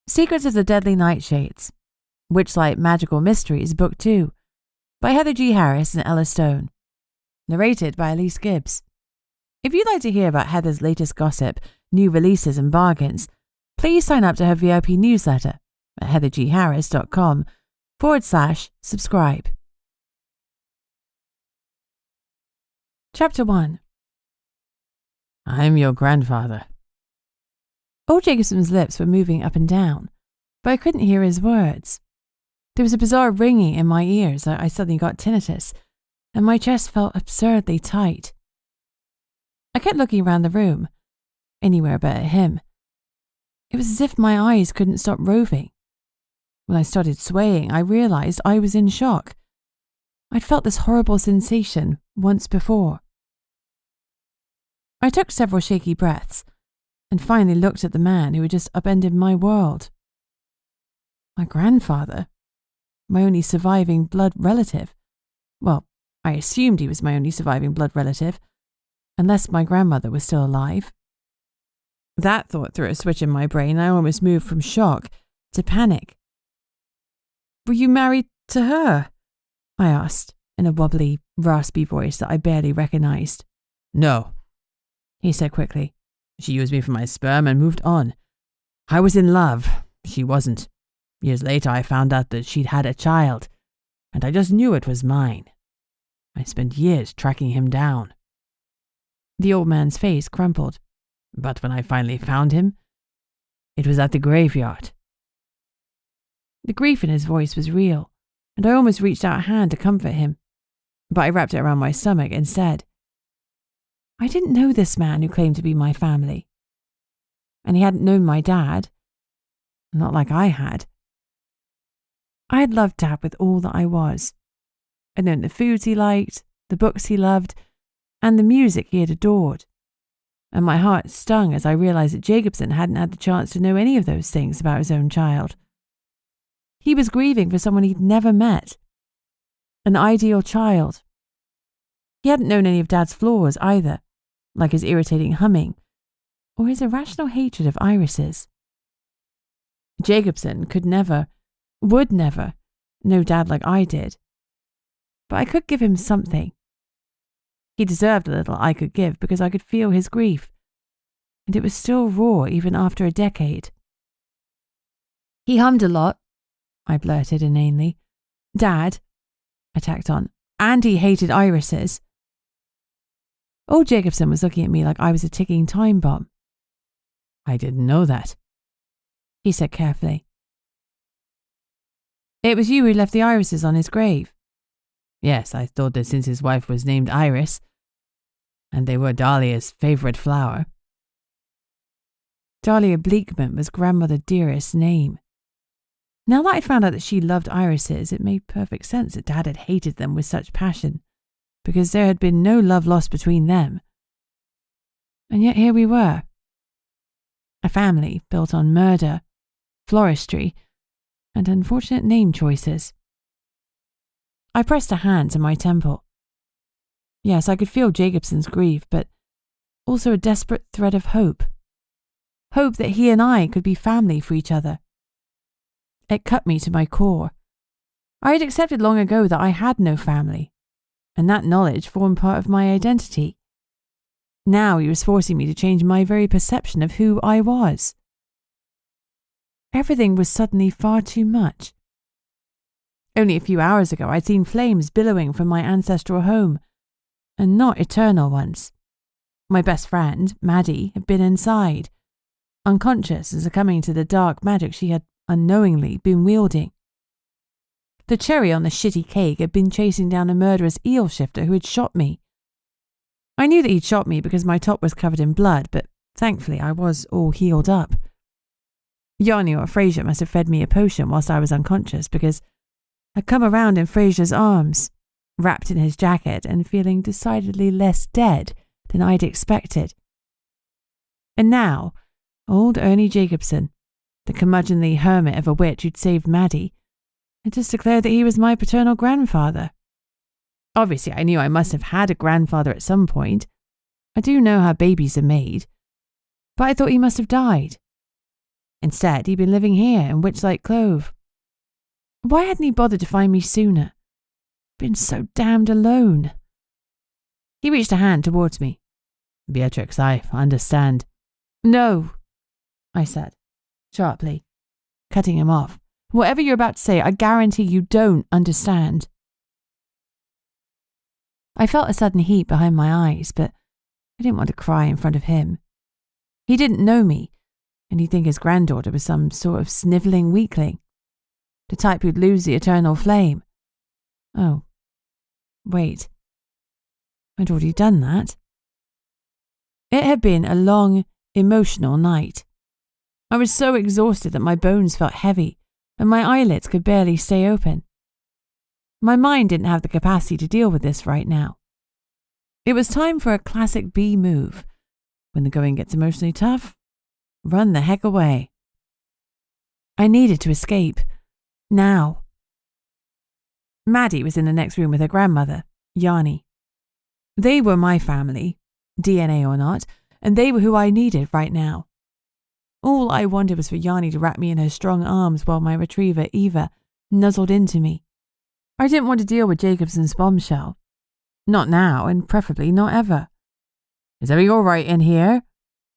Secrets of the Deadly Nightshades, Witchlight Magical Mysteries, Book 2, by Heather G. Harris and Ella Stone. Narrated by Elise Gibbs. If you'd like to hear about Heather's latest gossip, new releases and bargains, please sign up to her VIP newsletter at heathergharris.com/subscribe. Chapter 1. I'm your grandfather. Old Jacobson's lips were moving up and down, but I couldn't hear his words. There was a bizarre ringing in my ears. I suddenly got tinnitus, and my chest felt absurdly tight. I kept looking around the room, anywhere but at him. It was as if my eyes couldn't stop roving. When I started swaying, I realized I was in shock. I'd felt this horrible sensation once before. I took several shaky breaths, and finally looked at the man who had just upended my world. My grandfather, my only surviving blood relative. Well, I assumed he was my only surviving blood relative, unless my grandmother was still alive. That thought threw a switch in my brain. I almost moved from shock to panic. "Were you married to her?" I asked, in a wobbly, raspy voice that I barely recognized. No, he said quickly. She used me for my sperm and moved on. I was in love. She wasn't. Years later, I found out that she'd had a child, and I just knew it was mine. I spent years tracking him down. The old man's face crumpled. But when I finally found him, it was at the graveyard. The grief in his voice was real, and I almost reached out a hand to comfort him, but I wrapped it around my stomach instead. I didn't know this man who claimed to be my family. And he hadn't known my dad. Not like I had. I had loved Dad with all that I was. I'd known the foods he liked, the books he loved, and the music he had adored. And my heart stung as I realized that Jacobson hadn't had the chance to know any of those things about his own child. He was grieving for someone he'd never met. An ideal child. He hadn't known any of Dad's flaws either, like his irritating humming, or his irrational hatred of irises. Jacobson would never know Dad like I did. But I could give him something. He deserved a little I could give because I could feel his grief, and it was still raw even after a decade. "He hummed a lot," I blurted inanely. "Dad," I tacked on, "and he hated irises." Old Jacobson was looking at me like I was a ticking time bomb. "I didn't know that," he said carefully. "It was you who left the irises on his grave." "Yes, I thought that since his wife was named Iris, and they were Dahlia's favourite flower." Dahlia Bleakman was Grandmother Dearest's name. Now that I'd found out that she loved irises, it made perfect sense that Dad had hated them with such passion, because there had been no love lost between them. And yet here we were. A family built on murder, floristry, and unfortunate name choices. I pressed a hand to my temple. Yes, I could feel Jacobson's grief, but also a desperate thread of hope. Hope that he and I could be family for each other. It cut me to my core. I had accepted long ago that I had no family, and that knowledge formed part of my identity. Now he was forcing me to change my very perception of who I was. Everything was suddenly far too much. Only a few hours ago I'd seen flames billowing from my ancestral home, and not eternal ones. My best friend, Maddie, had been inside, unconscious and succumbing to the dark magic she had unknowingly been wielding. The cherry on the shitty cake had been chasing down a murderous eel shifter who had shot me. I knew that he'd shot me because my top was covered in blood, but thankfully I was all healed up. Yanni or Fraser must have fed me a potion whilst I was unconscious, because I'd come around in Fraser's arms, wrapped in his jacket and feeling decidedly less dead than I'd expected. And now, old Ernie Jacobson, the curmudgeonly hermit of a witch who'd saved Maddie, had just declared that he was my paternal grandfather. Obviously, I knew I must have had a grandfather at some point. I do know how babies are made. But I thought he must have died. Instead, he'd been living here in Witchlight Cove. Why hadn't he bothered to find me sooner? Been so damned alone. He reached a hand towards me. Beatrix, I understand. No, I said, sharply, cutting him off. Whatever you're about to say, I guarantee you don't understand. I felt a sudden heat behind my eyes, but I didn't want to cry in front of him. He didn't know me, and he'd think his granddaughter was some sort of snivelling weakling, the type who'd lose the eternal flame. Oh, wait. I'd already done that. It had been a long, emotional night. I was so exhausted that my bones felt heavy and my eyelids could barely stay open. My mind didn't have the capacity to deal with this right now. It was time for a classic B move. When the going gets emotionally tough, run the heck away. I needed to escape. Now. Maddie was in the next room with her grandmother, Yanni. They were my family, DNA or not, and they were who I needed right now. All I wanted was for Yanni to wrap me in her strong arms while my retriever, Eva, nuzzled into me. I didn't want to deal with Jacobson's bombshell. Not now, and preferably not ever. Is everything all right in here?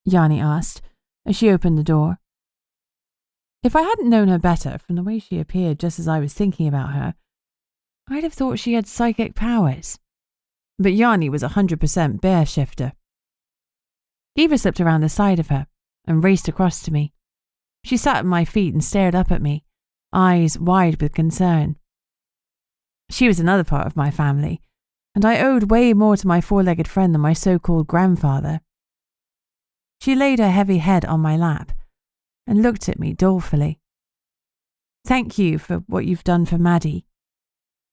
Yanni asked, as she opened the door. If I hadn't known her better from the way she appeared just as I was thinking about her, I'd have thought she had psychic powers. But Yanni was 100% bear shifter. Eva slipped around the side of her and raced across to me. She sat at my feet and stared up at me, eyes wide with concern. She was another part of my family, and I owed way more to my four-legged friend than my so-called grandfather. She laid her heavy head on my lap and looked at me dolefully. "Thank you for what you've done for Maddie,"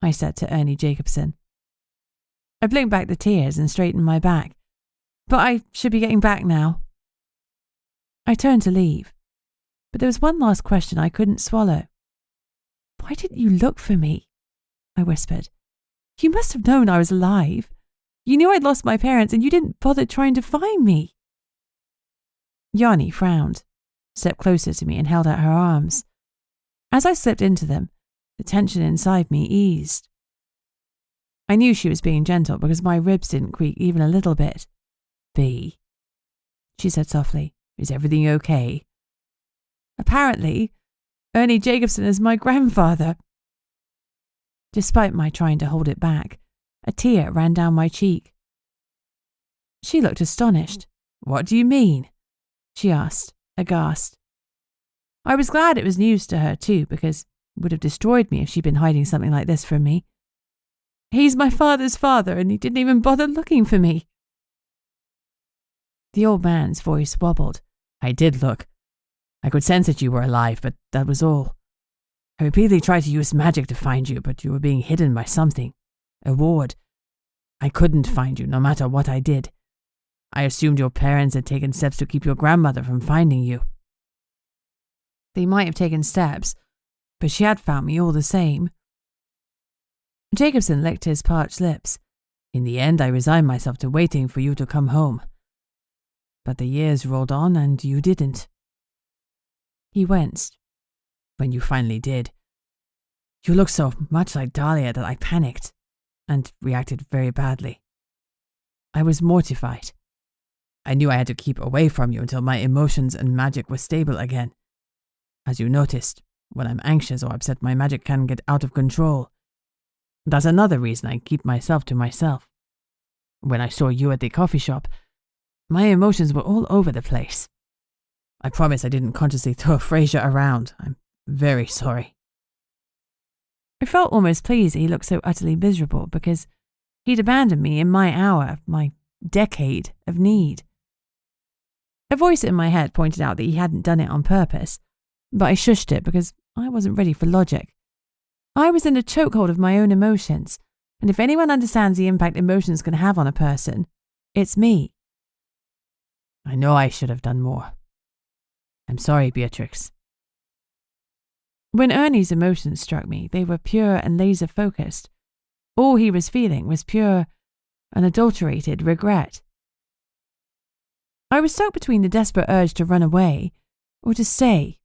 I said to Ernie Jacobson. I blinked back the tears and straightened my back. "But I should be getting back now." I turned to leave, but there was one last question I couldn't swallow. "Why didn't you look for me?" I whispered. "You must have known I was alive. You knew I'd lost my parents and you didn't bother trying to find me." Yanni frowned, stepped closer to me and held out her arms. As I slipped into them, the tension inside me eased. I knew she was being gentle because my ribs didn't creak even a little bit. "B," she said softly, "is everything okay?" "Apparently, Ernie Jacobson is my grandfather." Despite my trying to hold it back, a tear ran down my cheek. She looked astonished. "What do you mean?" she asked, aghast. I was glad it was news to her too, because it would have destroyed me if she'd been hiding something like this from me. "He's my father's father, and he didn't even bother looking for me." The old man's voice wobbled. "I did look. I could sense that you were alive, but that was all. I repeatedly tried to use magic to find you, but you were being hidden by something. A ward. I couldn't find you, no matter what I did. I assumed your parents had taken steps to keep your grandmother from finding you." They might have taken steps, but she had found me all the same. Jacobson licked his parched lips. "In the end, I resigned myself to waiting for you to come home. But the years rolled on and you didn't." He winced. "When you finally did, you looked so much like Dahlia that I panicked and reacted very badly. I was mortified. I knew I had to keep away from you until my emotions and magic were stable again. As you noticed, when I'm anxious or upset, my magic can get out of control. That's another reason I keep myself to myself. When I saw you at the coffee shop, my emotions were all over the place. I promise I didn't consciously throw Fraser around. I'm very sorry." I felt almost pleased that he looked so utterly miserable because he'd abandoned me in my hour, my decade of need. A voice in my head pointed out that he hadn't done it on purpose, but I shushed it because I wasn't ready for logic. I was in a chokehold of my own emotions, and if anyone understands the impact emotions can have on a person, it's me. "I know I should have done more. I'm sorry, Beatrix." When Ernie's emotions struck me, they were pure and laser-focused. All he was feeling was pure, unadulterated regret. I was stuck between the desperate urge to run away or to stay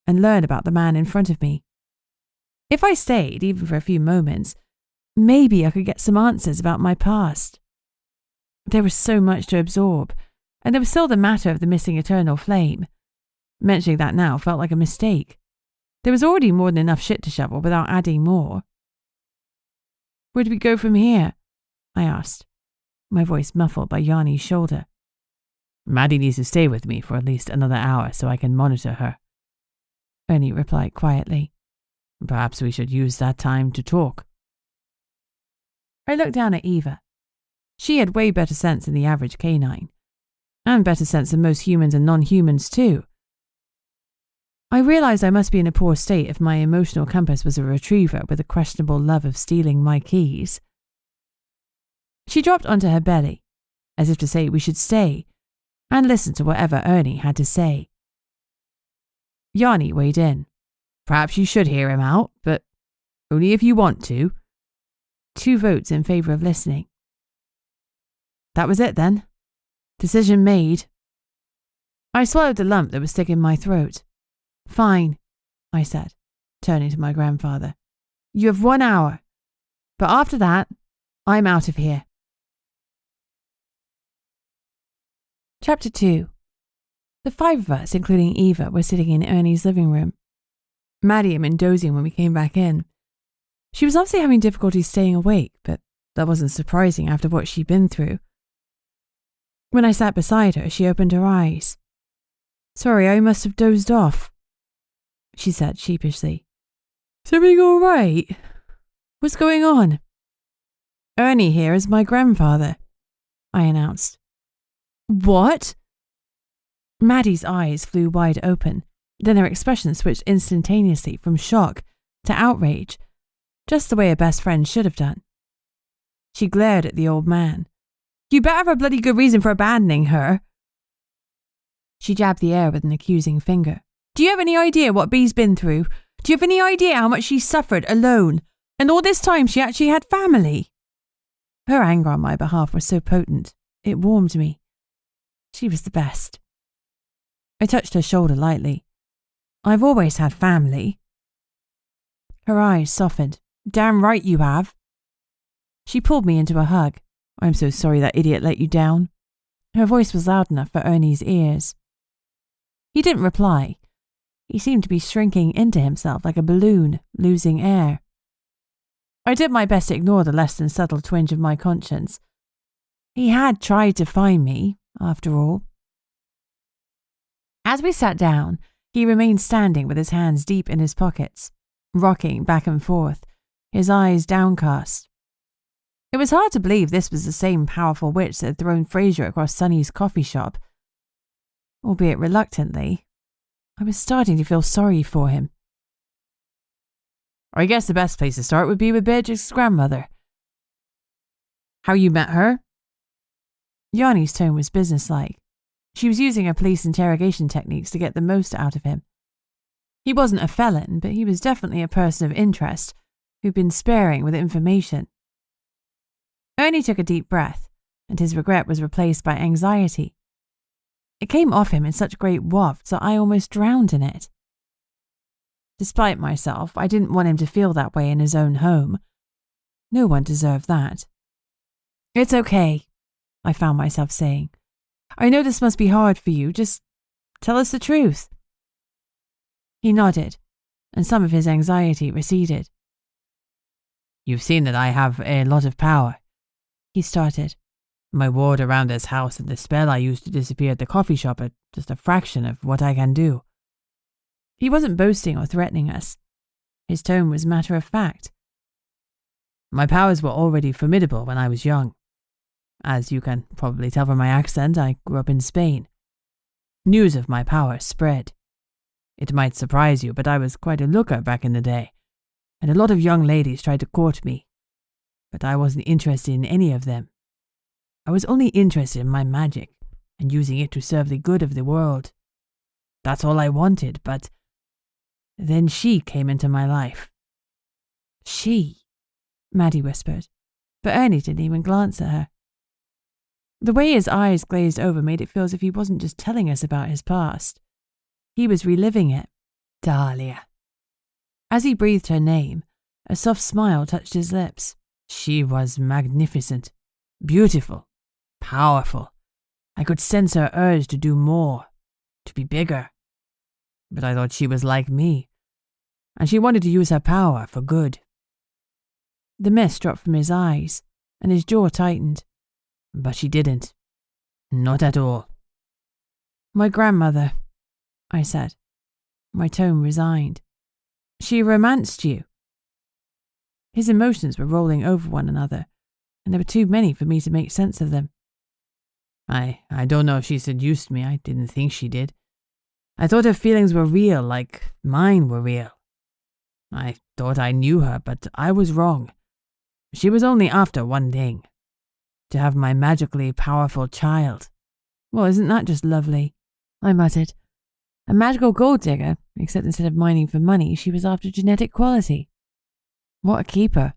and learn about the man in front of me. If I stayed, even for a few moments, maybe I could get some answers about my past. There was so much to absorb, and there was still the matter of the missing eternal flame. Mentioning that now felt like a mistake. There was already more than enough shit to shovel without adding more. "Where do we go from here?" I asked, my voice muffled by Yanni's shoulder. "Maddie needs to stay with me for at least another hour so I can monitor her," Ernie replied quietly. "Perhaps we should use that time to talk." I looked down at Eva. She had way better sense than the average canine, and better sense than most humans and non-humans too. I realized I must be in a poor state if my emotional compass was a retriever with a questionable love of stealing my keys. She dropped onto her belly, as if to say we should stay, and listen to whatever Ernie had to say. Yanni weighed in. "Perhaps you should hear him out, but only if you want to." 2 votes in favour of listening. That was it then. Decision made. I swallowed the lump that was sticking in my throat. "Fine," I said, turning to my grandfather. "You have 1 hour. But after that, I'm out of here." Chapter 2. The 5 of us, including Eva, were sitting in Ernie's living room. Maddie had been dozing when we came back in. She was obviously having difficulty staying awake, but that wasn't surprising after what she'd been through. When I sat beside her, she opened her eyes. "Sorry, I must have dozed off," she said sheepishly. "Is everything all right? What's going on?" "Ernie here is my grandfather," I announced. "What?" Maddie's eyes flew wide open, then her expression switched instantaneously from shock to outrage, just the way a best friend should have done. She glared at the old man. "You better have a bloody good reason for abandoning her." She jabbed the air with an accusing finger. "Do you have any idea what Bee's been through? Do you have any idea how much she's suffered alone? And all this time she actually had family?" Her anger on my behalf was so potent, it warmed me. She was the best. I touched her shoulder lightly. "I've always had family." Her eyes softened. "Damn right you have." She pulled me into a hug. "I'm so sorry that idiot let you down." Her voice was loud enough for Ernie's ears. He didn't reply. He seemed to be shrinking into himself like a balloon, losing air. I did my best to ignore the less than subtle twinge of my conscience. He had tried to find me, after all. As we sat down, he remained standing with his hands deep in his pockets, rocking back and forth, his eyes downcast. It was hard to believe this was the same powerful witch that had thrown Fraser across Sonny's coffee shop. Albeit reluctantly, I was starting to feel sorry for him. "I guess the best place to start would be with Beatrix's grandmother. How you met her?" Yanni's tone was businesslike. She was using her police interrogation techniques to get the most out of him. He wasn't a felon, but he was definitely a person of interest who'd been sparing with information. Ernie took a deep breath, and his regret was replaced by anxiety. It came off him in such great wafts that I almost drowned in it. Despite myself, I didn't want him to feel that way in his own home. No one deserved that. "It's okay," I found myself saying. "I know this must be hard for you. Just tell us the truth." He nodded, and some of his anxiety receded. "You've seen that I have a lot of power," he started. "My ward around this house and the spell I used to disappear at the coffee shop are just a fraction of what I can do." He wasn't boasting or threatening us. His tone was matter of fact. "My powers were already formidable when I was young. As you can probably tell from my accent, I grew up in Spain. News of my powers spread. It might surprise you, but I was quite a looker back in the day, and a lot of young ladies tried to court me. But I wasn't interested in any of them. I was only interested in my magic and using it to serve the good of the world. That's all I wanted, but then she came into my life." "She?" Maddie whispered, but Ernie didn't even glance at her. The way his eyes glazed over made it feel as if he wasn't just telling us about his past. He was reliving it, Dahlia. As he breathed her name, a soft smile touched his lips. She was magnificent, beautiful, powerful. I could sense her urge to do more, to be bigger. But I thought she was like me, and she wanted to use her power for good. The mist dropped from his eyes, and his jaw tightened. But she didn't. Not at all. My grandmother, I said, my tone resigned. She romanced you. His emotions were rolling over one another, and there were too many for me to make sense of them. I don't know if she seduced me. I didn't think she did. I thought her feelings were real, like mine were real. I thought I knew her, but I was wrong. She was only after one thing: to have my magically powerful child. Well, isn't that just lovely? I muttered. A magical gold digger, except instead of mining for money, she was after genetic quality. What a keeper.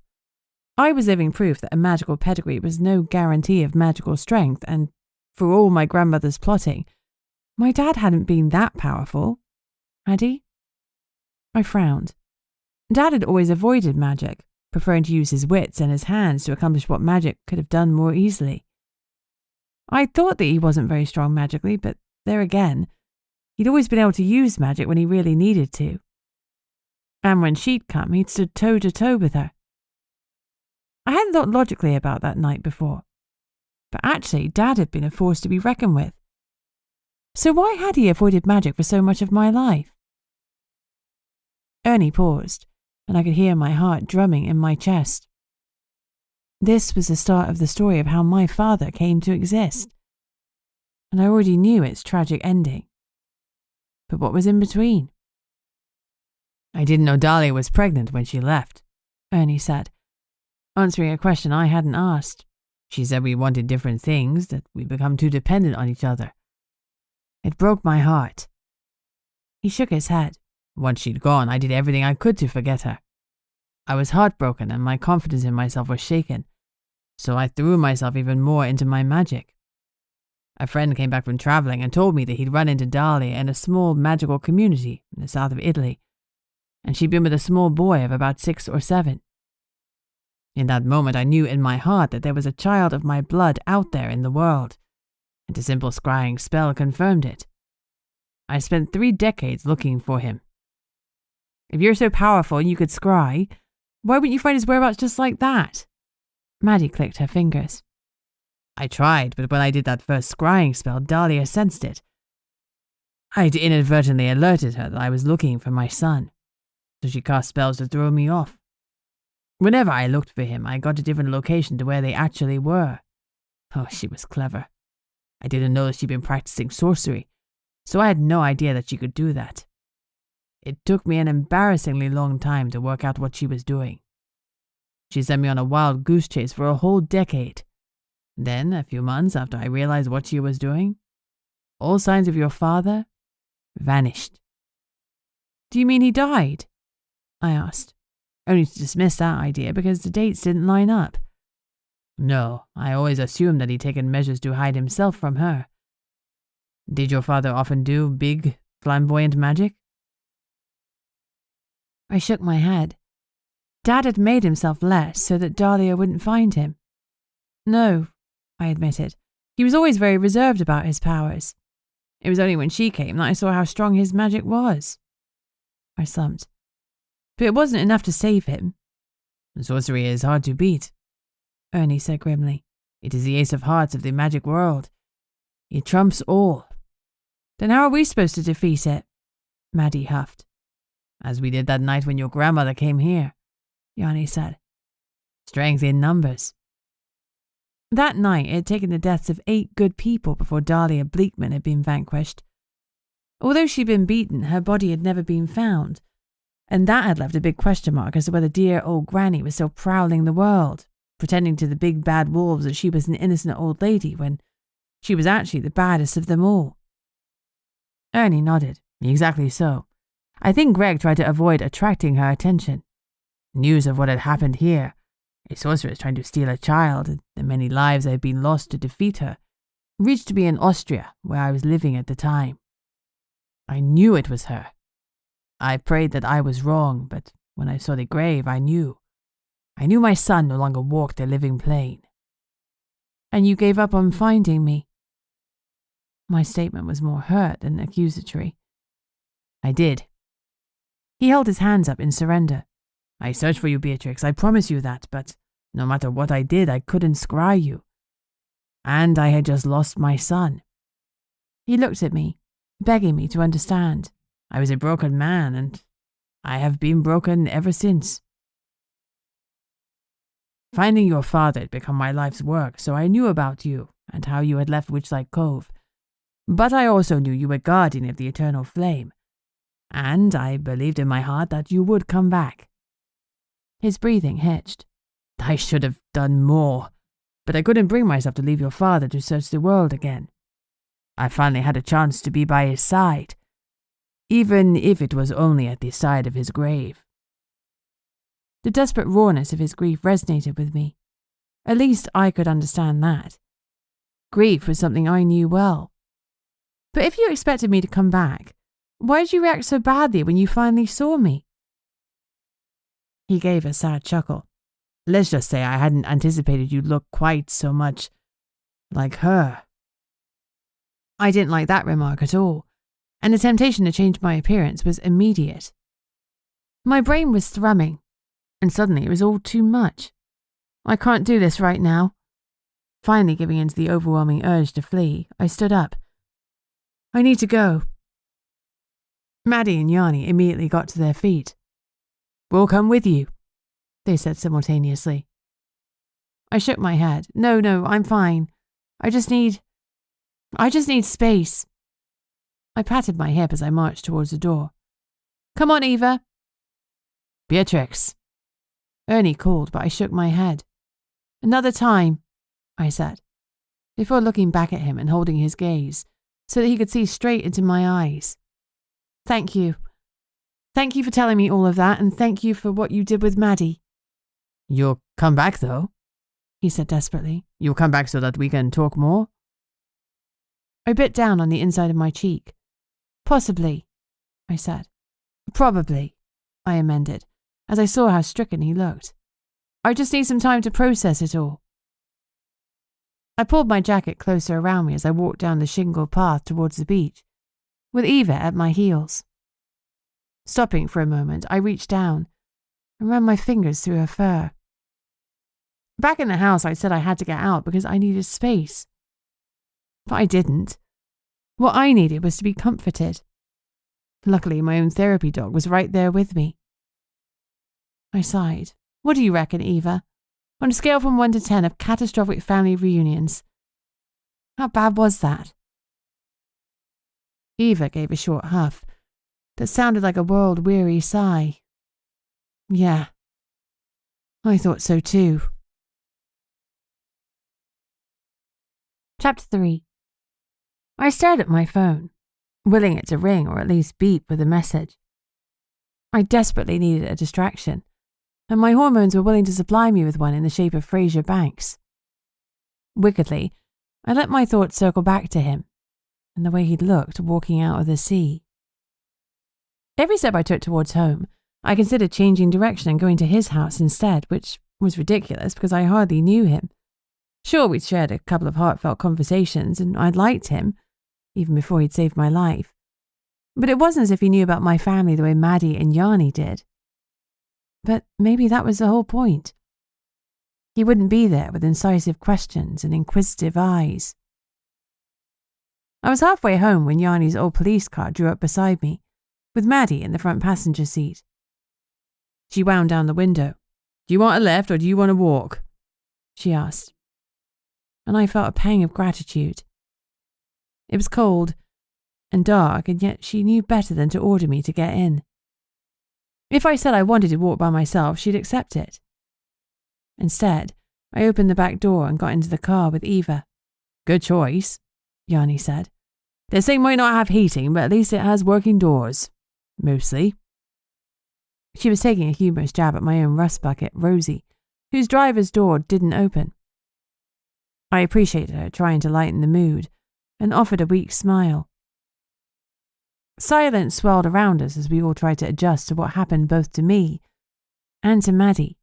I was living proof that a magical pedigree was no guarantee of magical strength, and for all my grandmother's plotting, my dad hadn't been that powerful, had he? I frowned. Dad had always avoided magic, preferring to use his wits and his hands to accomplish what magic could have done more easily. I thought that he wasn't very strong magically, but there again, he'd always been able to use magic when he really needed to. And when she'd come, he'd stood toe to toe with her. I hadn't thought logically about that night before, but actually Dad had been a force to be reckoned with. So why had he avoided magic for so much of my life? Ernie paused, and I could hear my heart drumming in my chest. This was the start of the story of how my father came to exist, and I already knew its tragic ending. But what was in between? I didn't know Dahlia was pregnant when she left, Ernie said, answering a question I hadn't asked. She said we wanted different things, that we'd become too dependent on each other. It broke my heart. He shook his head. Once she'd gone, I did everything I could to forget her. I was heartbroken and my confidence in myself was shaken, so I threw myself even more into my magic. A friend came back from traveling and told me that he'd run into Dahlia in a small magical community in the south of Italy, and she'd been with a small boy of about 6 or 7. In that moment, I knew in my heart that there was a child of my blood out there in the world, and a simple scrying spell confirmed it. I spent 3 decades looking for him. If you're so powerful you could scry, why wouldn't you find his whereabouts just like that? Maddie clicked her fingers. I tried, but when I did that first scrying spell, Dahlia sensed it. I'd inadvertently alerted her that I was looking for my son, so she cast spells to throw me off. Whenever I looked for him, I got a different location to where they actually were. Oh, she was clever. I didn't know that she'd been practicing sorcery, so I had no idea that she could do that. It took me an embarrassingly long time to work out what she was doing. She sent me on a wild goose chase for a whole decade. Then, a few months after I realized what she was doing, all signs of your father vanished. Do you mean he died? I asked, only to dismiss that idea because the dates didn't line up. No, I always assumed that he'd taken measures to hide himself from her. Did your father often do big, flamboyant magic? I shook my head. Dad had made himself less so that Dahlia wouldn't find him. No, I admitted. He was always very reserved about his powers. It was only when she came that I saw how strong his magic was. I slumped. But it wasn't enough to save him. Sorcery is hard to beat, Ernie said grimly. It is the ace of hearts of the magic world. It trumps all. Then how are we supposed to defeat it? Maddie huffed. As we did that night when your grandmother came here, Yanni said. Strength in numbers. That night it had taken the deaths of 8 good people before Dahlia Bleakman had been vanquished. Although she'd been beaten, her body had never been found, and that had left a big question mark as to whether dear old Granny was still prowling the world, pretending to the big bad wolves that she was an innocent old lady when she was actually the baddest of them all. Ernie nodded. Exactly so. I think Greg tried to avoid attracting her attention. News of what had happened here, a sorceress trying to steal a child, and the many lives that had been lost to defeat her, reached me in Austria, where I was living at the time. I knew it was her. I prayed that I was wrong, but when I saw the grave, I knew. I knew my son no longer walked the living plane. And you gave up on finding me? My statement was more hurt than accusatory. I did. He held his hands up in surrender. I searched for you, Beatrix, I promise you that, but no matter what I did, I couldn't scry you. And I had just lost my son. He looked at me, begging me to understand. I was a broken man, and I have been broken ever since. Finding your father had become my life's work, so I knew about you and how you had left Witchlight Cove. But I also knew you were guardian of the eternal flame, and I believed in my heart that you would come back. His breathing hitched. I should have done more, but I couldn't bring myself to leave your father to search the world again. I finally had a chance to be by his side, even if it was only at the side of his grave. The desperate rawness of his grief resonated with me. At least I could understand that. Grief was something I knew well. But if you expected me to come back, why did you react so badly when you finally saw me? He gave a sad chuckle. Let's just say I hadn't anticipated you'd look quite so much like her. I didn't like that remark at all, and the temptation to change my appearance was immediate. My brain was thrumming, and suddenly it was all too much. I can't do this right now. Finally giving in to the overwhelming urge to flee, I stood up. I need to go. Maddie and Yanni immediately got to their feet. We'll come with you, they said simultaneously. I shook my head. No, I'm fine. I just need space. I patted my hip as I marched towards the door. Come on, Eva. Beatrix. Ernie called, but I shook my head. Another time, I said, before looking back at him and holding his gaze so that he could see straight into my eyes. Thank you. Thank you for telling me all of that, and thank you for what you did with Maddie. You'll come back, though, he said desperately. You'll come back so that we can talk more? I bit down on the inside of my cheek. Possibly, I said. Probably, I amended, as I saw how stricken he looked. I just need some time to process it all. I pulled my jacket closer around me as I walked down the shingled path towards the beach, with Eva at my heels. Stopping for a moment, I reached down and ran my fingers through her fur. Back in the house, I said I had to get out because I needed space. But I didn't. What I needed was to be comforted. Luckily, my own therapy dog was right there with me. I sighed. What do you reckon, Eva? On a scale from 1 to 10 of catastrophic family reunions, how bad was that? Eva gave a short huff that sounded like a world-weary sigh. Yeah, I thought so too. Chapter 3. I stared at my phone, willing it to ring or at least beep with a message. I desperately needed a distraction, and my hormones were willing to supply me with one in the shape of Fraser Banks. Wickedly, I let my thoughts circle back to him, and the way he'd looked walking out of the sea. Every step I took towards home, I considered changing direction and going to his house instead, which was ridiculous because I hardly knew him. Sure, we'd shared a couple of heartfelt conversations, and I'd liked him, even before he'd saved my life. But it wasn't as if he knew about my family the way Maddie and Yanni did. But maybe that was the whole point. He wouldn't be there with incisive questions and inquisitive eyes. I was halfway home when Yanni's old police car drew up beside me, with Maddie in the front passenger seat. She wound down the window. Do you want a lift or do you want to walk? She asked. And I felt a pang of gratitude. It was cold and dark, and yet she knew better than to order me to get in. If I said I wanted to walk by myself, she'd accept it. Instead, I opened the back door and got into the car with Eva. Good choice, Yanni said. This thing might not have heating, but at least it has working doors. Mostly. She was taking a humorous jab at my own rust bucket, Rosie, whose driver's door didn't open. I appreciated her trying to lighten the mood and offered a weak smile. Silence swirled around us as we all tried to adjust to what happened both to me and to Maddie.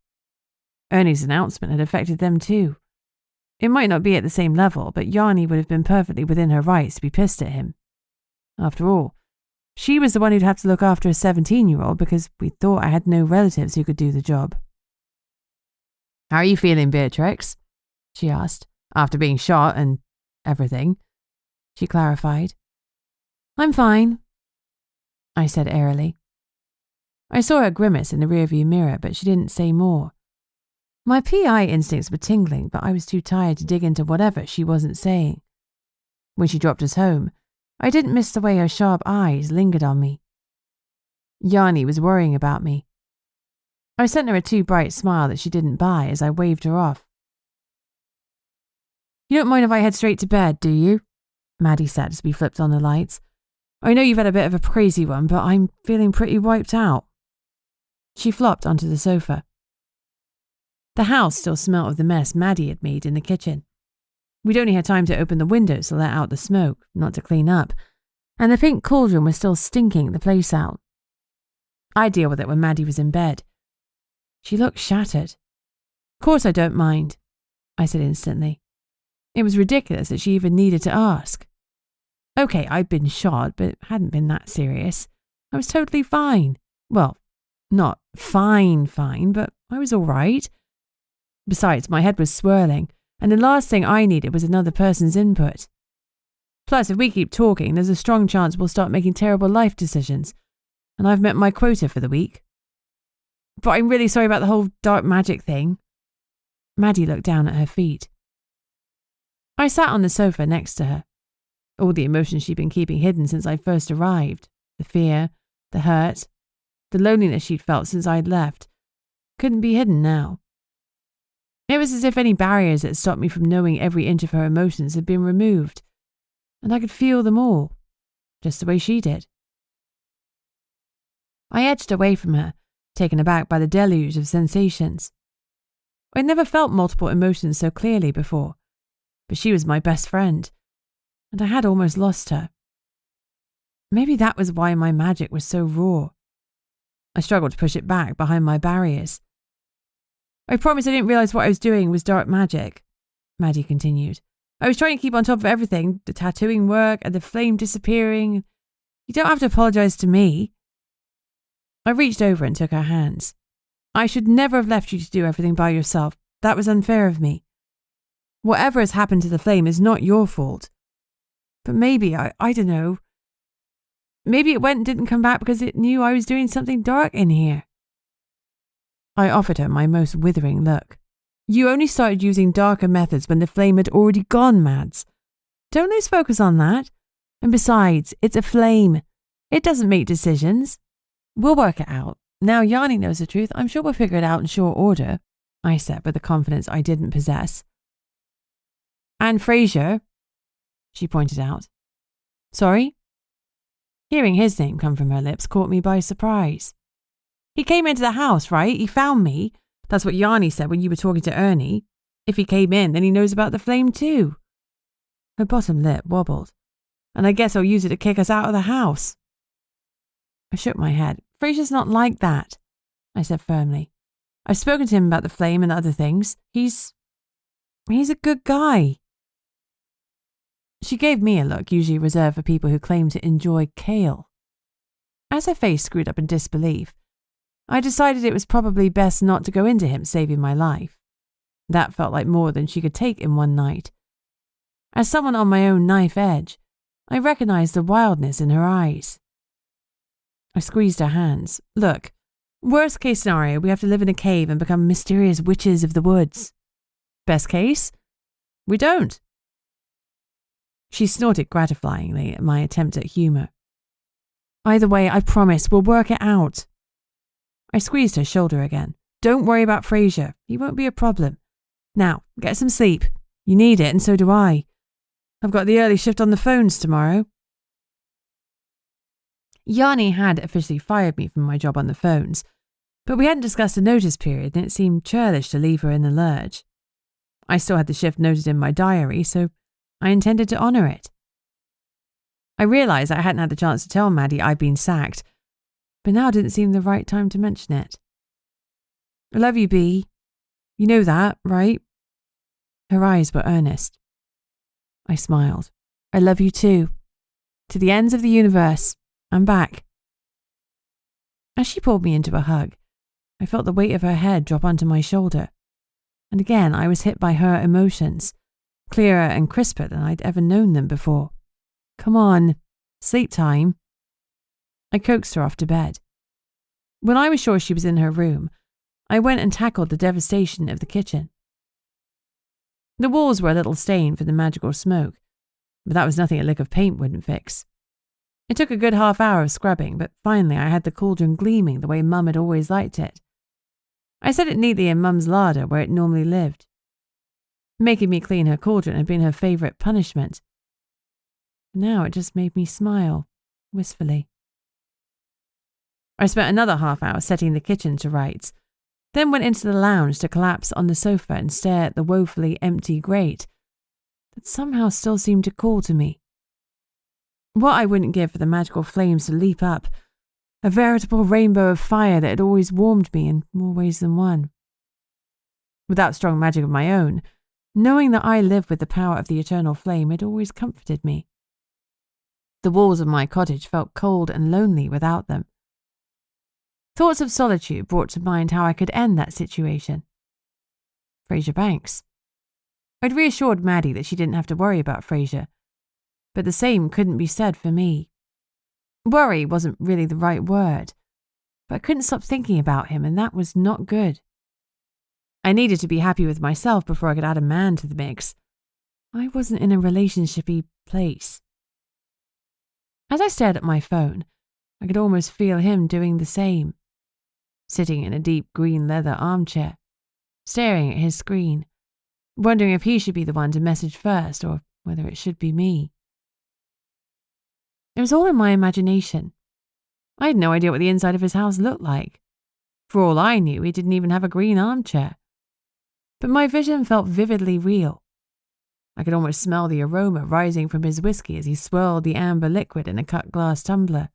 Ernie's announcement had affected them too. It might not be at the same level, but Yanni would have been perfectly within her rights to be pissed at him. After all, she was the one who'd have to look after a 17-year-old because we thought I had no relatives who could do the job. "How are you feeling, Beatrix?" she asked, after being shot and everything. She clarified. "I'm fine," I said airily. I saw her grimace in the rearview mirror, but she didn't say more. My PI instincts were tingling, but I was too tired to dig into whatever she wasn't saying. When she dropped us home, I didn't miss the way her sharp eyes lingered on me. Yanni was worrying about me. I sent her a too bright smile that she didn't buy as I waved her off. "You don't mind if I head straight to bed, do you?" Maddie said as we flipped on the lights. "I know you've had a bit of a crazy one, but I'm feeling pretty wiped out." She flopped onto the sofa. The house still smelt of the mess Maddie had made in the kitchen. We'd only had time to open the windows to let out the smoke, not to clean up, and the pink cauldron was still stinking the place out. I'd deal with it when Maddie was in bed. She looked shattered. "Of course I don't mind," I said instantly. It was ridiculous that she even needed to ask. Okay, I'd been shot, but it hadn't been that serious. I was totally fine. Well, not fine, but I was all right. Besides, my head was swirling, and the last thing I needed was another person's input. Plus, if we keep talking, there's a strong chance we'll start making terrible life decisions, and I've met my quota for the week. But I'm really sorry about the whole dark magic thing. Maddie looked down at her feet. I sat on the sofa next to her. All the emotions she'd been keeping hidden since I first arrived, the fear, the hurt, the loneliness she'd felt since I'd left, couldn't be hidden now. It was as if any barriers that stopped me from knowing every inch of her emotions had been removed, and I could feel them all, just the way she did. I edged away from her, taken aback by the deluge of sensations. I'd never felt multiple emotions so clearly before, but she was my best friend, and I had almost lost her. Maybe that was why my magic was so raw. I struggled to push it back behind my barriers. "I promise I didn't realize what I was doing was dark magic," Maddie continued. "I was trying to keep on top of everything, the tattooing work and the flame disappearing. You don't have to apologize to me." I reached over and took her hands. "I should never have left you to do everything by yourself. That was unfair of me. Whatever has happened to the flame is not your fault. But maybe, I don't know. Maybe it went and didn't come back because it knew I was doing something dark in here." I offered her my most withering look. "You only started using darker methods when the flame had already gone, Mads. Don't lose focus on that. And besides, it's a flame. It doesn't make decisions. We'll work it out. Now Yanni knows the truth. I'm sure we'll figure it out in short order," I said with a confidence I didn't possess. "And Fraser," she pointed out. "Sorry?" Hearing his name come from her lips caught me by surprise. "He came into the house, right? He found me. That's what Yanni said when you were talking to Ernie. If he came in, then he knows about the flame too." Her bottom lip wobbled. "And I guess I'll use it to kick us out of the house." I shook my head. "Fraser's not like that," I said firmly. "I've spoken to him about the flame and other things. He's a good guy." She gave me a look usually reserved for people who claim to enjoy kale. As her face screwed up in disbelief, I decided it was probably best not to go into him saving my life. That felt like more than she could take in one night. As someone on my own knife edge, I recognized the wildness in her eyes. I squeezed her hands. "Look, worst case scenario, we have to live in a cave and become mysterious witches of the woods. Best case, we don't." She snorted gratifyingly at my attempt at humour. "Either way, I promise we'll work it out." I squeezed her shoulder again. "Don't worry about Fraser. He won't be a problem. Now, get some sleep. You need it, and so do I. I've got the early shift on the phones tomorrow." Yanni had officially fired me from my job on the phones, but we hadn't discussed a notice period, and it seemed churlish to leave her in the lurch. I still had the shift noted in my diary, so I intended to honour it. I realised I hadn't had the chance to tell Maddie I'd been sacked, but now didn't seem the right time to mention it. I love you, Bea. You know that, right? Her eyes were earnest. I smiled. I love you too. To the ends of the universe. I'm back. As she pulled me into a hug, I felt the weight of her head drop onto my shoulder. And again, I was hit by her emotions, clearer and crisper than I'd ever known them before. Come on, sleep time. I coaxed her off to bed. When I was sure she was in her room, I went and tackled the devastation of the kitchen. The walls were a little stained from the magical smoke, but that was nothing a lick of paint wouldn't fix. It took a good half-hour of scrubbing, but finally I had the cauldron gleaming the way Mum had always liked it. I set it neatly in Mum's larder where it normally lived. Making me clean her cauldron had been her favourite punishment. Now it just made me smile, wistfully. I spent another half-hour setting the kitchen to rights, then went into the lounge to collapse on the sofa and stare at the woefully empty grate that somehow still seemed to call to me. What I wouldn't give for the magical flames to leap up, a veritable rainbow of fire that had always warmed me in more ways than one. Without strong magic of my own, knowing that I lived with the power of the eternal flame had always comforted me. The walls of my cottage felt cold and lonely without them. Thoughts of solitude brought to mind how I could end that situation. Fraser Banks. I'd reassured Maddie that she didn't have to worry about Fraser, but the same couldn't be said for me. Worry wasn't really the right word, but I couldn't stop thinking about him, and that was not good. I needed to be happy with myself before I could add a man to the mix. I wasn't in a relationshipy place. As I stared at my phone, I could almost feel him doing the same. Sitting in a deep green leather armchair, staring at his screen, wondering if he should be the one to message first or whether it should be me. It was all in my imagination. I had no idea what the inside of his house looked like. For all I knew, he didn't even have a green armchair. But my vision felt vividly real. I could almost smell the aroma rising from his whiskey as he swirled the amber liquid in a cut glass tumbler.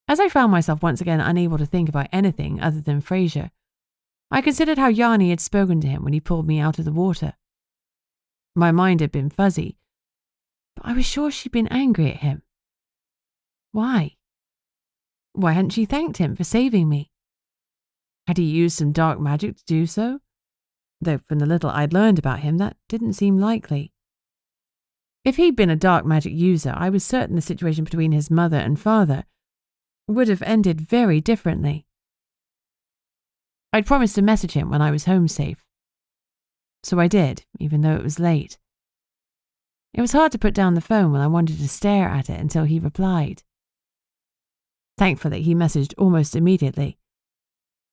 As I found myself once again unable to think about anything other than Fraser, I considered how Yanni had spoken to him when he pulled me out of the water. My mind had been fuzzy, but I was sure she'd been angry at him. Why? Why hadn't she thanked him for saving me? Had he used some dark magic to do so? Though from the little I'd learned about him, that didn't seem likely. If he'd been a dark magic user, I was certain the situation between his mother and father would have ended very differently. I'd promised to message him when I was home safe. So I did, even though it was late. It was hard to put down the phone when I wanted to stare at it until he replied. Thankfully, he messaged almost immediately.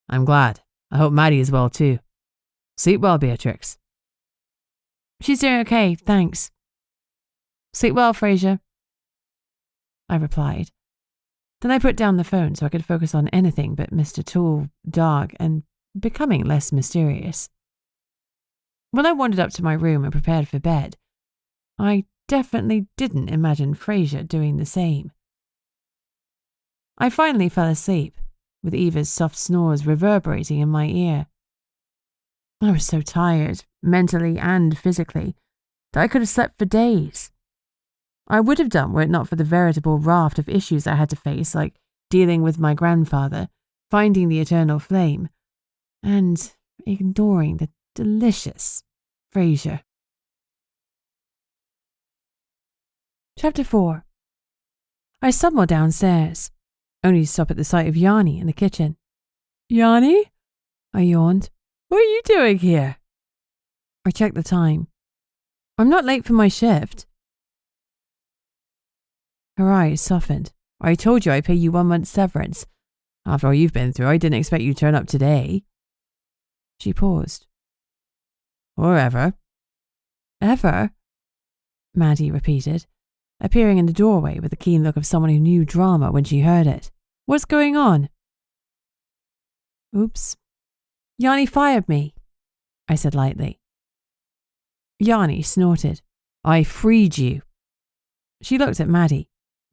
I'm glad. I hope Maddie is well too. Sleep well, Beatrix. She's doing okay, thanks. Sleep well, Fraser. I replied. Then I put down the phone so I could focus on anything but Mr. Tall, dark, and becoming less mysterious. When I wandered up to my room and prepared for bed, I definitely didn't imagine Fraser doing the same. I finally fell asleep, with Eva's soft snores reverberating in my ear. I was so tired, mentally and physically, that I could have slept for days. I would have done were it not for the veritable raft of issues I had to face, like dealing with my grandfather, finding the eternal flame, and ignoring the delicious Fraser. Chapter 4. I stumbled downstairs, only to stop at the sight of Yanni in the kitchen. Yanni? I yawned. What are you doing here? I checked the time. I'm not late for my shift. Her eyes softened. I told you I'd pay you 1 month's severance. After all you've been through, I didn't expect you to turn up today. She paused. Or ever. Ever? Maddie repeated, appearing in the doorway with the keen look of someone who knew drama when she heard it. What's going on? Oops. Yanni fired me, I said lightly. Yanni snorted. I freed you. She looked at Maddie.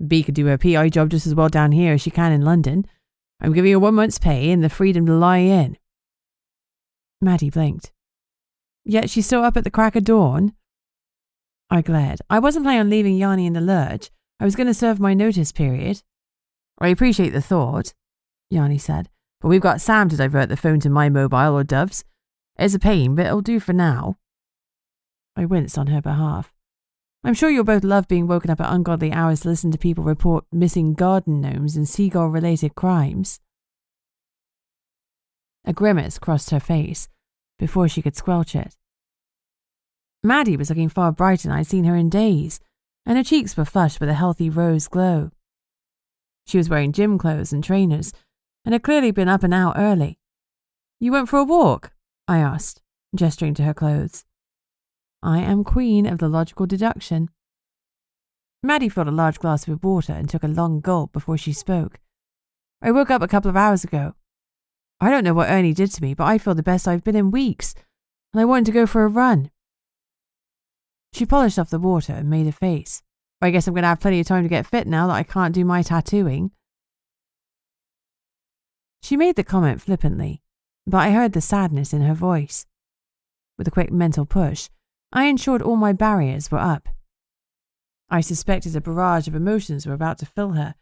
B could do her PI job just as well down here as she can in London. I'm giving her 1 month's pay and the freedom to lie in. Maddie blinked. Yet she's still up at the crack of dawn? I glared. I wasn't planning on leaving Yanni in the lurch. I was going to serve my notice period. I appreciate the thought, Yanni said, but we've got Sam to divert the phone to my mobile or Dove's. It's a pain, but it'll do for now. I winced on her behalf. I'm sure you'll both love being woken up at ungodly hours to listen to people report missing garden gnomes and seagull-related crimes. A grimace crossed her face before she could squelch it. Maddie was looking far brighter than I'd seen her in days, and her cheeks were flushed with a healthy rose glow. She was wearing gym clothes and trainers, and had clearly been up and out early. You went for a walk? I asked, gesturing to her clothes. I am queen of the logical deduction. Maddie filled a large glass with water and took a long gulp before she spoke. I woke up a couple of hours ago. I don't know what Ernie did to me, but I feel the best I've been in weeks, and I wanted to go for a run. She polished off the water and made a face. I guess I'm going to have plenty of time to get fit now that I can't do my tattooing. She made the comment flippantly, but I heard the sadness in her voice. With a quick mental push, I ensured all my barriers were up. I suspected a barrage of emotions were about to fill her,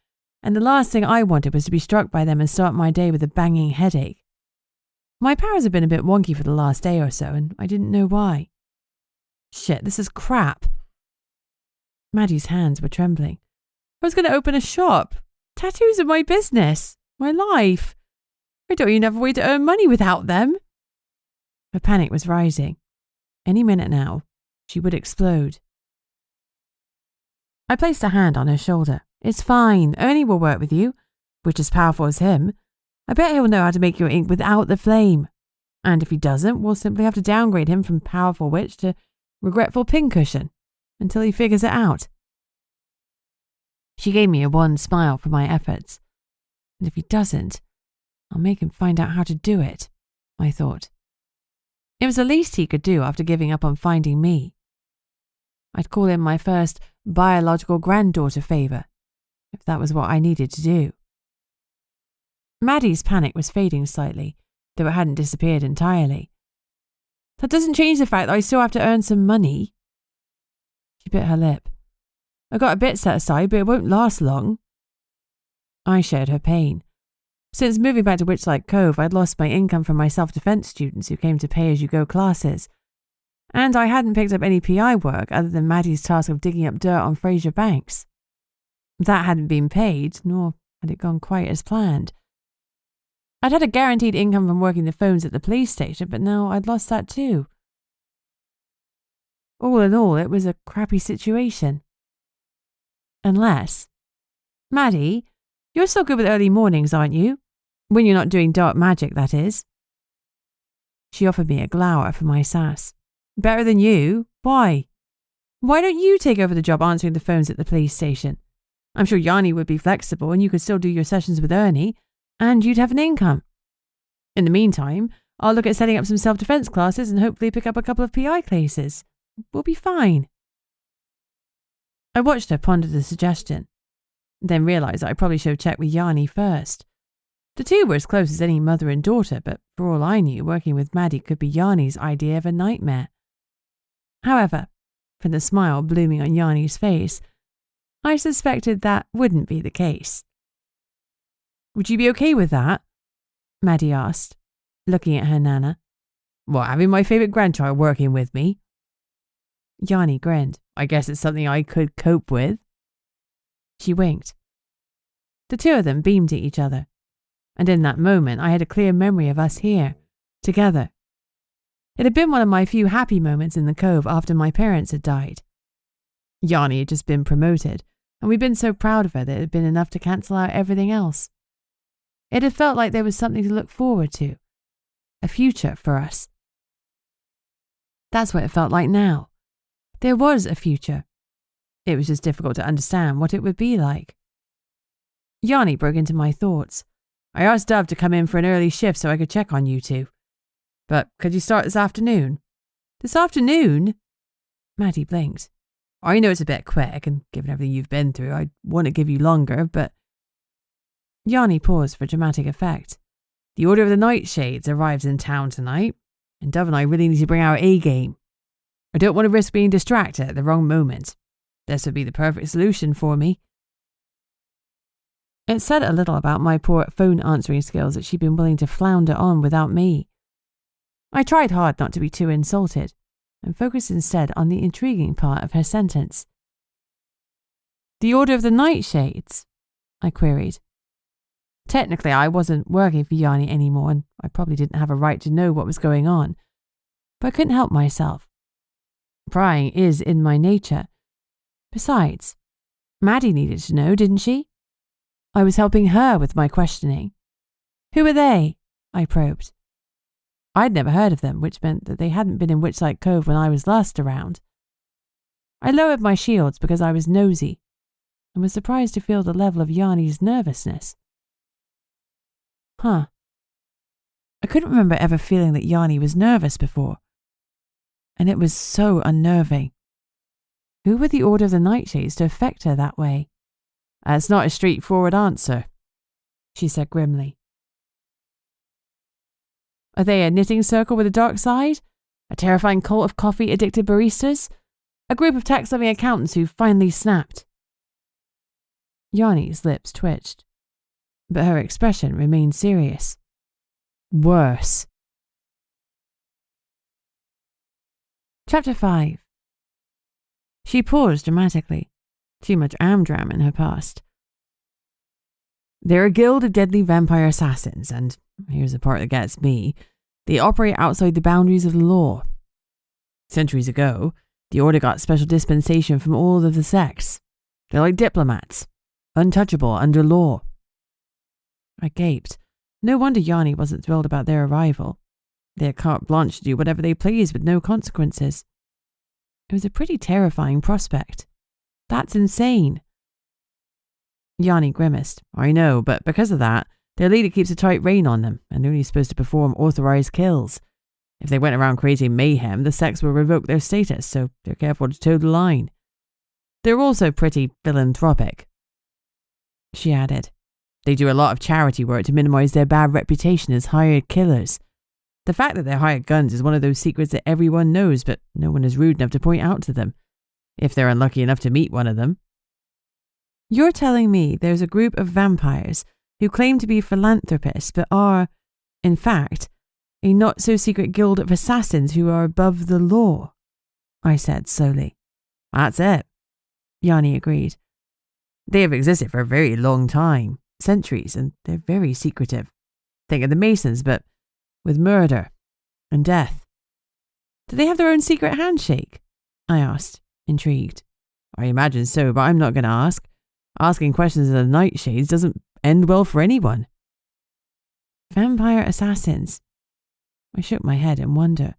and the last thing I wanted was to be struck by them and start my day with a banging headache. My powers have been a bit wonky for the last day or so, and I didn't know why. Shit, this is crap. Maddie's hands were trembling. I was going to open a shop. Tattoos are my business, my life. I don't even have a way to earn money without them. Her panic was rising. Any minute now, she would explode. I placed a hand on her shoulder. It's fine. Ernie will work with you, which is powerful as him. I bet he'll know how to make your ink without the flame. And if he doesn't, we'll simply have to downgrade him from powerful witch to regretful pincushion until he figures it out. She gave me a wan smile for my efforts. And if he doesn't, I'll make him find out how to do it, I thought. It was the least he could do after giving up on finding me. I'd call in my first biological granddaughter favour, if that was what I needed to do. Maddie's panic was fading slightly, though it hadn't disappeared entirely. That doesn't change the fact that I still have to earn some money. She bit her lip. I got a bit set aside, but it won't last long. I shared her pain. Since moving back to Witchlight Cove, I'd lost my income from my self-defense students who came to pay-as-you-go classes, and I hadn't picked up any PI work other than Maddie's task of digging up dirt on Fraser Banks. That hadn't been paid, nor had it gone quite as planned. I'd had a guaranteed income from working the phones at the police station, but now I'd lost that too. All in all, it was a crappy situation. Unless... Maddie, you're still good with early mornings, aren't you? When you're not doing dark magic, that is. She offered me a glower for my sass. Better than you? Why? Why don't you take over the job answering the phones at the police station? I'm sure Yanni would be flexible and you could still do your sessions with Ernie, and you'd have an income. In the meantime, I'll look at setting up some self-defense classes and hopefully pick up a couple of PI cases. We'll be fine. I watched her ponder the suggestion, then realised that I probably should have checked with Yanni first. The two were as close as any mother and daughter, but for all I knew, working with Maddie could be Yanni's idea of a nightmare. However, from the smile blooming on Yanni's face, I suspected that wouldn't be the case. Would you be okay with that? Maddie asked, looking at her nana. What, having my favourite grandchild working with me? Yanni grinned. I guess it's something I could cope with. She winked. The two of them beamed at each other, and in that moment I had a clear memory of us here, together. It had been one of my few happy moments in the Cove after my parents had died. Yanni had just been promoted, and we'd been so proud of her that it had been enough to cancel out everything else. It had felt like there was something to look forward to, a future for us. That's what it felt like now. There was a future. It was just difficult to understand what it would be like. Yanni broke into my thoughts. I asked Dove to come in for an early shift so I could check on you two. But could you start this afternoon? This afternoon? Maddie blinked. I know it's a bit quick, and given everything you've been through, I'd want to give you longer, but... Yanni paused for dramatic effect. The Order of the Nightshades arrives in town tonight, and Dove and I really need to bring our A-game. I don't want to risk being distracted at the wrong moment. This would be the perfect solution for me. It said a little about my poor phone answering skills that she'd been willing to flounder on without me. I tried hard not to be too insulted, and focused instead on the intriguing part of her sentence. The Order of the Nightshades? I queried. Technically, I wasn't working for Yanni anymore, and I probably didn't have a right to know what was going on, but I couldn't help myself. Prying is in my nature. Besides, Maddie needed to know, didn't she? I was helping her with my questioning. Who are they? I probed. I'd never heard of them, which meant that they hadn't been in Witchlight Cove when I was last around. I lowered my shields because I was nosy, and was surprised to feel the level of Yanni's nervousness. I couldn't remember ever feeling that Yanni was nervous before, and it was so unnerving. Who were the Order of the Nightshades to affect her that way? That's not a straightforward answer, she said grimly. Are they a knitting circle with a dark side? A terrifying cult of coffee-addicted baristas? A group of tech-loving accountants who finally snapped? Yanni's lips twitched, but her expression remained serious. Worse. Chapter 5. She paused dramatically. Too much amdram in her past. They're a guild of deadly vampire assassins, and here's the part that gets me. They operate outside the boundaries of the law. Centuries ago, the Order got special dispensation from all of the sects. They're like diplomats, untouchable under law. I gaped. No wonder Yanni wasn't thrilled about their arrival. They had carte blanche to do whatever they pleased with no consequences. It was a pretty terrifying prospect. That's insane. Yanni grimaced. I know, but because of that, their leader keeps a tight rein on them, and they're only supposed to perform authorized kills. If they went around creating mayhem, the sects will revoke their status, so they're careful to toe the line. They're also pretty philanthropic, she added. They do a lot of charity work to minimize their bad reputation as hired killers. The fact that they're hired guns is one of those secrets that everyone knows, but no one is rude enough to point out to them, if they're unlucky enough to meet one of them. You're telling me there's a group of vampires who claim to be philanthropists but are, in fact, a not-so-secret guild of assassins who are above the law? I said slowly. That's it, Yanni agreed. They have existed for a very long time, centuries, and they're very secretive. Think of the Masons, but with murder and death. Do they have their own secret handshake? I asked, intrigued. I imagine so, but I'm not going to ask. Asking questions of the Nightshades doesn't end well for anyone. Vampire assassins. I shook my head in wonder.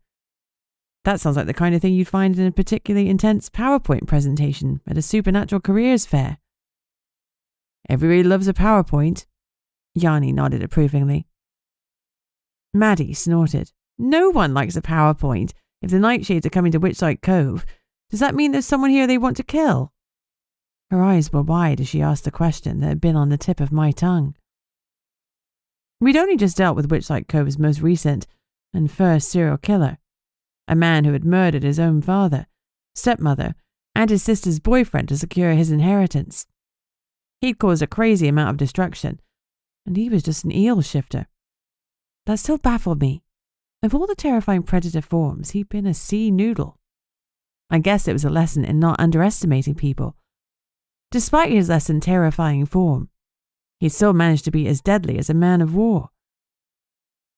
That sounds like the kind of thing you'd find in a particularly intense PowerPoint presentation at a supernatural careers fair. Everybody loves a PowerPoint. Yanni nodded approvingly. Maddie snorted. No one likes a PowerPoint. If the Nightshades are coming to Witchlight Cove, does that mean there's someone here they want to kill? Her eyes were wide as she asked the question that had been on the tip of my tongue. We'd only just dealt with Witchlight Cove's most recent and first serial killer, a man who had murdered his own father, stepmother, and his sister's boyfriend to secure his inheritance. He'd caused a crazy amount of destruction, and he was just an eel shifter. That still baffled me. Of all the terrifying predator forms, he'd been a sea noodle. I guess it was a lesson in not underestimating people. Despite his less than terrifying form, he still managed to be as deadly as a man of war.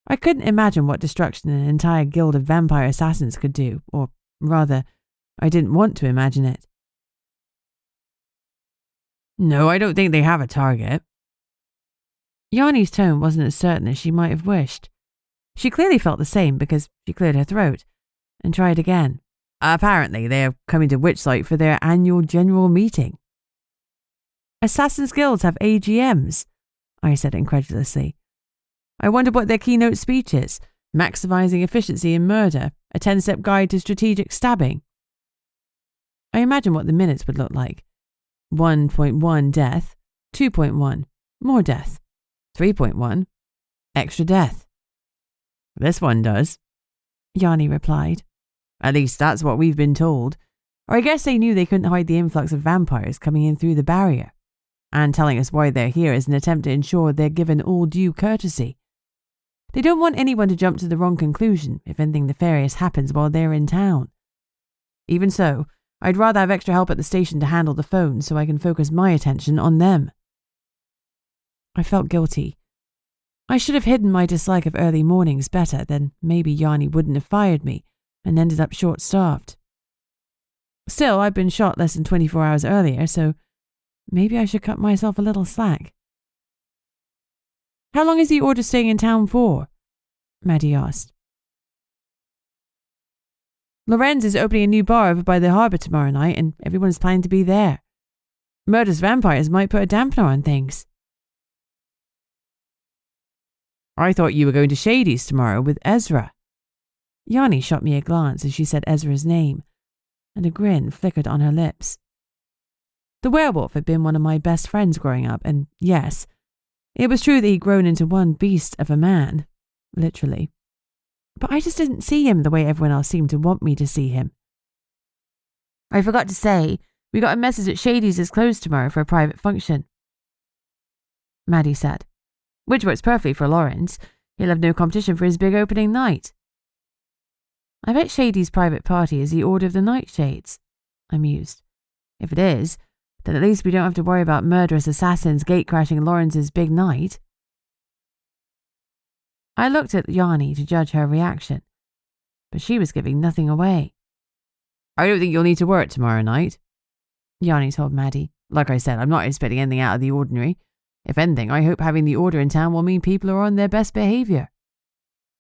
I couldn't imagine what destruction an entire guild of vampire assassins could do, or rather, I didn't want to imagine it. No, I don't think they have a target. Yanni's tone wasn't as certain as she might have wished. She clearly felt the same because she cleared her throat and tried again. Apparently, they are coming to Witchlight for their annual general meeting. Assassin's guilds have AGMs, I said incredulously. I wondered what their keynote speech is. Maximizing efficiency in murder, a 10-step guide to strategic stabbing. I imagined what the minutes would look like. 1.1 death, 2.1 more death, 3.1 extra death. This one does, Yanni replied. At least that's what we've been told. Or I guess they knew they couldn't hide the influx of vampires coming in through the barrier. And telling us why they're here is an attempt to ensure they're given all due courtesy. They don't want anyone to jump to the wrong conclusion if anything nefarious happens while they're in town. Even so, I'd rather have extra help at the station to handle the phone so I can focus my attention on them. I felt guilty. I should have hidden my dislike of early mornings better, then maybe Yanni wouldn't have fired me and ended up short-staffed. Still, I'd been shot less than 24 hours earlier, so maybe I should cut myself a little slack. How long is the order staying in town for? Maddie asked. Lorenz is opening a new bar over by the harbour tomorrow night, and everyone's planning to be there. Murderous vampires might put a dampener on things. I thought you were going to Shady's tomorrow with Ezra. Yanni shot me a glance as she said Ezra's name, and a grin flickered on her lips. The werewolf had been one of my best friends growing up, and yes, it was true that he'd grown into one beast of a man, literally. But I just didn't see him the way everyone else seemed to want me to see him. I forgot to say, we got a message that Shady's is closed tomorrow for a private function. Maddie said, which works perfectly for Lawrence. He'll have no competition for his big opening night. I bet Shady's private party is the Order of the Nightshades, I mused. If it is, then at least we don't have to worry about murderous assassins gate-crashing Lawrence's big night. I looked at Yanni to judge her reaction, but she was giving nothing away. I don't think you'll need to work tomorrow night, Yanni told Maddie. Like I said, I'm not expecting anything out of the ordinary. If anything, I hope having the order in town will mean people are on their best behaviour.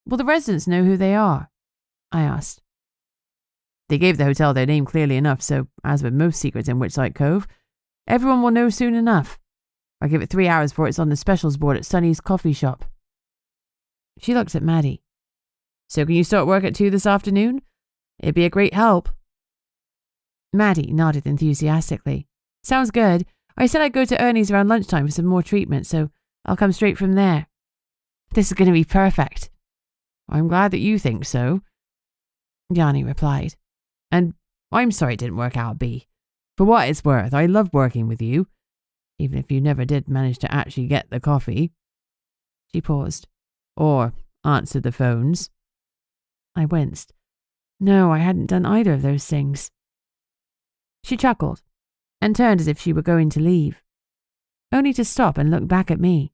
Will the residents know who they are? I asked. They gave the hotel their name clearly enough, so, as with most secrets in Witchlight Cove, everyone will know soon enough. I'll give it 3 hours before it's on the specials board at Sunny's coffee shop. She looked at Maddie. So can you start work at 2 this afternoon? It'd be a great help. Maddie nodded enthusiastically. Sounds good. I said I'd go to Ernie's around lunchtime for some more treatment, so I'll come straight from there. This is going to be perfect. I'm glad that you think so, Yanni replied. And I'm sorry it didn't work out, B. For what it's worth, I love working with you, even if you never did manage to actually get the coffee. She paused. Or answered the phones. I winced. No, I hadn't done either of those things. She chuckled and turned as if she were going to leave, only to stop and look back at me.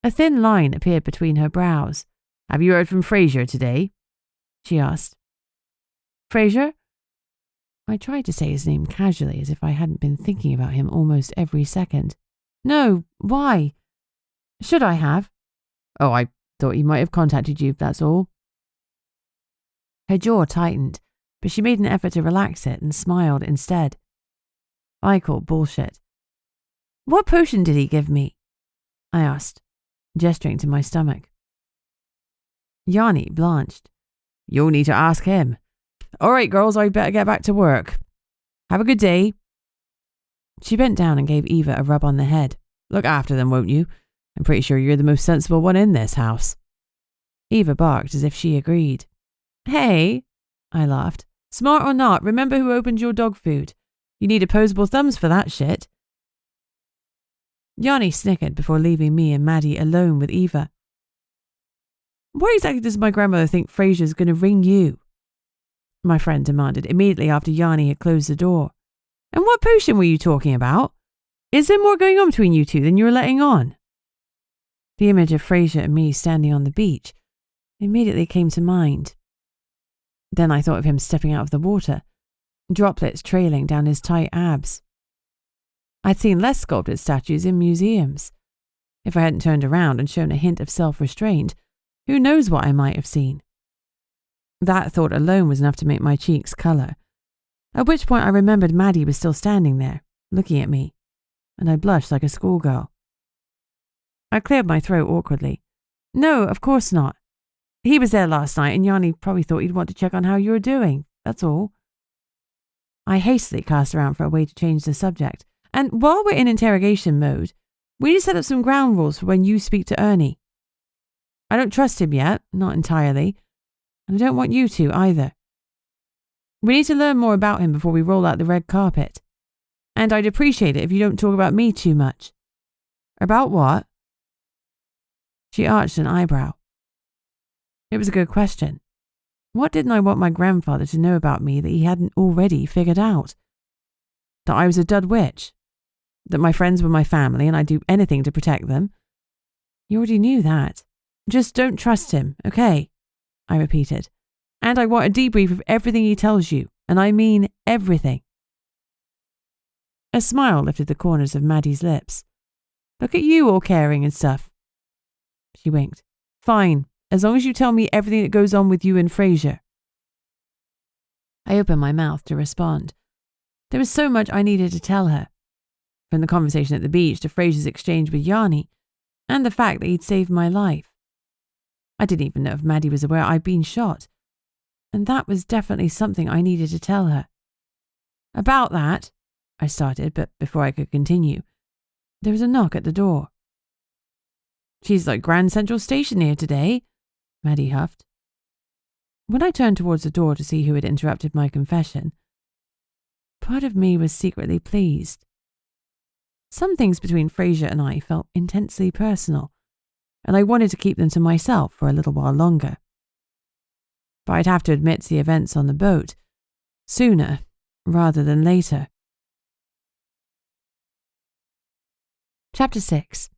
A thin line appeared between her brows. Have you heard from Fraser today? She asked. Fraser? I tried to say his name casually as if I hadn't been thinking about him almost every second. No, why? Should I have? Oh, I thought he might have contacted you, that's all. Her jaw tightened, but she made an effort to relax it and smiled instead. I called bullshit. What potion did he give me? I asked, gesturing to my stomach. Yanni blanched. You'll need to ask him. All right, girls, I'd better get back to work. Have a good day. She bent down and gave Eva a rub on the head. Look after them, won't you? I'm pretty sure you're the most sensible one in this house. Eva barked as if she agreed. Hey, I laughed. Smart or not, remember who opened your dog food. You need opposable thumbs for that shit. Yanni snickered before leaving me and Maddie alone with Eva. Why exactly does my grandmother think Fraser's going to ring you? My friend demanded immediately after Yanni had closed the door. And what potion were you talking about? Is there more going on between you two than you're letting on? The image of Fraser and me standing on the beach immediately came to mind. Then I thought of him stepping out of the water, droplets trailing down his tight abs. I'd seen less sculpted statues in museums. If I hadn't turned around and shown a hint of self-restraint, who knows what I might have seen? That thought alone was enough to make my cheeks colour, at which point I remembered Maddie was still standing there, looking at me, and I blushed like a schoolgirl. I cleared my throat awkwardly. No, of course not. He was there last night and Yanni probably thought he'd want to check on how you were doing, that's all. I hastily cast around for a way to change the subject. And while we're in interrogation mode, we need to set up some ground rules for when you speak to Ernie. I don't trust him yet, not entirely, and I don't want you to either. We need to learn more about him before we roll out the red carpet. And I'd appreciate it if you don't talk about me too much. About what? She arched an eyebrow. It was a good question. What didn't I want my grandfather to know about me that he hadn't already figured out? That I was a dud witch? That my friends were my family and I'd do anything to protect them? You already knew that. Just don't trust him, okay? I repeated. And I want a debrief of everything he tells you, and I mean everything. A smile lifted the corners of Maddie's lips. Look at you all caring and stuff. She winked. Fine, as long as you tell me everything that goes on with you and Fraser. I opened my mouth to respond. There was so much I needed to tell her. From the conversation at the beach to Fraser's exchange with Yanni, and the fact that he'd saved my life. I didn't even know if Maddie was aware I'd been shot, and that was definitely something I needed to tell her. About that, I started, but before I could continue, there was a knock at the door. She's like Grand Central Station here today, Maddie huffed. When I turned towards the door to see who had interrupted my confession, part of me was secretly pleased. Some things between Fraser and I felt intensely personal, and I wanted to keep them to myself for a little while longer. But I'd have to admit to the events on the boat, sooner rather than later. Chapter 6.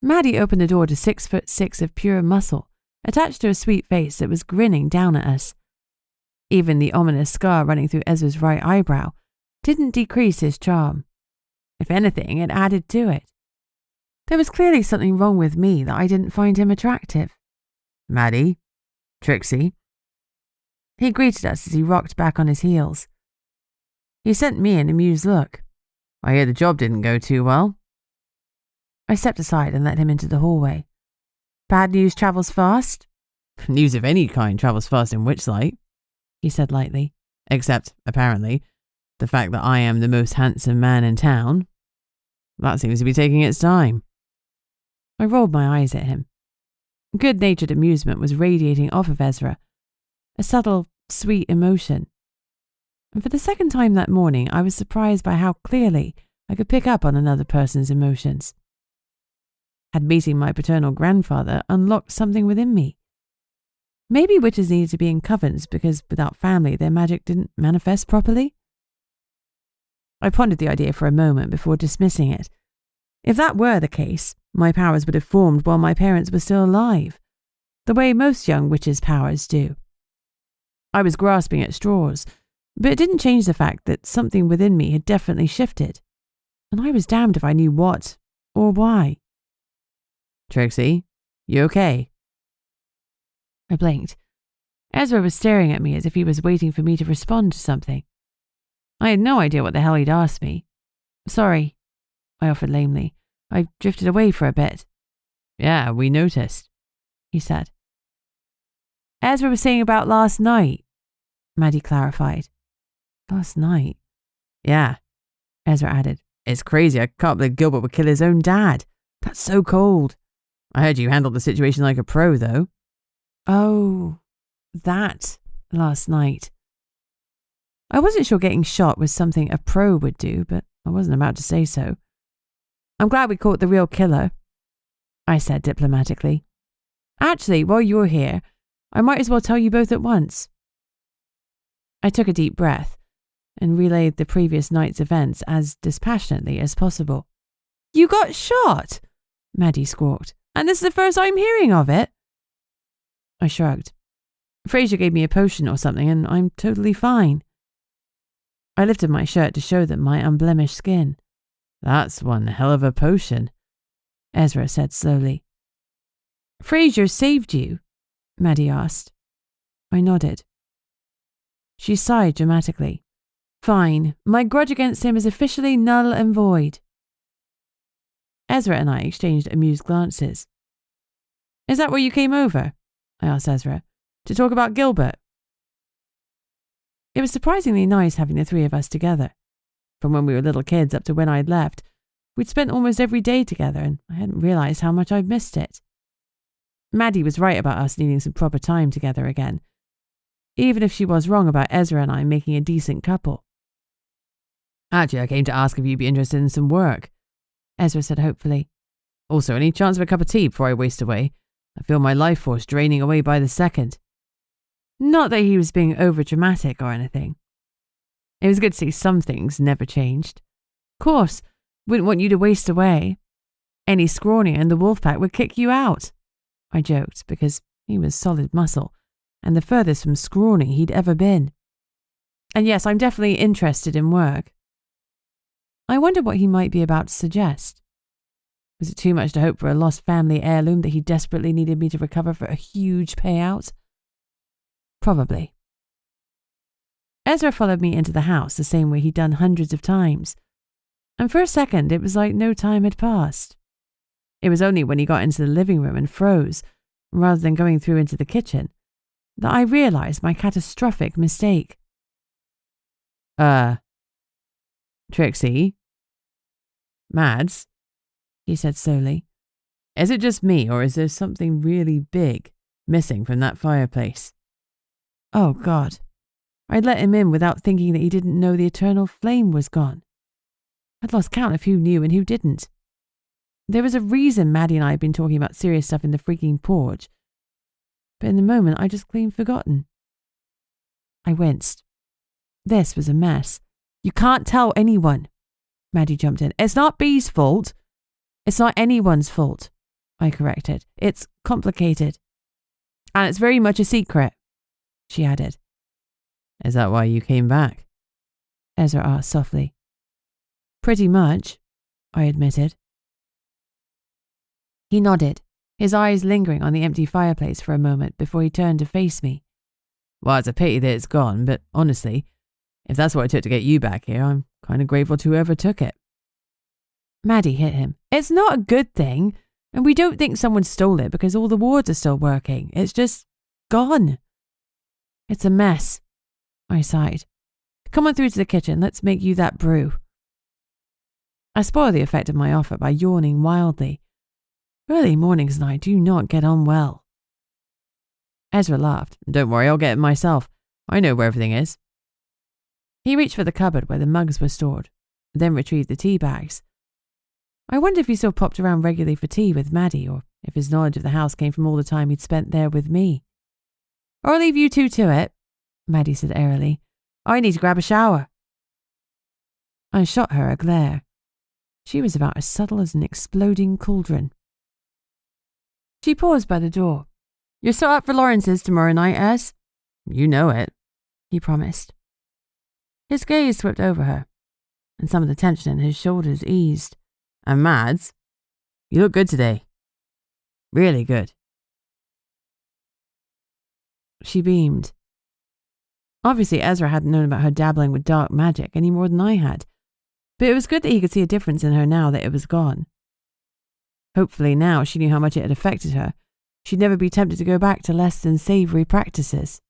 Maddie opened the door to 6'6" of pure muscle, attached to a sweet face that was grinning down at us. Even the ominous scar running through Ezra's right eyebrow didn't decrease his charm. If anything, it added to it. There was clearly something wrong with me that I didn't find him attractive. Maddie? Trixie? He greeted us as he rocked back on his heels. He sent me an amused look. I hear the job didn't go too well. I stepped aside and let him into the hallway. Bad news travels fast? News of any kind travels fast in Witchlight, he said lightly. Except, apparently, the fact that I am the most handsome man in town. That seems to be taking its time. I rolled my eyes at him. Good-natured amusement was radiating off of Ezra. A subtle, sweet emotion. And for the second time that morning, I was surprised by how clearly I could pick up on another person's emotions. Had meeting my paternal grandfather unlocked something within me. Maybe witches needed to be in covens because without family their magic didn't manifest properly? I pondered the idea for a moment before dismissing it. If that were the case, my powers would have formed while my parents were still alive, the way most young witches' powers do. I was grasping at straws, but it didn't change the fact that something within me had definitely shifted, and I was damned if I knew what or why. Trixie, you okay? I blinked. Ezra was staring at me as if he was waiting for me to respond to something. I had no idea what the hell he'd asked me. Sorry, I offered lamely. I drifted away for a bit. Yeah, we noticed, he said. Ezra was saying about last night, Maddie clarified. Last night? Yeah, Ezra added. It's crazy. I can't believe Gilbert would kill his own dad. That's so cold. I heard you handled the situation like a pro, though. Oh, that last night. I wasn't sure getting shot was something a pro would do, but I wasn't about to say so. I'm glad we caught the real killer, I said diplomatically. Actually, while you're here, I might as well tell you both at once. I took a deep breath and relayed the previous night's events as dispassionately as possible. You got shot, Maddie squawked, and this is the first I'm hearing of it. I shrugged. Fraser gave me a potion or something and I'm totally fine. I lifted my shirt to show them my unblemished skin. That's one hell of a potion, Ezra said slowly. Fraser saved you? Maddie asked. I nodded. She sighed dramatically. Fine, my grudge against him is officially null and void. Ezra and I exchanged amused glances. Is that why you came over? I asked Ezra. To talk about Gilbert? It was surprisingly nice having the three of us together. From when we were little kids up to when I'd left, we'd spent almost every day together, and I hadn't realised how much I'd missed it. Maddie was right about us needing some proper time together again, even if she was wrong about Ezra and I making a decent couple. Actually, I came to ask if you'd be interested in some work, Ezra said hopefully. Also, any chance of a cup of tea before I waste away? I feel my life force draining away by the second. Not that he was being over-dramatic or anything. It was good to see some things never changed. Of course, wouldn't want you to waste away. Any scrawnier in the wolf pack would kick you out, I joked, because he was solid muscle, and the furthest from scrawny he'd ever been. And yes, I'm definitely interested in work. I wondered what he might be about to suggest. Was it too much to hope for a lost family heirloom that he desperately needed me to recover for a huge payout? Probably. Ezra followed me into the house the same way he'd done hundreds of times, and for a second it was like no time had passed. It was only when he got into the living room and froze, rather than going through into the kitchen, that I realised my catastrophic mistake. Trixie? Mads? He said slowly. Is it just me, or is there something really big missing from that fireplace? Oh, God. I'd let him in without thinking that he didn't know the eternal flame was gone. I'd lost count of who knew and who didn't. There was a reason Maddie and I had been talking about serious stuff in the freaking porch, but in the moment I just clean forgotten. I winced. This was a mess. You can't tell anyone. Maddie jumped in. It's not Bee's fault. It's not anyone's fault, I corrected. It's complicated. And it's very much a secret, she added. Is that why you came back? Ezra asked softly. Pretty much, I admitted. He nodded, his eyes lingering on the empty fireplace for a moment before he turned to face me. Well, it's a pity that it's gone, but honestly, if that's what it took to get you back here, I'm kind of grateful to whoever took it. Maddie hit him. It's not a good thing, and we don't think someone stole it because all the wards are still working. It's just gone. It's a mess, I sighed. Come on through to the kitchen. Let's make you that brew. I spoiled the effect of my offer by yawning wildly. Early mornings and I do not get on well. Ezra laughed. Don't worry, I'll get it myself. I know where everything is. He reached for the cupboard where the mugs were stored, then retrieved the tea bags. I wondered if he still popped around regularly for tea with Maddie, or if his knowledge of the house came from all the time he'd spent there with me. I'll leave you two to it, Maddie said airily. I need to grab a shower. I shot her a glare. She was about as subtle as an exploding cauldron. She paused by the door. You're still up for Lawrence's tomorrow night, Ez? You know it, he promised. His gaze swept over her, and some of the tension in his shoulders eased. And Mads, you look good today. Really good. She beamed. Obviously, Ezra hadn't known about her dabbling with dark magic any more than I had, but it was good that he could see a difference in her now that it was gone. Hopefully now she knew how much it had affected her. She'd never be tempted to go back to less than savoury practices.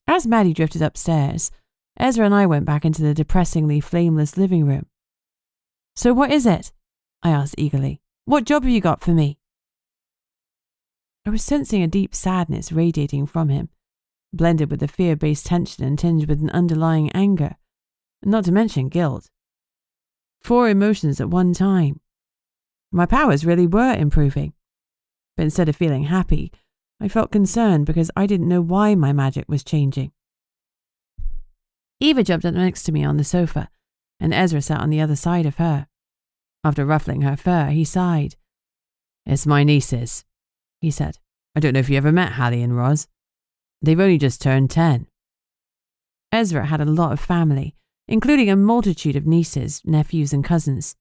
As Maddie drifted upstairs, Ezra and I went back into the depressingly flameless living room. So what is it? I asked eagerly. What job have you got for me? I was sensing a deep sadness radiating from him, blended with the fear-based tension and tinged with an underlying anger, not to mention guilt. 4 emotions at one time. My powers really were improving. But instead of feeling happy, I felt concerned because I didn't know why my magic was changing. Eva jumped up next to me on the sofa, and Ezra sat on the other side of her. After ruffling her fur, he sighed. It's my nieces, he said. I don't know if you ever met Hallie and Roz. They've only just turned 10. Ezra had a lot of family, including a multitude of nieces, nephews and cousins.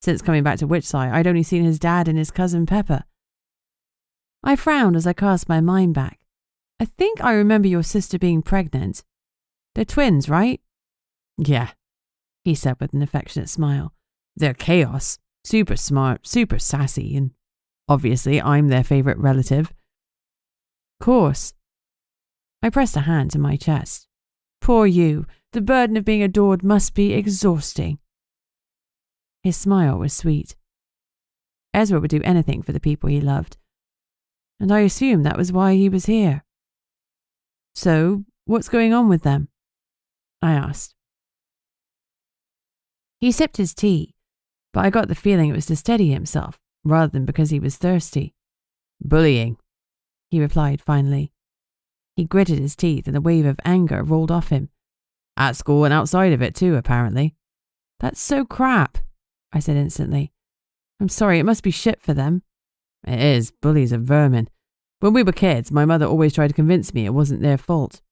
Since coming back to Witchlight, I'd only seen his dad and his cousin Peppa. I frowned as I cast my mind back. I think I remember your sister being pregnant. They're twins, right? Yeah, he said with an affectionate smile. They're chaos, super smart, super sassy, and obviously I'm their favourite relative. Course. I pressed a hand to my chest. Poor you. The burden of being adored must be exhausting. His smile was sweet. Ezra would do anything for the people he loved, and I assumed that was why he was here. So, what's going on with them? I asked. He sipped his tea, but I got the feeling it was to steady himself, rather than because he was thirsty. Bullying, he replied finally. He gritted his teeth and a wave of anger rolled off him. At school and outside of it too, apparently. That's so crap, I said instantly. I'm sorry, it must be shit for them. It is. Bullies are vermin. When we were kids, my mother always tried to convince me it wasn't their fault,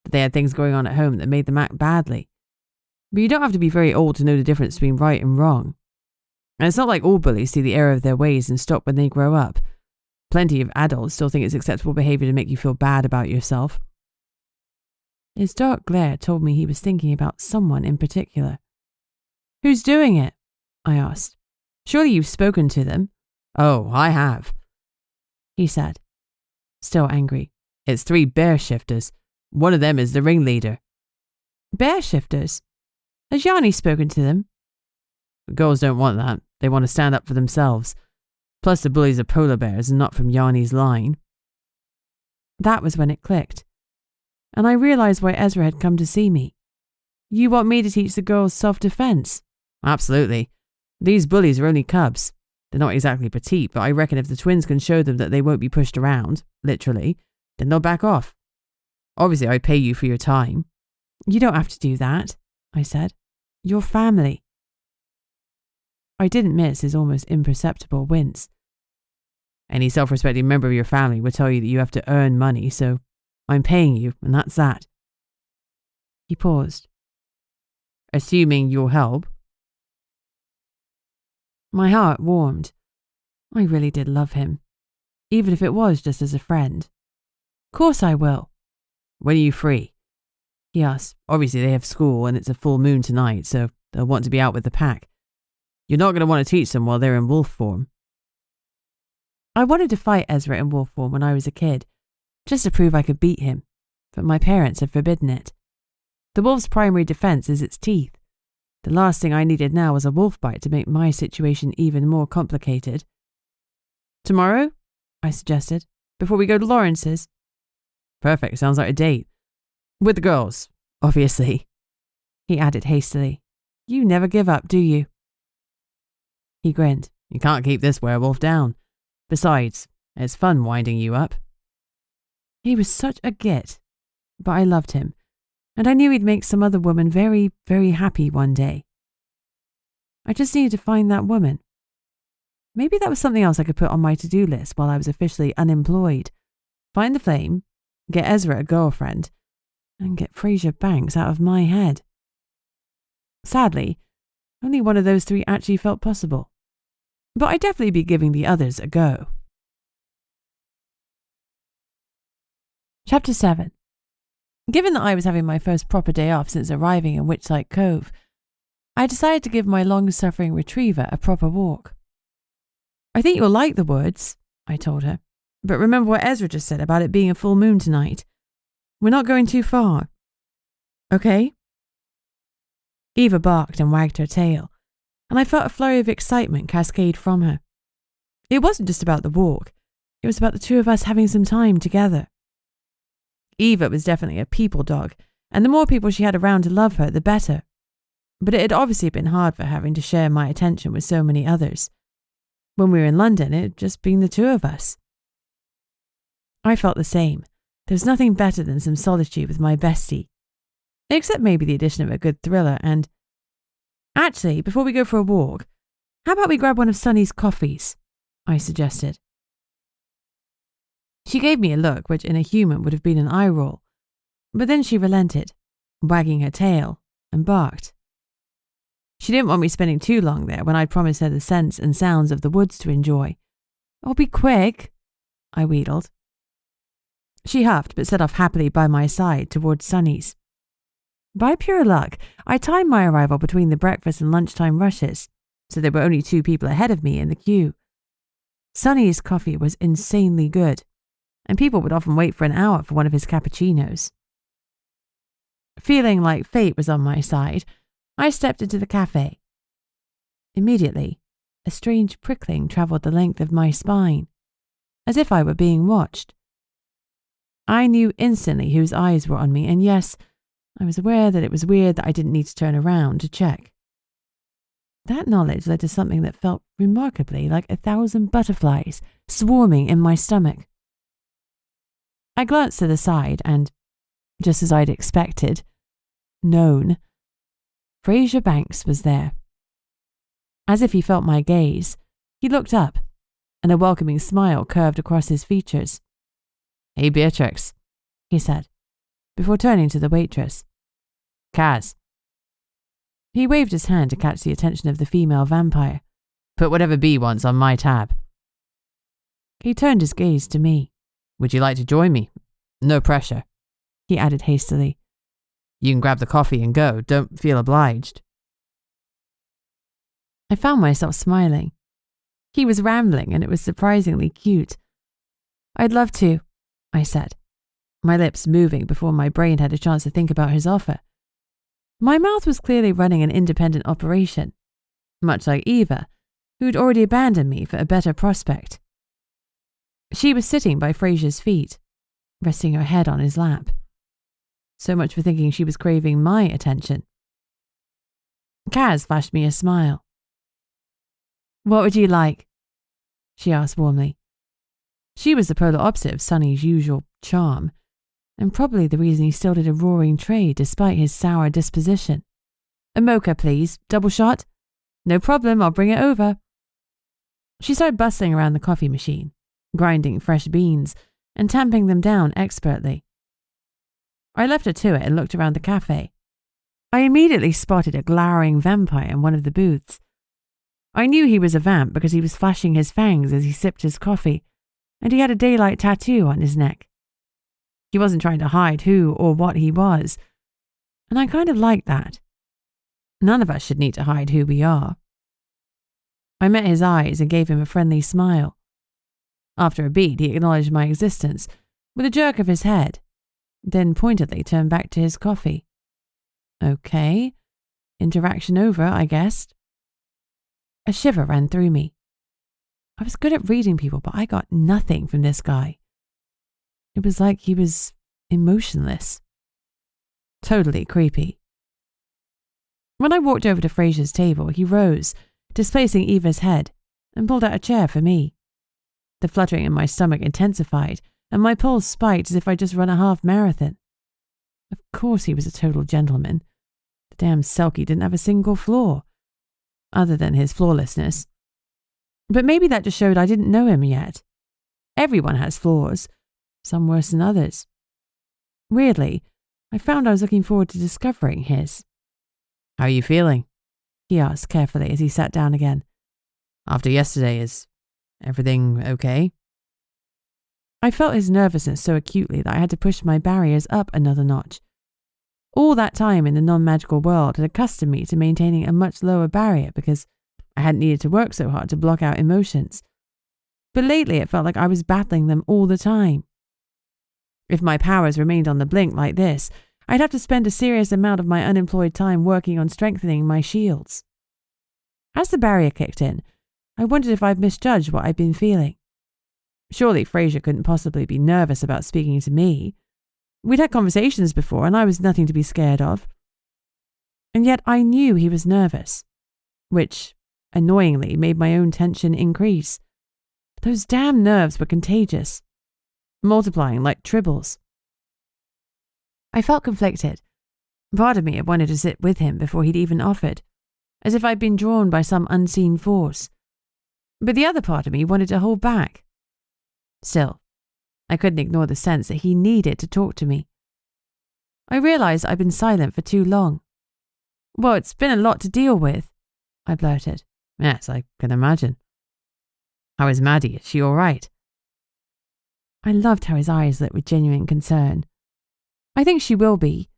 that they had things going on at home that made them act badly. But you don't have to be very old to know the difference between right and wrong. And it's not like all bullies see the error of their ways and stop when they grow up. Plenty of adults still think it's acceptable behaviour to make you feel bad about yourself. His dark glare told me he was thinking about someone in particular. Who's doing it? I asked. Surely you've spoken to them. Oh, I have, he said, still angry. It's 3 bear shifters. One of them is the ringleader. Bear shifters? Has Yanni spoken to them? The girls don't want that. They want to stand up for themselves. Plus the bullies are polar bears and not from Yanni's line. That was when it clicked, and I realised why Ezra had come to see me. You want me to teach the girls self-defence? Absolutely. These bullies are only cubs. They're not exactly petite, but I reckon if the twins can show them that they won't be pushed around, literally, then they'll back off. Obviously, I pay you for your time. You don't have to do that, I said. You're family. I didn't miss his almost imperceptible wince. Any self-respecting member of your family would tell you that you have to earn money, so I'm paying you, and that's that. He paused. Assuming you'll help. My heart warmed. I really did love him, even if it was just as a friend. Course I will. When are you free? He asked. Obviously they have school and it's a full moon tonight, so they'll want to be out with the pack. You're not going to want to teach them while they're in wolf form. I wanted to fight Ezra in wolf form when I was a kid, just to prove I could beat him, but my parents had forbidden it. The wolf's primary defense is its teeth. The last thing I needed now was a wolf bite to make my situation even more complicated. Tomorrow? I suggested, before we go to Lawrence's. Perfect, sounds like a date. With the girls, obviously. He added hastily. You never give up, do you? He grinned. You can't keep this werewolf down. Besides, it's fun winding you up. He was such a git, but I loved him, and I knew he'd make some other woman very, very happy one day. I just needed to find that woman. Maybe that was something else I could put on my to-do list while I was officially unemployed. Find the flame, get Ezra a girlfriend, and get Fraser Banks out of my head. Sadly, only one of those 3 actually felt possible. But I'd definitely be giving the others a go. Chapter 7. Given that I was having my first proper day off since arriving in Witchlight Cove, I decided to give my long-suffering retriever a proper walk. I think you'll like the woods, I told her, but remember what Ezra just said about it being a full moon tonight. We're not going too far. Okay? Eva barked and wagged her tail, and I felt a flurry of excitement cascade from her. It wasn't just about the walk, it was about the 2 of us having some time together. Eva was definitely a people dog, and the more people she had around to love her, the better. But it had obviously been hard for having to share my attention with so many others. When we were in London, it had just been the 2 of us. I felt the same. There was nothing better than some solitude with my bestie. Except maybe the addition of a good thriller and... Actually, before we go for a walk, how about we grab one of Sunny's coffees? I suggested. She gave me a look which in a human would have been an eye roll, but then she relented, wagging her tail, and barked. She didn't want me spending too long there when I'd promised her the scents and sounds of the woods to enjoy. Oh, be quick, I wheedled. She huffed but set off happily by my side towards Sunny's. By pure luck, I timed my arrival between the breakfast and lunchtime rushes, so there were only 2 people ahead of me in the queue. Sunny's coffee was insanely good, and people would often wait for an hour for one of his cappuccinos. Feeling like fate was on my side, I stepped into the cafe. Immediately, a strange prickling travelled the length of my spine, as if I were being watched. I knew instantly whose eyes were on me, and yes, I was aware that it was weird that I didn't need to turn around to check. That knowledge led to something that felt remarkably like 1,000 butterflies swarming in my stomach. I glanced to the side and, just as I'd expected, Fraser Banks was there. As if he felt my gaze, he looked up, and a welcoming smile curved across his features. "Hey, Beatrix," he said, before turning to the waitress. "Kaz." He waved his hand to catch the attention of the female vampire. "Put whatever B wants on my tab." He turned his gaze to me. "Would you like to join me? No pressure," he added hastily. "You can grab the coffee and go. Don't feel obliged." I found myself smiling. He was rambling, and it was surprisingly cute. "I'd love to," I said, my lips moving before my brain had a chance to think about his offer. My mouth was clearly running an independent operation, much like Eva, who'd already abandoned me for a better prospect. She was sitting by Fraser's feet, resting her head on his lap. So much for thinking she was craving my attention. Kaz flashed me a smile. "What would you like?" she asked warmly. She was the polar opposite of Sonny's usual charm, and probably the reason he still did a roaring trade despite his sour disposition. "A mocha, please. Double shot?" "No problem, I'll bring it over." She started bustling around the coffee machine, grinding fresh beans and tamping them down expertly. I left her to it and looked around the cafe. I immediately spotted a glowering vampire in one of the booths. I knew he was a vamp because he was flashing his fangs as he sipped his coffee, and he had a daylight tattoo on his neck. He wasn't trying to hide who or what he was, and I kind of liked that. None of us should need to hide who we are. I met his eyes and gave him a friendly smile. After a beat, he acknowledged my existence with a jerk of his head, then pointedly turned back to his coffee. Okay, interaction over, I guessed. A shiver ran through me. I was good at reading people, but I got nothing from this guy. It was like he was emotionless. Totally creepy. When I walked over to Fraser's table, he rose, displacing Eva's head, and pulled out a chair for me. The fluttering in my stomach intensified, and my pulse spiked as if I'd just run a half marathon. Of course he was a total gentleman. The damn selkie didn't have a single flaw, other than his flawlessness. But maybe that just showed I didn't know him yet. Everyone has flaws, some worse than others. Weirdly, I found I was looking forward to discovering his. "How are you feeling?" he asked carefully as he sat down again. "After yesterday, is everything okay?" I felt his nervousness so acutely that I had to push my barriers up another notch. All that time in the non-magical world had accustomed me to maintaining a much lower barrier because I hadn't needed to work so hard to block out emotions. But lately it felt like I was battling them all the time. If my powers remained on the blink like this, I'd have to spend a serious amount of my unemployed time working on strengthening my shields. As the barrier kicked in, I wondered if I'd misjudged what I'd been feeling. Surely Fraser couldn't possibly be nervous about speaking to me. We'd had conversations before, and I was nothing to be scared of. And yet I knew he was nervous, which, annoyingly, made my own tension increase. Those damn nerves were contagious, multiplying like tribbles. I felt conflicted. Part of me had wanted to sit with him before he'd even offered, as if I'd been drawn by some unseen force. But the other part of me wanted to hold back. Still, I couldn't ignore the sense that he needed to talk to me. I realized I'd been silent for too long. "Well, it's been a lot to deal with," I blurted. "Yes, I can imagine. How is Maddie? Is she all right?" I loved how his eyes lit with genuine concern. "I think she will be.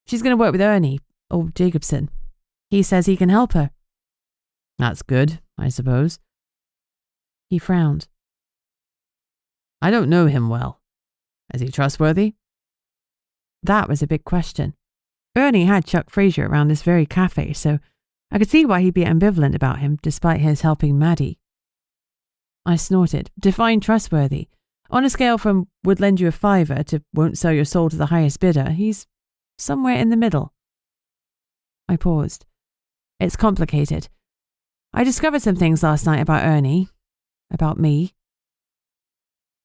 She's going to work with Ernie, old Jacobson. He says he can help her." "That's good, I suppose." He frowned. "I don't know him well. Is he trustworthy?" That was a big question. Ernie had chucked Fraser around this very cafe, so I could see why he'd be ambivalent about him despite his helping Maddie. I snorted. Define trustworthy. On a scale from would lend you a fiver to won't sell your soul to the highest bidder, he's somewhere in the middle. I paused. It's complicated. I discovered some things last night about Ernie. About me.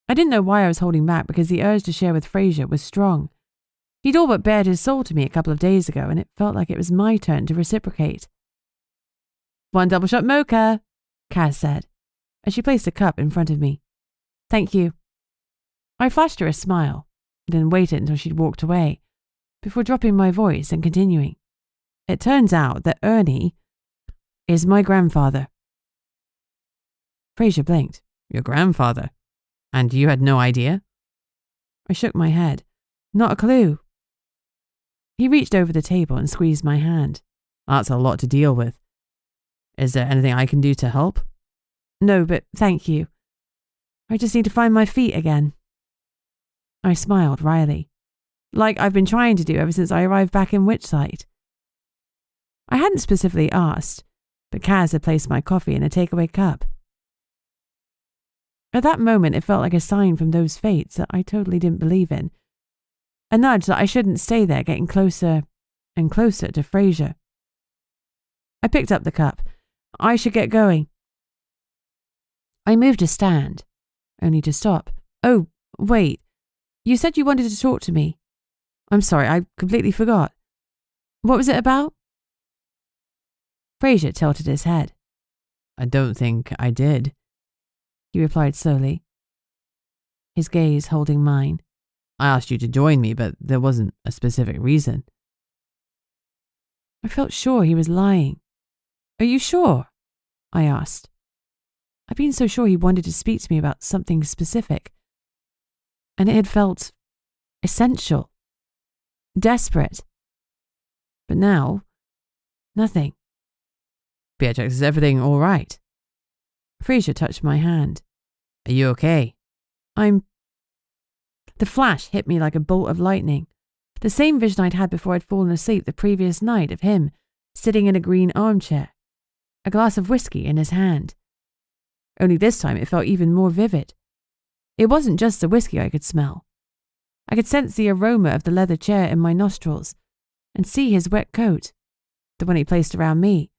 I didn't know why I was holding back because the urge to share with Fraser was strong. He'd all but bared his soul to me a couple of days ago, and it felt like it was my turn to reciprocate. 1 double shot mocha, Kaz said, as she placed a cup in front of me. Thank you. I flashed her a smile, then waited until she'd walked away, before dropping my voice and continuing. It turns out that Ernie is my grandfather. Fraser blinked. Your grandfather? And you had no idea? I shook my head. Not a clue. He reached over the table and squeezed my hand. That's a lot to deal with. Is there anything I can do to help? No, but thank you. I just need to find my feet again. I smiled wryly, like I've been trying to do ever since I arrived back in Witchlight. I hadn't specifically asked, but Kaz had placed my coffee in a takeaway cup. At that moment, it felt like a sign from those fates that I totally didn't believe in. A nudge that I shouldn't stay there getting closer and closer to Fraser. I picked up the cup. I should get going. I moved to stand, only to stop. Oh, wait. You said you wanted to talk to me. I'm sorry, I completely forgot. What was it about? Fraser tilted his head. I don't think I did, he replied slowly, his gaze holding mine. I asked you to join me, but there wasn't a specific reason. I felt sure he was lying. Are you sure? I asked. I'd been so sure he wanted to speak to me about something specific, and it had felt essential, desperate. But now, nothing. Beatrix, is everything all right? Fraser touched my hand. Are you okay? The flash hit me like a bolt of lightning. The same vision I'd had before I'd fallen asleep the previous night of him sitting in a green armchair, a glass of whiskey in his hand. Only this time it felt even more vivid. It wasn't just the whiskey I could smell. I could sense the aroma of the leather chair in my nostrils and see his wet coat, the one he placed around me,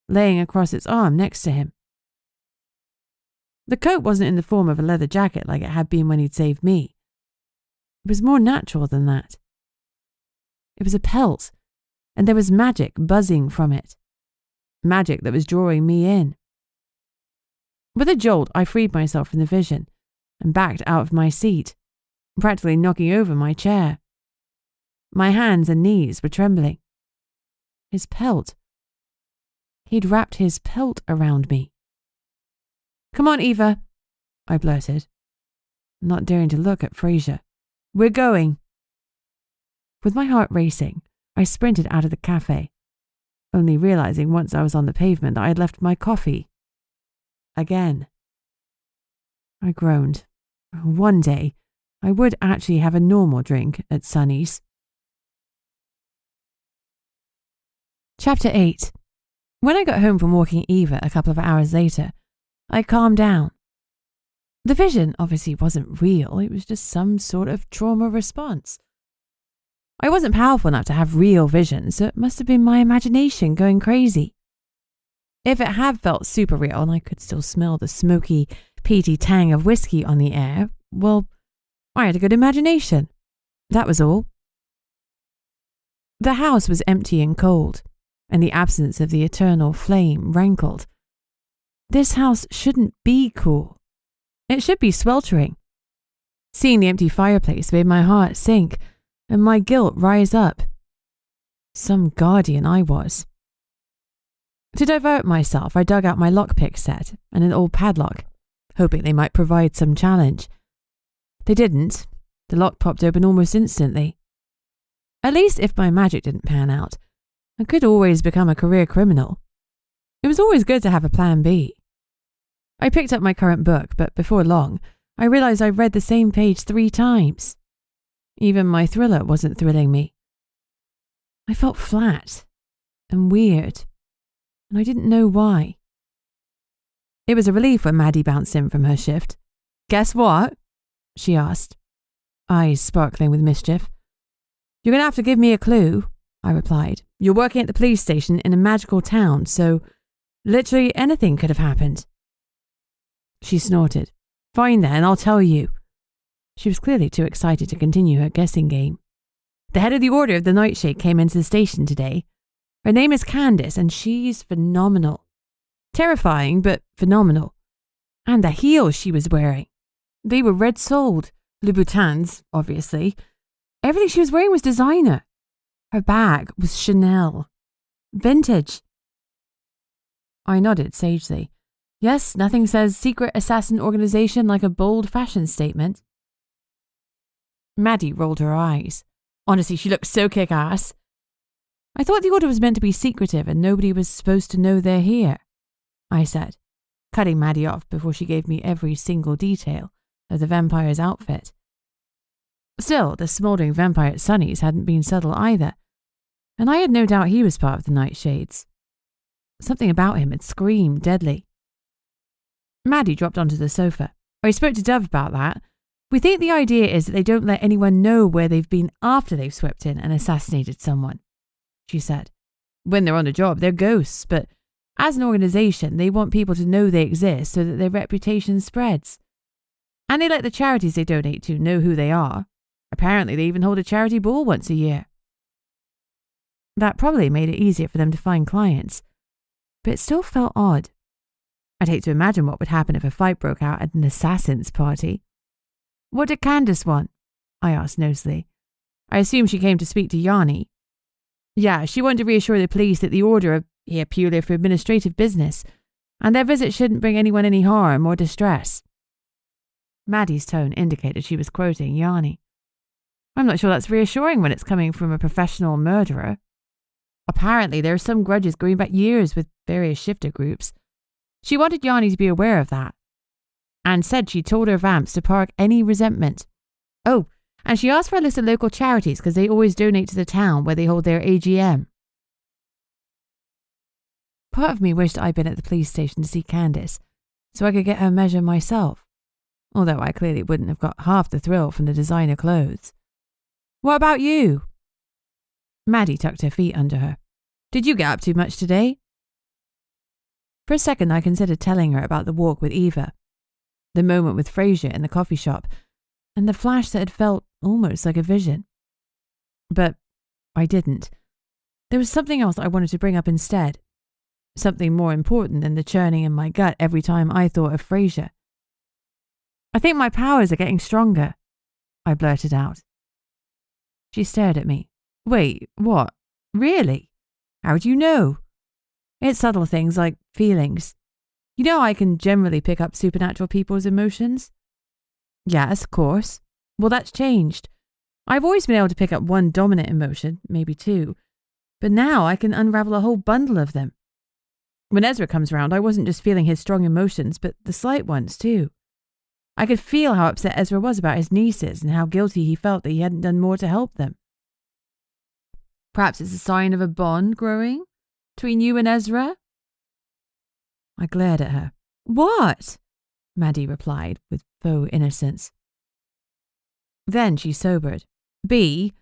laying across its arm next to him. The coat wasn't in the form of a leather jacket like it had been when he'd saved me. It was more natural than that. It was a pelt, and there was magic buzzing from it. Magic that was drawing me in. With a jolt, I freed myself from the vision and backed out of my seat, practically knocking over my chair. My hands and knees were trembling. His pelt. He'd wrapped his pelt around me. Come on, Eva, I blurted, not daring to look at Fraser. We're going. With my heart racing, I sprinted out of the cafe, only realizing once I was on the pavement that I had left my coffee. Again. I groaned. One day, I would actually have a normal drink at Sunny's. Chapter 8. When I got home from walking Eva a couple of hours later, I calmed down. The vision obviously wasn't real, it was just some sort of trauma response. I wasn't powerful enough to have real visions, so it must have been my imagination going crazy. If it had felt super real and I could still smell the smoky, peaty tang of whiskey on the air, well, I had a good imagination. That was all. The house was empty and cold, and the absence of the eternal flame rankled. This house shouldn't be cool. It should be sweltering. Seeing the empty fireplace made my heart sink and my guilt rise up. Some guardian I was. To divert myself, I dug out my lockpick set and an old padlock, hoping they might provide some challenge. They didn't. The lock popped open almost instantly. At least if my magic didn't pan out, I could always become a career criminal. It was always good to have a plan B. I picked up my current book, but before long, I realized I'd read the same page 3 times. Even my thriller wasn't thrilling me. I felt flat and weird, and I didn't know why. It was a relief when Maddie bounced in from her shift. "Guess what?" she asked, eyes sparkling with mischief. "You're going to have to give me a clue," I replied. "You're working at the police station in a magical town, so literally anything could have happened." She snorted. "Fine then, I'll tell you." She was clearly too excited to continue her guessing game. "The head of the Order of the Nightshade came into the station today. Her name is Candace, and she's phenomenal. Terrifying, but phenomenal. And the heels she was wearing. They were red-soled. Louboutins, obviously. Everything she was wearing was designer. Her bag was Chanel. Vintage." I nodded sagely. Yes, nothing says secret assassin organization like a bold fashion statement. Maddie rolled her eyes. Honestly, she looked so kick-ass. "I thought the Order was meant to be secretive and nobody was supposed to know they're here," I said, cutting Maddie off before she gave me every single detail of the vampire's outfit. Still, the smouldering vampire at Sunny's hadn't been subtle either, and I had no doubt he was part of the Nightshades. Something about him had screamed deadly. Maddie dropped onto the sofa. "I spoke to Dove about that. We think the idea is that they don't let anyone know where they've been after they've swept in and assassinated someone," she said. "When they're on the job, they're ghosts, but as an organization, they want people to know they exist so that their reputation spreads. And they let the charities they donate to know who they are. Apparently, they even hold a charity ball once a year." That probably made it easier for them to find clients, but it still felt odd. I'd hate to imagine what would happen if a fight broke out at an assassin's party. "What did Candace want?" I asked nosily. I assumed she came to speak to Yanni. "Yeah, she wanted to reassure the police that the Order are here purely for administrative business, and their visit shouldn't bring anyone any harm or distress." Maddie's tone indicated she was quoting Yanni. "I'm not sure that's reassuring when it's coming from a professional murderer. Apparently, there are some grudges going back years with various shifter groups. She wanted Yanni to be aware of that, and said she told her vamps to park any resentment. Oh, and she asked for a list of local charities because they always donate to the town where they hold their AGM. Part of me wished I'd been at the police station to see Candace, so I could get her measure myself, although I clearly wouldn't have got half the thrill from the designer clothes. "What about you?" Maddie tucked her feet under her. "Did you get up too much today?" For a second I considered telling her about the walk with Eva, the moment with Fraser in the coffee shop, and the flash that had felt almost like a vision. But I didn't. There was something else I wanted to bring up instead. Something more important than the churning in my gut every time I thought of Fraser. "I think my powers are getting stronger," I blurted out. She stared at me. "Wait, what? Really? How do you know?" "It's subtle things like feelings. You know I can generally pick up supernatural people's emotions?" "Yes, of course. Well, that's changed. I've always been able to pick up one dominant emotion, maybe two, but now I can unravel a whole bundle of them. When Ezra comes round, I wasn't just feeling his strong emotions, but the slight ones too. I could feel how upset Ezra was about his nieces and how guilty he felt that he hadn't done more to help them. Perhaps it's a sign of a bond growing between you and Ezra?" I glared at her. "What?" Maddie replied with faux innocence. Then she sobered. "B,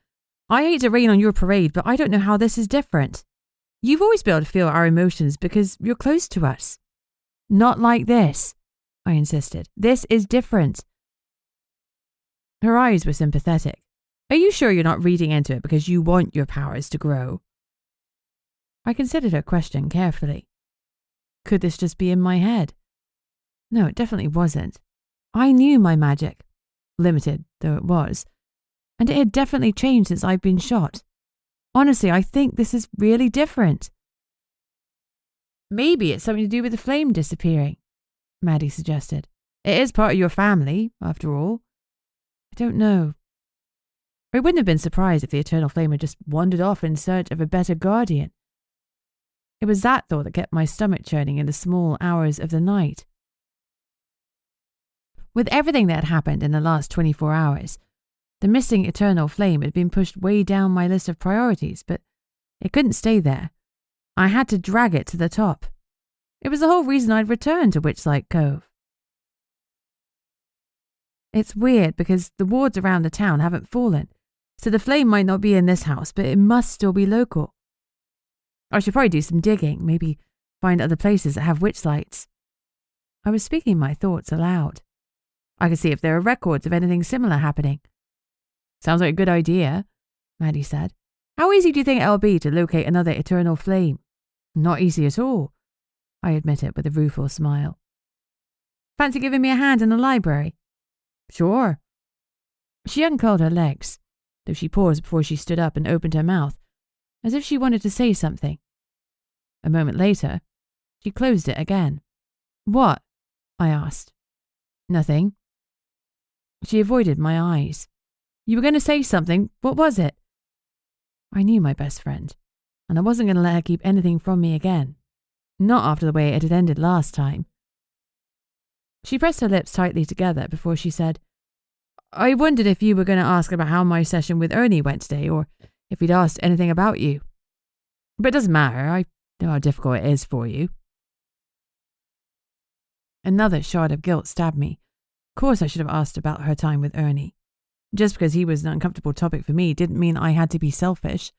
I hate to rain on your parade, but I don't know how this is different. You've always been able to feel our emotions because you're close to us." "Not like this," I insisted. "This is different." Her eyes were sympathetic. "Are you sure you're not reading into it because you want your powers to grow?" I considered her question carefully. Could this just be in my head? No, it definitely wasn't. I knew my magic, limited though it was, and it had definitely changed since I'd been shot. Honestly, I think this is really different. "Maybe it's something to do with the flame disappearing," Maddie suggested. "It is part of your family, after all." I don't know. I wouldn't have been surprised if the eternal flame had just wandered off in search of a better guardian. It was that thought that kept my stomach churning in the small hours of the night. With everything that had happened in the last 24 hours, the missing eternal flame had been pushed way down my list of priorities, but It couldn't stay there. I had to drag it to the top. It was the whole reason I'd returned to Witchlight Cove. It's weird because the wards around the town haven't fallen, so the flame might not be in this house, but it must still be local. I should probably do some digging, maybe find other places that have witchlights. I was speaking my thoughts aloud. I could see if there are records of anything similar happening. Sounds like a good idea, Maddie said. How easy do you think it'll be to locate another eternal flame? Not easy at all, I admitted with a rueful smile. Fancy giving me a hand in the library? Sure. She uncurled her legs, though she paused before she stood up and opened her mouth, as if she wanted to say something. A moment later, she closed it again. What? I asked. Nothing. She avoided my eyes. You were going to say something. What was it? I knew my best friend, and I wasn't going to let her keep anything from me again. Not after the way it had ended last time. She pressed her lips tightly together before she said, I wondered if you were going to ask about how my session with Ernie went today, or if he'd asked anything about you. But it doesn't matter. I know how difficult it is for you. Another shot of guilt stabbed me. Of course I should have asked about her time with Ernie. Just because he was an uncomfortable topic for me didn't mean I had to be selfish.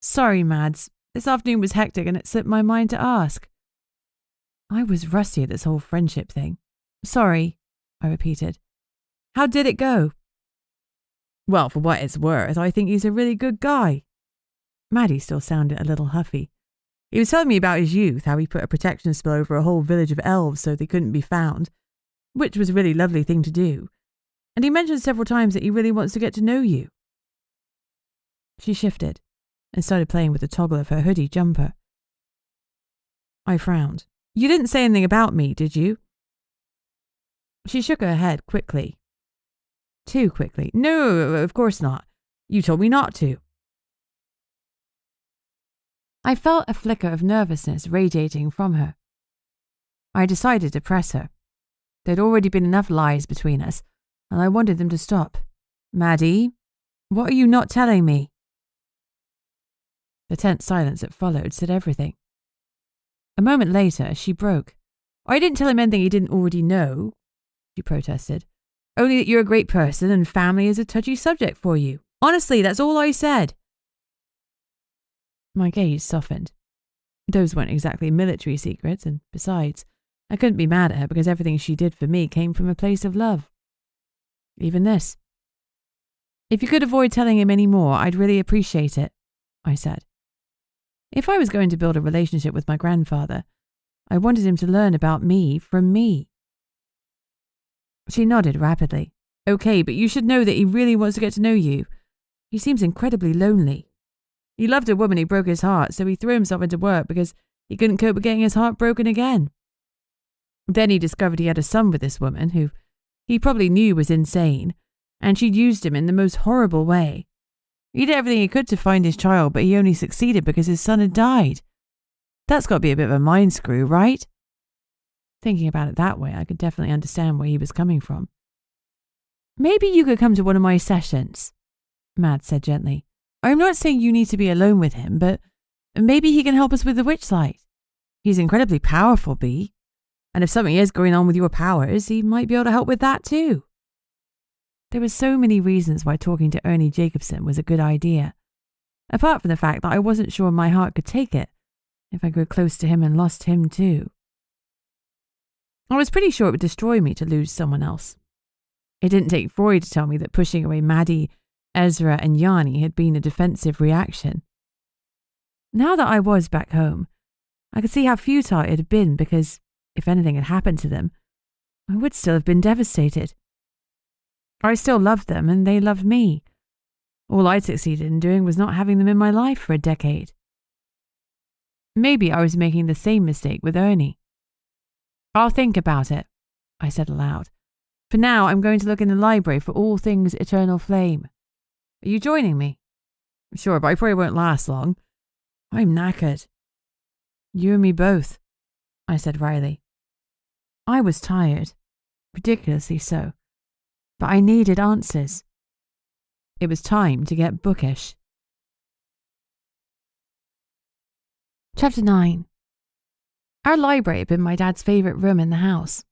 Sorry, Mads. This afternoon was hectic and it slipped my mind to ask. I was rusty at this whole friendship thing. Sorry, I repeated. How did it go? Well, for what it's worth, I think he's a really good guy. Maddie still sounded a little huffy. He was telling me about his youth, how he put a protection spell over a whole village of elves so they couldn't be found, which was a really lovely thing to do. And he mentioned several times that he really wants to get to know you. She shifted and started playing with the toggle of her hoodie jumper. I frowned. You didn't say anything about me, did you? She shook her head quickly. Too quickly. No, of course not. You told me not to. I felt a flicker of nervousness radiating from her. I decided to press her. There'd already been enough lies between us, and I wanted them to stop. Maddie, what are you not telling me? The tense silence that followed said everything. A moment later, she broke. I didn't tell him anything he didn't already know, she protested. Only that you're a great person and family is a touchy subject for you. Honestly, that's all I said. My gaze softened. Those weren't exactly military secrets, and besides, I couldn't be mad at her because everything she did for me came from a place of love. Even this. If you could avoid telling him any more, I'd really appreciate it, I said. If I was going to build a relationship with my grandfather, I wanted him to learn about me from me. She nodded rapidly. Okay, but you should know that he really wants to get to know you. He seems incredibly lonely. He loved a woman who broke his heart, so he threw himself into work because he couldn't cope with getting his heart broken again. Then he discovered he had a son with this woman who he probably knew was insane, and she'd used him in the most horrible way. He did everything he could to find his child, but he only succeeded because his son had died. That's got to be a bit of a mind screw, right? Thinking about it that way, I could definitely understand where he was coming from. Maybe you could come to one of my sessions, Mads said gently. I'm not saying you need to be alone with him, but maybe he can help us with the witchlight. He's incredibly powerful, Bee. And if something is going on with your powers, he might be able to help with that too. There were so many reasons why talking to Ernie Jacobson was a good idea, apart from the fact that I wasn't sure my heart could take it if I grew close to him and lost him too. I was pretty sure it would destroy me to lose someone else. It didn't take Freud to tell me that pushing away Maddie, Ezra and Yanni had been a defensive reaction. Now that I was back home, I could see how futile it had been because, if anything had happened to them, I would still have been devastated. I still loved them and they loved me. All I'd succeeded in doing was not having them in my life for a decade. Maybe I was making the same mistake with Ernie. I'll think about it, I said aloud. For now, I'm going to look in the library for all things Eternal Flame. Are you joining me? Sure, but I probably won't last long. I'm knackered. You and me both, I said wryly. I was tired, ridiculously so, but I needed answers. It was time to get bookish. Chapter 9. Our library had been my dad's favourite room in the house.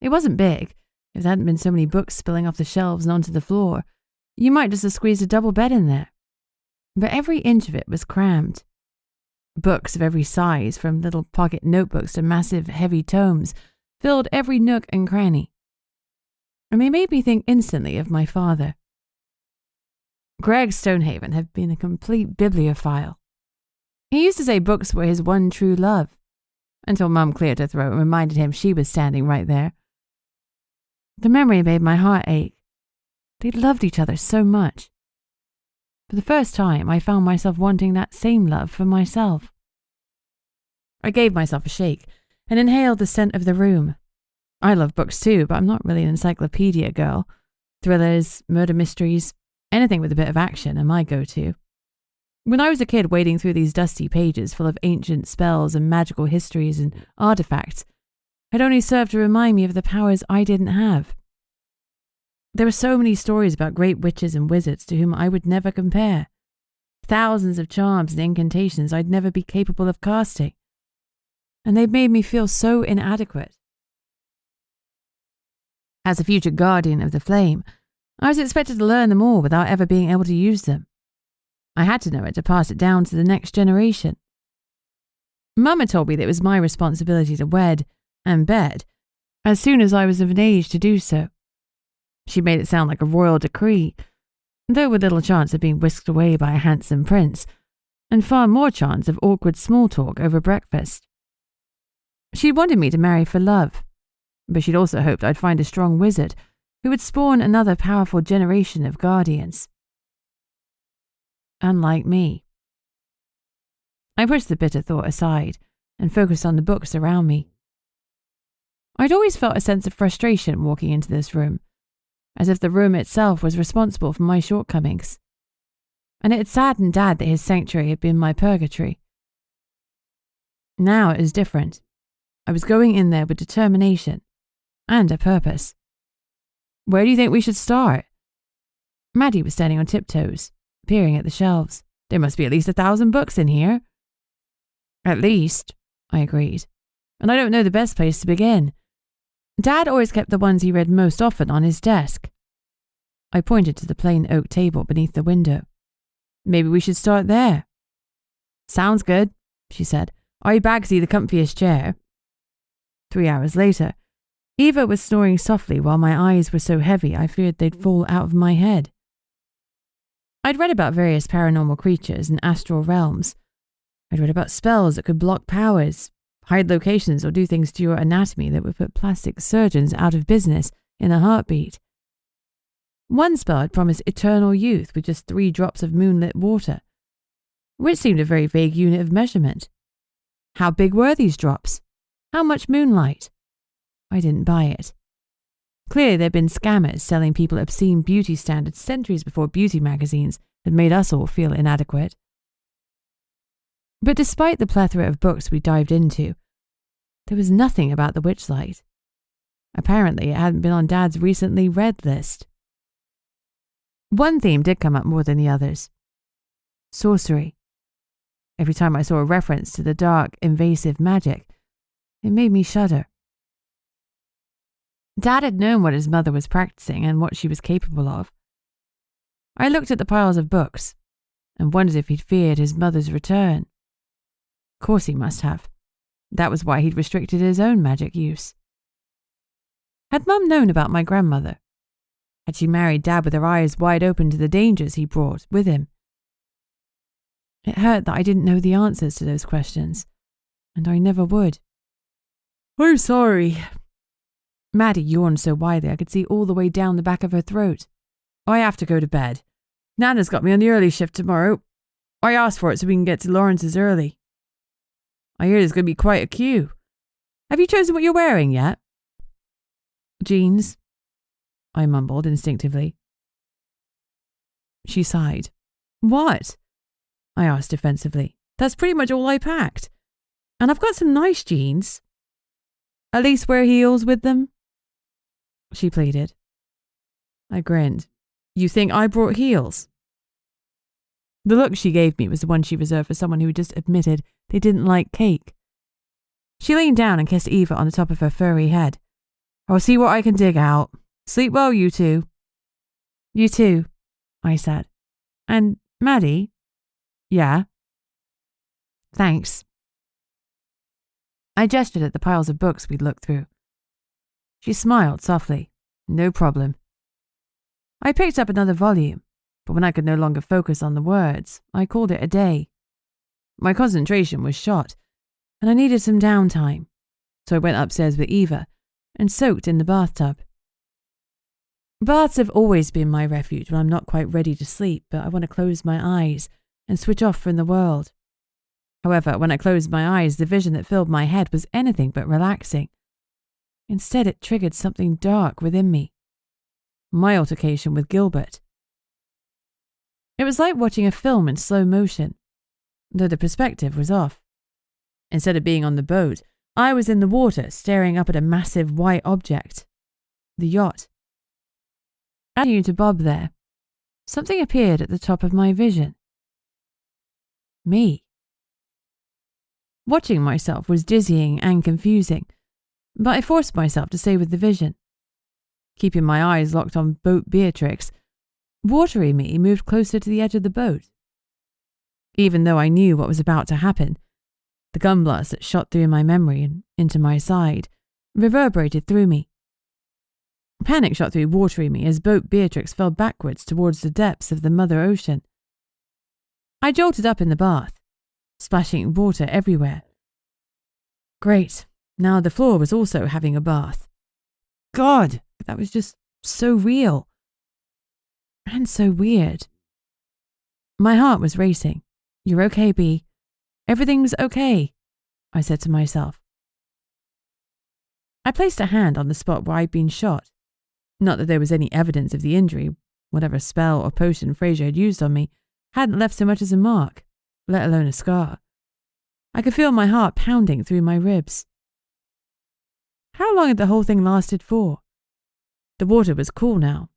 It wasn't big. If there hadn't been so many books spilling off the shelves and onto the floor, you might just have squeezed a double bed in there. But every inch of it was crammed. Books of every size, from little pocket notebooks to massive, heavy tomes, filled every nook and cranny. And they made me think instantly of my father. Greg Stonehaven had been a complete bibliophile. He used to say books were his one true love, until Mum cleared her throat and reminded him she was standing right there. The memory made my heart ache. They'd loved each other so much. For the first time, I found myself wanting that same love for myself. I gave myself a shake and inhaled the scent of the room. I love books too, but I'm not really an encyclopedia girl. Thrillers, murder mysteries, anything with a bit of action are my go-to. When I was a kid wading through these dusty pages full of ancient spells and magical histories and artifacts, had only served to remind me of the powers I didn't have. There were so many stories about great witches and wizards to whom I would never compare. Thousands of charms and incantations I'd never be capable of casting. And they'd made me feel so inadequate. As a future guardian of the flame, I was expected to learn them all without ever being able to use them. I had to know it to pass it down to the next generation. Mum had told me that it was my responsibility to wed and bed as soon as I was of an age to do so. She made it sound like a royal decree, though with little chance of being whisked away by a handsome prince, and far more chance of awkward small talk over breakfast. She wanted me to marry for love, but she'd also hoped I'd find a strong wizard who would spawn another powerful generation of guardians. Unlike me. I pushed the bitter thought aside and focused on the books around me. I'd always felt a sense of frustration walking into this room, as if the room itself was responsible for my shortcomings. And it had saddened Dad that his sanctuary had been my purgatory. Now it was different. I was going in there with determination and a purpose. Where do you think we should start? Maddie was standing on tiptoes, peering at the shelves. There must be at least 1,000 books in here. At least, I agreed. And I don't know the best place to begin. Dad always kept the ones he read most often on his desk. I pointed to the plain oak table beneath the window. Maybe we should start there. Sounds good, she said. Are you back to see the comfiest chair? 3 hours later, Eva was snoring softly while my eyes were so heavy I feared they'd fall out of my head. I'd read about various paranormal creatures and astral realms. I'd read about spells that could block powers, hide locations, or do things to your anatomy that would put plastic surgeons out of business in a heartbeat. One spell had promised eternal youth with just 3 drops of moonlit water, which seemed a very vague unit of measurement. How big were these drops? How much moonlight? I didn't buy it. Clearly there'd been scammers selling people obscene beauty standards centuries before beauty magazines had made us all feel inadequate. But despite the plethora of books we dived into, there was nothing about the Witchlight. Apparently it hadn't been on Dad's recently read list. One theme did come up more than the others. Sorcery. Every time I saw a reference to the dark, invasive magic, it made me shudder. Dad had known what his mother was practicing and what she was capable of. I looked at the piles of books and wondered if he'd feared his mother's return. Of course he must have. That was why he'd restricted his own magic use. Had Mum known about my grandmother? Had she married Dad with her eyes wide open to the dangers he brought with him? It hurt that I didn't know the answers to those questions, and I never would. I'm sorry. Maddie yawned so widely I could see all the way down the back of her throat. I have to go to bed. Nana's got me on the early shift tomorrow. I asked for it so we can get to Lawrence's early. I hear there's going to be quite a queue. Have you chosen what you're wearing yet? Jeans, I mumbled instinctively. She sighed. What? I asked defensively. That's pretty much all I packed. And I've got some nice jeans. At least wear heels with them, she pleaded. I grinned. You think I brought heels? The look she gave me was the one she reserved for someone who just admitted they didn't like cake. She leaned down and kissed Eva on the top of her furry head. I'll see what I can dig out. Sleep well, you two. You too, I said. And Maddie? Yeah? Thanks. I gestured at the piles of books we'd looked through. She smiled softly. No problem. I picked up another volume, but when I could no longer focus on the words, I called it a day. My concentration was shot, and I needed some downtime, so I went upstairs with Eva and soaked in the bathtub. Baths have always been my refuge when I'm not quite ready to sleep, but I want to close my eyes and switch off from the world. However, when I closed my eyes, the vision that filled my head was anything but relaxing. Instead, it triggered something dark within me. My altercation with Gilbert. It was like watching a film in slow motion, though the perspective was off. Instead of being on the boat, I was in the water staring up at a massive white object. The yacht. I continued to bob there. Something appeared at the top of my vision. Me. Watching myself was dizzying and confusing, but I forced myself to stay with the vision. Keeping my eyes locked on Boat Beatrix, watery me moved closer to the edge of the boat. Even though I knew what was about to happen, the gun blast that shot through my memory and into my side reverberated through me. Panic shot through watery me as Boat Beatrix fell backwards towards the depths of the Mother Ocean. I jolted up in the bath, splashing water everywhere. Great, now the floor was also having a bath. God, that was just so real. And so weird. My heart was racing. You're okay, Bea. Everything's okay, I said to myself. I placed a hand on the spot where I'd been shot. Not that there was any evidence of the injury. Whatever spell or potion Fraser had used on me hadn't left so much as a mark, let alone a scar. I could feel my heart pounding through my ribs. How long had the whole thing lasted for? The water was cool now,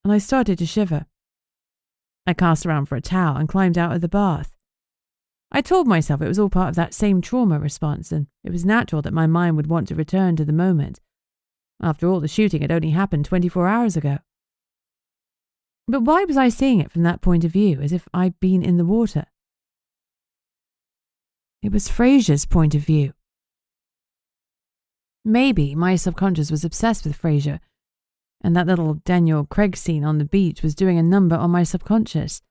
and I started to shiver. I cast around for a towel and climbed out of the bath. I told myself it was all part of that same trauma response, and it was natural that my mind would want to return to the moment. After all, the shooting had only happened 24 hours ago. But why was I seeing it from that point of view, as if I'd been in the water? It was Fraser's point of view. Maybe my subconscious was obsessed with Fraser, and that little Daniel Craig scene on the beach was doing a number on my subconscious.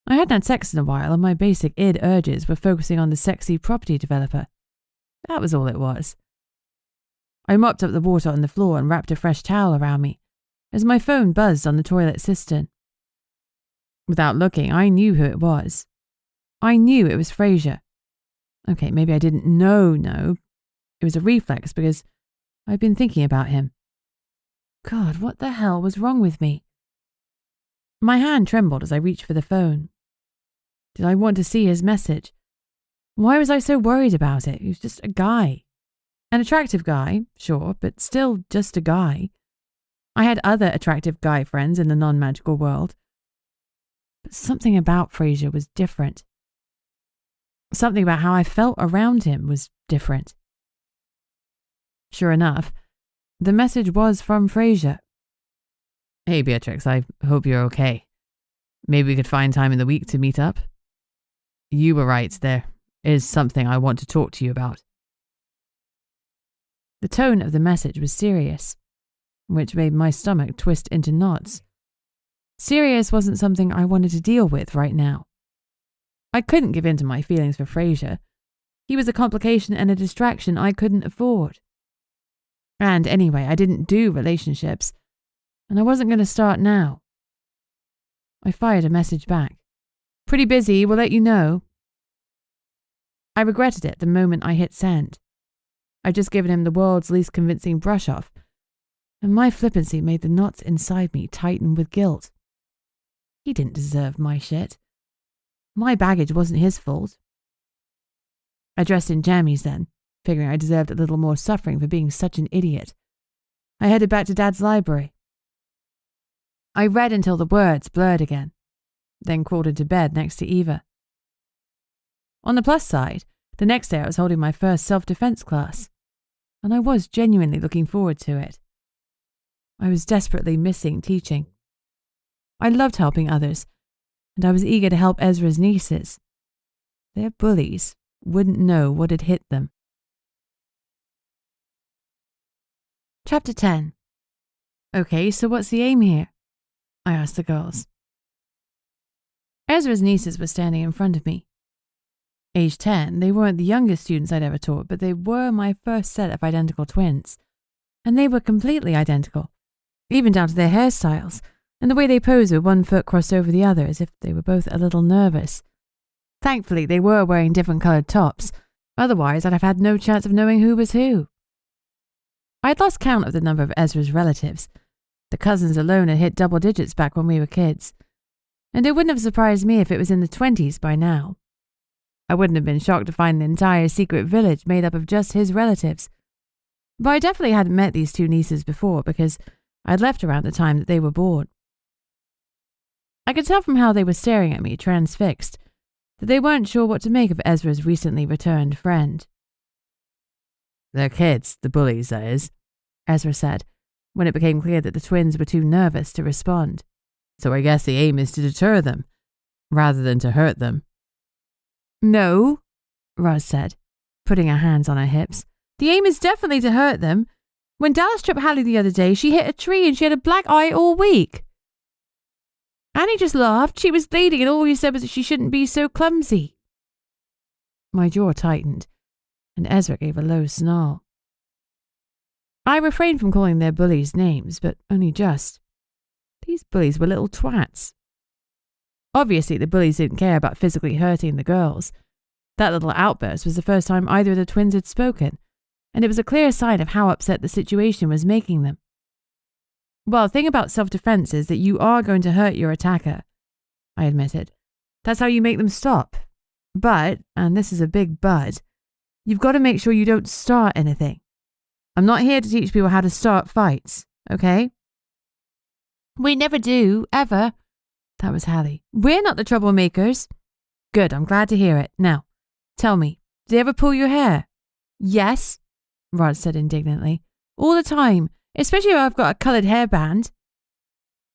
I hadn't had sex in a while, and my basic id urges were focusing on the sexy property developer. That was all it was. I mopped up the water on the floor and wrapped a fresh towel around me, as my phone buzzed on the toilet cistern. Without looking, I knew who it was. I knew it was Fraser. Okay, maybe I didn't know. It was a reflex because I'd been thinking about him. God, what the hell was wrong with me? My hand trembled as I reached for the phone. Did I want to see his message? Why was I so worried about it? He was just a guy. An attractive guy, sure, but still just a guy. I had other attractive guy friends in the non-magical world. But something about Fraser was different. Something about how I felt around him was different. Sure enough, the message was from Fraser. Hey Beatrix, I hope you're okay. Maybe we could find time in the week to meet up? You were right, there is something I want to talk to you about. The tone of the message was serious, which made my stomach twist into knots. Serious wasn't something I wanted to deal with right now. I couldn't give in to my feelings for Fraser. He was a complication and a distraction I couldn't afford. And anyway, I didn't do relationships, and I wasn't going to start now. I fired a message back. Pretty busy, will let you know. I regretted it the moment I hit send. I'd just given him the world's least convincing brush off, and my flippancy made the knots inside me tighten with guilt. He didn't deserve my shit. My baggage wasn't his fault. I dressed in jammies then, figuring I deserved a little more suffering for being such an idiot. I headed back to Dad's library. I read until the words blurred again. then crawled into bed next to Eva. On the plus side, the next day I was holding my first self-defense class, and I was genuinely looking forward to it. I was desperately missing teaching. I loved helping others, and I was eager to help Ezra's nieces. Their bullies wouldn't know what had hit them. Chapter 10. Okay, so what's the aim here? I asked the girls. Ezra's nieces were standing in front of me. Age 10, they weren't the youngest students I'd ever taught, but they were my first set of identical twins. And they were completely identical, even down to their hairstyles, and the way they posed with one foot crossed over the other as if they were both a little nervous. Thankfully, they were wearing different coloured tops, otherwise I'd have had no chance of knowing who was who. I'd lost count of the number of Ezra's relatives. The cousins alone had hit double digits back when we were kids, and it wouldn't have surprised me if it was in the 20s by now. I wouldn't have been shocked to find the entire secret village made up of just his relatives. But I definitely hadn't met these two nieces before because I'd left around the time that they were born. I could tell from how they were staring at me, transfixed, that they weren't sure what to make of Ezra's recently returned friend. "They're kids, the bullies, that is," Ezra said, when it became clear that the twins were too nervous to respond. "So I guess the aim is to deter them, rather than to hurt them." "No," Roz said, putting her hands on her hips. "The aim is definitely to hurt them. When Dallas tripped Hallie the other day, she hit a tree and she had a black eye all week. Annie just laughed. She was bleeding and all he said was that she shouldn't be so clumsy." My jaw tightened, and Ezra gave a low snarl. I refrained from calling their bullies names, but only just. These bullies were little twats. Obviously, the bullies didn't care about physically hurting the girls. That little outburst was the first time either of the twins had spoken, and it was a clear sign of how upset the situation was making them. Well, the thing about self-defense is that you are going to hurt your attacker, I admitted. That's how you make them stop. But, and this is a big but, you've got to make sure you don't start anything. I'm not here to teach people how to start fights, okay? We never do, ever. That was Hallie. We're not the troublemakers. Good, I'm glad to hear it. Now, tell me, do they ever pull your hair? Yes, Rod said indignantly. All the time, especially if I've got a coloured hairband.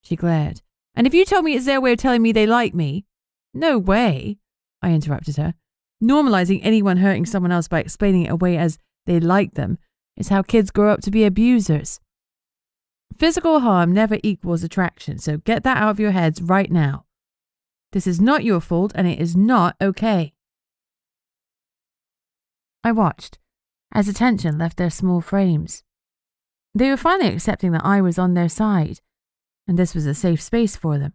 She glared. And if you tell me it's their way of telling me they like me. No way, I interrupted her. Normalising anyone hurting someone else by explaining it away as they like them is how kids grow up to be abusers. Physical harm never equals attraction, so get that out of your heads right now. This is not your fault, and it is not okay. I watched as attention left their small frames. They were finally accepting that I was on their side, and this was a safe space for them.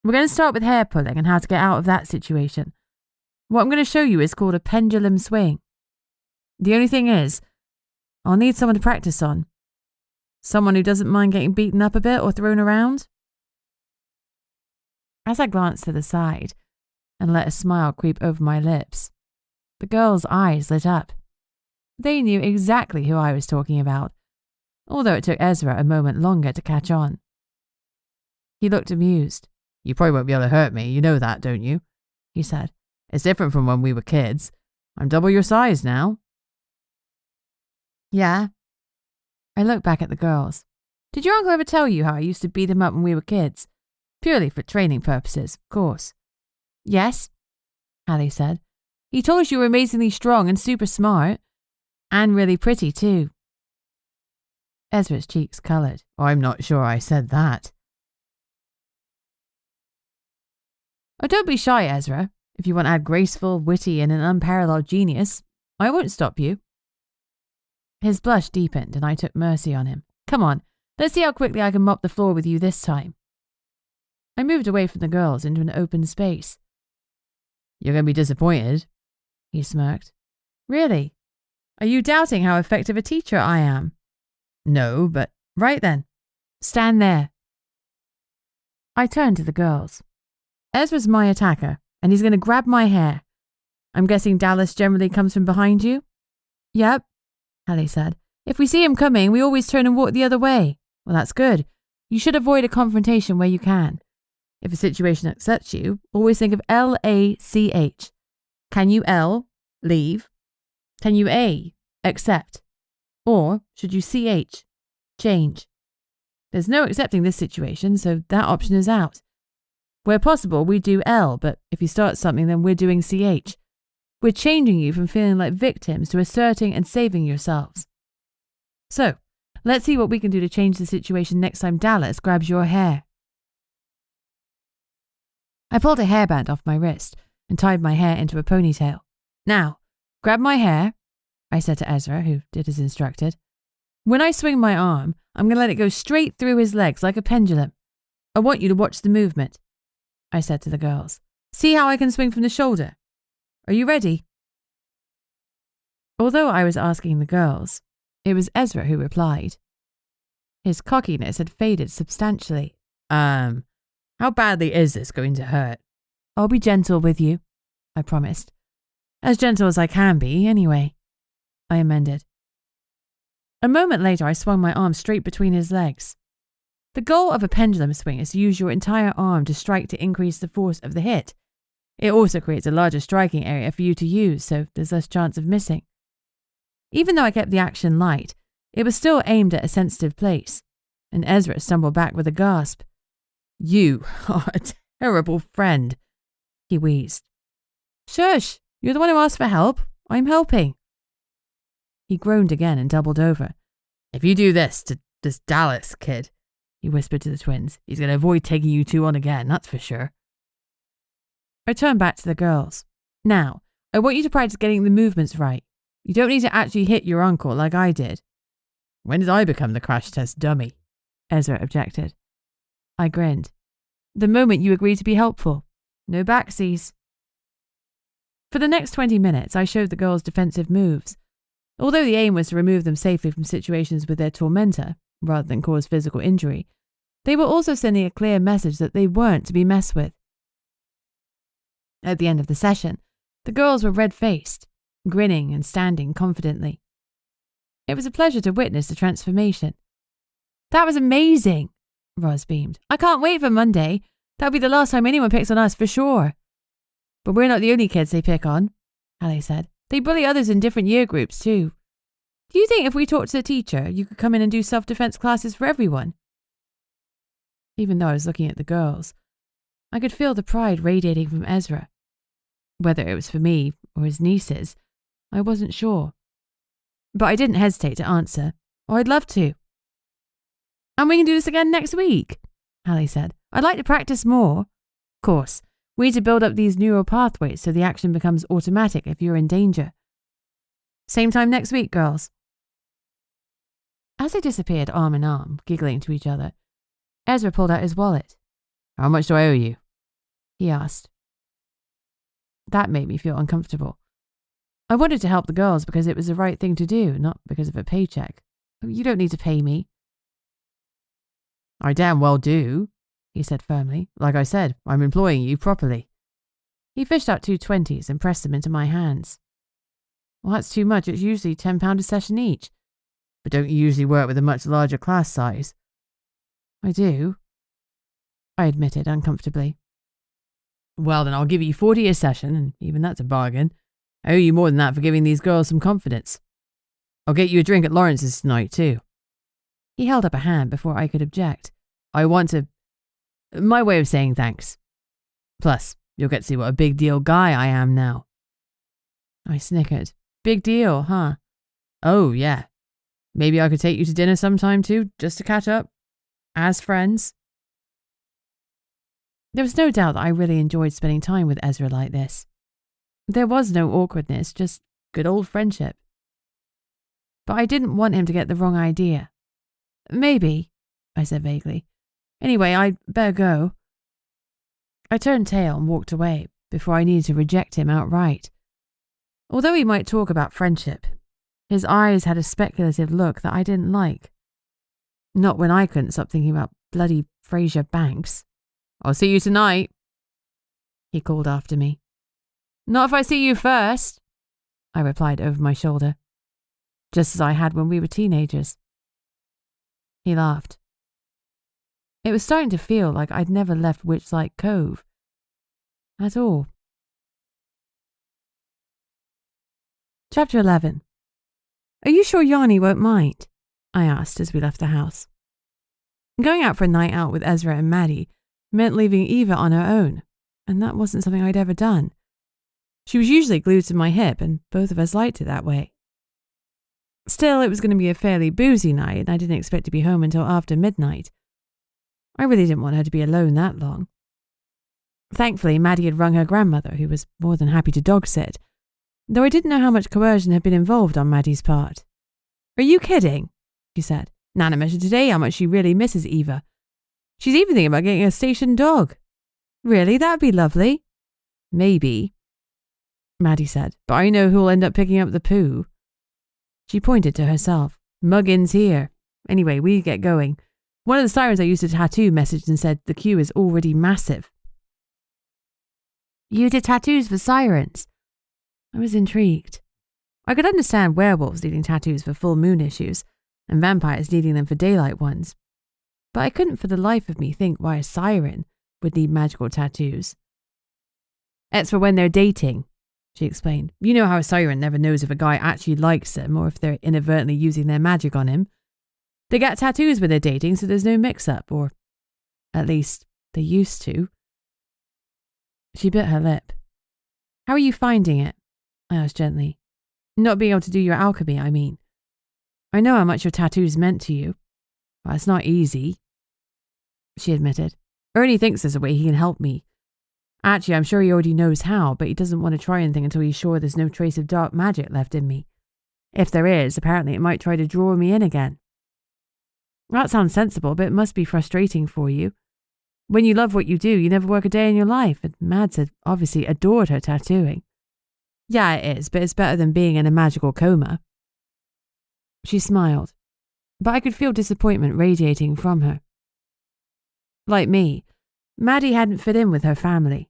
We're going to start with hair pulling and how to get out of that situation. What I'm going to show you is called a pendulum swing. The only thing is, I'll need someone to practice on. Someone who doesn't mind getting beaten up a bit or thrown around. As I glanced to the side and let a smile creep over my lips, the girls' eyes lit up. They knew exactly who I was talking about, although it took Ezra a moment longer to catch on. He looked amused. "You probably won't be able to hurt me, you know that, don't you?" he said. "It's different from when we were kids. I'm double your size now." Yeah. I looked back at the girls. Did your uncle ever tell you how I used to beat him up when we were kids? Purely for training purposes, of course. Yes, Hallie said. He told us you were amazingly strong and super smart. And really pretty, too. Ezra's cheeks coloured. "I'm not sure I said that." Oh, don't be shy, Ezra. If you want to add graceful, witty, and an unparalleled genius, I won't stop you. His blush deepened, and I took mercy on him. Come on, let's see how quickly I can mop the floor with you this time. I moved away from the girls into an open space. "You're going to be disappointed," he smirked. Really? Are you doubting how effective a teacher I am? "No, but..." Right then. Stand there. I turned to the girls. Ezra's my attacker, and he's going to grab my hair. I'm guessing Dallas generally comes from behind you? Yep, Hallie said. If we see him coming, we always turn and walk the other way. Well, that's good. You should avoid a confrontation where you can. If a situation upsets you, always think of L-A-C-H. Can you L, leave? Can you A, accept? Or should you C-H, change? There's no accepting this situation, so that option is out. Where possible, we do L, but if you start something, then we're doing CH. We're changing you from feeling like victims to asserting and saving yourselves. So, let's see what we can do to change the situation next time Dallas grabs your hair. I pulled a hairband off my wrist and tied my hair into a ponytail. Now, grab my hair, I said to Ezra, who did as instructed. When I swing my arm, I'm going to let it go straight through his legs like a pendulum. I want you to watch the movement, I said to the girls. See how I can swing from the shoulder? Are you ready? Although I was asking the girls, it was Ezra who replied. His cockiness had faded substantially. How badly is this going to hurt? I'll be gentle with you, I promised. As gentle as I can be, anyway, I amended. A moment later, I swung my arm straight between his legs. The goal of a pendulum swing is to use your entire arm to strike to increase the force of the hit. It also creates a larger striking area for you to use, so there's less chance of missing. Even though I kept the action light, it was still aimed at a sensitive place, and Ezra stumbled back with a gasp. You are a terrible friend, he wheezed. Shush, you're the one who asked for help. I'm helping. He groaned again and doubled over. If you do this to this Dallas kid, he whispered to the twins, he's going to avoid taking you two on again, that's for sure. I turned back to the girls. Now, I want you to practice getting the movements right. You don't need to actually hit your uncle like I did. When did I become the crash test dummy? Ezra objected. I grinned. The moment you agreed to be helpful. No backsies. For the next 20 minutes, I showed the girls defensive moves. Although the aim was to remove them safely from situations with their tormentor, rather than cause physical injury, they were also sending a clear message that they weren't to be messed with. At the end of the session, the girls were red-faced, grinning and standing confidently. It was a pleasure to witness the transformation. That was amazing, Roz beamed. I can't wait for Monday. That'll be the last time anyone picks on us for sure. But we're not the only kids they pick on, Hallie said. They bully others in different year groups too. Do you think if we talked to the teacher, you could come in and do self-defense classes for everyone? Even though I was looking at the girls, I could feel the pride radiating from Ezra. Whether it was for me or his nieces, I wasn't sure. But I didn't hesitate to answer. Oh, I'd love to. And we can do this again next week, Hallie said. I'd like to practice more. Of course, we need to build up these neural pathways so the action becomes automatic if you're in danger. Same time next week, girls. As they disappeared arm in arm, giggling to each other, Ezra pulled out his wallet. How much do I owe you? He asked. That made me feel uncomfortable. I wanted to help the girls because it was the right thing to do, not because of a paycheck. You don't need to pay me. I damn well do, he said firmly. Like I said, I'm employing you properly. He fished out 2 20s and pressed them into my hands. Well, that's too much. It's usually £10 a session each. But don't you usually work with a much larger class size? I do, I admitted uncomfortably. Well, then I'll give you 40 a session, and even that's a bargain. I owe you more than that for giving these girls some confidence. I'll get you a drink at Lawrence's tonight, too. He held up a hand before I could object. I want to... My way of saying thanks. Plus, you'll get to see what a big deal guy I am now. I snickered. Big deal, huh? Oh, yeah. Maybe I could take you to dinner sometime, too, just to catch up. As friends. There was no doubt that I really enjoyed spending time with Ezra like this. There was no awkwardness, just good old friendship. But I didn't want him to get the wrong idea. Maybe, I said vaguely. Anyway, I'd better go. I turned tail and walked away before I needed to reject him outright. Although he might talk about friendship, his eyes had a speculative look that I didn't like. Not when I couldn't stop thinking about bloody Fraser Banks. I'll see you tonight, he called after me. Not if I see you first, I replied over my shoulder, just as I had when we were teenagers. He laughed. It was starting to feel like I'd never left Witchlight Cove. At all. Chapter 11. Are you sure Yanni won't mind? I asked as we left the house. Going out for a night out with Ezra and Maddie meant leaving Eva on her own, and that wasn't something I'd ever done. She was usually glued to my hip, and both of us liked it that way. Still, it was going to be a fairly boozy night, and I didn't expect to be home until after midnight. I really didn't want her to be alone that long. Thankfully, Maddie had rung her grandmother, who was more than happy to dog-sit, though I didn't know how much coercion had been involved on Maddie's part. Are you kidding? She said. Nana mentioned today how much she really misses Eva. She's even thinking about getting a station dog. Really? That'd be lovely. Maybe, Maddie said, but I know who'll end up picking up the poo. She pointed to herself. Muggin's here. Anyway, we get going. One of the sirens I used to tattoo messaged and said the queue is already massive. You did tattoos for sirens? I was intrigued. I could understand werewolves needing tattoos for full moon issues, and vampires needing them for daylight ones. But I couldn't for the life of me think why a siren would need magical tattoos. It's for when they're dating, she explained. You know how a siren never knows if a guy actually likes them or if they're inadvertently using their magic on him. They get tattoos when they're dating so there's no mix-up, or at least they used to. She bit her lip. How are you finding it? I asked gently. Not being able to do your alchemy, I mean. I know how much your tattoos meant to you. Well, it's not easy, she admitted. Ernie thinks there's a way he can help me. Actually, I'm sure he already knows how, but he doesn't want to try anything until he's sure there's no trace of dark magic left in me. If there is, apparently it might try to draw me in again. That sounds sensible, but it must be frustrating for you. When you love what you do, you never work a day in your life, and Mads had obviously adored her tattooing. Yeah, it is, but it's better than being in a magical coma. She smiled, but I could feel disappointment radiating from her. Like me, Maddie hadn't fit in with her family.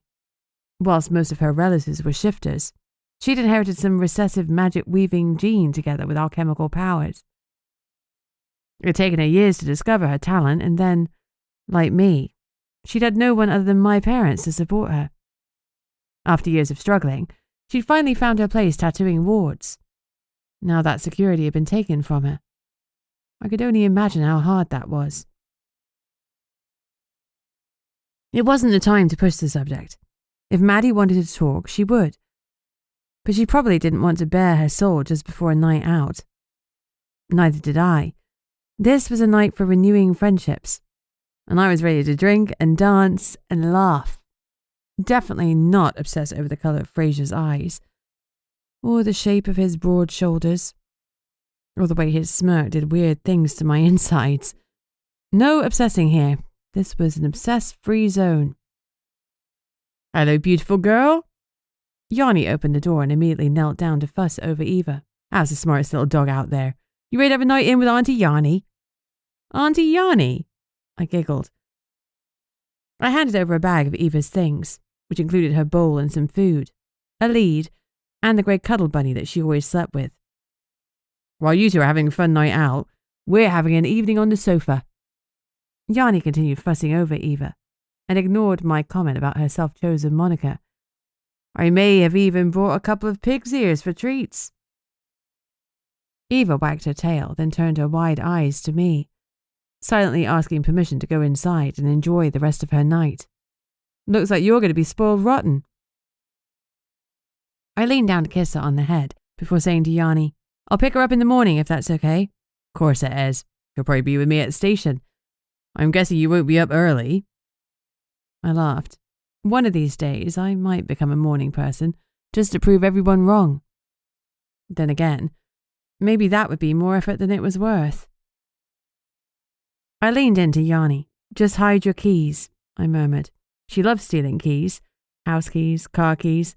Whilst most of her relatives were shifters, she'd inherited some recessive magic-weaving gene together with alchemical powers. It had taken her years to discover her talent, and then, like me, she'd had no one other than my parents to support her. After years of struggling, she'd finally found her place tattooing wards. Now that security had been taken from her. I could only imagine how hard that was. It wasn't the time to push the subject. If Maddie wanted to talk, she would. But she probably didn't want to bare her soul just before a night out. Neither did I. This was a night for renewing friendships, and I was ready to drink and dance and laugh. Definitely not obsess over the colour of Fraser's eyes, or the shape of his broad shoulders, or the way his smirk did weird things to my insides. No obsessing here. This was an obsess-free zone. Hello, beautiful girl. Yanni opened the door and immediately knelt down to fuss over Eva. How's the smartest little dog out there? You ready to have a night in with Auntie Yanni? Auntie Yanni? I giggled. I handed over a bag of Eva's things, which included her bowl and some food, a lead, and the grey cuddle bunny that she always slept with. While you two are having a fun night out, we're having an evening on the sofa. Yanni continued fussing over Eva, and ignored my comment about her self-chosen moniker. I may have even brought a couple of pig's ears for treats. Eva wagged her tail, then turned her wide eyes to me, silently asking permission to go inside and enjoy the rest of her night. Looks like you're going to be spoiled rotten. I leaned down to kiss her on the head before saying to Yanni, I'll pick her up in the morning if that's okay. Course it is. She'll probably be with me at the station. I'm guessing you won't be up early. I laughed. One of these days I might become a morning person just to prove everyone wrong. Then again, maybe that would be more effort than it was worth. I leaned into Yanni. Just hide your keys, I murmured. She loves stealing keys. House keys, car keys.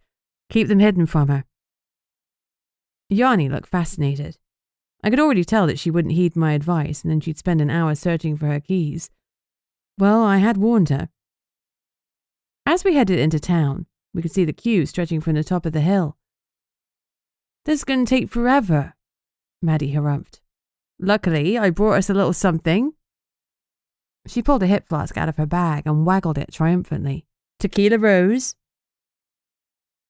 Keep them hidden from her. Yanni looked fascinated. I could already tell that she wouldn't heed my advice and then she'd spend an hour searching for her keys. Well, I had warned her. As we headed into town, we could see the queue stretching from the top of the hill. This is going to take forever, Maddie harumphed. Luckily, I brought us a little something. She pulled a hip flask out of her bag and waggled it triumphantly. Tequila rose?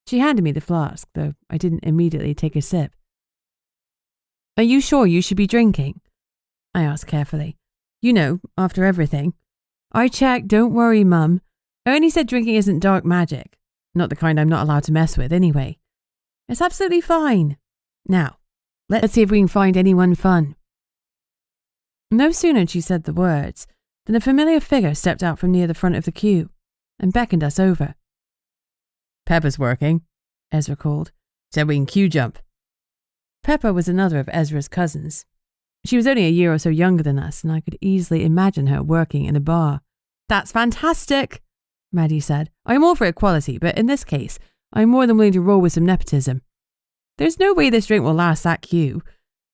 She handed me the flask, though I didn't immediately take a sip. Are you sure you should be drinking? I asked carefully. You know, after everything. I checked, don't worry, Mum. I only said drinking isn't dark magic. Not the kind I'm not allowed to mess with, anyway. It's absolutely fine. Now, let's see if we can find anyone fun. No sooner had she said the words than a familiar figure stepped out from near the front of the queue and beckoned us over. Peppa's working, Ezra called. Said we can queue jump. Peppa was another of Ezra's cousins. She was only a year or so younger than us, and I could easily imagine her working in a bar. That's fantastic, Maddie said. I'm all for equality, but in this case, I'm more than willing to roll with some nepotism. There's no way this drink will last that queue,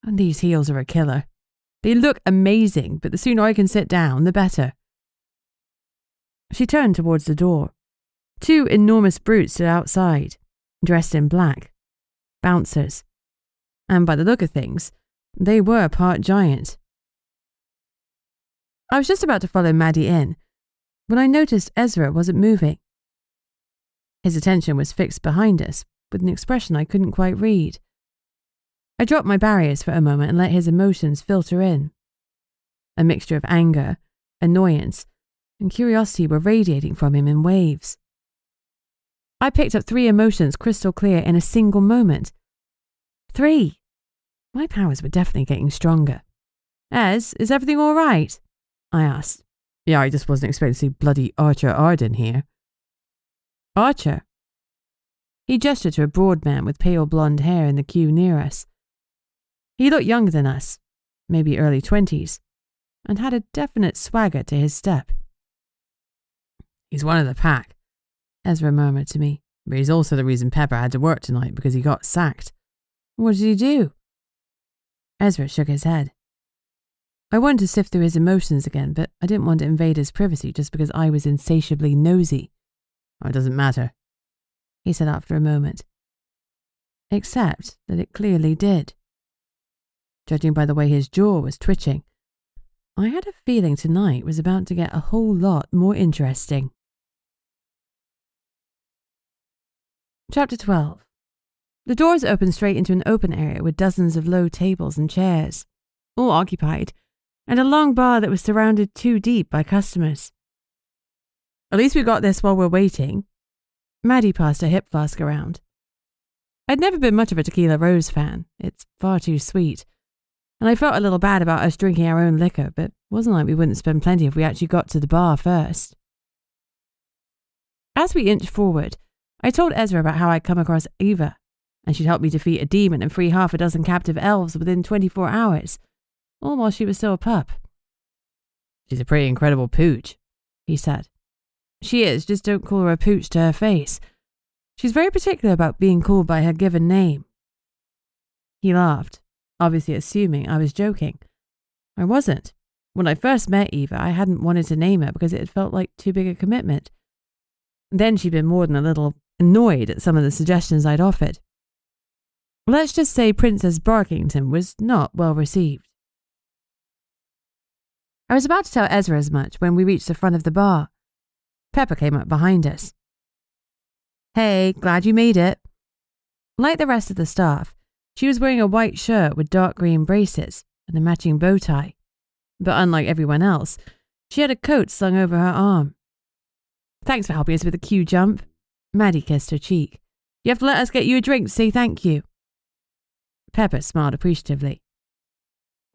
and these heels are a killer. They look amazing, but the sooner I can sit down, the better. She turned towards the door. 2 enormous brutes stood outside, dressed in black. Bouncers. And by the look of things, they were part giant. I was just about to follow Maddie in when I noticed Ezra wasn't moving. His attention was fixed behind us with an expression I couldn't quite read. I dropped my barriers for a moment and let his emotions filter in. A mixture of anger, annoyance, and curiosity were radiating from him in waves. I picked up 3 emotions crystal clear in a single moment. 3. My powers were definitely getting stronger. Ez, is everything all right? I asked. Yeah, I just wasn't expecting to see bloody Archer Arden here. Archer? He gestured to a broad man with pale blonde hair in the queue near us. He looked younger than us, maybe early 20s, and had a definite swagger to his step. He's one of the pack, Ezra murmured to me. But he's also the reason Peppa had to work tonight because he got sacked. What did he do? Ezra shook his head. I wanted to sift through his emotions again, but I didn't want to invade his privacy just because I was insatiably nosy. Oh, it doesn't matter, he said after a moment. Except that it clearly did. Judging by the way his jaw was twitching, I had a feeling tonight was about to get a whole lot more interesting. Chapter 12. The doors opened straight into an open area with dozens of low tables and chairs, all occupied, and a long bar that was surrounded 2 deep by customers. At least we got this while we're waiting. Maddie passed a hip flask around. I'd never been much of a tequila rose fan. It's far too sweet. And I felt a little bad about us drinking our own liquor, but it wasn't like we wouldn't spend plenty if we actually got to the bar first. As we inched forward, I told Ezra about how I'd come across Eva, and she'd helped me defeat a demon and free half a dozen captive elves within 24 hours, all while she was still a pup. She's a pretty incredible pooch, he said. She is, just don't call her a pooch to her face. She's very particular about being called by her given name. He laughed, obviously assuming I was joking. I wasn't. When I first met Eva, I hadn't wanted to name her because it had felt like too big a commitment. Then she'd been more than a little annoyed at some of the suggestions I'd offered. Let's just say Princess Barkington was not well received. I was about to tell Ezra as much when we reached the front of the bar. Peppa came up behind us. Hey, glad you made it. Like the rest of the staff, she was wearing a white shirt with dark green braces and a matching bow tie. But unlike everyone else, she had a coat slung over her arm. Thanks for helping us with the queue jump. Maddie kissed her cheek. You have to let us get you a drink to say thank you. Peppa smiled appreciatively.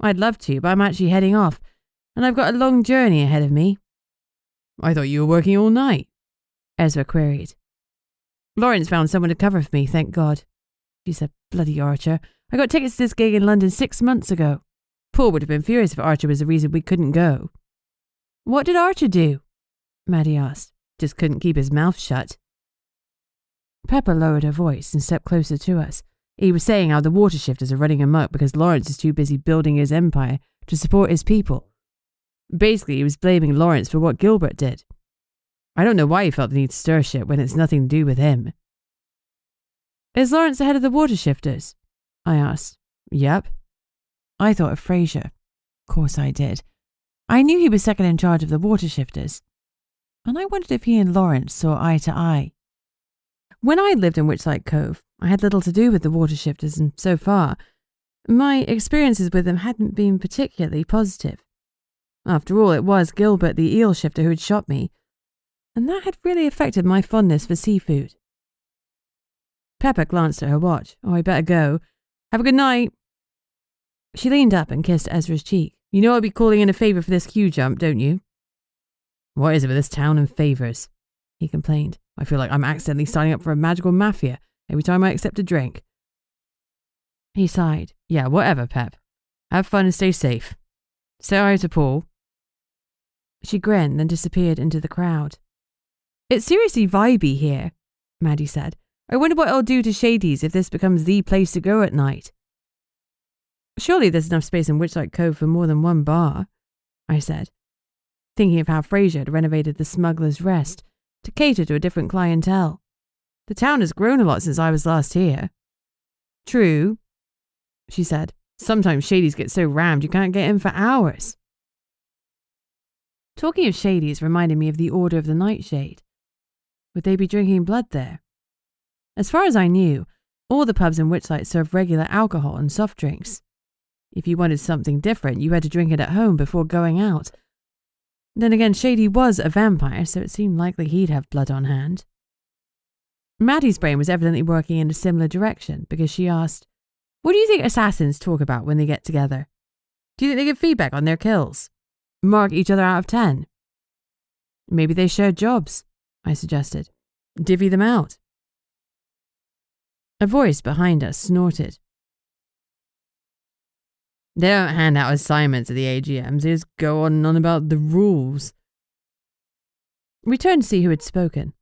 I'd love to, but I'm actually heading off, and I've got a long journey ahead of me. I thought you were working all night, Ezra queried. Lawrence found someone to cover for me, thank God. She said, bloody Archer. I got tickets to this gig in London 6 months ago. Paul would have been furious if Archer was the reason we couldn't go. What did Archer do? Maddie asked. Just couldn't keep his mouth shut. Peppa lowered her voice and stepped closer to us. He was saying how the water shifters are running amok because Lawrence is too busy building his empire to support his people. Basically, he was blaming Lawrence for what Gilbert did. I don't know why he felt the need to stir shit when it's nothing to do with him. Is Lawrence the head of the water shifters? I asked. Yep. I thought of Fraser. Of course I did. I knew he was second in charge of the water shifters, and I wondered if he and Lawrence saw eye to eye. When I lived in Witchlight Cove, I had little to do with the water shifters, and so far, my experiences with them hadn't been particularly positive. After all, it was Gilbert the eel shifter who had shot me, and that had really affected my fondness for seafood. Peppa glanced at her watch. Oh, I better go. Have a good night. She leaned up and kissed Ezra's cheek. You know I'll be calling in a favour for this queue jump, don't you? What is it with this town and favours? He complained. I feel like I'm accidentally signing up for a magical mafia every time I accept a drink. He sighed. Yeah, whatever, Pep. Have fun and stay safe. Say hi to Paul. She grinned, then disappeared into the crowd. It's seriously vibey here, Maddie said. I wonder what it'll do to Shady's if this becomes the place to go at night. Surely there's enough space in Witchlight Cove for more than one bar, I said, thinking of how Fraser had renovated the Smuggler's Rest to cater to a different clientele. The town has grown a lot since I was last here. True, she said. Sometimes Shady's get so rammed you can't get in for hours. Talking of Shady's reminded me of the Order of the Nightshade. Would they be drinking blood there? As far as I knew, all the pubs in Witchlight served regular alcohol and soft drinks. If you wanted something different, you had to drink it at home before going out. Then again, Shady was a vampire, so it seemed likely he'd have blood on hand. Maddie's brain was evidently working in a similar direction because she asked, what do you think assassins talk about when they get together? Do you think they give feedback on their kills? Mark each other out of 10? Maybe they share jobs, I suggested. Divvy them out. A voice behind us snorted. They don't hand out assignments at the AGMs, they just go on and on about the rules. We turned to see who had spoken,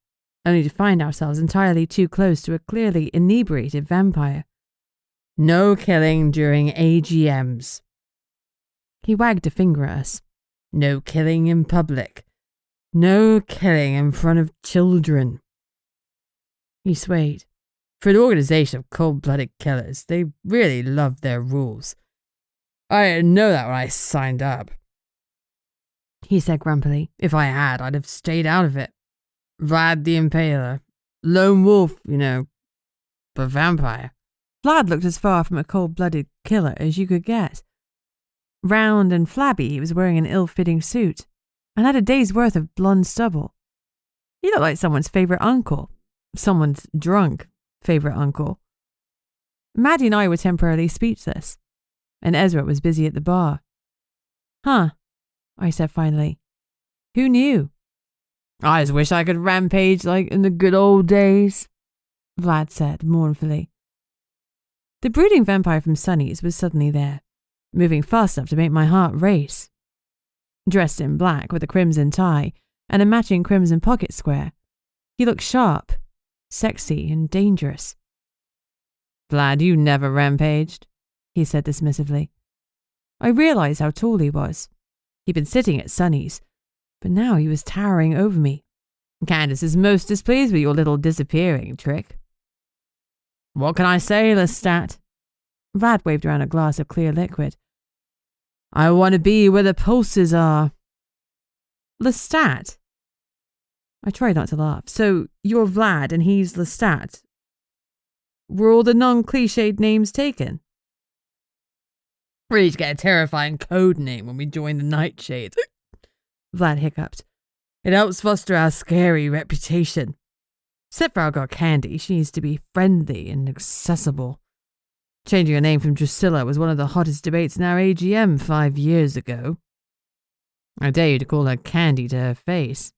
only to find ourselves entirely too close to a clearly inebriated vampire. No killing during AGMs. He wagged a finger at us. No killing in public. No killing in front of children. He swayed. For an organisation of cold-blooded killers, they really love their rules. I didn't know that when I signed up. He said grumpily. If I had, I'd have stayed out of it. Vlad the Impaler. Lone wolf, you know. But vampire. Vlad looked as far from a cold-blooded killer as you could get. Round and flabby, he was wearing an ill-fitting suit and had a day's worth of blonde stubble. He looked like someone's favourite uncle. Someone's drunk favourite uncle. Maddie and I were temporarily speechless, and Ezra was busy at the bar. Huh, I said finally. Who knew? I just wish I could rampage like in the good old days, Vlad said mournfully. The brooding vampire from Sunny's was suddenly there, moving fast enough to make my heart race. Dressed in black with a crimson tie and a matching crimson pocket square, he looked sharp, sexy, and dangerous. Vlad, you never rampaged, he said dismissively. I realised how tall he was. He'd been sitting at Sunny's, but now he was towering over me. Candace is most displeased with your little disappearing trick. What can I say, Lestat? Vlad waved around a glass of clear liquid. I want to be where the pulses are. Lestat? I tried not to laugh. So, you're Vlad and he's Lestat. Were all the non-cliched names taken? We need to get a terrifying code name when we join the Nightshades. Vlad hiccuped. It helps foster our scary reputation. Except for our girl Candy, she needs to be friendly and accessible. Changing her name from Drusilla was one of the hottest debates in our AGM 5 years ago. I dare you to call her Candy to her face,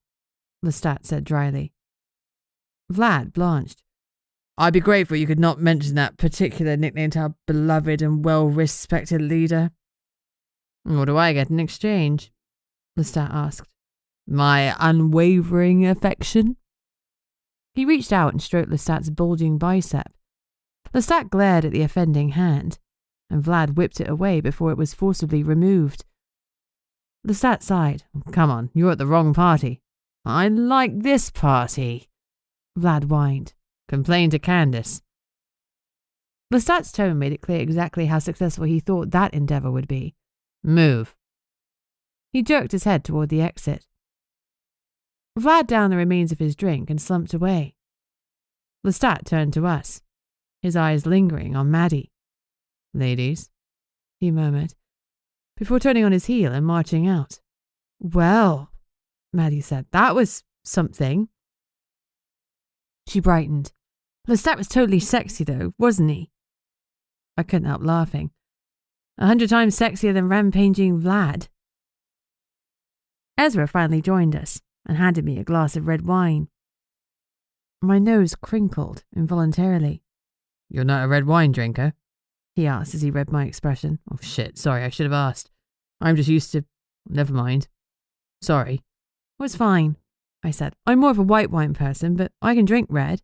Lestat said dryly. Vlad blanched. I'd be grateful you could not mention that particular nickname to our beloved and well-respected leader. What do I get in exchange? Lestat asked. My unwavering affection? He reached out and stroked Lestat's bulging bicep. Lestat glared at the offending hand, and Vlad whipped it away before it was forcibly removed. Lestat sighed. Come on, you're at the wrong party. I like this party, Vlad whined. Complain to Candace. Lestat's tone made it clear exactly how successful he thought that endeavour would be. Move. He jerked his head toward the exit. Vlad downed the remains of his drink and slumped away. Lestat turned to us, his eyes lingering on Maddie. "Ladies," he murmured, before turning on his heel and marching out. "Well," Maddie said, "that was something." She brightened. "Lestat was totally sexy though, wasn't he?" I couldn't help laughing. 100 times sexier than rampaging Vlad. Ezra finally joined us and handed me a glass of red wine. My nose crinkled involuntarily. "You're not a red wine drinker?" he asked as he read my expression. "Oh shit, sorry, I should have asked. I'm just used to... Never mind. Sorry." "It was fine," I said. "I'm more of a white wine person, but I can drink red."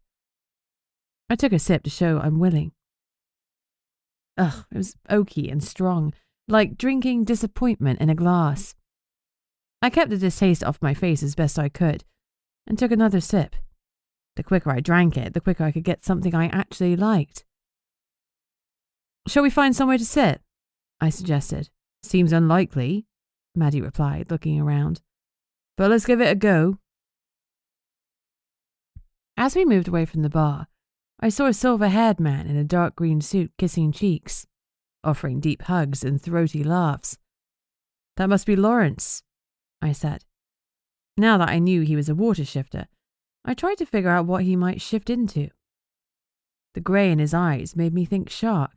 I took a sip to show I'm willing. Ugh, it was oaky and strong, like drinking disappointment in a glass. I kept the distaste off my face as best I could, and took another sip. The quicker I drank it, the quicker I could get something I actually liked. "Shall we find somewhere to sit?" I suggested. "Seems unlikely," Maddie replied, looking around. "But let's give it a go." As we moved away from the bar, I saw a silver-haired man in a dark green suit kissing cheeks, offering deep hugs and throaty laughs. "That must be Lawrence," I said. Now that I knew he was a water shifter, I tried to figure out what he might shift into. The grey in his eyes made me think shark,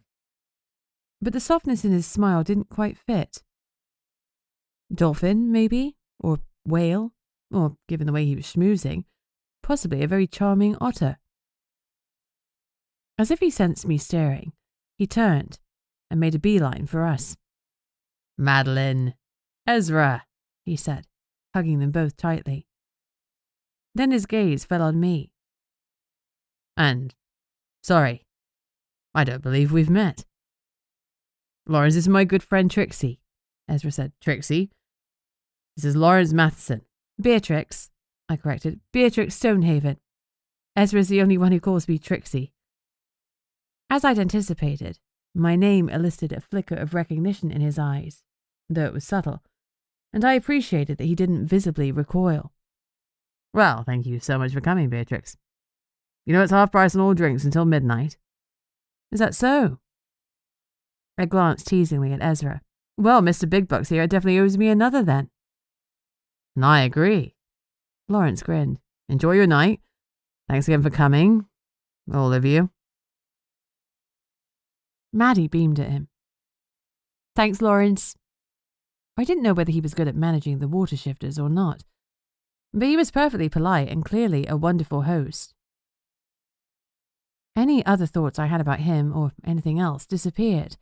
but the softness in his smile didn't quite fit. Dolphin, maybe? Or whale? Or, given the way he was schmoozing, possibly a very charming otter. As if he sensed me staring, he turned and made a beeline for us. "Madeline, Ezra," he said, hugging them both tightly. Then his gaze fell on me. "And, sorry, I don't believe we've met." "Lawrence, this is my good friend Trixie," Ezra said. "Trixie? This is Lawrence Matheson." "Beatrix," I corrected. "Beatrix Stonehaven. Ezra's the only one who calls me Trixie." As I'd anticipated, my name elicited a flicker of recognition in his eyes, though it was subtle, and I appreciated that he didn't visibly recoil. "Well, thank you so much for coming, Beatrix. You know it's half price on all drinks until midnight." "Is that so?" I glanced teasingly at Ezra. "Well, Mr. Big Bucks here definitely owes me another then." "And I agree." Lawrence grinned. "Enjoy your night. Thanks again for coming, all of you." Maddie beamed at him. "Thanks, Lawrence." I didn't know whether he was good at managing the water shifters or not, but he was perfectly polite and clearly a wonderful host. Any other thoughts I had about him or anything else disappeared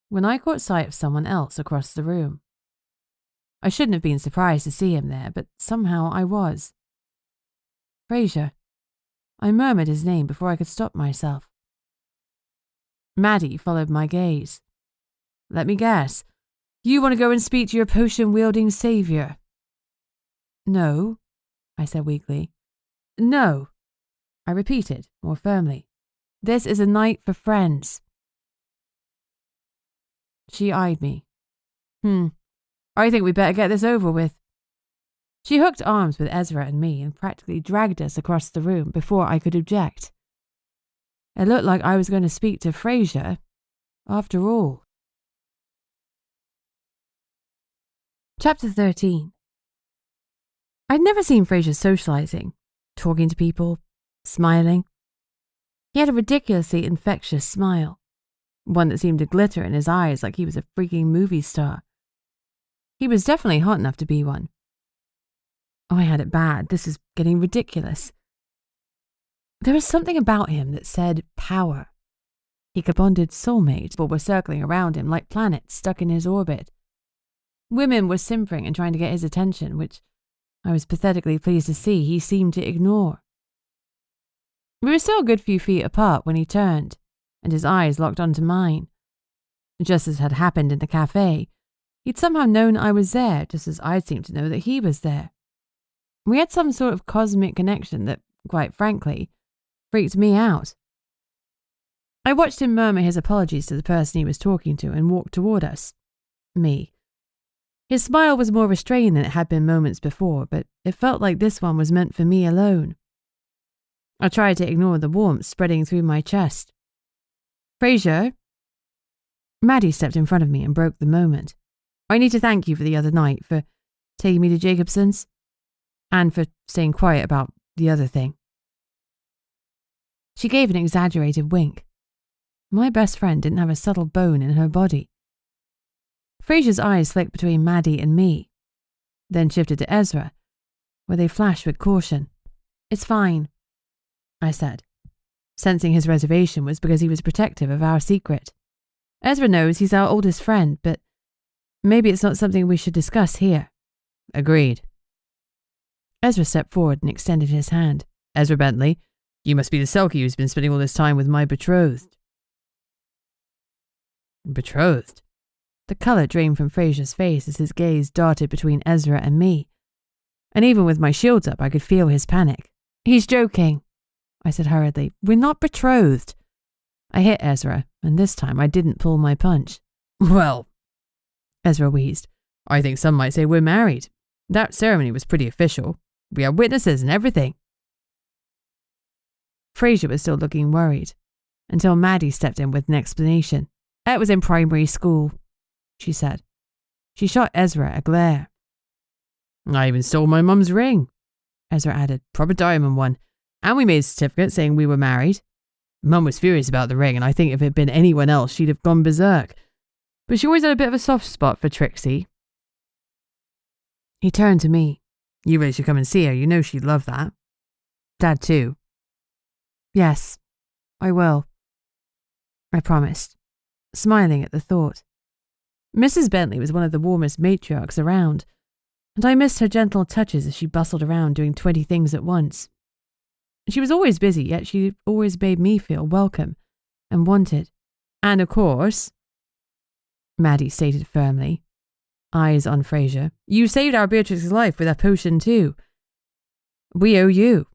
when I caught sight of someone else across the room. I shouldn't have been surprised to see him there, but somehow I was. Fraser. I murmured his name before I could stop myself. Maddie followed my gaze. "Let me guess. You want to go and speak to your potion-wielding saviour?" "No," I said weakly. "No," I repeated more firmly. "This is a night for friends." She eyed me. I think we better get this over with." She hooked arms with Ezra and me and practically dragged us across the room before I could object. It looked like I was going to speak to Fraser, after all. Chapter 13. I'd never seen Fraser socializing, talking to people, smiling. He had a ridiculously infectious smile, one that seemed to glitter in his eyes like he was a freaking movie star. He was definitely hot enough to be one. Oh, I had it bad. This is getting ridiculous. There was something about him that said power. He could bonded soulmates, but were circling around him like planets stuck in his orbit. Women were simpering and trying to get his attention, which I was pathetically pleased to see he seemed to ignore. We were still a good few feet apart when he turned, and his eyes locked onto mine. Just as had happened in the cafe, he'd somehow known I was there, just as I'd seemed to know that he was there. We had some sort of cosmic connection that, quite frankly, freaked me out. I watched him murmur his apologies to the person he was talking to and walk toward us. Me. His smile was more restrained than it had been moments before, but it felt like this one was meant for me alone. I tried to ignore the warmth spreading through my chest. Fraser? Maddie stepped in front of me and broke the moment. I need to thank you for the other night, for taking me to Jacobson's, and for staying quiet about the other thing. She gave an exaggerated wink. My best friend didn't have a subtle bone in her body. Fraser's eyes flicked between Maddie and me, then shifted to Ezra, where they flashed with caution. It's fine, I said, sensing his reservation was because he was protective of our secret. Ezra knows he's our oldest friend, but maybe it's not something we should discuss here. Agreed. Ezra stepped forward and extended his hand. Ezra Bentley, you must be the selkie who's been spending all this time with my betrothed. Betrothed? The colour drained from Fraser's face as his gaze darted between Ezra and me. And even with my shields up, I could feel his panic. He's joking, I said hurriedly. We're not betrothed. I hit Ezra, and this time I didn't pull my punch. Well, Ezra wheezed, I think some might say we're married. That ceremony was pretty official. We had witnesses and everything. Fraser was still looking worried, until Maddie stepped in with an explanation. It was in primary school, she said. She shot Ezra a glare. I even stole my mum's ring, Ezra added, proper diamond one, and we made a certificate saying we were married. Mum was furious about the ring, and I think if it had been anyone else, she'd have gone berserk. But she always had a bit of a soft spot for Trixie. He turned to me. You really should come and see her. You know she'd love that. Dad too. Yes, I will, I promised, smiling at the thought. Mrs. Bentley was one of the warmest matriarchs around, and I missed her gentle touches as she bustled around doing 20 things at once. She was always busy, yet she always made me feel welcome and wanted. And of course, Maddie stated firmly, eyes on Fraser, you saved our Beatrix's life with a potion too. We owe you.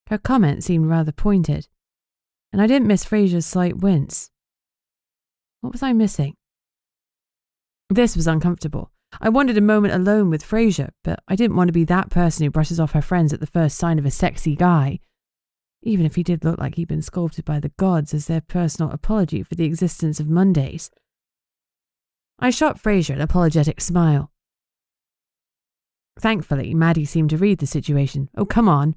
Her comment seemed rather pointed, and I didn't miss Fraser's slight wince. What was I missing? This was uncomfortable. I wanted a moment alone with Fraser, but I didn't want to be that person who brushes off her friends at the first sign of a sexy guy, even if he did look like he'd been sculpted by the gods as their personal apology for the existence of Mondays. I shot Fraser an apologetic smile. Thankfully, Maddie seemed to read the situation. Oh, come on.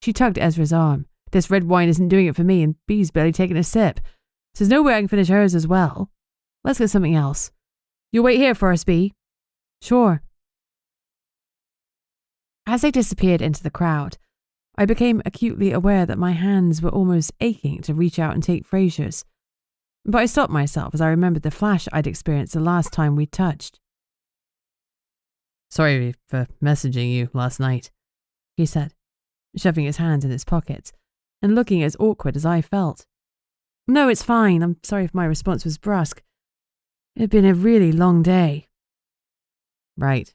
She tugged Ezra's arm. This red wine isn't doing it for me, and Bee's barely taken a sip. So there's no way I can finish hers as well. Let's get something else. You'll wait here for us, Bee? Sure. As I disappeared into the crowd, I became acutely aware that my hands were almost aching to reach out and take Fraser's. But I stopped myself as I remembered the flash I'd experienced the last time we touched. Sorry for messaging you last night, he said, shoving his hands in his pockets and looking as awkward as I felt. No, it's fine. I'm sorry if my response was brusque. It had been a really long day. Right.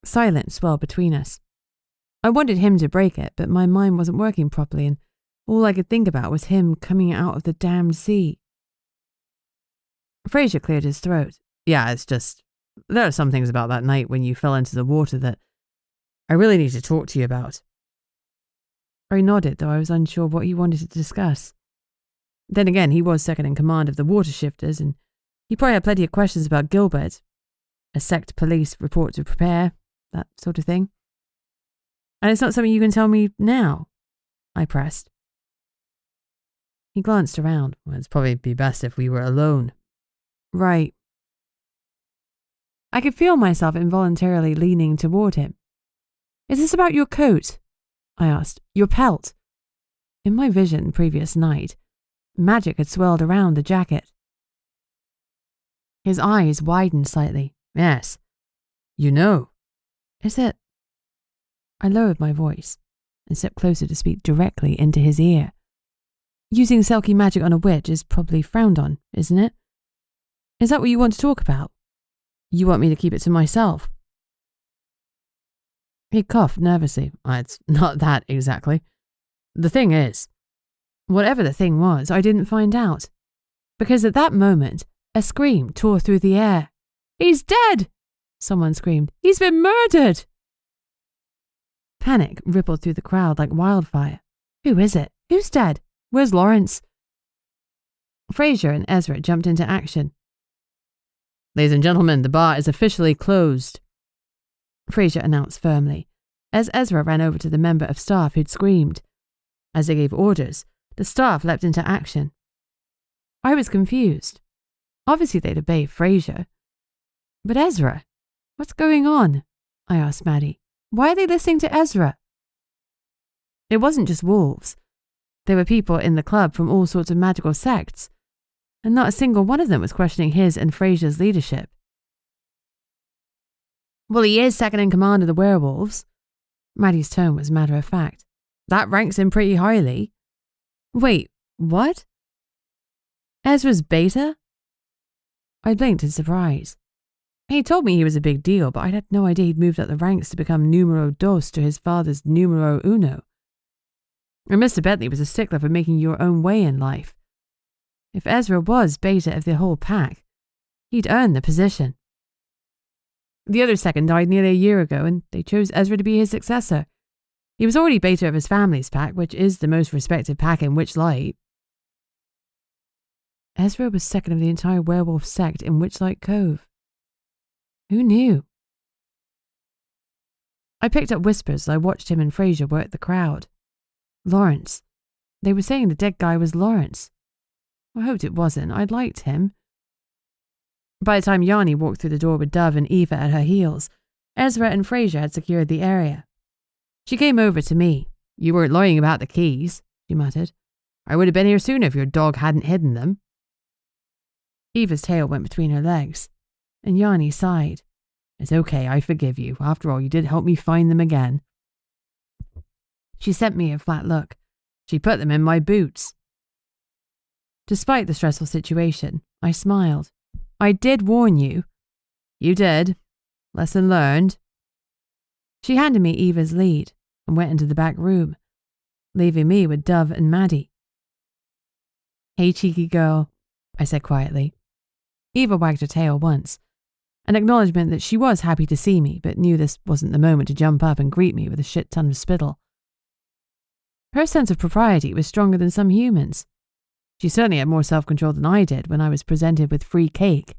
Silence swelled between us. I wanted him to break it, but my mind wasn't working properly, and all I could think about was him coming out of the damned sea. Fraser cleared his throat. Yeah, it's just, there are some things about that night when you fell into the water that I really need to talk to you about. I nodded, though I was unsure what he wanted to discuss. Then again, he was second in command of the water shifters, and he probably had plenty of questions about Gilbert. A sect police report to prepare, that sort of thing. And it's not something you can tell me now, I pressed. He glanced around. Well, it'd probably be best if we were alone. Right. I could feel myself involuntarily leaning toward him. Is this about your coat? I asked. Your pelt? In my vision previous night, magic had swirled around the jacket. His eyes widened slightly. Yes. You know. Is it? I lowered my voice and stepped closer to speak directly into his ear. Using selkie magic on a witch is probably frowned on, isn't it? Is that what you want to talk about? You want me to keep it to myself? He coughed nervously. It's not that exactly. The thing is, whatever the thing was, I didn't find out. Because at that moment, A scream tore through the air. "He's dead!" someone screamed. "He's been murdered!" Panic rippled through the crowd like wildfire. Who is it? Who's dead? Where's Lawrence? Fraser and Ezra jumped into action. "Ladies and gentlemen, the bar is officially closed," Fraser announced firmly, as Ezra ran over to the member of staff who'd screamed. As they gave orders, the staff leapt into action. I was confused. Obviously they'd obey Fraser. But Ezra? What's going on? I asked Maddie. Why are they listening to Ezra? It wasn't just wolves. There were people in the club from all sorts of magical sects, and not a single one of them was questioning his and Fraser's leadership. Well, he is second in command of the werewolves. Maddie's tone was matter of fact. That ranks him pretty highly. Wait, what? Ezra's beta? I blinked in surprise. He told me he was a big deal, but I had no idea he'd moved up the ranks to become numero dos to his father's numero uno. And Mr. Bentley was a stickler for making your own way in life. If Ezra was beta of the whole pack, he'd earned the position. The other second died nearly a year ago, and they chose Ezra to be his successor. He was already beta of his family's pack, which is the most respected pack in Witchlight. Ezra was second of the entire werewolf sect in Witchlight Cove. Who knew? I picked up whispers as I watched him and Fraser work the crowd. Lawrence. They were saying the dead guy was Lawrence. I hoped it wasn't. I'd liked him. By the time Yanni walked through the door with Dove and Eva at her heels, Ezra and Fraser had secured the area. She came over to me. "You weren't lying about the keys," she muttered. "I would have been here sooner if your dog hadn't hidden them." Eva's tail went between her legs, and Yanni sighed. "It's okay, I forgive you. After all, you did help me find them again." She sent me a flat look. "She put them in my boots." Despite the stressful situation, I smiled. "I did warn you." "You did. Lesson learned." She handed me Eva's lead and went into the back room, leaving me with Dove and Maddie. "Hey, cheeky girl," I said quietly. Eva wagged her tail once, an acknowledgement that she was happy to see me, but knew this wasn't the moment to jump up and greet me with a shit ton of spittle. Her sense of propriety was stronger than some humans. She certainly had more self-control than I did when I was presented with free cake.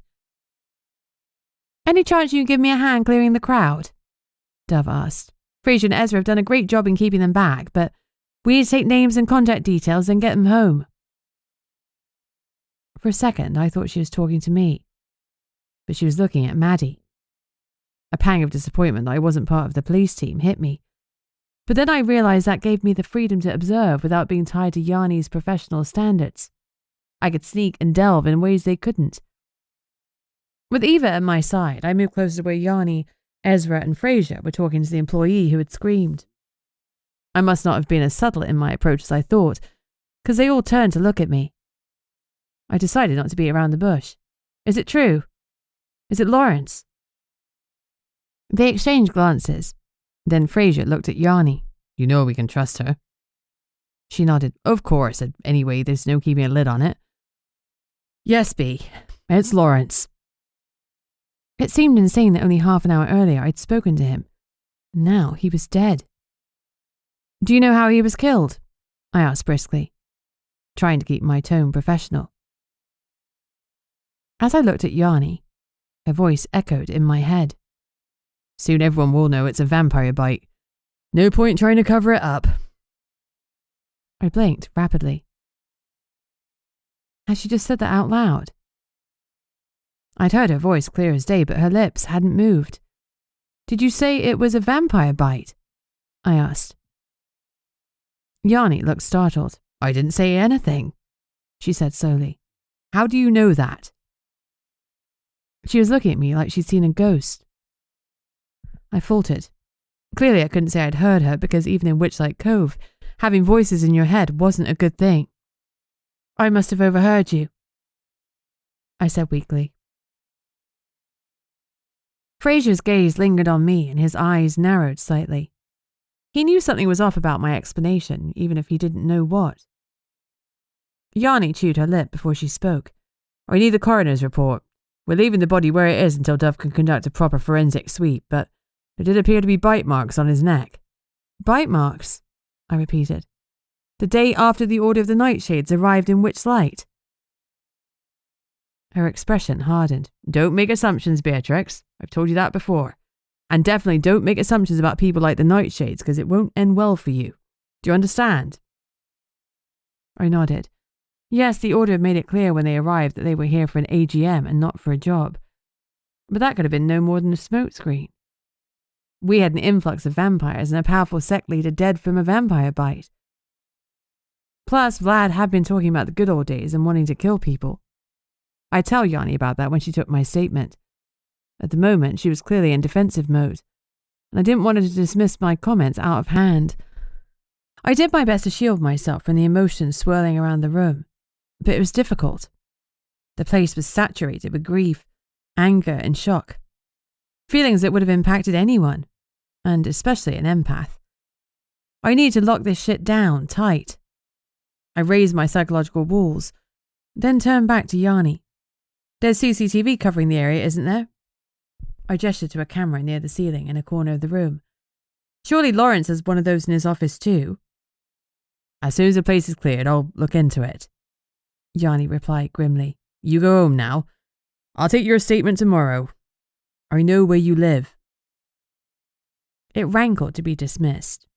"Any chance you can give me a hand clearing the crowd?" Dove asked. "Fraser and Ezra have done a great job in keeping them back, but we need to take names and contact details and get them home." For a second, I thought she was talking to me, but she was looking at Maddie. A pang of disappointment that I wasn't part of the police team hit me. But then I realised that gave me the freedom to observe without being tied to Yanni's professional standards. I could sneak and delve in ways they couldn't. With Eva at my side, I moved closer to where Yanni, Ezra and Fraser were talking to the employee who had screamed. I must not have been as subtle in my approach as I thought, because they all turned to look at me. I decided not to beat around the bush. "Is it true? Is it Lawrence?" They exchanged glances. Then Fraser looked at Yanni. "You know we can trust her." She nodded. "Of course. Anyway, there's no keeping a lid on it." "Yes, B. It's Lawrence." It seemed insane that only half an hour earlier I'd spoken to him. Now he was dead. "Do you know how he was killed?" I asked briskly, trying to keep my tone professional. As I looked at Yanni, her voice echoed in my head. "Soon everyone will know it's a vampire bite. No point trying to cover it up." I blinked rapidly. Had she just said that out loud? I'd heard her voice clear as day, but her lips hadn't moved. "Did you say it was a vampire bite?" I asked. Yanni looked startled. "I didn't say anything," she said slowly. "How do you know that?" She was looking at me like she'd seen a ghost. I faltered. Clearly I couldn't say I'd heard her, because even in Witchlight Cove, having voices in your head wasn't a good thing. "I must have overheard you," I said weakly. Fraser's gaze lingered on me and his eyes narrowed slightly. He knew something was off about my explanation, even if he didn't know what. Yanni chewed her lip before she spoke, I need the coroner's report. We're leaving the body where it is until Dove can conduct a proper forensic sweep, but there did appear to be bite marks on his neck. Bite marks? I repeated. The day after the order of the Nightshades arrived in Witchlight. Her expression hardened. Don't make assumptions, Beatrix. I've told you that before. And definitely don't make assumptions about people like the Nightshades, because it won't end well for you. Do you understand? I nodded. Yes, the order made it clear when they arrived that they were here for an AGM and not for a job. But that could have been no more than a smokescreen. We had an influx of vampires and a powerful sect leader dead from a vampire bite. Plus, Vlad had been talking about the good old days and wanting to kill people. I'd tell Yanni about that when she took my statement. At the moment, she was clearly in defensive mode, and I didn't want her to dismiss my comments out of hand. I did my best to shield myself from the emotions swirling around the room, but it was difficult. The place was saturated with grief, anger, and shock. Feelings that would have impacted anyone, and especially an empath. I needed to lock this shit down tight. I raised my psychological walls, then turned back to Yanni. There's CCTV covering the area, isn't there? I gestured to a camera near the ceiling in a corner of the room. Surely Lawrence has one of those in his office too. As soon as the place is cleared, I'll look into it. Yanni replied grimly. You go home now. I'll take your statement tomorrow. I know where you live. It rankled to be dismissed,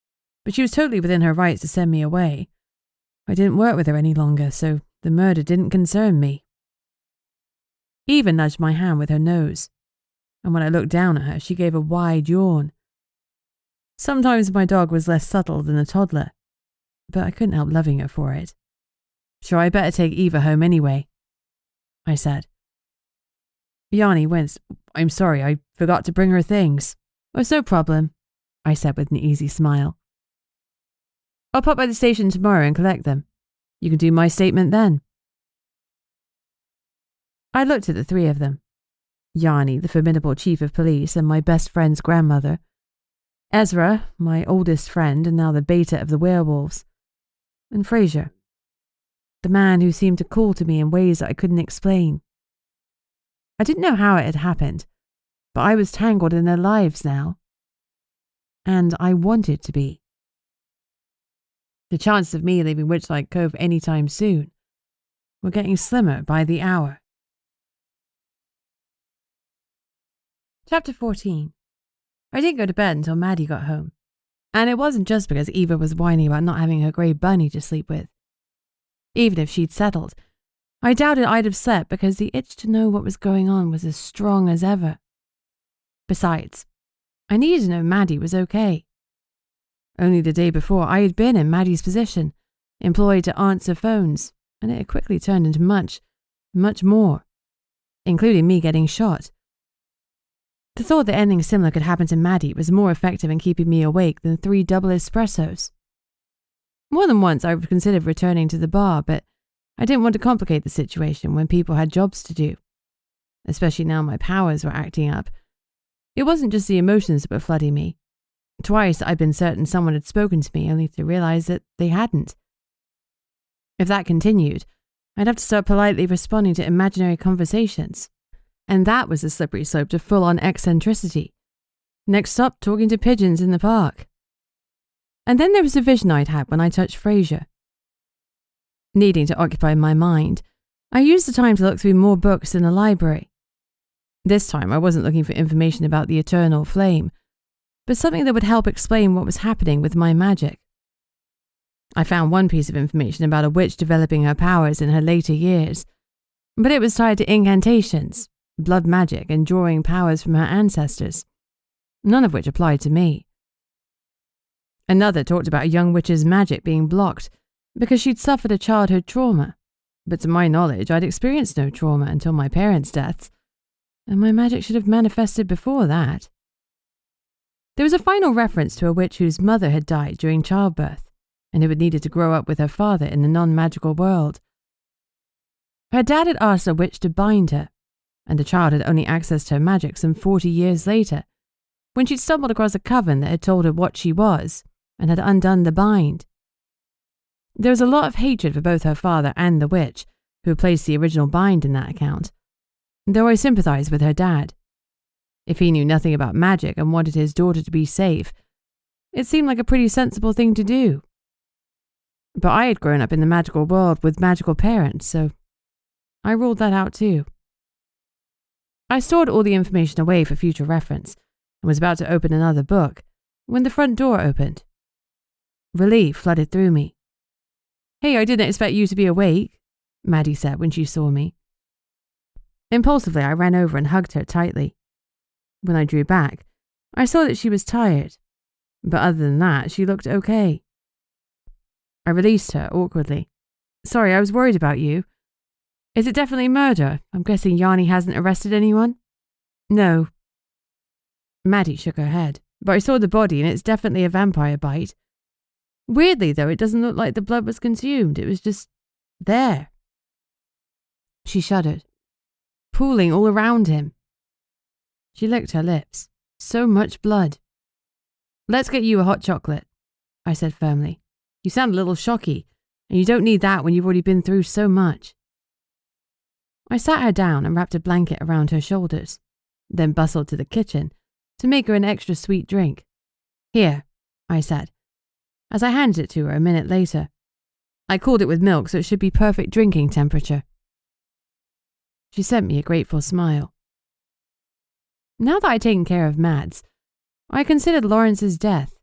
but she was totally within her rights to send me away. I didn't work with her any longer, so the murder didn't concern me. Eva nudged my hand with her nose, and when I looked down at her, she gave a wide yawn. Sometimes my dog was less subtle than a toddler, but I couldn't help loving her for it. Sure, I better take Eva home anyway, I said. Yanni winced. I'm sorry, I forgot to bring her things. Oh, it's no problem, I said with an easy smile. I'll pop by the station tomorrow and collect them. You can do my statement then. I looked at the three of them. Yanni, the formidable chief of police and my best friend's grandmother. Ezra, my oldest friend and now the beta of the werewolves. And Fraser, the man who seemed to call to me in ways that I couldn't explain. I didn't know how it had happened, but I was tangled in their lives now. And I wanted to be. The chances of me leaving Witchlight Cove anytime soon were getting slimmer by the hour. Chapter 14. I didn't go to bed until Maddie got home. And it wasn't just because Eva was whining about not having her grey bunny to sleep with. Even if she'd settled, I doubted I'd have slept because the itch to know what was going on was as strong as ever. Besides, I needed to know Maddie was okay. Only the day before, I had been in Maddie's position, employed to answer phones, and it had quickly turned into much, much more, including me getting shot. The thought that anything similar could happen to Maddie was more effective in keeping me awake than 3 double espressos. More than once I've considered returning to the bar, but I didn't want to complicate the situation when people had jobs to do, especially now my powers were acting up. It wasn't just the emotions that were flooding me. Twice I'd been certain someone had spoken to me only to realize that they hadn't. If that continued, I'd have to start politely responding to imaginary conversations. And that was a slippery slope to full-on eccentricity. Next stop, talking to pigeons in the park. And then there was a vision I'd had when I touched Fraser. Needing to occupy my mind, I used the time to look through more books in the library. This time I wasn't looking for information about the eternal flame, but something that would help explain what was happening with my magic. I found one piece of information about a witch developing her powers in her later years, but it was tied to incantations, blood magic, and drawing powers from her ancestors, none of which applied to me. Another talked about a young witch's magic being blocked because she'd suffered a childhood trauma, but to my knowledge I'd experienced no trauma until my parents' deaths, and my magic should have manifested before that. There was a final reference to a witch whose mother had died during childbirth, and who had needed to grow up with her father in the non-magical world. Her dad had asked a witch to bind her, and the child had only accessed her magic some 40 years later, when she'd stumbled across a coven that had told her what she was, and had undone the bind. There was a lot of hatred for both her father and the witch, who placed the original bind in that account, though I sympathised with her dad. If he knew nothing about magic and wanted his daughter to be safe, it seemed like a pretty sensible thing to do. But I had grown up in the magical world with magical parents, so I ruled that out too. I stored all the information away for future reference and was about to open another book when the front door opened. Relief flooded through me. "Hey, I didn't expect you to be awake," Maddie said when she saw me. Impulsively, I ran over and hugged her tightly. When I drew back, I saw that she was tired, but other than that, she looked okay. I released her awkwardly. "Sorry, I was worried about you. Is it definitely murder? I'm guessing Yanni hasn't arrested anyone?" "No." Maddie shook her head, but I saw the body and it's definitely a vampire bite. Weirdly, though, it doesn't look like the blood was consumed. It was just there. She shuddered, pooling all around him. She licked her lips. So much blood. "Let's get you a hot chocolate," I said firmly. "You sound a little shocky, and you don't need that when you've already been through so much." I sat her down and wrapped a blanket around her shoulders, then bustled to the kitchen to make her an extra sweet drink. "Here," I said, as I handed it to her a minute later. I cooled it with milk so it should be perfect drinking temperature. She sent me a grateful smile. Now that I'd taken care of Mads, I considered Lawrence's death.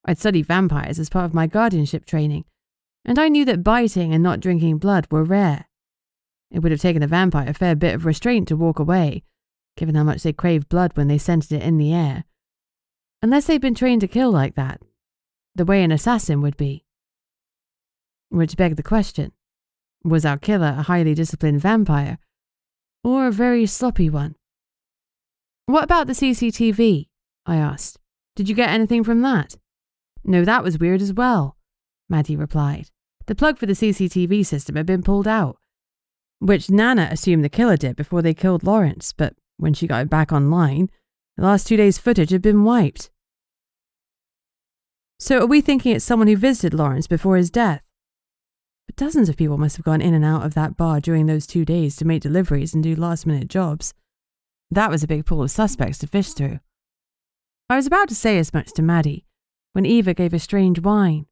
I'd studied vampires as part of my guardianship training, and I knew that biting and not drinking blood were rare. It would have taken a vampire a fair bit of restraint to walk away, given how much they craved blood when they scented it in the air. Unless they'd been trained to kill like that, the way an assassin would be. Which begged the question, was our killer a highly disciplined vampire, or a very sloppy one? "What about the CCTV?" I asked. "Did you get anything from that?" "No, that was weird as well," Maddie replied. "The plug for the CCTV system had been pulled out, which Nana assumed the killer did before they killed Lawrence, but when she got it back online, the last 2 days' footage had been wiped." "So are we thinking it's someone who visited Lawrence before his death?" But dozens of people must have gone in and out of that bar during those 2 days to make deliveries and do last-minute jobs. That was a big pool of suspects to fish through. I was about to say as much to Maddie when Eva gave a strange whine.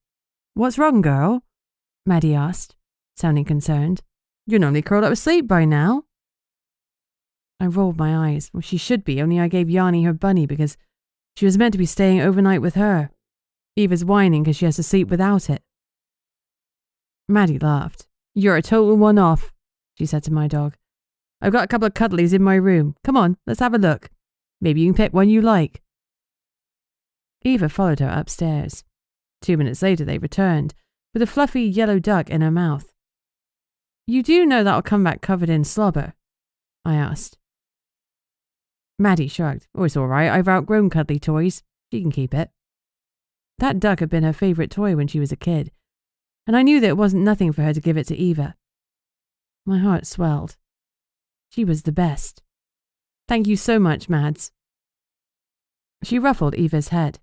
"What's wrong, girl?" Maddie asked, sounding concerned. "You're normally curled up asleep by now." I rolled my eyes. Well, she should be, only I gave Yanni her bunny because she was meant to be staying overnight with her. Eva's whining because she has to sleep without it. Maddie laughed. "You're a total one-off," she said to my dog. "I've got a couple of cuddlies in my room. Come on, let's have a look. Maybe you can pick one you like." Eva followed her upstairs. 2 minutes later they returned, with a fluffy yellow duck in her mouth. "You do know that'll come back covered in slobber?" I asked. Maddie shrugged. "Oh, it's all right. I've outgrown cuddly toys. She can keep it." That duck had been her favourite toy when she was a kid, and I knew that it wasn't nothing for her to give it to Eva. My heart swelled. She was the best. "Thank you so much, Mads." She ruffled Eva's head.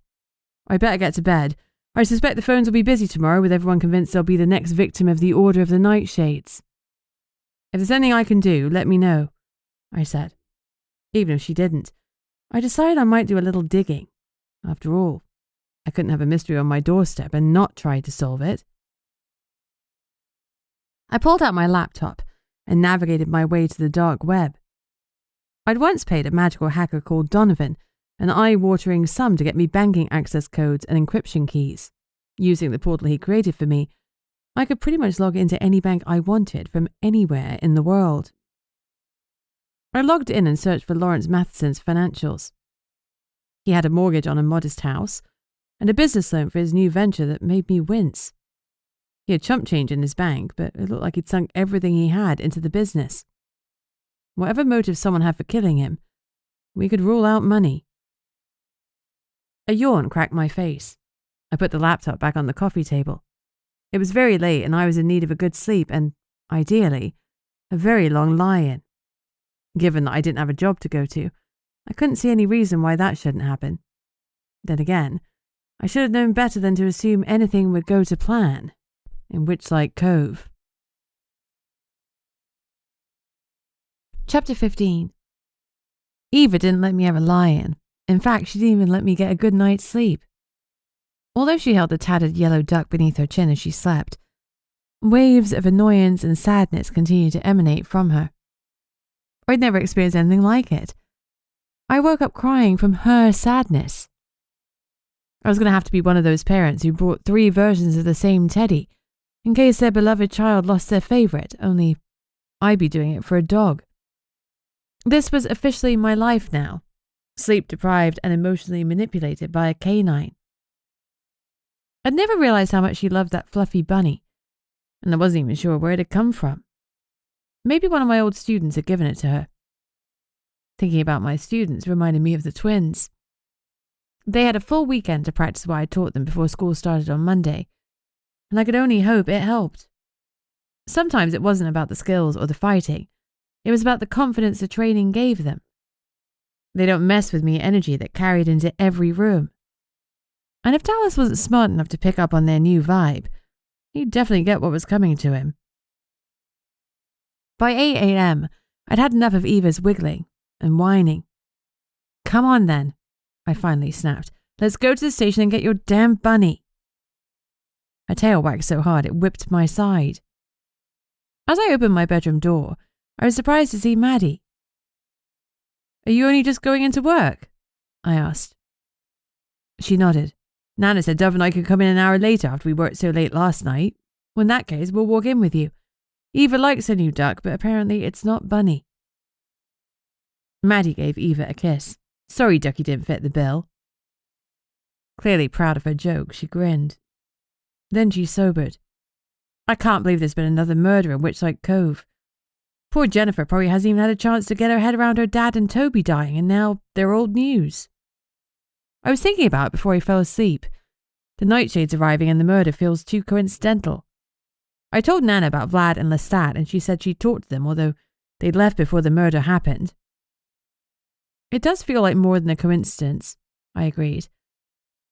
"I better get to bed. I suspect the phones will be busy tomorrow with everyone convinced they'll be the next victim of the Order of the Nightshades." "If there's anything I can do, let me know," I said. Even if she didn't, I decided I might do a little digging. After all, I couldn't have a mystery on my doorstep and not try to solve it. I pulled out my laptop and navigated my way to the dark web. I'd once paid a magical hacker called Donovan an eye-watering sum to get me banking access codes and encryption keys. Using the portal he created for me, I could pretty much log into any bank I wanted from anywhere in the world. I logged in and searched for Lawrence Matheson's financials. He had a mortgage on a modest house and a business loan for his new venture that made me wince. He had chump change in his bank, but it looked like he'd sunk everything he had into the business. Whatever motive someone had for killing him, we could rule out money. A yawn cracked my face. I put the laptop back on the coffee table. It was very late and I was in need of a good sleep and, ideally, a very long lie-in. Given that I didn't have a job to go to, I couldn't see any reason why that shouldn't happen. Then again, I should have known better than to assume anything would go to plan in Witchlight Cove. Chapter 15. Eva didn't let me have a lie-in. In fact, she didn't even let me get a good night's sleep. Although she held a tattered yellow duck beneath her chin as she slept, waves of annoyance and sadness continued to emanate from her. I'd never experienced anything like it. I woke up crying from her sadness. I was going to have to be one of those parents who brought 3 versions of the same teddy in case their beloved child lost their favourite, only I'd be doing it for a dog. This was officially my life now, sleep-deprived and emotionally manipulated by a canine. I'd never realised how much she loved that fluffy bunny, and I wasn't even sure where it had come from. Maybe one of my old students had given it to her. Thinking about my students reminded me of the twins. They had a full weekend to practice what I taught them before school started on Monday, and I could only hope it helped. Sometimes it wasn't about the skills or the fighting. It was about the confidence the training gave them. They don't mess with me energy that carried into every room. And if Dallas wasn't smart enough to pick up on their new vibe, he'd definitely get what was coming to him. By 8 a.m., I'd had enough of Eva's wiggling and whining. "Come on then," I finally snapped. "Let's go to the station and get your damn bunny." Her tail wagged so hard it whipped my side. As I opened my bedroom door, I was surprised to see Maddie. "Are you only just going into work?" I asked. She nodded. "Nana said Dove and I could come in an hour later after we worked so late last night. Well, in that case, we'll walk in with you. Eva likes her new duck, but apparently it's not Bunny." Maddie gave Eva a kiss. "Sorry Ducky didn't fit the bill." Clearly proud of her joke, she grinned. Then she sobered. "I can't believe there's been another murder in Witchlight Cove. Poor Jennifer probably hasn't even had a chance to get her head around her dad and Toby dying, and now they're old news." I was thinking about it before I fell asleep. The Nightshades arriving and the murder feels too coincidental. I told Nana about Vlad and Lestat, and she said she'd talked to them, although they'd left before the murder happened. "It does feel like more than a coincidence," I agreed.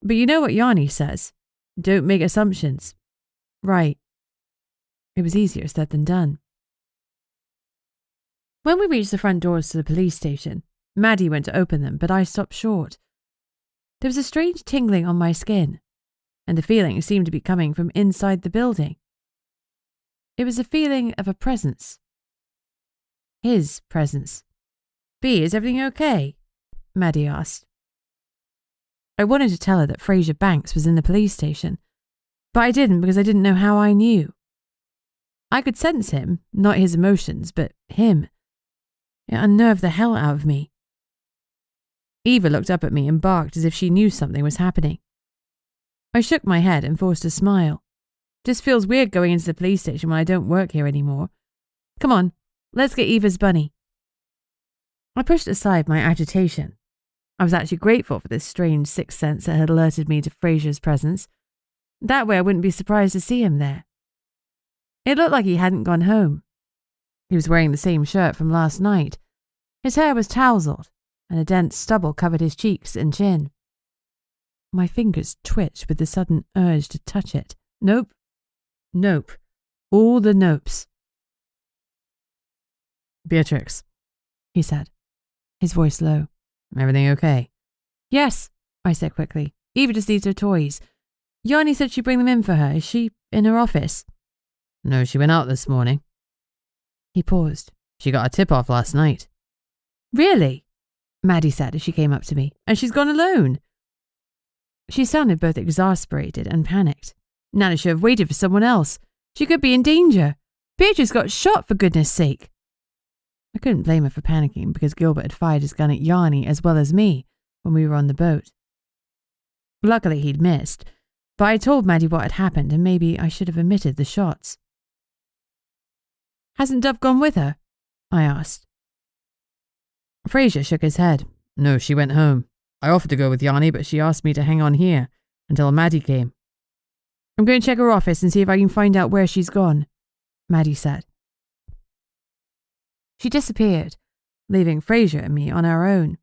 "But you know what Yanni says? Don't make assumptions." Right. It was easier said than done. When we reached the front doors to the police station, Maddie went to open them, but I stopped short. There was a strange tingling on my skin, and the feeling seemed to be coming from inside the building. It was a feeling of a presence. His presence. "B, is everything okay?" Maddie asked. I wanted to tell her that Fraser Banks was in the police station, but I didn't because I didn't know how I knew. I could sense him, not his emotions, but him. It unnerved the hell out of me. Eva looked up at me and barked as if she knew something was happening. I shook my head and forced a smile. Just feels weird going into the police station when I don't work here anymore. "Come on, let's get Eva's bunny." I pushed aside my agitation. I was actually grateful for this strange sixth sense that had alerted me to Fraser's presence. That way I wouldn't be surprised to see him there. It looked like he hadn't gone home. He was wearing the same shirt from last night. His hair was tousled, and a dense stubble covered his cheeks and chin. My fingers twitched with the sudden urge to touch it. Nope. Nope. All the nopes. "Beatrix," he said, his voice low. "Everything okay?" "Yes," I said quickly. "Eva just needs her toys. Yanni said she'd bring them in for her. Is she in her office?" "No, she went out this morning." He paused. "She got a tip-off last night." "Really?" Maddie said as she came up to me. "And she's gone alone?" She sounded both exasperated and panicked. Nana should have waited for someone else. She could be in danger. Beatrice got shot, for goodness sake. I couldn't blame her for panicking because Gilbert had fired his gun at Yanni as well as me when we were on the boat. Luckily he'd missed, but I told Maddie what had happened and maybe I should have omitted the shots. "Hasn't Dove gone with her?" I asked. Fraser shook his head. "No, she went home. I offered to go with Yanni, but she asked me to hang on here until Maddie came." "I'm going to check her office and see if I can find out where she's gone," Maddie said. She disappeared, leaving Fraser and me on our own.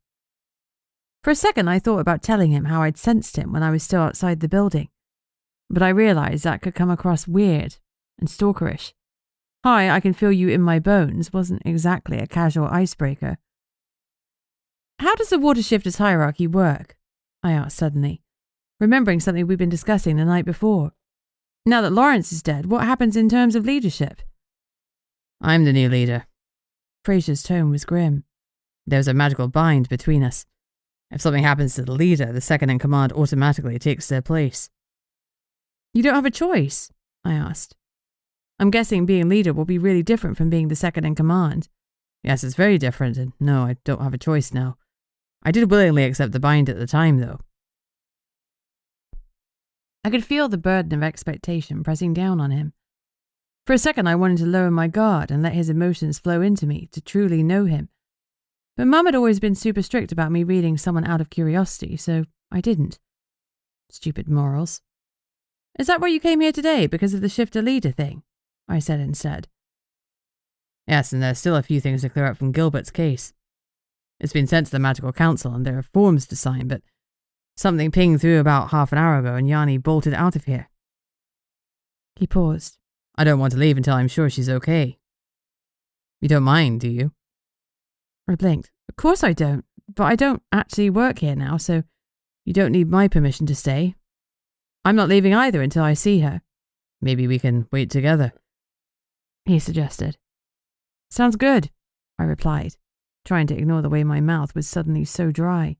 For a second I thought about telling him how I'd sensed him when I was still outside the building, but I realised that could come across weird and stalkerish. "Hi, I can feel you in my bones" wasn't exactly a casual icebreaker. "How does the water shifter's hierarchy work?" I asked suddenly, remembering something we'd been discussing the night before. "Now that Lawrence is dead, what happens in terms of leadership?" "I'm the new leader." Fraser's tone was grim. "There's a magical bind between us. If something happens to the leader, the second in command automatically takes their place." "You don't have a choice?" I asked. "I'm guessing being leader will be really different from being the second in command." "Yes, it's very different, and no, I don't have a choice now. I did willingly accept the bind at the time, though." I could feel the burden of expectation pressing down on him. For a second I wanted to lower my guard and let his emotions flow into me to truly know him. But Mum had always been super strict about me reading someone out of curiosity, so I didn't. Stupid morals. "Is that why you came here today, because of the shifter leader thing?" I said instead. "Yes, and there's still a few things to clear up from Gilbert's case. It's been sent to the Magical Council and there are forms to sign, but something pinged through about half an hour ago and Yanni bolted out of here." He paused. "I don't want to leave until I'm sure she's okay. You don't mind, do you?" I blinked. "Of course I don't, but I don't actually work here now, so you don't need my permission to stay. I'm not leaving either until I see her." "Maybe we can wait together," he suggested. "Sounds good," I replied, trying to ignore the way my mouth was suddenly so dry.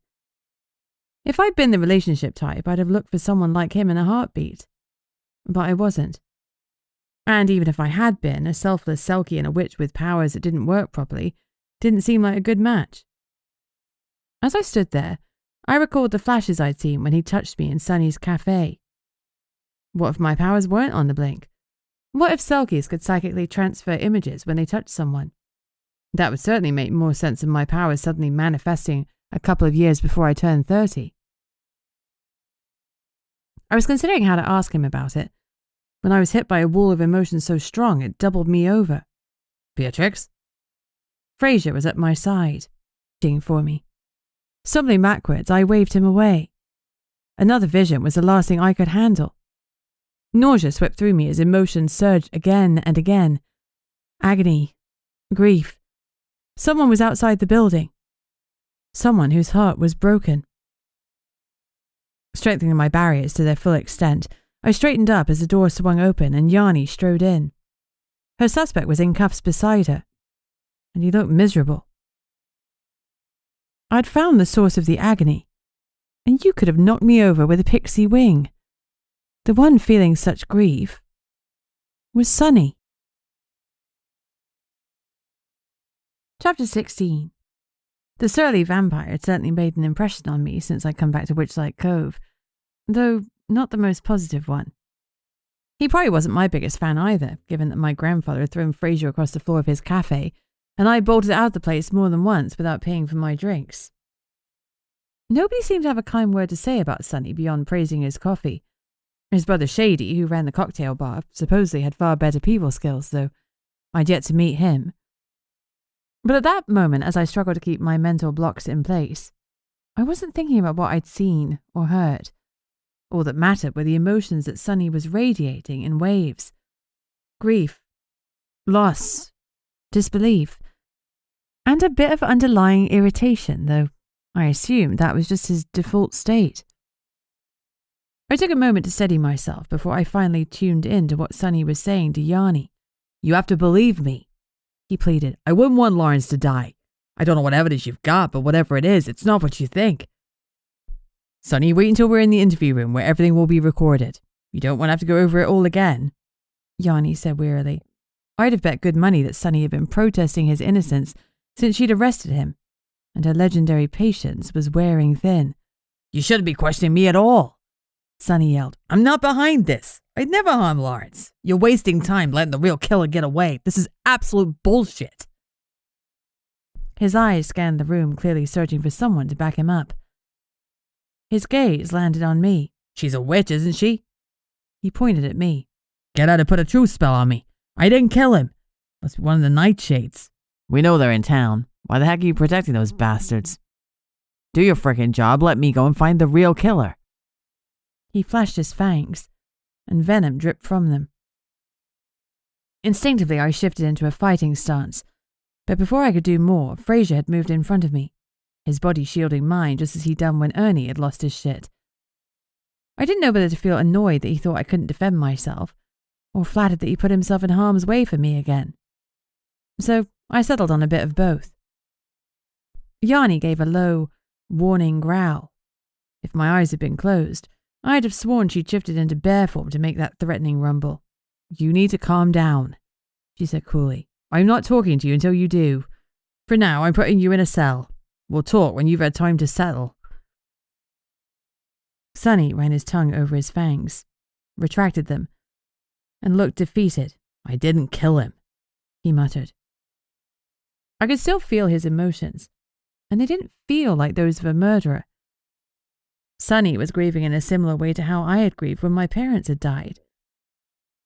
If I'd been the relationship type, I'd have looked for someone like him in a heartbeat. But I wasn't. And even if I had been, a selfless selkie and a witch with powers that didn't work properly didn't seem like a good match. As I stood there, I recalled the flashes I'd seen when he touched me in Sunny's cafe. What if my powers weren't on the blink? What if selkies could psychically transfer images when they touched someone? That would certainly make more sense than my powers suddenly manifesting a couple of years before I turned 30. I was considering how to ask him about it when I was hit by a wall of emotion so strong it doubled me over. "Beatrix?" Fraser was at my side, waiting for me. Stumbling backwards, I waved him away. Another vision was the last thing I could handle. Nausea swept through me as emotions surged again and again. Agony, grief. Someone was outside the building. Someone whose heart was broken. Strengthening my barriers to their full extent, I straightened up as the door swung open and Yanni strode in. Her suspect was in cuffs beside her, and he looked miserable. I'd found the source of the agony, and you could have knocked me over with a pixie wing. The one feeling such grief was Sunny. Chapter 16. The surly vampire had certainly made an impression on me since I'd come back to Witchlight Cove, though not the most positive one. He probably wasn't my biggest fan either, given that my grandfather had thrown Fraser across the floor of his cafe, and I bolted out of the place more than once without paying for my drinks. Nobody seemed to have a kind word to say about Sunny beyond praising his coffee. His brother Shady, who ran the cocktail bar, supposedly had far better people skills, though I'd yet to meet him. But at that moment, as I struggled to keep my mental blocks in place, I wasn't thinking about what I'd seen or heard. All that mattered were the emotions that Sunny was radiating in waves. Grief, loss, disbelief, and a bit of underlying irritation, though I assumed that was just his default state. I took a moment to steady myself before I finally tuned in to what Sunny was saying to Yanni. "You have to believe me," he pleaded. "I wouldn't want Lawrence to die. I don't know what evidence you've got, but whatever it is, it's not what you think. Sunny, wait until we're in the interview room where everything will be recorded. You don't want to have to go over it all again," Yanni said wearily. I'd have bet good money that Sunny had been protesting his innocence since she'd arrested him, and her legendary patience was wearing thin. "You shouldn't be questioning me at all," Sunny yelled. "I'm not behind this. I'd never harm Lawrence. You're wasting time letting the real killer get away. This is absolute bullshit." His eyes scanned the room, clearly searching for someone to back him up. His gaze landed on me. "She's a witch, isn't she?" He pointed at me. "Get her to put a truth spell on me. I didn't kill him. Must be one of the Nightshades." "We know they're in town. Why the heck are you protecting those bastards? Do your frickin' job. Let me go and find the real killer." He flashed his fangs, and venom dripped from them. Instinctively, I shifted into a fighting stance, but before I could do more, Fraser had moved in front of me, his body shielding mine just as he'd done when Ernie had lost his shit. I didn't know whether to feel annoyed that he thought I couldn't defend myself, or flattered that he put himself in harm's way for me again. So I settled on a bit of both. Yanni gave a low, warning growl. If my eyes had been closed, I'd have sworn she'd shifted into bear form to make that threatening rumble. "You need to calm down," she said coolly. "I'm not talking to you until you do. For now, I'm putting you in a cell. We'll talk when you've had time to settle." Sonny ran his tongue over his fangs, retracted them, and looked defeated. "I didn't kill him," he muttered. I could still feel his emotions, and they didn't feel like those of a murderer. Sonny was grieving in a similar way to how I had grieved when my parents had died.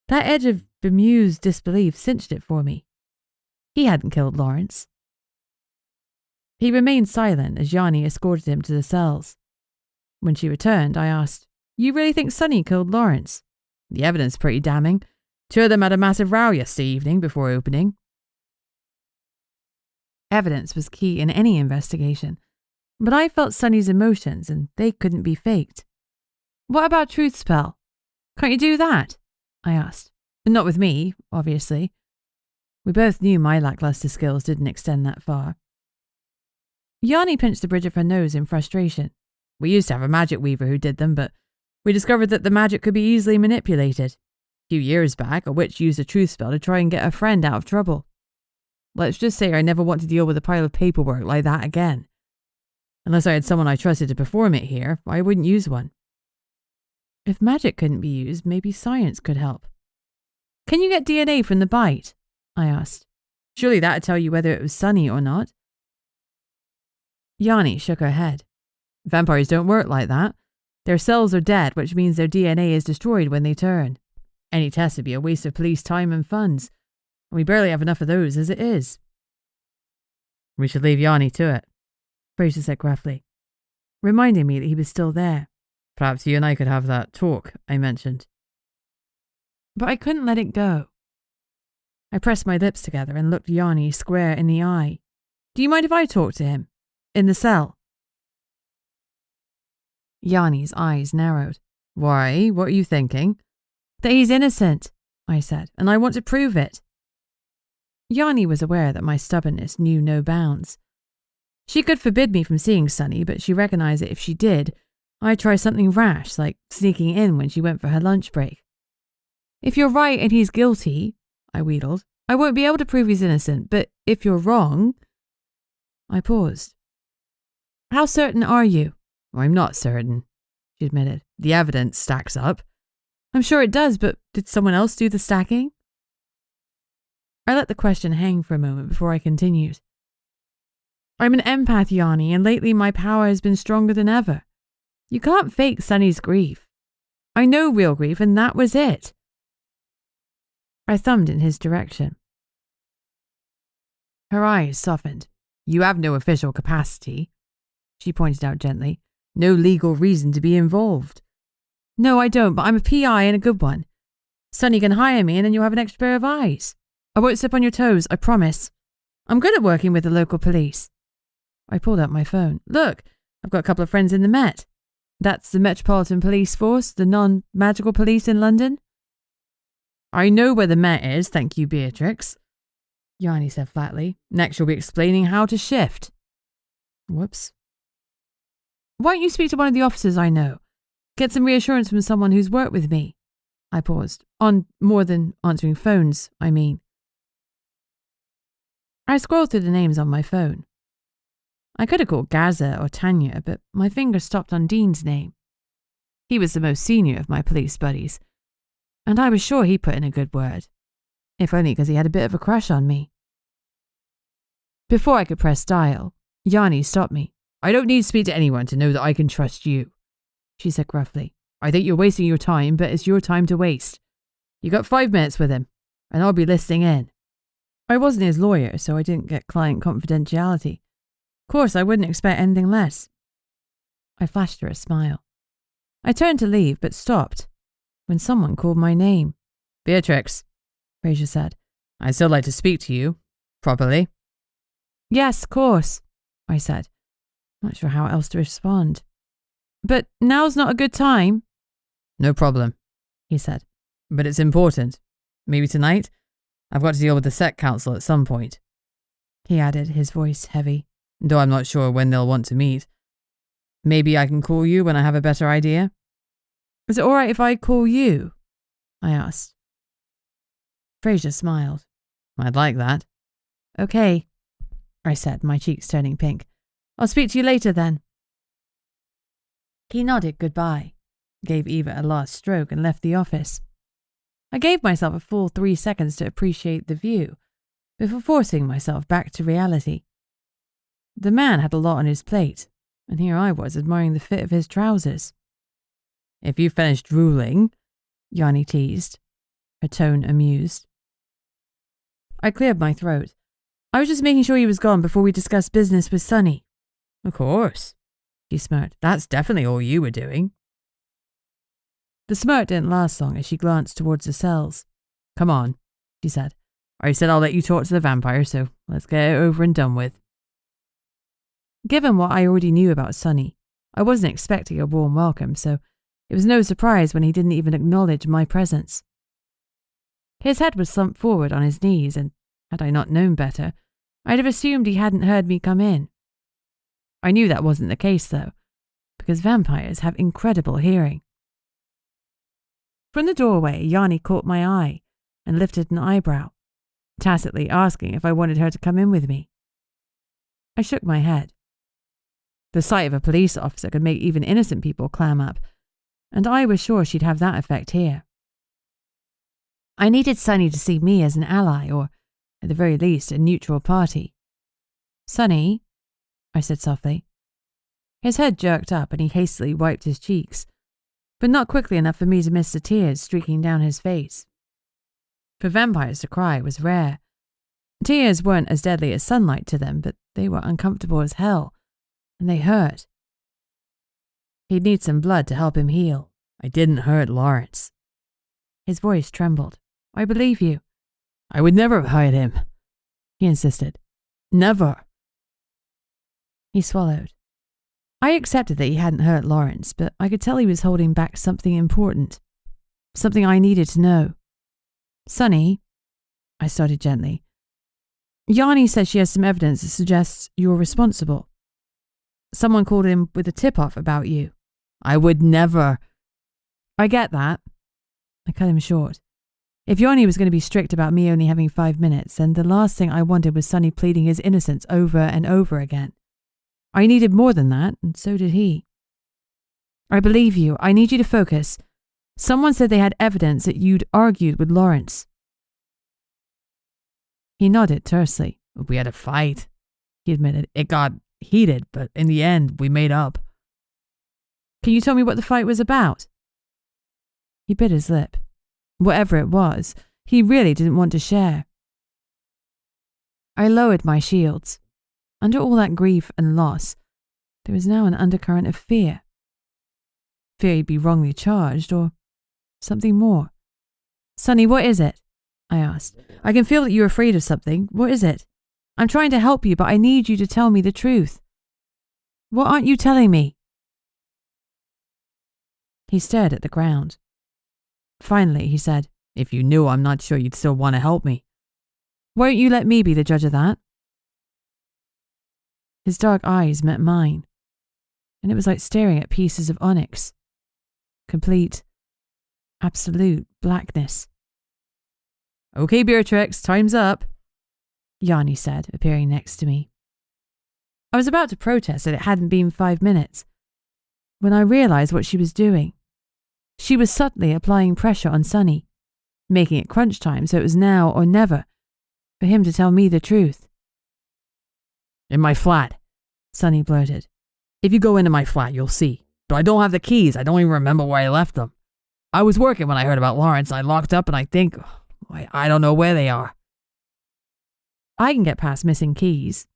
That edge of bemused disbelief cinched it for me. He hadn't killed Lawrence. He remained silent as Yanni escorted him to the cells. When she returned, I asked, "You really think Sonny killed Lawrence?" "The evidence is pretty damning. 2 of them had a massive row yesterday evening before opening." Evidence was key in any investigation, but I felt Sonny's emotions and they couldn't be faked. "What about truth spell? Can't you do that?" I asked. "Not with me, obviously." We both knew my lackluster skills didn't extend that far. Yanni pinched the bridge of her nose in frustration. "We used to have a magic weaver who did them, but we discovered that the magic could be easily manipulated. A few years back, a witch used a truth spell to try and get a friend out of trouble. Let's just say I never want to deal with a pile of paperwork like that again. Unless I had someone I trusted to perform it here, I wouldn't use one." If magic couldn't be used, maybe science could help. "Can you get DNA from the bite?" I asked. "Surely that'd tell you whether it was Sonny or not." Yanni shook her head. "Vampires don't work like that. Their cells are dead, which means their DNA is destroyed when they turn. Any test would be a waste of police time and funds. And we barely have enough of those as it is." "We should leave Yanni to it," Fraser said gruffly, reminding me that he was still there. "Perhaps you and I could have that talk I mentioned." But I couldn't let it go. I pressed my lips together and looked Yanni square in the eye. "Do you mind if I talk to him? In the cell?" Yanni's eyes narrowed. "Why? What are you thinking?" "That he's innocent," I said, "and I want to prove it." Yanni was aware that my stubbornness knew no bounds. She could forbid me from seeing Sonny, but she recognized that if she did, I'd try something rash, like sneaking in when she went for her lunch break. "If you're right and he's guilty," I wheedled, "I won't be able to prove he's innocent, but if you're wrong—" I paused. "How certain are you?" "I'm not certain," she admitted. "The evidence stacks up." "I'm sure it does, but did someone else do the stacking?" I let the question hang for a moment before I continued. "I'm an empath, Yanni, and lately my power has been stronger than ever. You can't fake Sonny's grief. I know real grief, and that was it." I thumbed in his direction. Her eyes softened. "You have no official capacity," she pointed out gently. "No legal reason to be involved." "No, I don't, but I'm a PI and a good one. Sonny can hire me and then you'll have an extra pair of eyes. I won't step on your toes, I promise. I'm good at working with the local police." I pulled out my phone. "Look, I've got a couple of friends in the Met. That's the Metropolitan Police Force, the non-magical police in London." "I know where the Met is, thank you, Beatrix," Yanni said flatly. "Next you'll be explaining how to shift." Whoops. "Why don't you speak to one of the officers I know? Get some reassurance from someone who's worked with me." I paused. "On more than answering phones, I mean." I scrolled through the names on my phone. I could have called Gaza or Tanya, but my finger stopped on Dean's name. He was the most senior of my police buddies, and I was sure he put in a good word, if only because he had a bit of a crush on me. Before I could press dial, Yanni stopped me. "I don't need to speak to anyone to know that I can trust you," she said gruffly. "I think you're wasting your time, but it's your time to waste. You got 5 minutes with him, and I'll be listening in." I wasn't his lawyer, so I didn't get client confidentiality. Of course, I wouldn't expect anything less. I flashed her a smile. I turned to leave, but stopped when someone called my name. "Beatrix," Fraser said. I'd still like to speak to you, properly. Yes, of course, I said, not sure how else to respond. But now's not a good time. No problem, he said. But it's important. Maybe tonight? I've got to deal with the Sect Council at some point. He added, his voice heavy, though I'm not sure when they'll want to meet. Maybe I can call you when I have a better idea? Is it all right if I call you? I asked. Fraser smiled. I'd like that. Okay, I said, my cheeks turning pink. I'll speak to you later then. He nodded goodbye, gave Eva a last stroke and left the office. I gave myself a full 3 seconds to appreciate the view before forcing myself back to reality. The man had a lot on his plate, and here I was admiring the fit of his trousers. If you finished drooling, Yanni teased, her tone amused. I cleared my throat. I was just making sure he was gone before we discussed business with Sonny. Of course, she smirked. That's definitely all you were doing. The smirk didn't last long as she glanced towards the cells. Come on, she said. I said I'll let you talk to the vampire, so let's get it over and done with. Given what I already knew about Sonny, I wasn't expecting a warm welcome, so it was no surprise when he didn't even acknowledge my presence. His head was slumped forward on his knees, and had I not known better, I'd have assumed he hadn't heard me come in. I knew that wasn't the case, though, because vampires have incredible hearing. From the doorway, Yanni caught my eye and lifted an eyebrow, tacitly asking if I wanted her to come in with me. I shook my head. The sight of a police officer could make even innocent people clam up, and I was sure she'd have that effect here. I needed Sonny to see me as an ally, or, at the very least, a neutral party. "Sonny," I said softly. His head jerked up and he hastily wiped his cheeks, but not quickly enough for me to miss the tears streaking down his face. For vampires to cry was rare. Tears weren't as deadly as sunlight to them, but they were uncomfortable as hell, and they hurt. He'd need some blood to help him heal. I didn't hurt Lawrence. His voice trembled. "I believe you." "I would never have hurt him," he insisted. "Never." He swallowed. I accepted that he hadn't hurt Lawrence, but I could tell he was holding back something important. Something I needed to know. "Sonny," I started gently. "Yanni says she has some evidence that suggests you're responsible. Someone called in with a tip-off about you." "I would never." "I get that." I cut him short. If Yanni was going to be strict about me only having 5 minutes, then the last thing I wanted was Sonny pleading his innocence over and over again. I needed more than that, and so did he. "I believe you. I need you to focus. Someone said they had evidence that you'd argued with Lawrence." He nodded tersely. "We had a fight," he admitted. "It got heated, but in the end, we made up." "Can you tell me what the fight was about?" He bit his lip. Whatever it was, he really didn't want to share. I lowered my shields. Under all that grief and loss, there was now an undercurrent of fear. Fear he'd be wrongly charged, or something more. "Sonny, what is it?" I asked. "I can feel that you're afraid of something. What is it? I'm trying to help you, but I need you to tell me the truth. What aren't you telling me?" He stared at the ground. Finally, he said, "If you knew, I'm not sure you'd still want to help me." "Won't you let me be the judge of that?" His dark eyes met mine, and it was like staring at pieces of onyx. Complete, absolute blackness. "Okay, Beatrix, time's up," Yanni said, appearing next to me. I was about to protest that it hadn't been 5 minutes, when I realized what she was doing. She was subtly applying pressure on Sonny, making it crunch time so it was now or never for him to tell me the truth. "In my flat," Sonny blurted. "If you go into my flat, you'll see. But I don't have the keys. I don't even remember where I left them. I was working when I heard about Lawrence. I locked up and I think... I don't know where they are." "I can get past missing keys,"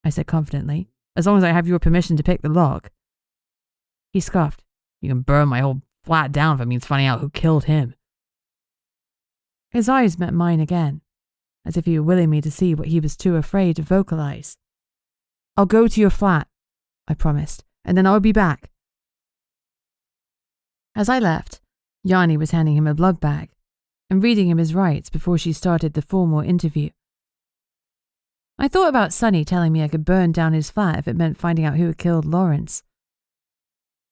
I said confidently, "as long as I have your permission to pick the lock." He scoffed. "You can burn my whole flat down if it means finding out who killed him." His eyes met mine again. as if he were willing me to see what he was too afraid to vocalize. "I'll go to your flat," I promised, "and then I'll be back." As I left, Yanni was handing him a blood bag and reading him his rights before she started the formal interview. I thought about Sonny telling me I could burn down his flat if it meant finding out who had killed Lawrence.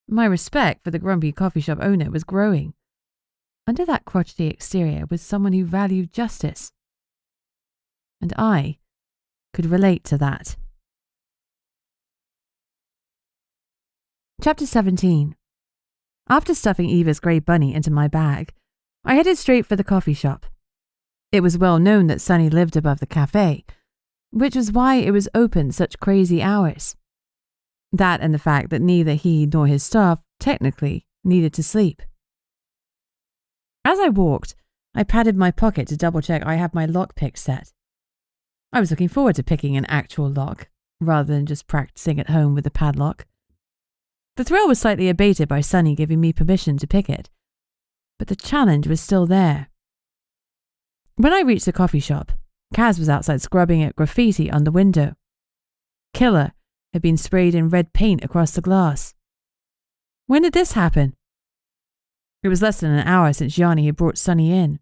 My respect for the grumpy coffee shop owner was growing. Under that crotchety exterior was someone who valued justice. And I could relate to that. Chapter 17. After stuffing Eva's grey bunny into my bag, I headed straight for the coffee shop. It was well known that Sonny lived above the cafe, which was why it was open such crazy hours. That and the fact that neither he nor his staff technically needed to sleep. As I walked, I patted my pocket to double-check I had my lockpick set. I was looking forward to picking an actual lock, rather than just practicing at home with a padlock. The thrill was slightly abated by Sonny giving me permission to pick it, but the challenge was still there. When I reached the coffee shop, Kaz was outside scrubbing at graffiti on the window. Killer had been sprayed in red paint across the glass. When did this happen? It was less than an hour since Yanni had brought Sonny in.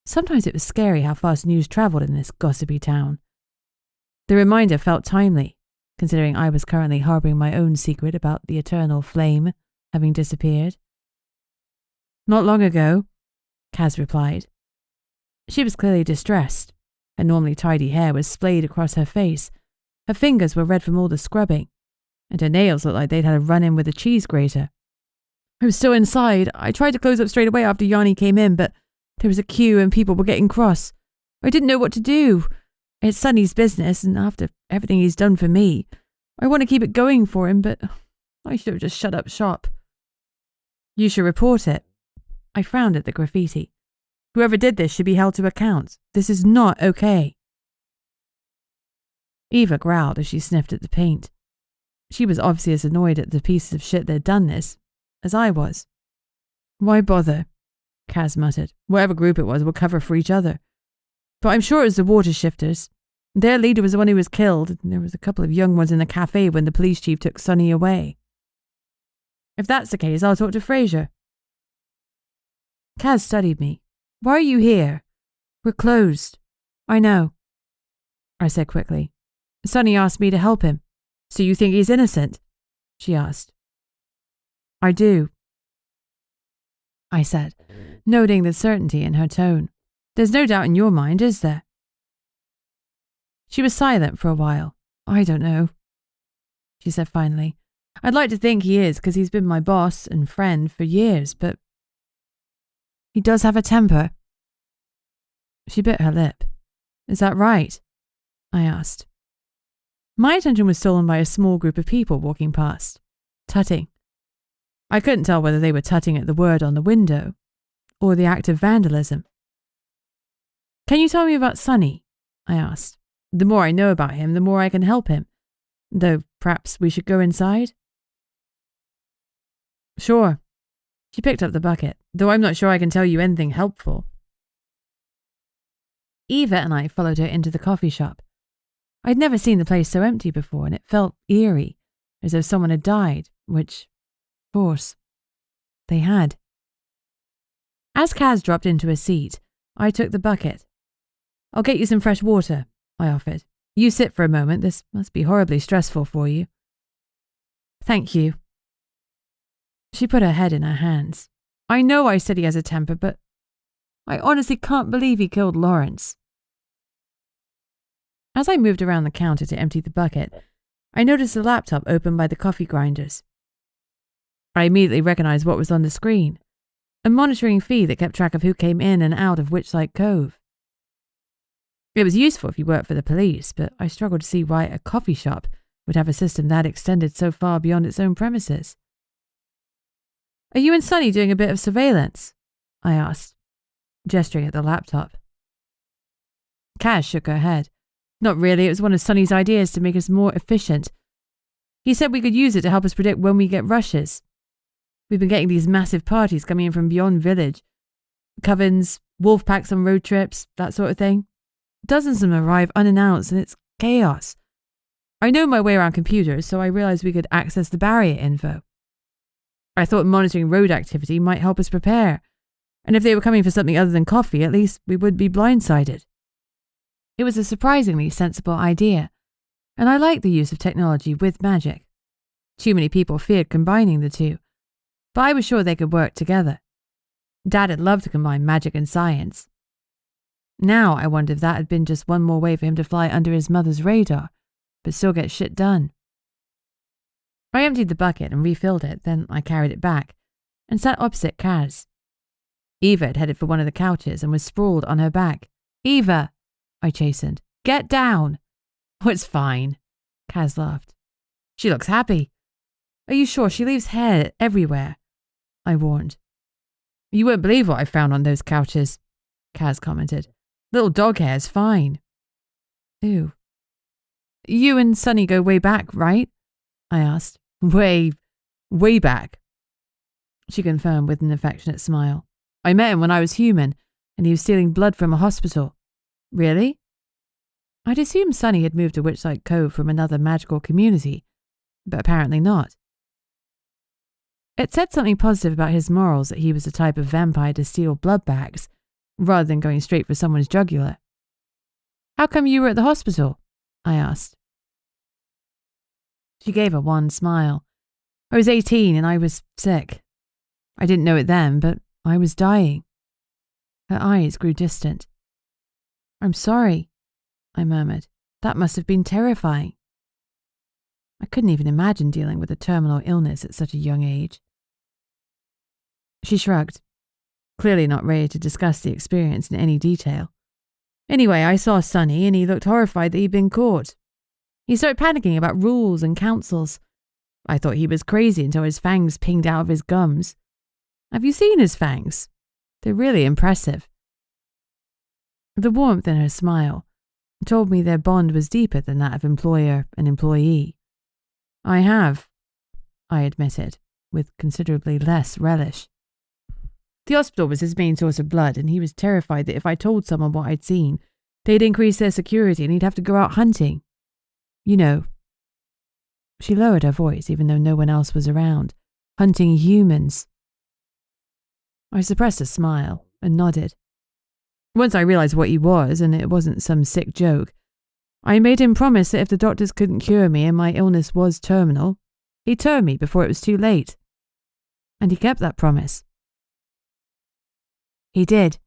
Sometimes it was scary how fast news travelled in this gossipy town. The reminder felt timely, considering I was currently harbouring my own secret about the eternal flame having disappeared. "Not long ago," Kaz replied. She was clearly distressed. Her normally tidy hair was splayed across her face. Her fingers were red from all the scrubbing, and her nails looked like they'd had a run-in with a cheese grater. "I was still inside. I tried to close up straight away after Yanni came in, but there was a queue and people were getting cross. I didn't know what to do. It's Sonny's business, and after everything he's done for me, I want to keep it going for him, but I should have just shut up shop." "You should report it." I frowned at the graffiti. "Whoever did this should be held to account. This is not okay." Eva growled as she sniffed at the paint. She was obviously as annoyed at the pieces of shit that had done this as I was. "Why bother?" Kaz muttered. "Whatever group it was, we'll cover for each other. But I'm sure it was the water shifters. Their leader was the one who was killed, and there was a couple of young ones in the cafe when the police chief took Sonny away. If that's the case, I'll talk to Fraser." Kaz studied me. "Why are you here?" "We're closed." "I know," I said quickly. "Sonny asked me to help him." "So you think he's innocent?" she asked. "I do," I said, noting the certainty in her tone. "There's no doubt in your mind, is there?" She was silent for a while. "I don't know," she said finally. "I'd like to think he is, because he's been my boss and friend for years, but he does have a temper." She bit her lip. "Is that right?" I asked. My attention was stolen by a small group of people walking past, tutting. I couldn't tell whether they were tutting at the word on the window or the act of vandalism. "Can you tell me about Sonny?" I asked. "The more I know about him, the more I can help him. Though perhaps we should go inside?" "Sure." She picked up the bucket, "though I'm not sure I can tell you anything helpful." Eva and I followed her into the coffee shop. I'd never seen the place so empty before, and it felt eerie, as though someone had died, which, of course, they had. As Kaz dropped into a seat, I took the bucket. "I'll get you some fresh water," I offered. "You sit for a moment. This must be horribly stressful for you." "Thank you." She put her head in her hands. "I know I said he has a temper, but I honestly can't believe he killed Lawrence." As I moved around the counter to empty the bucket, I noticed the laptop open by the coffee grinders. I immediately recognized what was on the screen, a monitoring feed that kept track of who came in and out of Witchlight Cove. It was useful if you worked for the police, but I struggled to see why a coffee shop would have a system that extended so far beyond its own premises. "Are you and Sonny doing a bit of surveillance?" I asked, gesturing at the laptop. Kaz shook her head. "Not really, it was one of Sonny's ideas to make us more efficient. He said we could use it to help us predict when we get rushes. We've been getting these massive parties coming in from beyond village. Covens, wolf packs on road trips, that sort of thing. Dozens of them arrive unannounced and it's chaos. I know my way around computers, so I realized we could access the barrier info. I thought monitoring road activity might help us prepare, and if they were coming for something other than coffee, at least we wouldn't be blindsided. It was a surprisingly sensible idea, and I liked the use of technology with magic. Too many people feared combining the two, but I was sure they could work together. Dad had loved to combine magic and science. Now I wondered if that had been just one more way for him to fly under his mother's radar, but still get shit done. I emptied the bucket and refilled it, then I carried it back and sat opposite Kaz. Eva had headed for one of the couches and was sprawled on her back. "Eva," I chastened, "get down." "Oh, it's fine," Kaz laughed. "She looks happy." "Are you sure? She leaves hair everywhere," I warned. "You won't believe what I found on those couches," Kaz commented. "Little dog hair's fine." "Ew." "You and Sonny go way back, right?" I asked. Way back," she confirmed with an affectionate smile. "I met him when I was human, and he was stealing blood from a hospital." "Really?" I'd assumed Sonny had moved to Witchlight Cove from another magical community, but apparently not. It said something positive about his morals that he was the type of vampire to steal blood bags, rather than going straight for someone's jugular. "How come you were at the hospital?" I asked. She gave a wan smile. "I was 18 and I was sick. I didn't know it then, but I was dying." Her eyes grew distant. "I'm sorry," I murmured. "That must have been terrifying." I couldn't even imagine dealing with a terminal illness at such a young age. She shrugged, clearly not ready to discuss the experience in any detail. "Anyway, I saw Sonny and he looked horrified that he'd been caught. He started panicking about rules and councils. I thought he was crazy until his fangs pinged out of his gums. Have you seen his fangs? They're really impressive." The warmth in her smile told me their bond was deeper than that of employer and employee. "I have," I admitted, with considerably less relish. "The hospital was his main source of blood, and he was terrified that if I told someone what I'd seen, they'd increase their security and he'd have to go out hunting. You know." She lowered her voice, even though no one else was around. "Hunting humans." I suppressed a smile and nodded. Once I realized what he was, and it wasn't some sick joke, I made him promise that if the doctors couldn't cure me and my illness was terminal, he'd turn me before it was too late. And he kept that promise. "He did,"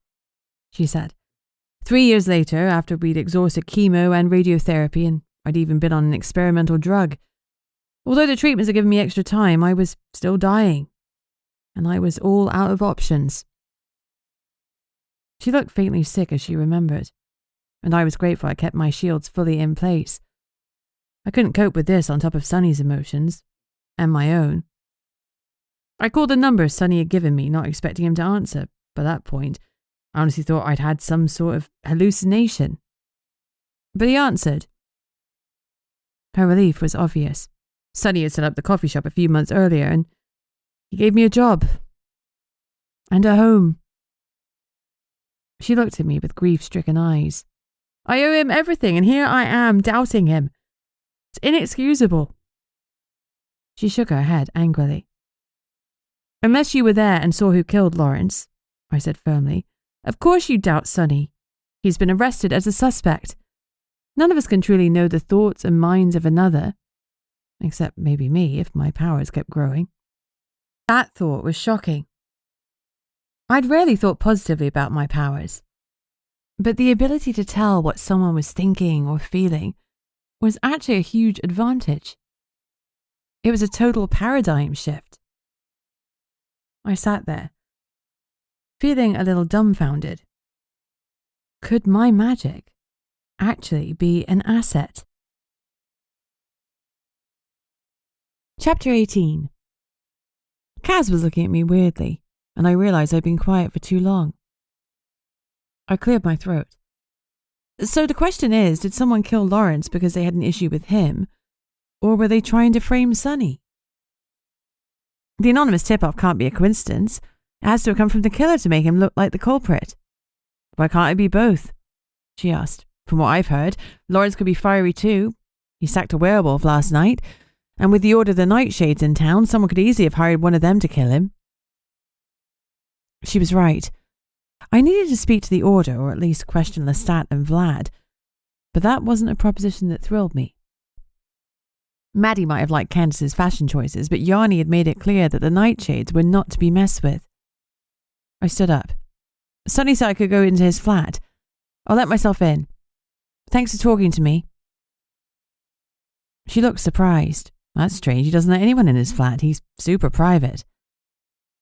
she said. 3 years later, after we'd exhausted chemo and radiotherapy, and I'd even been on an experimental drug. Although the treatments had given me extra time, I was still dying. And I was all out of options. She looked faintly sick as she remembered, and I was grateful I kept my shields fully in place. I couldn't cope with this on top of Sonny's emotions, and my own. I called the number Sonny had given me, not expecting him to answer. By that point, I honestly thought I'd had some sort of hallucination. But he answered. Her relief was obvious. Sonny had set up the coffee shop a few months earlier, and he gave me a job. And a home. She looked at me with grief-stricken eyes. I owe him everything, and here I am, doubting him. It's inexcusable. She shook her head angrily. Unless you were there and saw who killed Lawrence, I said firmly, of course you doubt Sonny. He's been arrested as a suspect. None of us can truly know the thoughts and minds of another, except maybe me if my powers kept growing. That thought was shocking. I'd rarely thought positively about my powers, but the ability to tell what someone was thinking or feeling was actually a huge advantage. It was a total paradigm shift. I sat there, feeling a little dumbfounded. Could my magic actually be an asset? Chapter 18. Kaz was looking at me weirdly, and I realized I'd been quiet for too long. I cleared my throat. So the question is, did someone kill Lawrence because they had an issue with him, or were they trying to frame Sonny? The anonymous tip-off can't be a coincidence. It has to have come from the killer to make him look like the culprit. Why can't it be both? She asked, From what I've heard, Lawrence could be fiery too. He sacked a werewolf last night, and with the order of the Nightshades in town, someone could easily have hired one of them to kill him. She was right. I needed to speak to the Order, or at least question Lestat and Vlad, but that wasn't a proposition that thrilled me. Maddie might have liked Candace's fashion choices, but Yanni had made it clear that the Nightshades were not to be messed with. I stood up. Sonny said I could go into his flat. I'll let myself in. Thanks for talking to me. She looked surprised. That's strange. He doesn't let anyone in his flat. He's super private.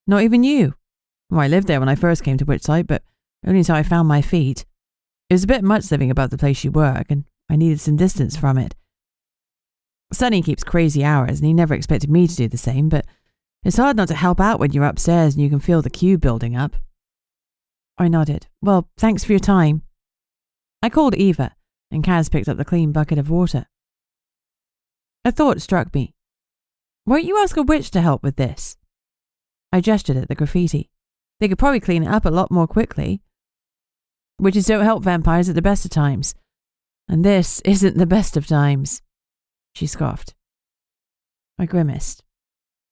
Not even you. Well, I lived there when I first came to Witchlight, but only until I found my feet. It was a bit much living above the place you work, and I needed some distance from it. Sonny keeps crazy hours, and he never expected me to do the same, but it's hard not to help out when you're upstairs and you can feel the queue building up. I nodded. Well, thanks for your time. I called Eva, and Kaz picked up the clean bucket of water. A thought struck me. Won't you ask a witch to help with this? I gestured at the graffiti. They could probably clean it up a lot more quickly. Witches don't help vampires at the best of times. And this isn't the best of times. She scoffed. I grimaced.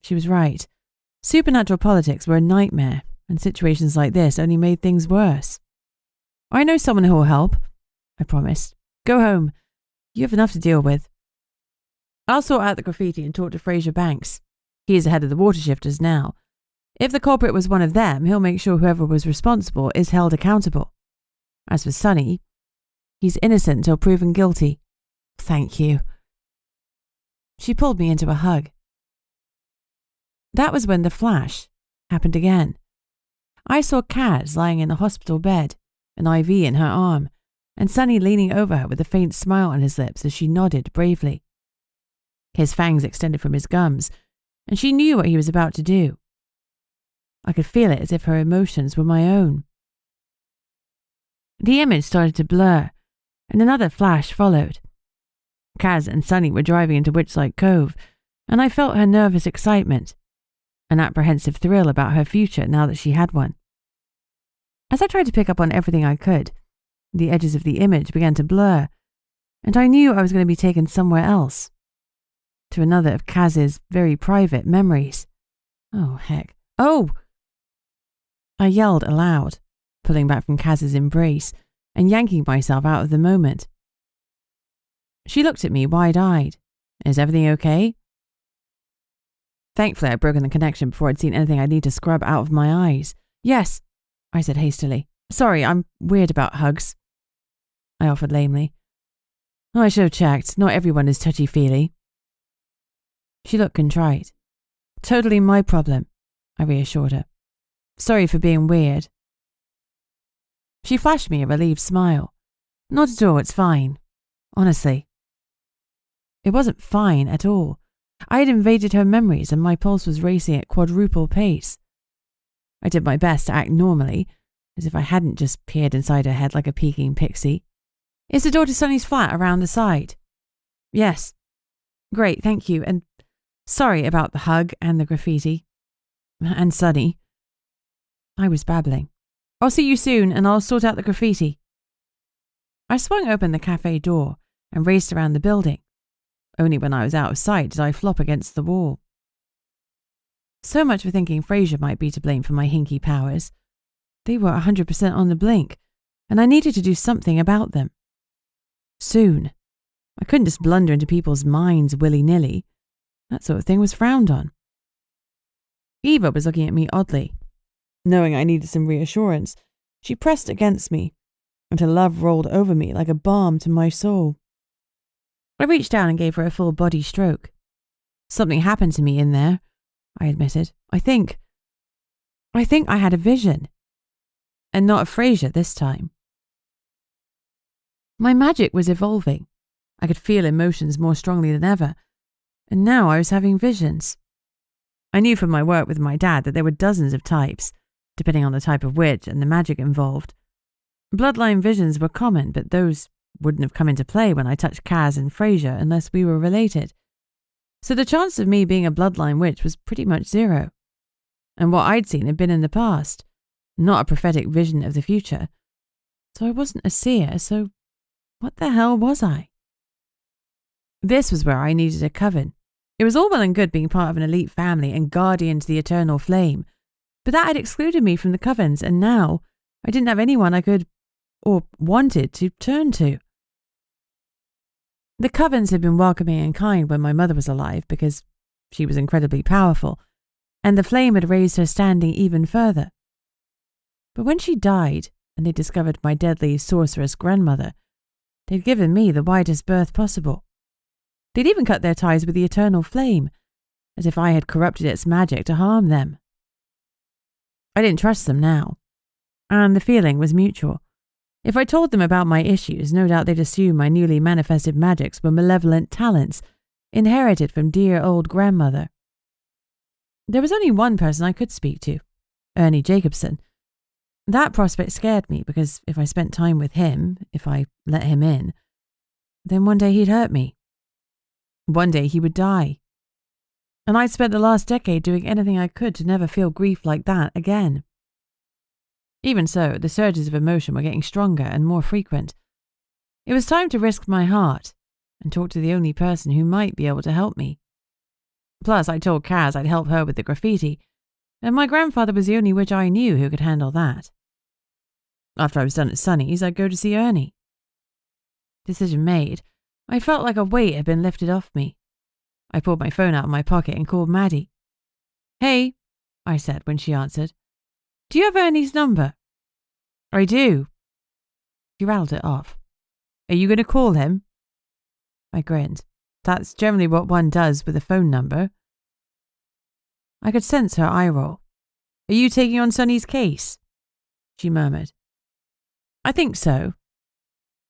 She was right. Supernatural politics were a nightmare, and situations like this only made things worse. I know someone who will help, I promised. Go home. You have enough to deal with. I'll sort out the graffiti and talk to Fraser Banks. He is the head of the water shifters now. If the culprit was one of them, he'll make sure whoever was responsible is held accountable. As for Sonny, he's innocent until proven guilty. Thank you. She pulled me into a hug. That was when the flash happened again. I saw Kaz lying in the hospital bed, an IV in her arm, and Sonny leaning over her with a faint smile on his lips as she nodded bravely. His fangs extended from his gums, and she knew what he was about to do. I could feel it as if her emotions were my own. The image started to blur, and another flash followed. Kaz and Sonny were driving into Witchlight Cove, and I felt her nervous excitement, an apprehensive thrill about her future now that she had one. As I tried to pick up on everything I could, the edges of the image began to blur, and I knew I was going to be taken somewhere else, to another of Kaz's very private memories. Oh, heck. Oh! I yelled aloud, pulling back from Kaz's embrace and yanking myself out of the moment. She looked at me wide-eyed. Is everything okay? Thankfully, I'd broken the connection before I'd seen anything I'd need to scrub out of my eyes. Yes, I said hastily. Sorry, I'm weird about hugs. I offered lamely. Oh, I should have checked. Not everyone is touchy-feely. She looked contrite. Totally my problem, I reassured her. Sorry for being weird. She flashed me a relieved smile. Not at all, it's fine. Honestly. It wasn't fine at all. I had invaded her memories and my pulse was racing at quadruple pace. I did my best to act normally, as if I hadn't just peered inside her head like a peeking pixie. Is the door to Sonny's flat around the side? Yes. Great, thank you, and sorry about the hug and the graffiti. And Sonny. I was babbling. I'll see you soon and I'll sort out the graffiti. I swung open the cafe door and raced around the building. Only when I was out of sight did I flop against the wall. So much for thinking Fraser might be to blame for my hinky powers. They were 100% on the blink, and I needed to do something about them. Soon. I couldn't just blunder into people's minds willy-nilly. That sort of thing was frowned on. Eva was looking at me oddly. Knowing I needed some reassurance, she pressed against me, and her love rolled over me like a balm to my soul. I reached down and gave her a full body stroke. Something happened to me in there, I admitted. I think I had a vision. And not of Fraser this time. My magic was evolving. I could feel emotions more strongly than ever, and now I was having visions. I knew from my work with my dad that there were dozens of types, depending on the type of witch and the magic involved. Bloodline visions were common, but those wouldn't have come into play when I touched Kaz and Fraser unless we were related. So the chance of me being a bloodline witch was pretty much zero. And what I'd seen had been in the past, not a prophetic vision of the future. So I wasn't a seer, so What the hell was I? This was where I needed a coven. It was all well and good being part of an elite family and guardian to the eternal flame, but that had excluded me from the covens, and now I didn't have anyone I could, or wanted, to turn to. The covens had been welcoming and kind when my mother was alive because she was incredibly powerful, and the flame had raised her standing even further. But when she died and they discovered my deadly sorceress grandmother, they'd given me the widest berth possible. They'd even cut their ties with the eternal flame, as if I had corrupted its magic to harm them. I didn't trust them now, and the feeling was mutual. If I told them about my issues, no doubt they'd assume my newly manifested magics were malevolent talents inherited from dear old grandmother. There was only one person I could speak to, Ernie Jacobson. That prospect scared me because if I spent time with him, if I let him in, then one day he'd hurt me. One day he would die. And I'd spent the last decade doing anything I could to never feel grief like that again. Even so, the surges of emotion were getting stronger and more frequent. It was time to risk my heart and talk to the only person who might be able to help me. Plus, I told Kaz I'd help her with the graffiti, and my grandfather was the only witch I knew who could handle that. After I was done at Sunny's, I'd go to see Ernie. Decision made, I felt like a weight had been lifted off me. I pulled my phone out of my pocket and called Maddie. "Hey," I said when she answered. "Do you have Ernie's number?" "I do." She rattled it off. "Are you going to call him?" I grinned. That's generally what one does with a phone number. I could sense her eye roll. "Are you taking on Sunny's case?" she murmured. "I think so."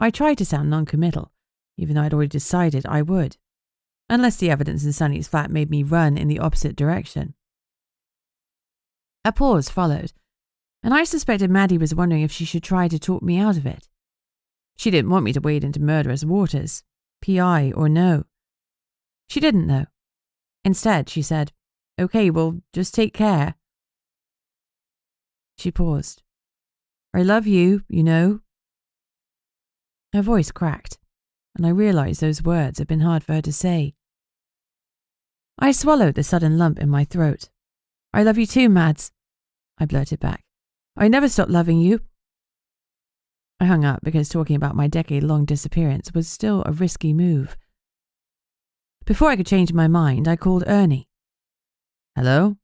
I tried to sound non-committal, even though I'd already decided I would, unless the evidence in Sunny's flat made me run in the opposite direction. A pause followed, and I suspected Maddie was wondering if she should try to talk me out of it. She didn't want me to wade into murderous waters, PI or no. She didn't, though. Instead, she said, "Okay, well, just take care." She paused. "I love you, you know." Her voice cracked, and I realized those words had been hard for her to say. I swallowed the sudden lump in my throat. "I love you too, Mads," I blurted back. "I never stopped loving you." I hung up because talking about my decade-long disappearance was still a risky move. Before I could change my mind, I called Ernie. "Hello?"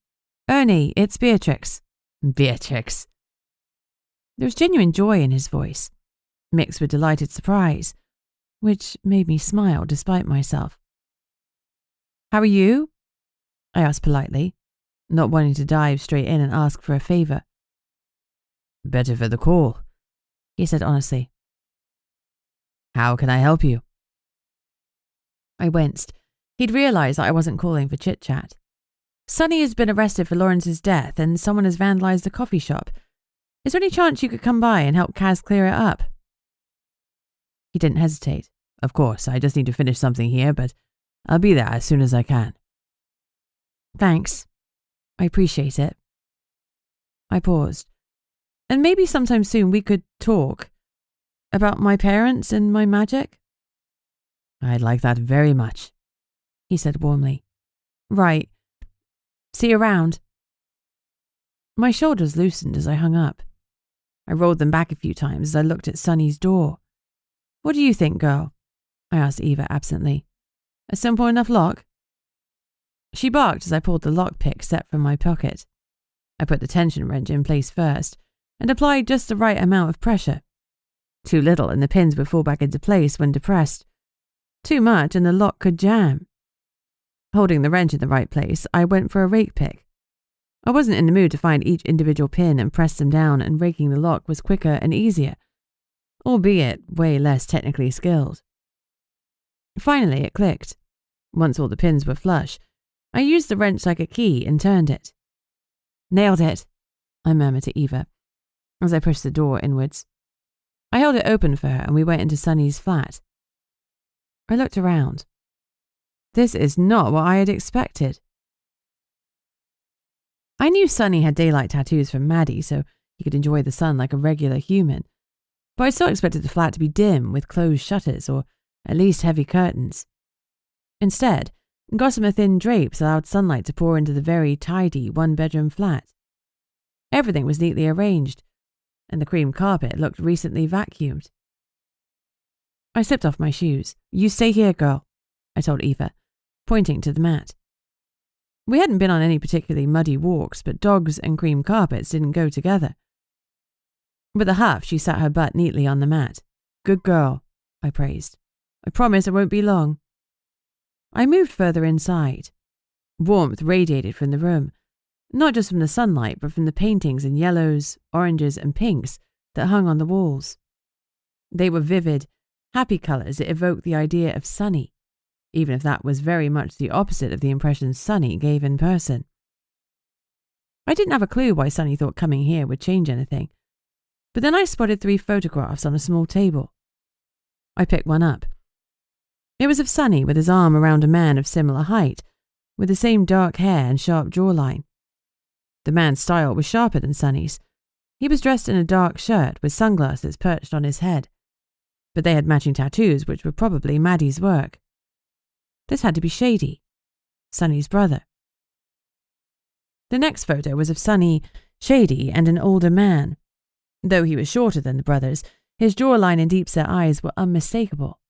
"Ernie, it's Beatrix." "Beatrix." There was genuine joy in his voice, mixed with delighted surprise, which made me smile despite myself. "How are you?" I asked politely, not wanting to dive straight in and ask for a favour. "Better for the call," he said honestly. "How can I help you?" I winced. He'd realised that I wasn't calling for chit-chat. "Sunny has been arrested for Lawrence's death and someone has vandalised the coffee shop. Is there any chance you could come by and help Kaz clear it up?" He didn't hesitate. "Of course, I just need to finish something here, but I'll be there as soon as I can." "Thanks. I appreciate it." I paused. "And maybe sometime soon we could talk about my parents and my magic?" "I'd like that very much," he said warmly. "Right. See you around." My shoulders loosened as I hung up. I rolled them back a few times as I looked at Sunny's door. "What do you think, girl?" I asked Eva absently. "A simple enough lock?" She barked as I pulled the lockpick set from my pocket. I put the tension wrench in place first and applied just the right amount of pressure. Too little and the pins would fall back into place when depressed. Too much and the lock could jam. Holding the wrench in the right place, I went for a rake pick. I wasn't in the mood to find each individual pin and press them down, and raking the lock was quicker and easier, albeit way less technically skilled. Finally, it clicked. Once all the pins were flush, I used the wrench like a key and turned it. "Nailed it," I murmured to Eva as I pushed the door inwards. I held it open for her and we went into Sunny's flat. I looked around. This is not what I had expected. I knew Sunny had daylight tattoos from Maddie, so he could enjoy the sun like a regular human. but I still expected the flat to be dim with closed shutters or at least heavy curtains. Instead, gossamer thin drapes allowed sunlight to pour into the very tidy one-bedroom flat. Everything was neatly arranged, and the cream carpet looked recently vacuumed. I slipped off my shoes. "You stay here, girl," I told Eva, pointing to the mat. We hadn't been on any particularly muddy walks, but dogs and cream carpets didn't go together. With a huff, she sat her butt neatly on the mat. "Good girl," I praised. "I promise it won't be long." I moved further inside. Warmth radiated from the room, not just from the sunlight, but from the paintings in yellows, oranges, and pinks that hung on the walls. They were vivid, happy colours that evoked the idea of Sunny, even if that was very much the opposite of the impression Sunny gave in person. I didn't have a clue why Sunny thought coming here would change anything, but then I spotted 3 photographs on a small table. I picked one up. It was of Sunny with his arm around a man of similar height, with the same dark hair and sharp jawline. The man's style was sharper than Sunny's. He was dressed in a dark shirt with sunglasses perched on his head, but they had matching tattoos which were probably Maddie's work. This had to be Shady, Sunny's brother. The next photo was of Sunny, Shady, and an older man. Though he was shorter than the brothers, his jawline and deep-set eyes were unmistakable.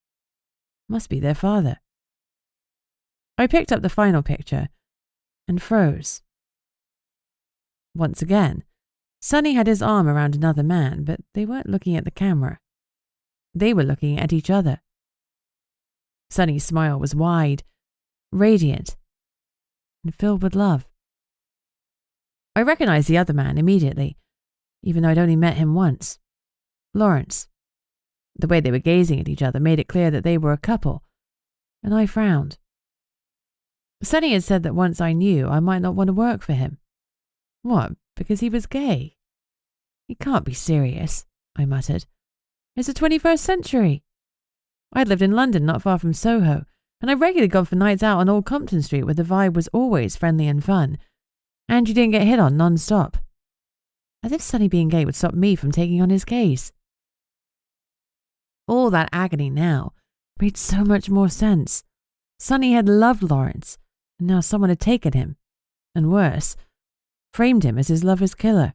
Must be their father. I picked up the final picture and froze. Once again, Sunny had his arm around another man, but they weren't looking at the camera. They were looking at each other. Sunny's smile was wide, radiant, and filled with love. I recognized the other man immediately, even though I'd only met him once. Lawrence. The way they were gazing at each other made it clear that they were a couple, and I frowned. Sunny had said that once I knew I might not want to work for him. What, because he was gay? He can't be serious, I muttered. It's the 21st century. I'd lived in London not far from Soho, and I regularly gone for nights out on Old Compton Street where the vibe was always friendly and fun, and you didn't get hit on non-stop. As if Sunny being gay would stop me from taking on his case. All that agony now made so much more sense. Sunny had loved Lawrence, and now someone had taken him, and worse, framed him as his lover's killer.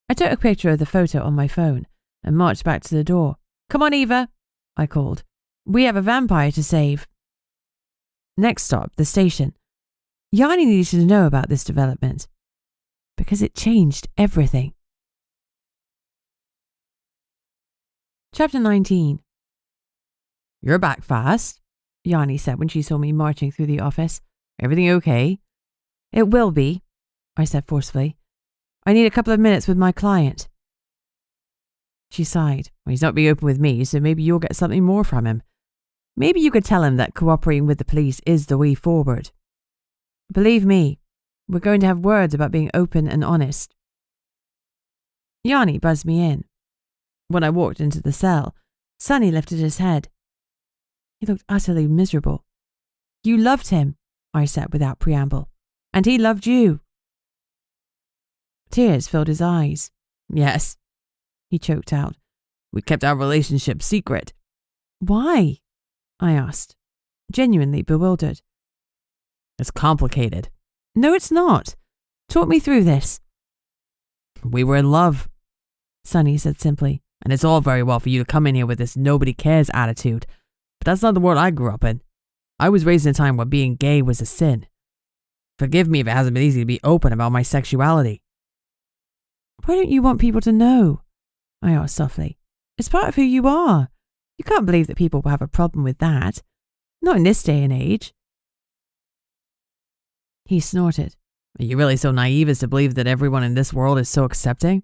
I took a picture of the photo on my phone and marched back to the door. "Come on, Eva," I called. "We have a vampire to save." Next stop, the station. Yanni needed to know about this development, because it changed everything. Chapter 19. "You're back fast," Yanni said when she saw me marching through the office. "Everything okay?" "It will be," I said forcefully. "I need a couple of minutes with my client." She sighed. "Well, he's not being open with me, so maybe you'll get something more from him. Maybe you could tell him that cooperating with the police is the way forward. Believe me, we're going to have words about being open and honest." Yanni buzzed me in. When I walked into the cell, Sunny lifted his head. He looked utterly miserable. "You loved him," I said without preamble, "and he loved you." Tears filled his eyes. "Yes," he choked out. "We kept our relationship secret." "Why?" I asked, genuinely bewildered. "It's complicated." "No, it's not. Talk me through this." "We were in love," Sunny said simply, "and it's all very well for you to come in here with this nobody cares attitude, but that's not the world I grew up in. I was raised in a time where being gay was a sin. Forgive me if it hasn't been easy to be open about my sexuality." "Why don't you want people to know?" I asked softly. "It's part of who you are. You can't believe that people will have a problem with that. Not in this day and age." He snorted. "Are you really so naive as to believe that everyone in this world is so accepting?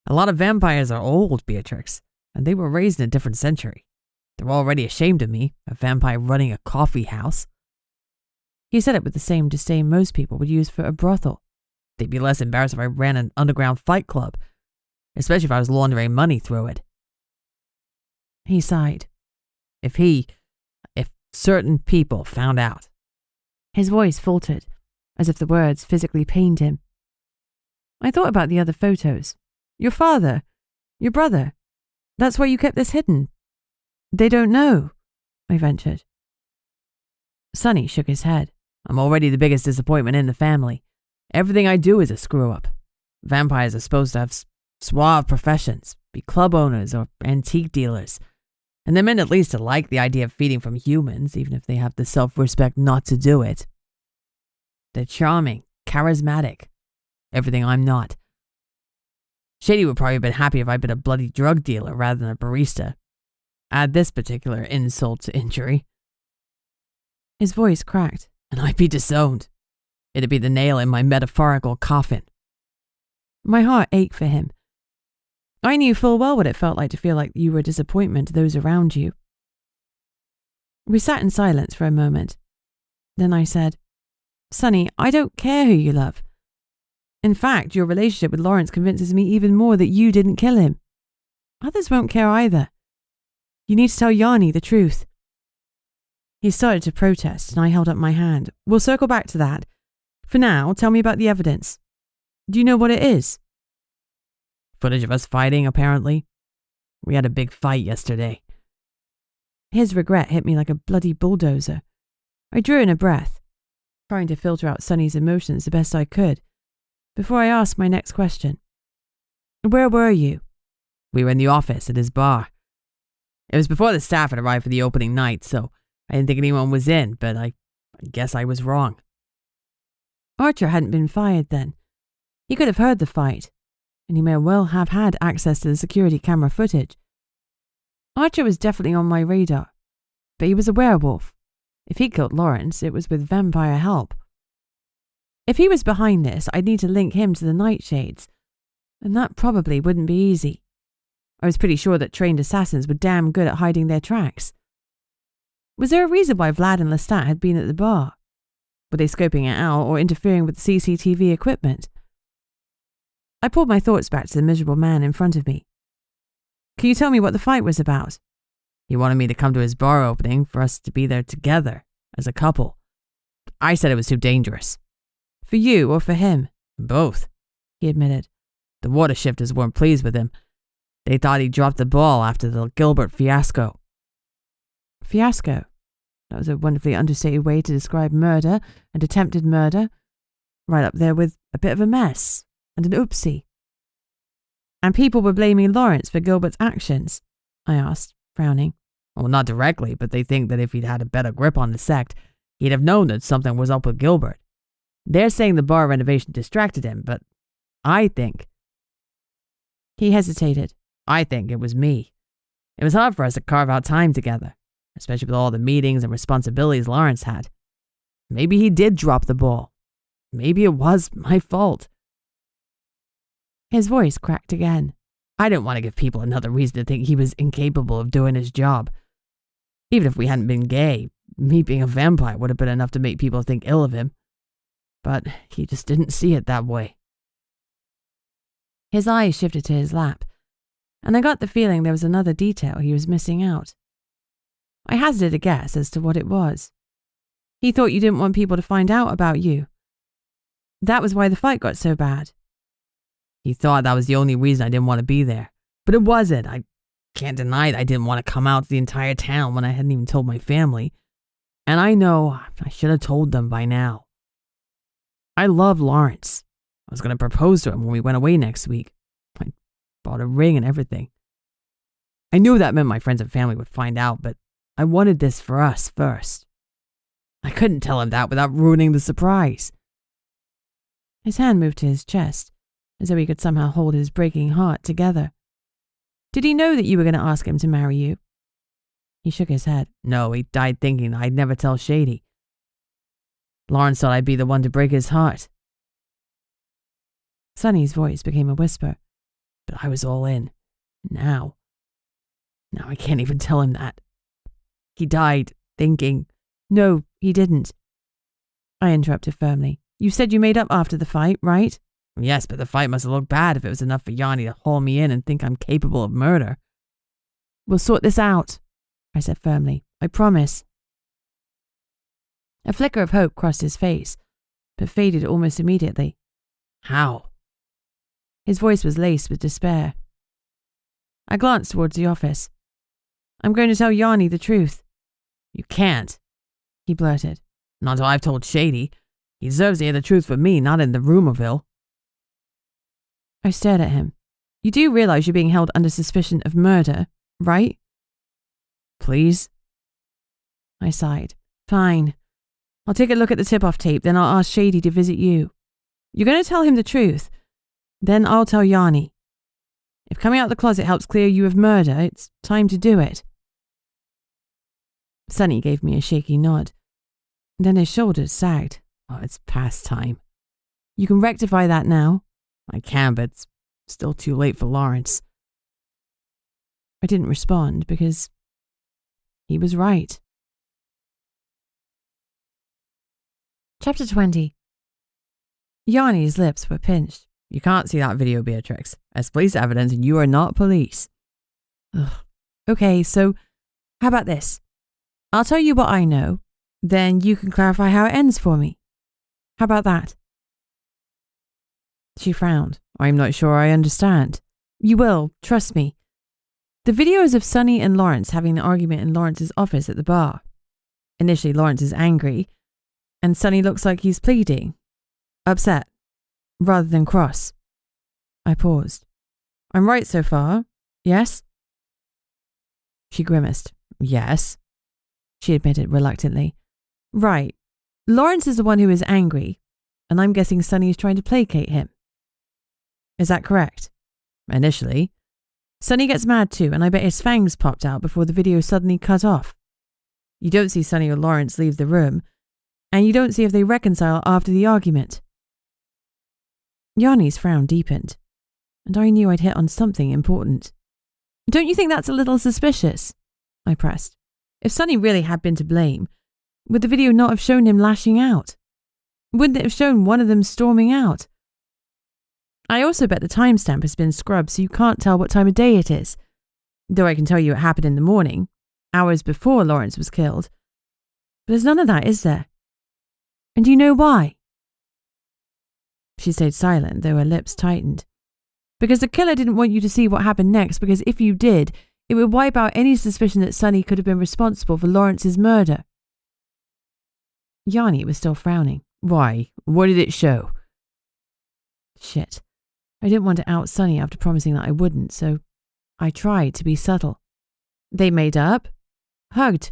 A lot of vampires are old, Beatrix, and they were raised in a different century. They're already ashamed of me, a vampire running a coffee house." He said it with the same disdain most people would use for a brothel. They'd be less embarrassed if I ran an underground fight club, especially if I was laundering money through it. He sighed. If certain people found out." His voice faltered, as if the words physically pained him. I thought about the other photos. Your father, your brother. That's why you kept this hidden. They don't know, I ventured. Sonny shook his head. I'm already the biggest disappointment in the family. Everything I do is a screw-up. Vampires are supposed to have suave professions, be club owners or antique dealers, and they're meant at least to like the idea of feeding from humans, even if they have the self-respect not to do it. They're charming, charismatic, everything I'm not. Shady would probably have been happy if I'd been a bloody drug dealer rather than a barista. Add this particular insult to injury. His voice cracked. And I'd be disowned. It'd be the nail in my metaphorical coffin. My heart ached for him. I knew full well what it felt like to feel like you were a disappointment to those around you. We sat in silence for a moment. Then I said, Sonny, I don't care who you love. In fact, your relationship with Lawrence convinces me even more that you didn't kill him. Others won't care either. You need to tell Yanni the truth. He started to protest, and I held up my hand. We'll circle back to that. For now, tell me about the evidence. Do you know what it is? Footage of us fighting, apparently. We had a big fight yesterday. His regret hit me like a bloody bulldozer. I drew in a breath, trying to filter out Sonny's emotions the best I could, before I asked my next question. Where were you? We were in the office at his bar. It was before the staff had arrived for the opening night, so I didn't think anyone was in, but I guess I was wrong. Archer hadn't been fired then. He could have heard the fight, and he may well have had access to the security camera footage. Archer was definitely on my radar, but he was a werewolf. If he killed Lawrence, it was with vampire help. If he was behind this, I'd need to link him to the Nightshades, and that probably wouldn't be easy. I was pretty sure that trained assassins were damn good at hiding their tracks. Was there a reason why Vlad and Lestat had been at the bar? Were they scoping it out or interfering with the CCTV equipment? I pulled my thoughts back to the miserable man in front of me. Can you tell me what the fight was about? He wanted me to come to his bar opening for us to be there together, as a couple. I said it was too dangerous. For you or for him? Both, he admitted. The water shifters weren't pleased with him. They thought he dropped the ball after the Gilbert fiasco. Fiasco? That was a wonderfully understated way to describe murder and attempted murder. Right up there with a bit of a mess and an oopsie. And people were blaming Lawrence for Gilbert's actions? I asked, frowning. Well, not directly, but they think that if he'd had a better grip on the sect, he'd have known that something was up with Gilbert. They're saying the bar renovation distracted him, but I think... He hesitated. I think it was me. It was hard for us to carve out time together, especially with all the meetings and responsibilities Lawrence had. Maybe he did drop the ball. Maybe it was my fault. His voice cracked again. I didn't want to give people another reason to think he was incapable of doing his job. Even if we hadn't been gay, me being a vampire would have been enough to make people think ill of him. But he just didn't see it that way. His eyes shifted to his lap, and I got the feeling there was another detail he was missing out. I hazarded a guess as to what it was. He thought you didn't want people to find out about you. That was why the fight got so bad. He thought that was the only reason I didn't want to be there. But it wasn't. I can't deny that I didn't want to come out to the entire town when I hadn't even told my family. And I know I should have told them by now. I love Lawrence. I was going to propose to him when we went away next week. I bought a ring and everything. I knew that meant my friends and family would find out, but I wanted this for us first. I couldn't tell him that without ruining the surprise. His hand moved to his chest, as though he could somehow hold his breaking heart together. Did he know that you were going to ask him to marry you? He shook his head. No, he died thinking I'd never tell Shady. Lawrence thought I'd be the one to break his heart. Sonny's voice became a whisper. But I was all in. Now I can't even tell him that. He died thinking. No, he didn't. I interrupted firmly. You said you made up after the fight, right? Yes, but the fight must have looked bad if it was enough for Yanni to haul me in and think I'm capable of murder. We'll sort this out, I said firmly. I promise. A flicker of hope crossed his face, but faded almost immediately. How? His voice was laced with despair. I glanced towards the office. I'm going to tell Yanni the truth. You can't, he blurted. Not until I've told Shady. He deserves to hear the truth from me, not in the rumorville. I stared at him. You do realize you're being held under suspicion of murder, right? Please? I sighed. Fine. I'll take a look at the tip-off tape, then I'll ask Shady to visit you. You're going to tell him the truth. Then I'll tell Yanni. If coming out the closet helps clear you of murder, it's time to do it. Sonny gave me a shaky nod. Then his shoulders sagged. Oh, it's past time. You can rectify that now. I can, but it's still too late for Lawrence. I didn't respond because he was right. Chapter 20. Yanni's lips were pinched. You can't see that video, Beatrix. As police evidence, and you are not police. Ugh. Okay, so how about this? I'll tell you what I know, then you can clarify how it ends for me. How about that? She frowned. I'm not sure I understand. You will, trust me. The video is of Sonny and Lawrence having an argument in Lawrence's office at the bar. Initially, Lawrence is angry, and Sonny looks like he's pleading. Upset, rather than cross. I paused. I'm right so far, yes? She grimaced. Yes, she admitted reluctantly. Right. Lawrence is the one who is angry, and I'm guessing Sonny is trying to placate him. Is that correct? Initially. Sonny gets mad too, and I bet his fangs popped out before the video suddenly cut off. You don't see Sonny or Lawrence leave the room, and you don't see if they reconcile after the argument. Yanni's frown deepened, and I knew I'd hit on something important. Don't you think that's a little suspicious? I pressed. If Sonny really had been to blame, would the video not have shown him lashing out? Wouldn't it have shown one of them storming out? I also bet the timestamp has been scrubbed so you can't tell what time of day it is. Though I can tell you it happened in the morning, hours before Lawrence was killed. But there's none of that, is there? And do you know why? She stayed silent, though her lips tightened. Because the killer didn't want you to see what happened next, because if you did, it would wipe out any suspicion that Sonny could have been responsible for Lawrence's murder. Yanni was still frowning. Why? What did it show? Shit. I didn't want to out Sonny after promising that I wouldn't, so I tried to be subtle. They made up, hugged.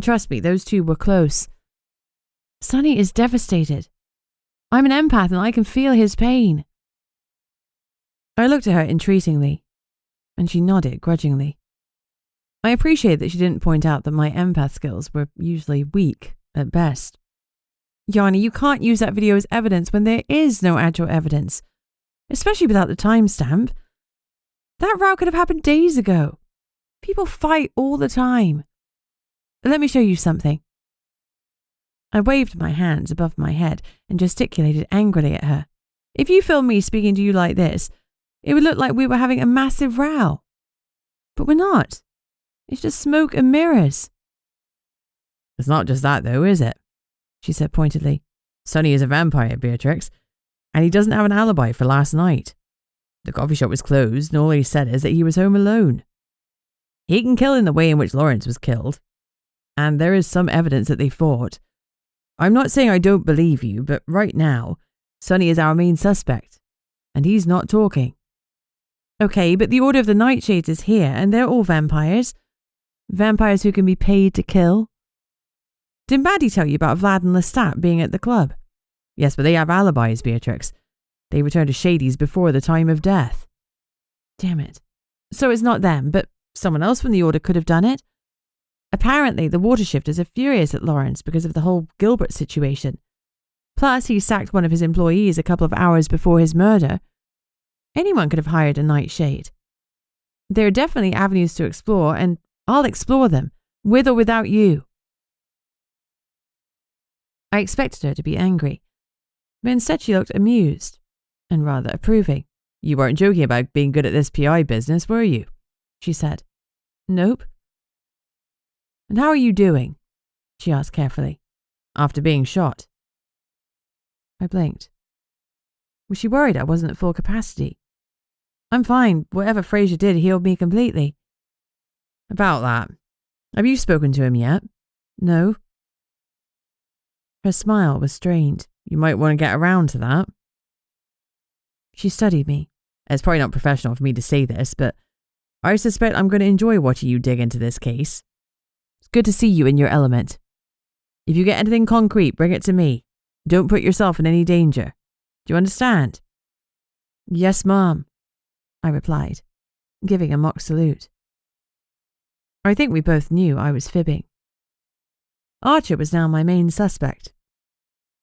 Trust me, those two were close. Sonny is devastated. I'm an empath and I can feel his pain. I looked at her entreatingly, and she nodded grudgingly. I appreciate that she didn't point out that my empath skills were usually weak at best. Yanni, you can't use that video as evidence when there is no actual evidence, especially without the timestamp. That row could have happened days ago. People fight all the time. Let me show you something. I waved my hands above my head and gesticulated angrily at her. If you filmed me speaking to you like this, it would look like we were having a massive row. But we're not. It's just smoke and mirrors. It's not just that though, is it? She said pointedly. Sonny is a vampire, Beatrix, and he doesn't have an alibi for last night. The coffee shop was closed, and all he said is that he was home alone. He can kill in the way in which Lawrence was killed, and there is some evidence that they fought. I'm not saying I don't believe you, but right now, Sonny is our main suspect, and he's not talking. Okay, but the Order of the Nightshades is here, and they're all vampires. Vampires who can be paid to kill. Didn't Maddie tell you about Vlad and Lestat being at the club? Yes, but they have alibis, Beatrix. They returned to Shady's before the time of death. Damn it. So it's not them, but someone else from the Order could have done it. Apparently, the water shifters are furious at Lawrence because of the whole Gilbert situation. Plus, he sacked one of his employees a couple of hours before his murder. Anyone could have hired a nightshade. There are definitely avenues to explore, and I'll explore them, with or without you. I expected her to be angry, but instead she looked amused and rather approving. You weren't joking about being good at this PI business, were you? She said. Nope. And how are you doing? She asked carefully. After being shot. I blinked. Was she worried I wasn't at full capacity? I'm fine. Whatever Fraser did healed me completely. About that, have you spoken to him yet? No. Her smile was strained. You might want to get around to that. She studied me. It's probably not professional for me to say this, but I suspect I'm going to enjoy watching you dig into this case. It's good to see you in your element. If you get anything concrete, bring it to me. Don't put yourself in any danger. Do you understand? Yes, Mom, I replied, giving a mock salute. I think we both knew I was fibbing. Archer was now my main suspect.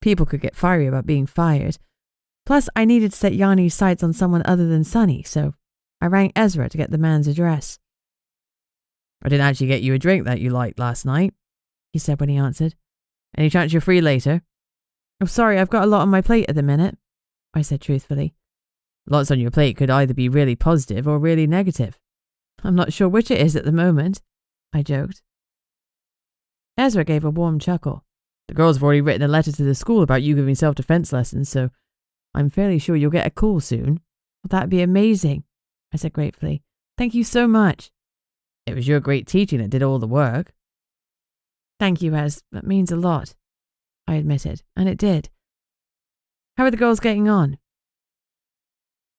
People could get fiery about being fired. Plus, I needed to set Yanni's sights on someone other than Sunny, so I rang Ezra to get the man's address. I didn't actually get you a drink that you liked last night, he said when he answered. Any chance you're free later? Oh, sorry, I've got a lot on my plate at the minute, I said truthfully. Lots on your plate could either be really positive or really negative. I'm not sure which it is at the moment, I joked. Ezra gave a warm chuckle. The girls have already written a letter to the school about you giving self-defense lessons, so I'm fairly sure you'll get a call soon. Well, that'd be amazing, I said gratefully. Thank you so much. It was your great teaching that did all the work. Thank you, Ez. That means a lot, I admitted, and it did. How are the girls getting on?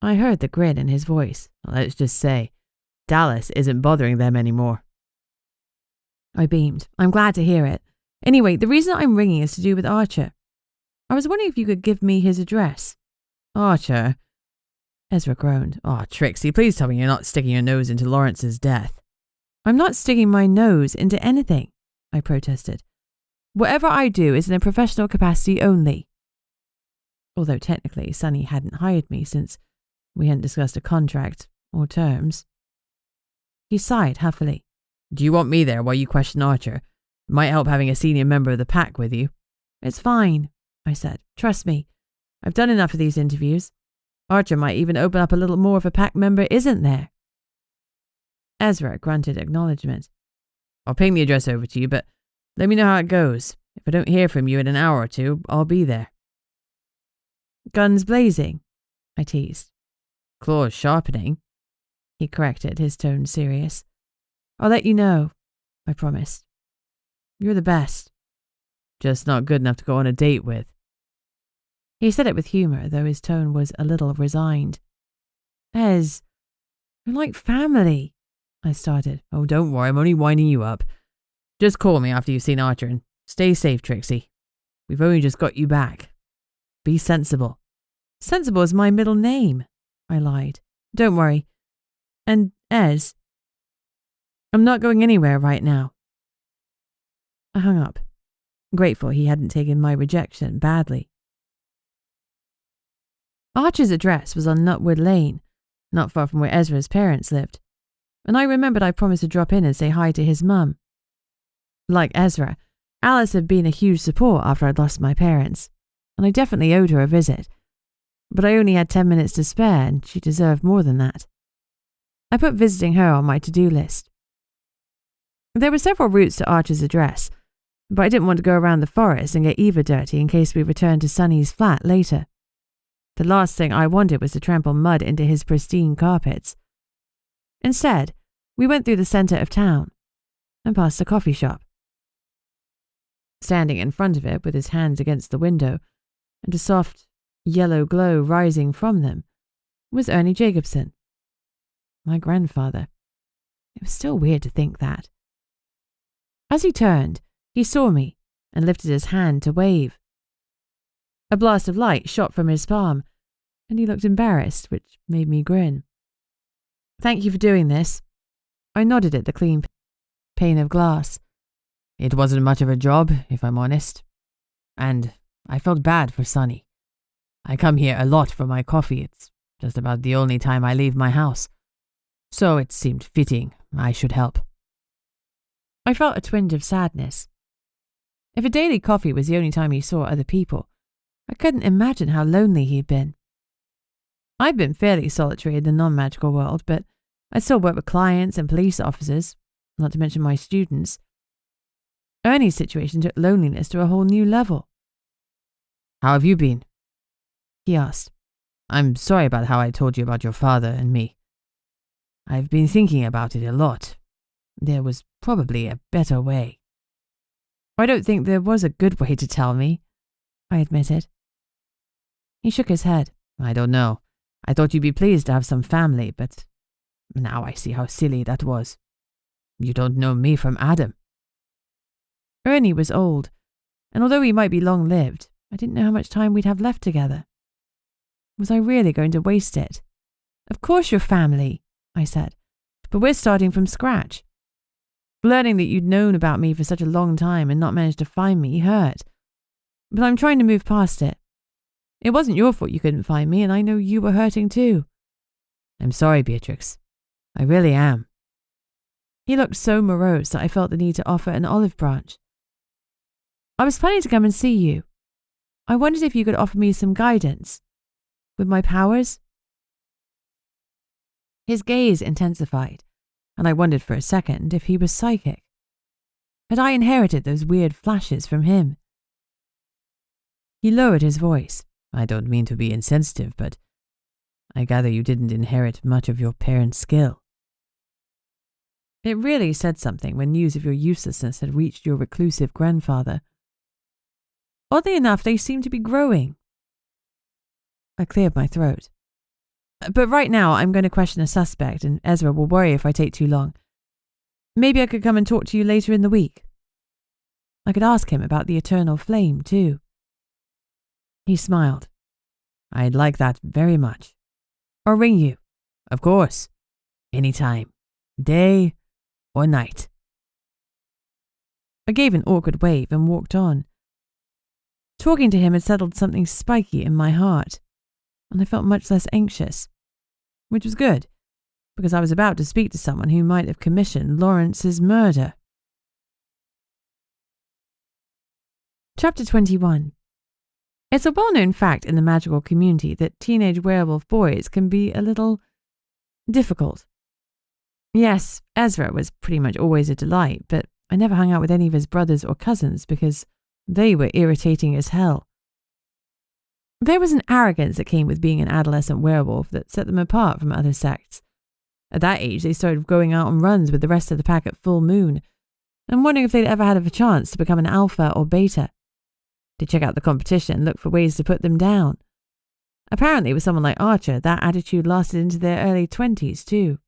I heard the grin in his voice. Let's just say, Dallas isn't bothering them anymore. I beamed. I'm glad to hear it. Anyway, the reason I'm ringing is to do with Archer. I was wondering if you could give me his address. Archer? Ezra groaned. Oh, Trixie, please tell me you're not sticking your nose into Lawrence's death. I'm not sticking my nose into anything, I protested. Whatever I do is in a professional capacity only. Although technically Sunny hadn't hired me since we hadn't discussed a contract or terms. He sighed huffily. Do you want me there while you question Archer? It might help having a senior member of the pack with you. It's fine, I said. Trust me. I've done enough of these interviews. Archer might even open up a little more if a pack member isn't there. Ezra grunted acknowledgement. I'll ping the address over to you, but let me know how it goes. If I don't hear from you in an hour or two, I'll be there. Guns blazing, I teased. Claws sharpening, he corrected, his tone serious. I'll let you know, I promised. You're the best. Just not good enough to go on a date with. He said it with humour, though his tone was a little resigned. Ez, you're like family, I started. Oh, don't worry, I'm only winding you up. Just call me after you've seen Archer and stay safe, Trixie. We've only just got you back. Be sensible. Sensible is my middle name, I lied. Don't worry. And Ez, I'm not going anywhere right now. I hung up, grateful he hadn't taken my rejection badly. Archer's address was on Nutwood Lane, not far from where Ezra's parents lived, and I remembered I promised to drop in and say hi to his mum. Like Ezra, Alice had been a huge support after I'd lost my parents, and I definitely owed her a visit, but I only had 10 minutes to spare and she deserved more than that. I put visiting her on my to-do list. There were several routes to Archer's address, but I didn't want to go around the forest and get Eva dirty in case we returned to Sunny's flat later. The last thing I wanted was to trample mud into his pristine carpets. Instead, we went through the centre of town and past a coffee shop. Standing in front of it with his hands against the window and a soft, yellow glow rising from them was Ernie Jacobson, my grandfather. It was still weird to think that. As he turned, he saw me and lifted his hand to wave. A blast of light shot from his palm, and he looked embarrassed, which made me grin. Thank you for doing this. I nodded at the clean pane of glass. It wasn't much of a job, if I'm honest. And I felt bad for Sunny. I come here a lot for my coffee. It's just about the only time I leave my house. So it seemed fitting I should help. I felt a twinge of sadness. If a daily coffee was the only time he saw other people, I couldn't imagine how lonely he'd been. I'd been fairly solitary in the non-magical world, but I still worked with clients and police officers, not to mention my students. Ernie's situation took loneliness to a whole new level. How have you been? He asked. I'm sorry about how I told you about your father and me. I've been thinking about it a lot. There was probably a better way. I don't think there was a good way to tell me, I admitted. He shook his head. I don't know. I thought you'd be pleased to have some family, but now I see how silly that was. You don't know me from Adam. Ernie was old, and although he might be long-lived, I didn't know how much time we'd have left together. Was I really going to waste it? Of course you're family, I said, but we're starting from scratch. Learning that you'd known about me for such a long time and not managed to find me hurt. But I'm trying to move past it. It wasn't your fault you couldn't find me, and I know you were hurting too. I'm sorry, Beatrix. I really am. He looked so morose that I felt the need to offer an olive branch. I was planning to come and see you. I wondered if you could offer me some guidance. With my powers? His gaze intensified, and I wondered for a second if he was psychic. Had I inherited those weird flashes from him? He lowered his voice. I don't mean to be insensitive, but I gather you didn't inherit much of your parents' skill. It really said something when news of your uselessness had reached your reclusive grandfather. Oddly enough, they seem to be growing. I cleared my throat. But right now, I'm going to question a suspect, and Ezra will worry if I take too long. Maybe I could come and talk to you later in the week. I could ask him about the eternal flame, too. He smiled. I'd like that very much. I'll ring you. Of course. Anytime. Day or night. I gave an awkward wave and walked on. Talking to him had settled something spiky in my heart, and I felt much less anxious, which was good, because I was about to speak to someone who might have commissioned Lawrence's murder. Chapter 21. It's a well-known fact in the magical community that teenage werewolf boys can be a little difficult. Yes, Ezra was pretty much always a delight, but I never hung out with any of his brothers or cousins because they were irritating as hell. There was an arrogance that came with being an adolescent werewolf that set them apart from other sects. At that age, they started going out on runs with the rest of the pack at full moon, and wondering if they'd ever had a chance to become an alpha or beta. To check out the competition and look for ways to put them down. Apparently, with someone like Archer, that attitude lasted into their early 20s, too.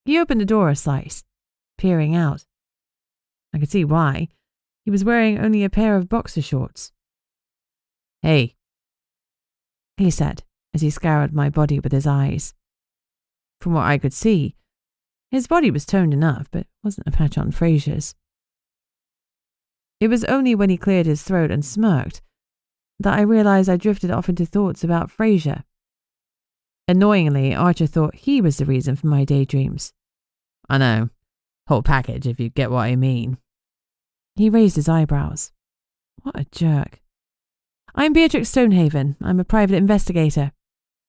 He opened the door a slice, peering out. I could see why. He was wearing only a pair of boxer shorts. Hey, he said, as he scoured my body with his eyes. From what I could see, his body was toned enough, but it wasn't a patch on Fraser's. It was only when he cleared his throat and smirked that I realized I drifted off into thoughts about Fraser. Annoyingly, Archer thought he was the reason for my daydreams. I know. Whole package, if you get what I mean. He raised his eyebrows. What a jerk. I'm Beatrix Stonehaven. I'm a private investigator,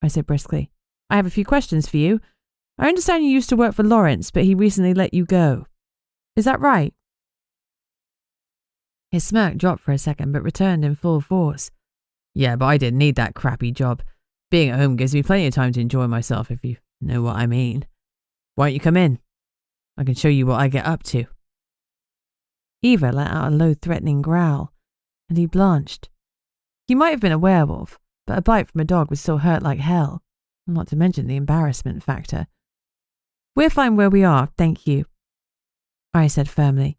I said briskly. I have a few questions for you. I understand you used to work for Lawrence, but he recently let you go. Is that right? His smirk dropped for a second, but returned in full force. Yeah, but I didn't need that crappy job. Being at home gives me plenty of time to enjoy myself, if you know what I mean. Why don't you come in? I can show you what I get up to. Eva let out a low, threatening growl, and he blanched. He might have been a werewolf, but a bite from a dog would still hurt like hell, not to mention the embarrassment factor. We're fine where we are, thank you, I said firmly.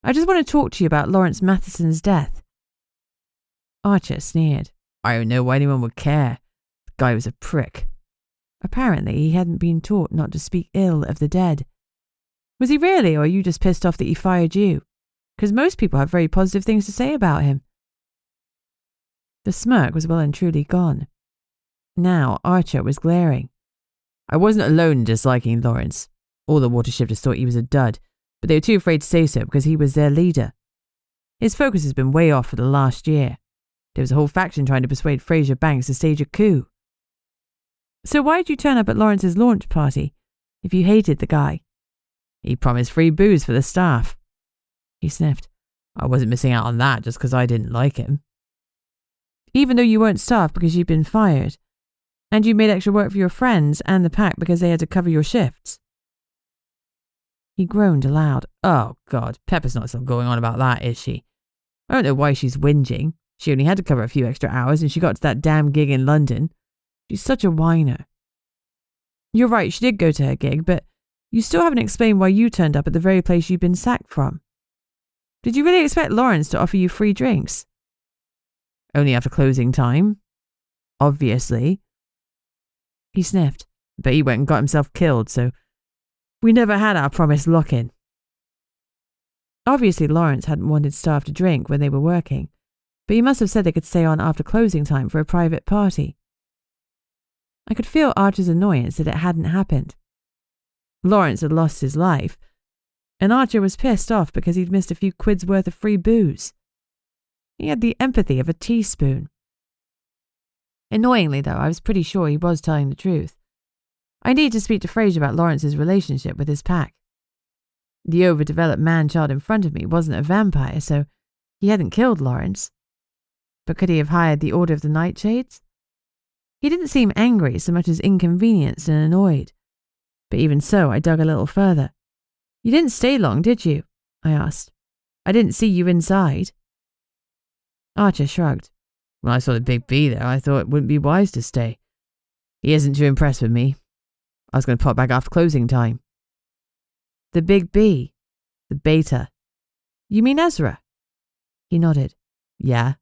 I just want to talk to you about Lawrence Matheson's death. Archer sneered. I don't know why anyone would care. The guy was a prick. Apparently he hadn't been taught not to speak ill of the dead. Was he really, or are you just pissed off that he fired you? Because most people have very positive things to say about him. The smirk was well and truly gone. Now Archer was glaring. I wasn't alone in disliking Lawrence. All the water shifters thought he was a dud, but they were too afraid to say so because he was their leader. His focus has been way off for the last year. There was a whole faction trying to persuade Fraser Banks to stage a coup. So why did you turn up at Lawrence's launch party, if you hated the guy? He promised free booze for the staff. He sniffed. I wasn't missing out on that just because I didn't like him. Even though you weren't staff because you'd been fired. And you made extra work for your friends and the pack because they had to cover your shifts. He groaned aloud. Oh, God, Peppa's not still going on about that, is she? I don't know why she's whinging. She only had to cover a few extra hours and she got to that damn gig in London. She's such a whiner. You're right, she did go to her gig, but you still haven't explained why you turned up at the very place you've been sacked from. Did you really expect Lawrence to offer you free drinks? Only after closing time. Obviously. He sniffed. But he went and got himself killed, so we never had our promised lock-in. Obviously, Lawrence hadn't wanted staff to drink when they were working, but he must have said they could stay on after closing time for a private party. I could feel Archer's annoyance that it hadn't happened. Lawrence had lost his life, and Archer was pissed off because he'd missed a few quid's worth of free booze. He had the empathy of a teaspoon. Annoyingly, though, I was pretty sure he was telling the truth. I needed to speak to Fraser about Lawrence's relationship with his pack. The overdeveloped man-child in front of me wasn't a vampire, so he hadn't killed Lawrence. But could he have hired the Order of the Nightshades? He didn't seem angry so much as inconvenienced and annoyed. But even so, I dug a little further. You didn't stay long, did you? I asked. I didn't see you inside. Archer shrugged. When I saw the big B there, I thought it wouldn't be wise to stay. He isn't too impressed with me. I was going to pop back after closing time. The big B? The beta. You mean Ezra? He nodded. Yeah.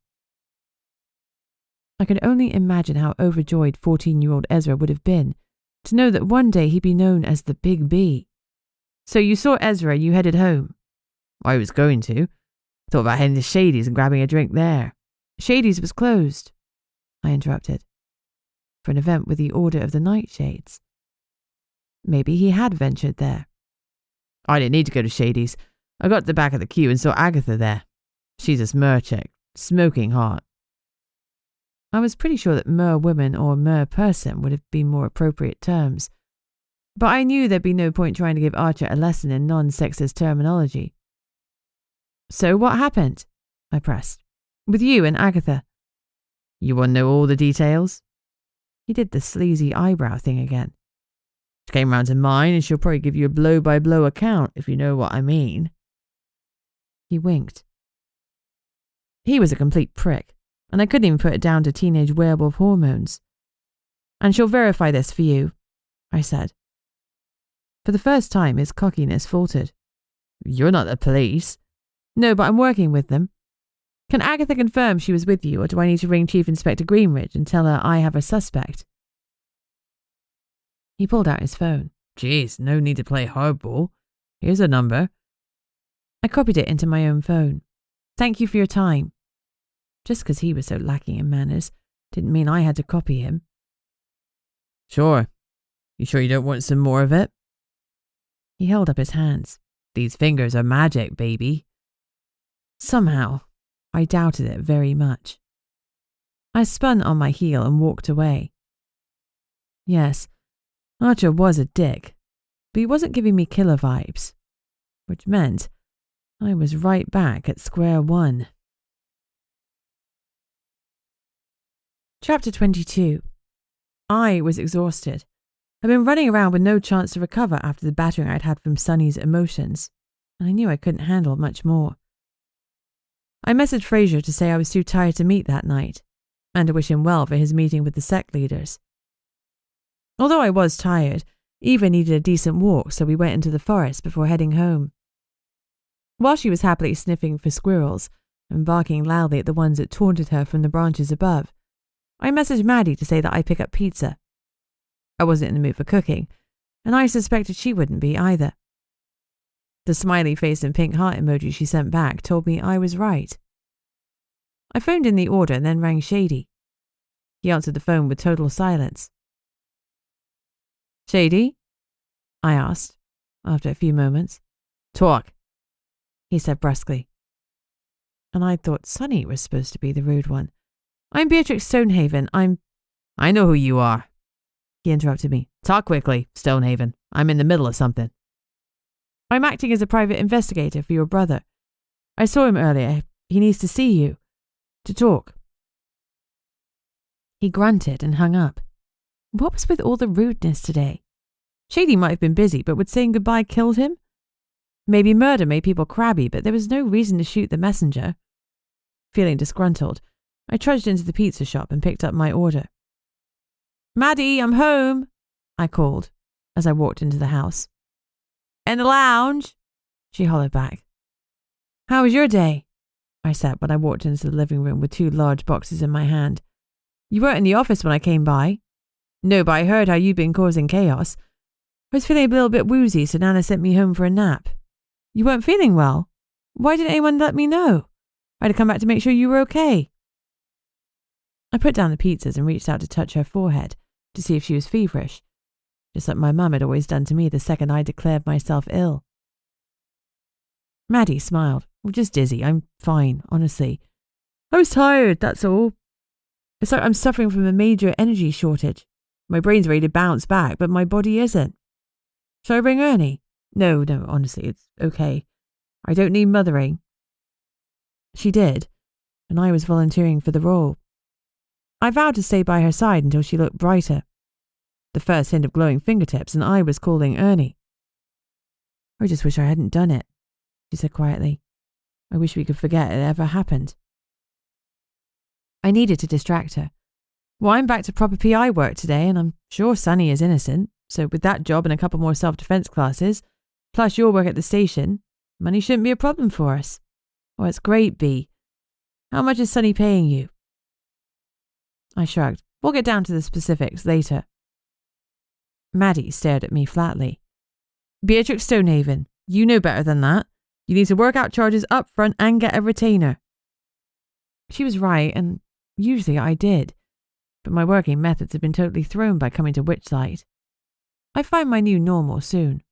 I could only imagine how overjoyed 14-year-old Ezra would have been to know that one day he'd be known as the Big B. So you saw Ezra and you headed home? I was going to. Thought about heading to Shady's and grabbing a drink there. Shady's was closed, I interrupted, for an event with the Order of the Nightshades. Maybe he had ventured there. I didn't need to go to Shady's. I got to the back of the queue and saw Agatha there. She's a smur chick, smoking hot. I was pretty sure that mer woman or mer person would have been more appropriate terms, but I knew there'd be no point trying to give Archer a lesson in non-sexist terminology. So what happened? I pressed. With you and Agatha. You want to know all the details? He did the sleazy eyebrow thing again. She came round to mine and she'll probably give you a blow-by-blow account, if you know what I mean. He winked. He was a complete prick, and I couldn't even put it down to teenage werewolf hormones. And she'll verify this for you, I said. For the first time, his cockiness faltered. You're not the police. No, but I'm working with them. Can Agatha confirm she was with you, or do I need to ring Chief Inspector Greenridge and tell her I have a suspect? He pulled out his phone. Jeez, no need to play hardball. Here's a number. I copied it into my own phone. Thank you for your time. Just because he was so lacking in manners didn't mean I had to copy him. Sure. You sure you don't want some more of it? He held up his hands. These fingers are magic, baby. Somehow, I doubted it very much. I spun on my heel and walked away. Yes, Archer was a dick, but he wasn't giving me killer vibes, which meant I was right back at square one. Chapter 22. I was exhausted. I'd been running around with no chance to recover after the battering I'd had from Sonny's emotions, and I knew I couldn't handle much more. I messaged Fraser to say I was too tired to meet that night, and to wish him well for his meeting with the sect leaders. Although I was tired, Eva needed a decent walk, so we went into the forest before heading home. While she was happily sniffing for squirrels and barking loudly at the ones that taunted her from the branches above, I messaged Maddie to say that I'd pick up pizza. I wasn't in the mood for cooking, and I suspected she wouldn't be either. The smiley face and pink heart emoji she sent back told me I was right. I phoned in the order and then rang Shady. He answered the phone with total silence. Shady? I asked, after a few moments. Talk, he said brusquely. And I thought Sonny was supposed to be the rude one. I'm Beatrix Stonehaven. I know who you are. He interrupted me. Talk quickly, Stonehaven. I'm in the middle of something. I'm acting as a private investigator for your brother. I saw him earlier. He needs to see you. To talk. He grunted and hung up. What was with all the rudeness today? Shady might have been busy, but would saying goodbye killed him? Maybe murder made people crabby, but there was no reason to shoot the messenger. Feeling disgruntled, I trudged into the pizza shop and picked up my order. "Maddie, I'm home," I called as I walked into the house. "In the lounge," she hollered back. "How was your day?" I said when I walked into the living room with 2 large boxes in my hand. "You weren't in the office when I came by." "No, but I heard how you'd been causing chaos. I was feeling a little bit woozy, so Nana sent me home for a nap." "You weren't feeling well? Why didn't anyone let me know? I had to come back to make sure you were okay." I put down the pizzas and reached out to touch her forehead to see if she was feverish, just like my mum had always done to me the second I declared myself ill. Maddie smiled. "Well, just dizzy. I'm fine, honestly. I was tired, that's all. It's like I'm suffering from a major energy shortage. My brain's ready to bounce back, but my body isn't. Shall I ring Ernie?" No, honestly, it's okay. I don't need mothering." She did, and I was volunteering for the role. I vowed to stay by her side until she looked brighter. The first hint of glowing fingertips, and I was calling Ernie. "I just wish I hadn't done it," she said quietly. "I wish we could forget it ever happened." I needed to distract her. "Well, I'm back to proper PI work today, and I'm sure Sunny is innocent, so with that job and a couple more self-defense classes, plus your work at the station, money shouldn't be a problem for us." "Oh, it's great, Bea. How much is Sunny paying you?" I shrugged. "We'll get down to the specifics later." Maddie stared at me flatly. "Beatrix Stonehaven, you know better than that. You need to work out charges up front and get a retainer." She was right, and usually I did, but my working methods had been totally thrown by coming to Witchlight. I find my new normal soon.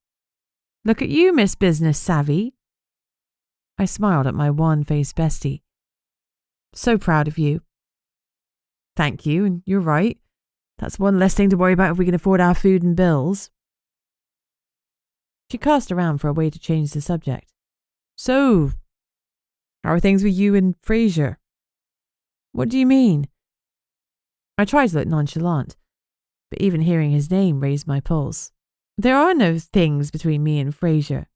"Look at you, Miss Business Savvy." I smiled at my wan-faced bestie. "So proud of you." "Thank you, and you're right. That's one less thing to worry about if we can afford our food and bills." She cast around for a way to change the subject. "So, how are things with you and Fraser?" "What do you mean?" I tried to look nonchalant, but even hearing his name raised my pulse. "There are no things between me and Fraser."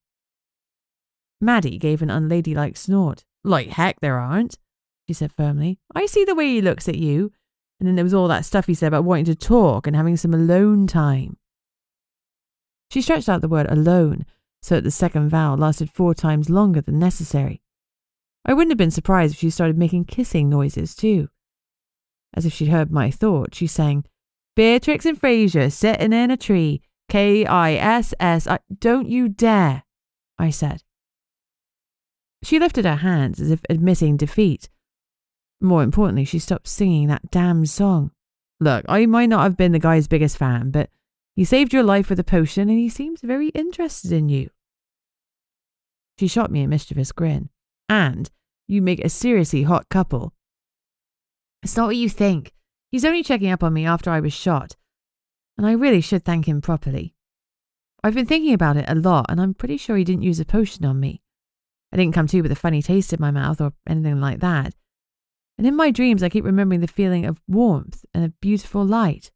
Maddie gave an unladylike snort. "Like heck there aren't," she said firmly. "I see the way he looks at you. And then there was all that stuff he said about wanting to talk and having some alone time." She stretched out the word alone so that the second vowel lasted 4 times longer than necessary. I wouldn't have been surprised if she started making kissing noises too. As if she'd heard my thought, she sang, "Beatrix and Fraser sitting in a tree. K-I-S-S. Don't you dare," I said. She lifted her hands as if admitting defeat. More importantly, she stopped singing that damn song. "Look, I might not have been the guy's biggest fan, but he saved your life with a potion and he seems very interested in you." She shot me a mischievous grin. "And you make a seriously hot couple." "It's not what you think. He's only checking up on me after I was shot, and I really should thank him properly. I've been thinking about it a lot, and I'm pretty sure he didn't use a potion on me. I didn't come to with a funny taste in my mouth or anything like that. And in my dreams, I keep remembering the feeling of warmth and a beautiful light.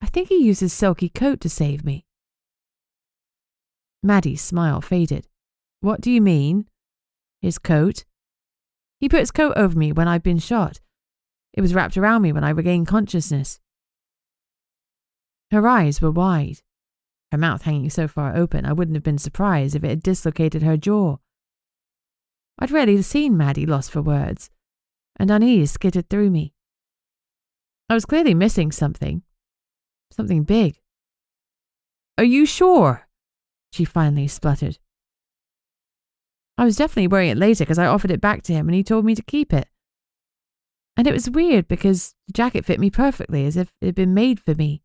I think he used his selkie coat to save me." Maddie's smile faded. "What do you mean?" "His coat. He put his coat over me when I'd been shot. It was wrapped around me when I regained consciousness." Her eyes were wide, her mouth hanging so far open I wouldn't have been surprised if it had dislocated her jaw. I'd rarely seen Maddie lost for words, and unease skittered through me. I was clearly missing something big. "Are you sure?" she finally spluttered. "I was definitely wearing it later because I offered it back to him and he told me to keep it. And it was weird because the jacket fit me perfectly as if it had been made for me.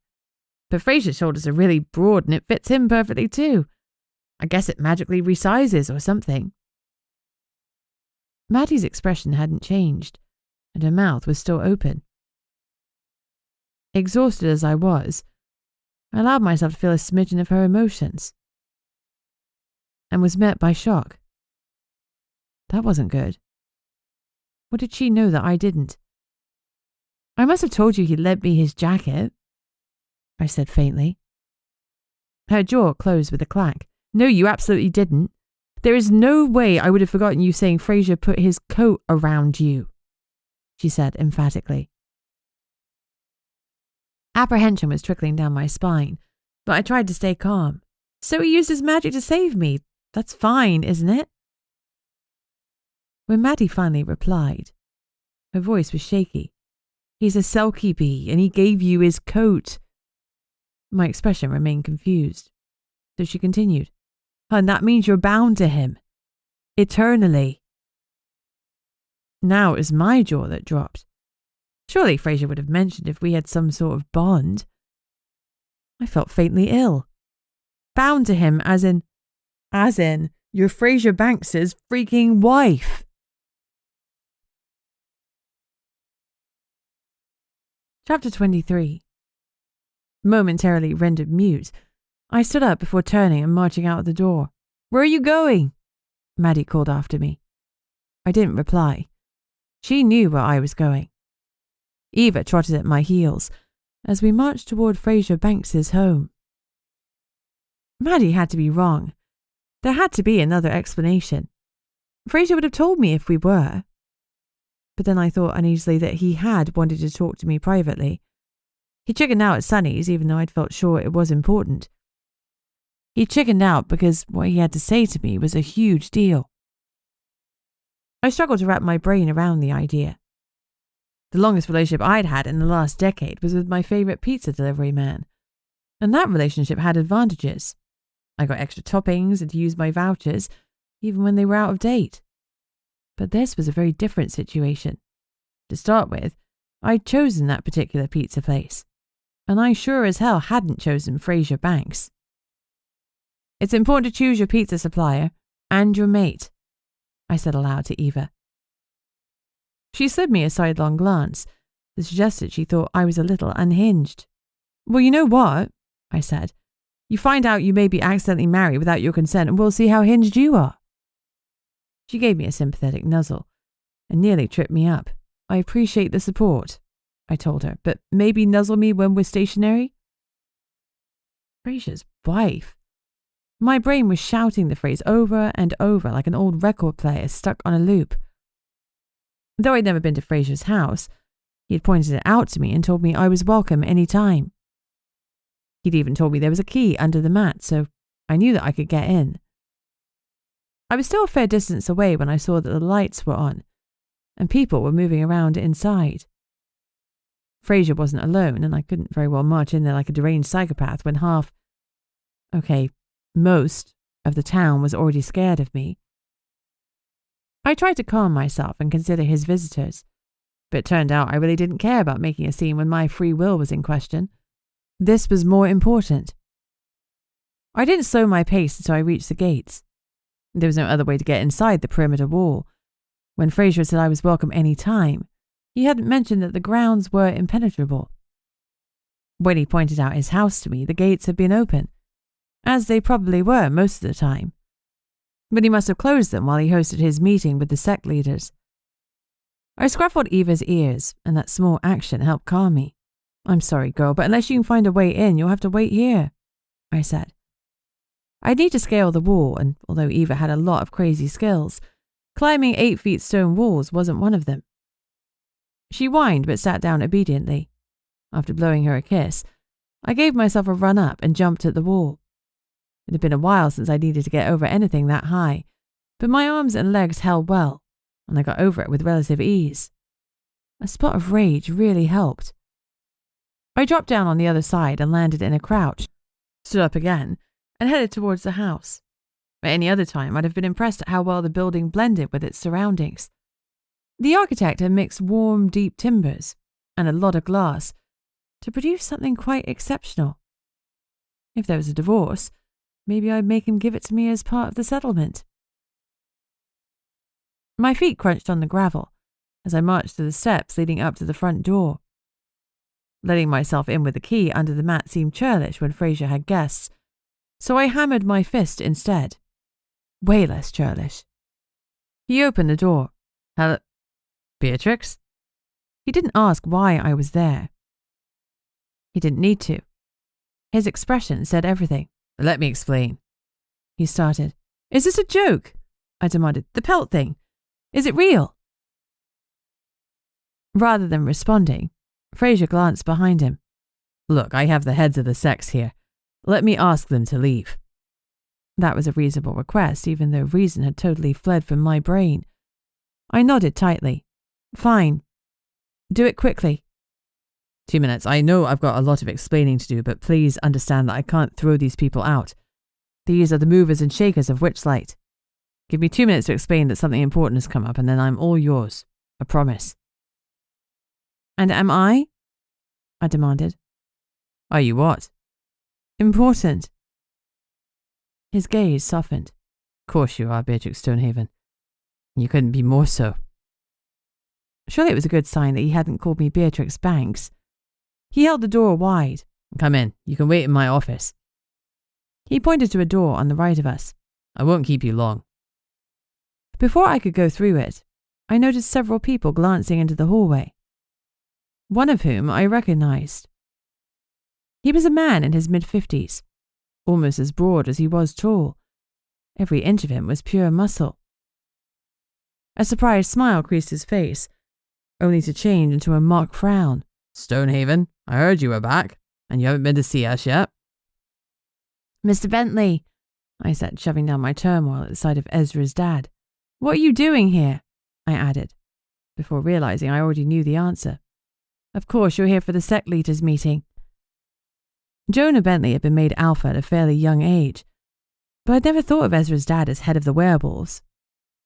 But Fraser's shoulders are really broad and it fits him perfectly too. I guess it magically resizes or something." Maddie's expression hadn't changed, and her mouth was still open. Exhausted as I was, I allowed myself to feel a smidgen of her emotions, and was met by shock. That wasn't good. What did she know that I didn't? "I must have told you he lent me his jacket," I said faintly. Her jaw closed with a clack. No, you absolutely didn't. There is no way I would have forgotten you saying Fraser put his coat around you, she said emphatically. Apprehension was trickling down my spine, but I tried to stay calm. So he used his magic to save me. That's fine, isn't it? When Maddie finally replied, her voice was shaky. He's a selkie bee, and he gave you his coat. My expression remained confused. So she continued, and that means you're bound to him. Eternally. Now it was my jaw that dropped. Surely Fraser would have mentioned if we had some sort of bond. I felt faintly ill. Bound to him as in, you're Fraser Banks's freaking wife. Chapter 23. Momentarily rendered mute, I stood up before turning and marching out of the door. Where are you going? Maddie called after me. I didn't reply. She knew where I was going. Eva trotted at my heels as we marched toward Fraser Banks's home. Maddie had to be wrong. There had to be another explanation. Fraser would have told me if we were. But then I thought uneasily that he had wanted to talk to me privately. He chickened out at Sunny's even though I'd felt sure it was important. He chickened out because what he had to say to me was a huge deal. I struggled to wrap my brain around the idea. The longest relationship I'd had in the last decade was with my favourite pizza delivery man. And that relationship had advantages. I got extra toppings and to use my vouchers, even when they were out of date. But this was a very different situation. To start with, I'd chosen that particular pizza place. And I sure as hell hadn't chosen Fraser Banks. It's important to choose your pizza supplier and your mate, I said aloud to Eva. She slid me a sidelong glance that suggested she thought I was a little unhinged. Well, you know what? I said. You find out you may be accidentally married without your consent and we'll see how hinged you are. She gave me a sympathetic nuzzle and nearly tripped me up. I appreciate the support, I told her, but maybe nuzzle me when we're stationary? Fraser's wife. My brain was shouting the phrase over and over like an old record player stuck on a loop. Though I'd never been to Fraser's house, he had pointed it out to me and told me I was welcome any time. He'd even told me there was a key under the mat, so I knew that I could get in. I was still a fair distance away when I saw that the lights were on, and people were moving around inside. Fraser wasn't alone, and I couldn't very well march in there like a deranged psychopath when most of the town was already scared of me. I tried to calm myself and consider his visitors, but it turned out I really didn't care about making a scene when my free will was in question. This was more important. I didn't slow my pace until I reached the gates. There was no other way to get inside the perimeter wall. When Fraser said I was welcome any time, he hadn't mentioned that the grounds were impenetrable. When he pointed out his house to me, the gates had been open, as they probably were most of the time. But he must have closed them while he hosted his meeting with the sect leaders. I scruffled Eva's ears, and that small action helped calm me. I'm sorry, girl, but unless you can find a way in, you'll have to wait here, I said. I'd need to scale the wall, and although Eva had a lot of crazy skills, climbing 8 feet stone walls wasn't one of them. She whined but sat down obediently. After blowing her a kiss, I gave myself a run up and jumped at the wall. It had been a while since I needed to get over anything that high, but my arms and legs held well, and I got over it with relative ease. A spot of rage really helped. I dropped down on the other side and landed in a crouch, stood up again, and headed towards the house. At any other time, I'd have been impressed at how well the building blended with its surroundings. The architect had mixed warm, deep timbers and a lot of glass to produce something quite exceptional. If there was a divorce, maybe I'd make him give it to me as part of the settlement. My feet crunched on the gravel as I marched to the steps leading up to the front door. Letting myself in with the key under the mat seemed churlish when Fraser had guests, so I hammered my fist instead. Way less churlish. He opened the door. Hello, Beatrix? He didn't ask why I was there. He didn't need to. His expression said everything. Let me explain. He started. Is this a joke? I demanded. The pelt thing. Is it real? Rather than responding, Fraser glanced behind him. Look, I have the heads of the sects here. Let me ask them to leave. That was a reasonable request, even though reason had totally fled from my brain. I nodded tightly. Fine. Do it quickly. 2 minutes. I know I've got a lot of explaining to do, but please understand that I can't throw these people out. These are the movers and shakers of Witchlight. Give me 2 minutes to explain that something important has come up, and then I'm all yours. I promise. And am I? I demanded. Are you what? Important. His gaze softened. Of course you are, Beatrix Stonehaven. You couldn't be more so. Surely it was a good sign that he hadn't called me Beatrix Banks. He held the door wide. Come in. You can wait in my office. He pointed to a door on the right of us. I won't keep you long. Before I could go through it, I noticed several people glancing into the hallway, one of whom I recognized. He was a man in his mid-50s, almost as broad as he was tall. Every inch of him was pure muscle. A surprised smile creased his face, only to change into a mock frown. Stonehaven, I heard you were back, and you haven't been to see us yet. Mr. Bentley, I said, shoving down my turmoil at the sight of Ezra's dad. What are you doing here? I added, before realizing I already knew the answer. Of course, you're here for the sect leaders' meeting. Jonah Bentley had been made alpha at a fairly young age, but I'd never thought of Ezra's dad as head of the werewolves.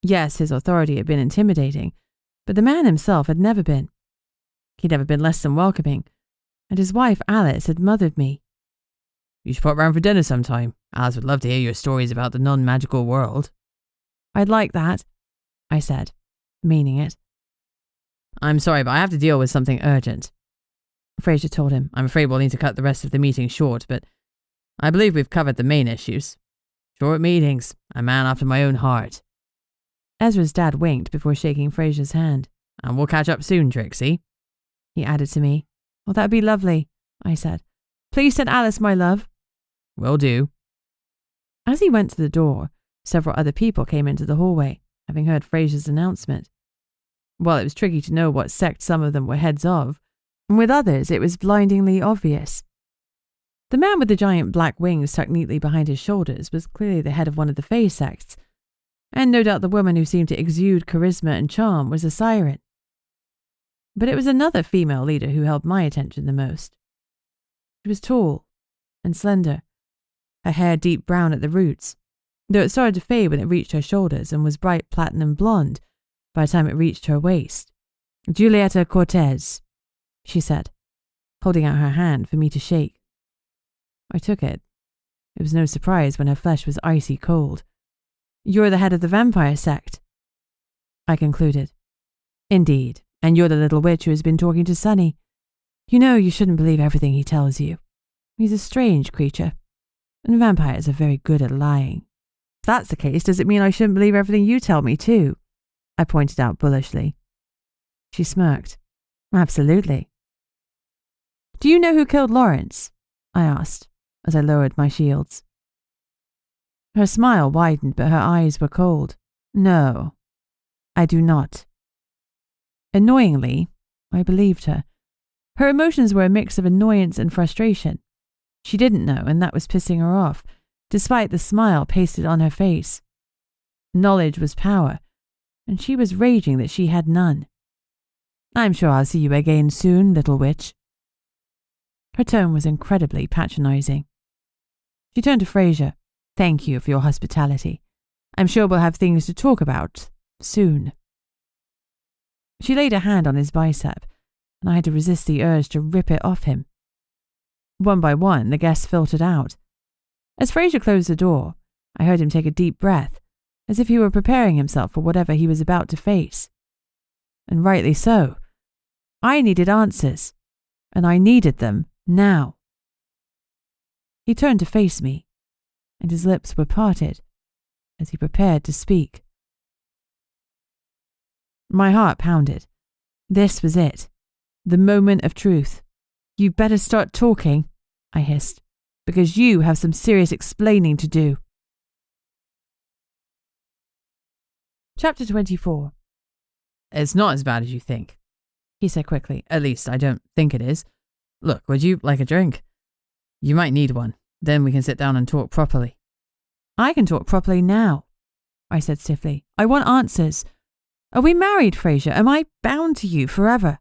Yes, his authority had been intimidating, but the man himself had never been. He'd never been less than welcoming, and his wife Alice had mothered me. You should pop round for dinner sometime. Alice would love to hear your stories about the non-magical world. I'd like that, I said, meaning it. I'm sorry, but I have to deal with something urgent. Fraser told him. I'm afraid we'll need to cut the rest of the meeting short, but I believe we've covered the main issues. Short meetings, a man after my own heart. Ezra's dad winked before shaking Fraser's hand. And we'll catch up soon, Trixie. He added to me. Well, that'd be lovely, I said. Please send Alice my love. Will do. As he went to the door, several other people came into the hallway, having heard Fraser's announcement. While it was tricky to know what sect some of them were heads of, and with others it was blindingly obvious. The man with the giant black wings tucked neatly behind his shoulders was clearly the head of one of the Fae sects, and no doubt the woman who seemed to exude charisma and charm was a siren. But it was another female leader who held my attention the most. She was tall and slender, her hair deep brown at the roots, though it started to fade when it reached her shoulders and was bright platinum blonde by the time it reached her waist. Julieta Cortez, she said, holding out her hand for me to shake. I took it. It was no surprise when her flesh was icy cold. You're the head of the vampire sect, I concluded. Indeed, and you're the little witch who has been talking to Sonny. You know you shouldn't believe everything he tells you. He's a strange creature, and vampires are very good at lying. If that's the case, does it mean I shouldn't believe everything you tell me too? I pointed out bullishly. She smirked. Absolutely. Do you know who killed Lawrence? I asked, as I lowered my shields. Her smile widened, but her eyes were cold. No, I do not. Annoyingly, I believed her. Her emotions were a mix of annoyance and frustration. She didn't know, and that was pissing her off, despite the smile pasted on her face. Knowledge was power, and she was raging that she had none. I'm sure I'll see you again soon, little witch. Her tone was incredibly patronizing. She turned to Fraser. Thank you for your hospitality. I'm sure we'll have things to talk about soon. She laid a hand on his bicep, and I had to resist the urge to rip it off him. One by one, the guests filtered out. As Fraser closed the door, I heard him take a deep breath, as if he were preparing himself for whatever he was about to face. And rightly so. I needed answers, and I needed them now. He turned to face me, and his lips were parted as he prepared to speak. My heart pounded. This was it. The moment of truth. You'd better start talking, I hissed. because you have some serious explaining to do. Chapter 24. It's not as bad as you think, he said quickly. At least, I don't think it is. Look, would you like a drink? You might need one. Then we can sit down and talk properly. I can talk properly now, I said stiffly. I want answers. Are we married, Fraser? Am I bound to you forever?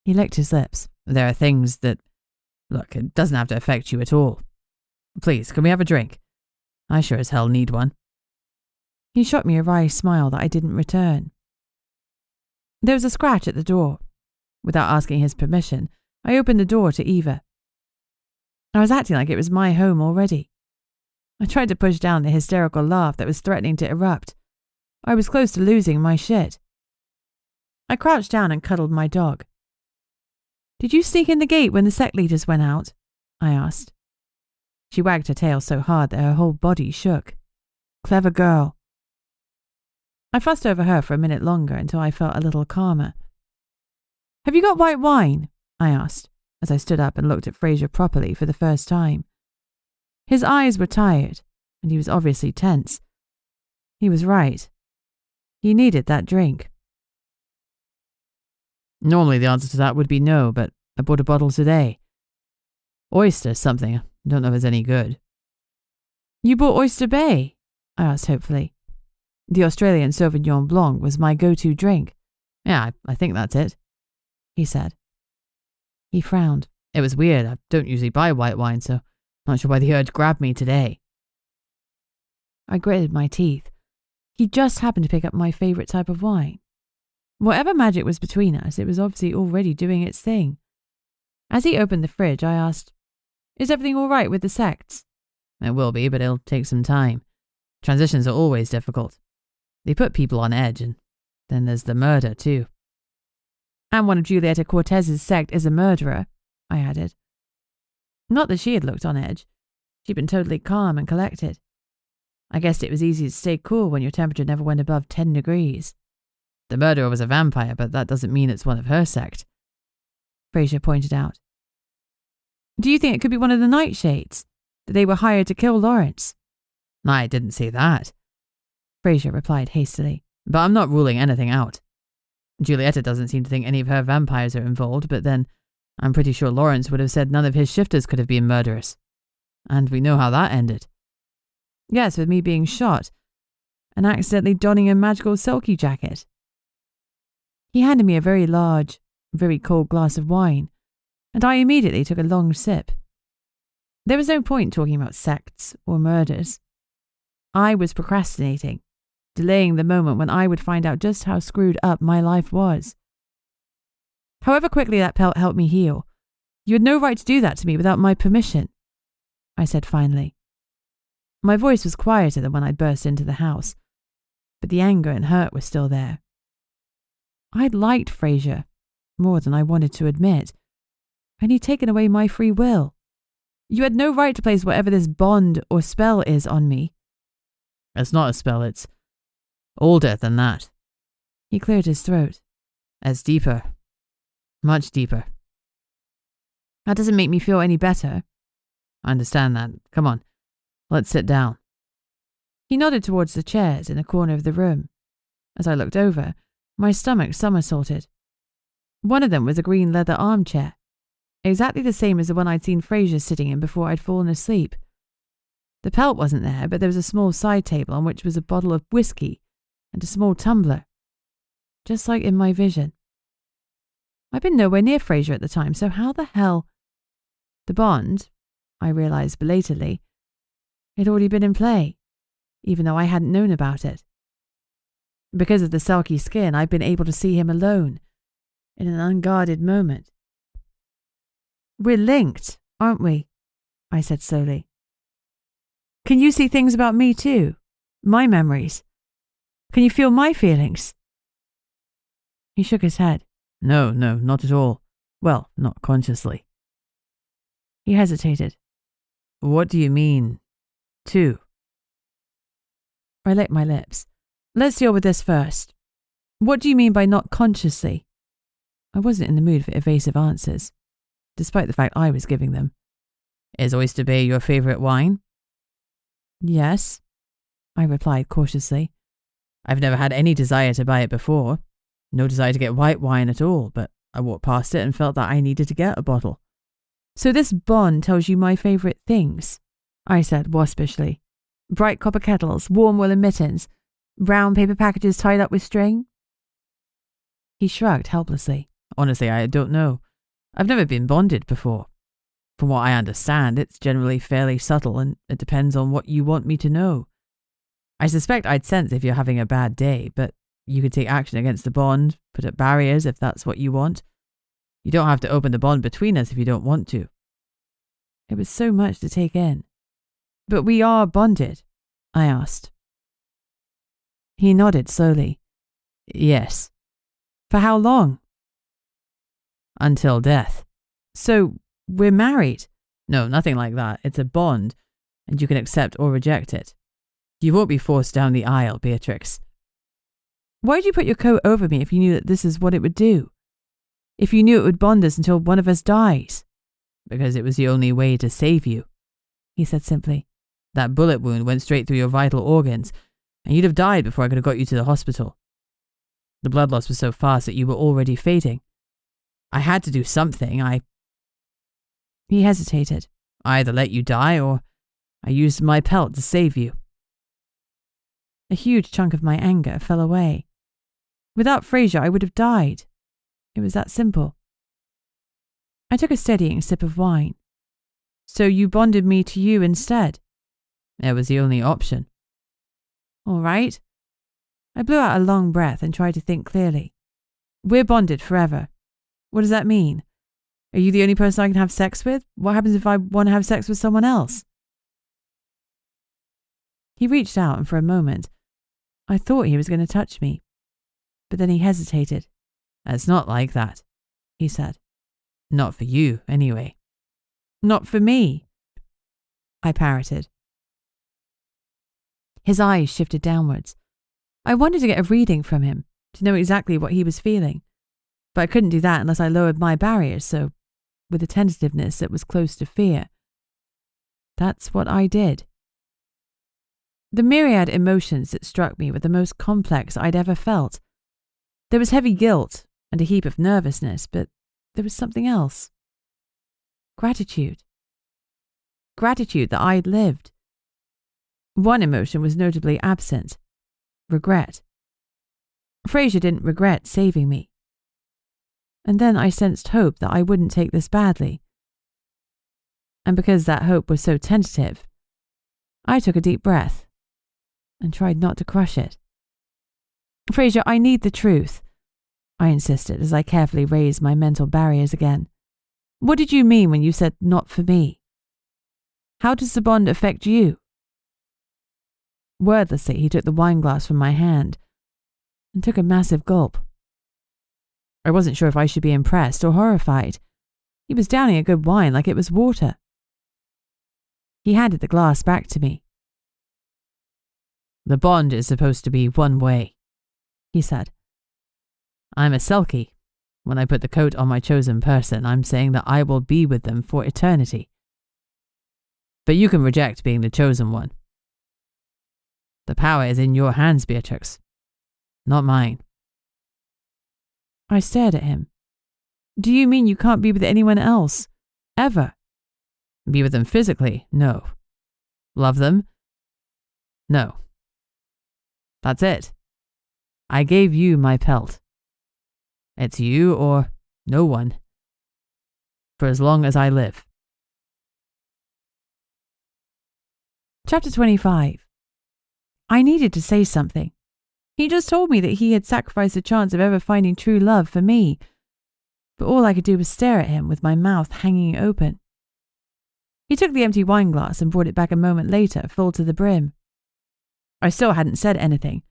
He licked his lips. There are things that... Look, it doesn't have to affect you at all. Please, can we have a drink? I sure as hell need one. He shot me a wry smile that I didn't return. There was a scratch at the door. Without asking his permission, I opened the door to Eva. I was acting like it was my home already. I tried to push down the hysterical laugh that was threatening to erupt. I was close to losing my shit. I crouched down and cuddled my dog. Did you sneak in the gate when the sect leaders went out? I asked. She wagged her tail so hard that her whole body shook. Clever girl. I fussed over her for a minute longer until I felt a little calmer. Have you got white wine? I asked, as I stood up and looked at Fraser properly for the first time. His eyes were tired, and he was obviously tense. He was right. He needed that drink. Normally the answer to that would be no, but I bought a bottle today. Oyster something. I don't know if it's any good. You bought Oyster Bay? I asked hopefully. The Australian Sauvignon Blanc was my go-to drink. Yeah, I think that's it, he said. He frowned. It was weird. I don't usually buy white wine, so not sure why the urge grabbed me today. I gritted my teeth. He just happened to pick up my favourite type of wine. Whatever magic was between us, it was obviously already doing its thing. As he opened the fridge, I asked, Is everything all right with the sects? It will be, but it'll take some time. Transitions are always difficult. They put people on edge, and then there's the murder, too. And one of Julieta Cortez's sect is a murderer, I added. Not that she had looked on edge. She'd been totally calm and collected. I guessed it was easy to stay cool when your temperature never went above 10 degrees. The murderer was a vampire, but that doesn't mean it's one of her sect, Fraser pointed out. Do you think it could be one of the Nightshades? That they were hired to kill Lawrence? I didn't say that, Fraser replied hastily. But I'm not ruling anything out. Julieta doesn't seem to think any of her vampires are involved, but then I'm pretty sure Lawrence would have said none of his shifters could have been murderers. And we know how that ended. Yes, with me being shot and accidentally donning a magical selkie jacket. He handed me a very large, very cold glass of wine, and I immediately took a long sip. There was no point talking about sects or murders. I was procrastinating, delaying the moment when I would find out just how screwed up my life was. However quickly that pelt helped me heal, you had no right to do that to me without my permission, I said finally. My voice was quieter than when I'd burst into the house, but the anger and hurt were still there. I'd liked Fraser more than I wanted to admit, and he'd taken away my free will. You had no right to place whatever this bond or spell is on me. It's not a spell, it's older than that. He cleared his throat. It's deeper. Much deeper. That doesn't make me feel any better. I understand that. Come on, let's sit down. He nodded towards the chairs in a corner of the room. As I looked over, my stomach somersaulted. One of them was a green leather armchair, exactly the same as the one I'd seen Fraser sitting in before I'd fallen asleep. The pelt wasn't there, but there was a small side table on which was a bottle of whiskey and a small tumbler, just like in my vision. I'd been nowhere near Fraser at the time, so how the hell... The bond, I realised belatedly, had already been in play, even though I hadn't known about it. Because of the selkie skin, I'd been able to see him alone, in an unguarded moment. We're linked, aren't we? I said slowly. Can you see things about me too? My memories? Can you feel my feelings? He shook his head. No, not at all. Well, not consciously. He hesitated. What do you mean, too? I licked my lips. Let's deal with this first. What do you mean by not consciously? I wasn't in the mood for evasive answers, despite the fact I was giving them. Is Oyster Bay your favourite wine? Yes, I replied cautiously. I've never had any desire to buy it before. No desire to get white wine at all, but I walked past it and felt that I needed to get a bottle. So this bond tells you my favourite things, I said waspishly. Bright copper kettles, warm woolen mittens, brown paper packages tied up with string. He shrugged helplessly. Honestly, I don't know. I've never been bonded before. From what I understand, it's generally fairly subtle and it depends on what you want me to know. I suspect I'd sense if you're having a bad day, but you could take action against the bond, put up barriers if that's what you want. You don't have to open the bond between us if you don't want to. It was so much to take in. But we are bonded, I asked. He nodded slowly. Yes. For how long? Until death. So we're married? No, nothing like that. It's a bond, and you can accept or reject it. You won't be forced down the aisle, Beatrix. Why did you put your coat over me if you knew that this is what it would do? If you knew it would bond us until one of us dies? Because it was the only way to save you, he said simply. That bullet wound went straight through your vital organs, and you'd have died before I could have got you to the hospital. The blood loss was so fast that you were already fading. I had to do something. He hesitated. I either let you die or I used my pelt to save you. A huge chunk of my anger fell away. Without Fraser, I would have died. It was that simple. I took a steadying sip of wine. So you bonded me to you instead? It was the only option. All right. I blew out a long breath and tried to think clearly. We're bonded forever. What does that mean? Are you the only person I can have sex with? What happens if I want to have sex with someone else? He reached out and for a moment, I thought he was going to touch me. But then he hesitated. It's not like that, he said. Not for you, anyway. Not for me, I parroted. His eyes shifted downwards. I wanted to get a reading from him, to know exactly what he was feeling. But I couldn't do that unless I lowered my barriers, so, with a tentativeness that was close to fear, that's what I did. The myriad emotions that struck me were the most complex I'd ever felt. There was heavy guilt and a heap of nervousness, but there was something else. Gratitude. Gratitude that I'd lived. One emotion was notably absent. Regret. Fraser didn't regret saving me. And then I sensed hope that I wouldn't take this badly. And because that hope was so tentative, I took a deep breath and tried not to crush it. Fraser, I need the truth, I insisted as I carefully raised my mental barriers again. What did you mean when you said not for me? How does the bond affect you? Wordlessly, he took the wineglass from my hand and took a massive gulp. I wasn't sure if I should be impressed or horrified. He was downing a good wine like it was water. He handed the glass back to me. The bond is supposed to be one way, he said. I'm a selkie. When I put the coat on my chosen person, I'm saying that I will be with them for eternity. But you can reject being the chosen one. The power is in your hands, Beatrix, not mine. I stared at him. Do you mean you can't be with anyone else? Ever? Be with them physically? No. Love them? No. That's it. I gave you my pelt. It's you or no one. For as long as I live. Chapter 25. I needed to say something. He just told me that he had sacrificed the chance of ever finding true love for me, but all I could do was stare at him with my mouth hanging open. He took the empty wineglass and brought it back a moment later, full to the brim. I still hadn't said anything.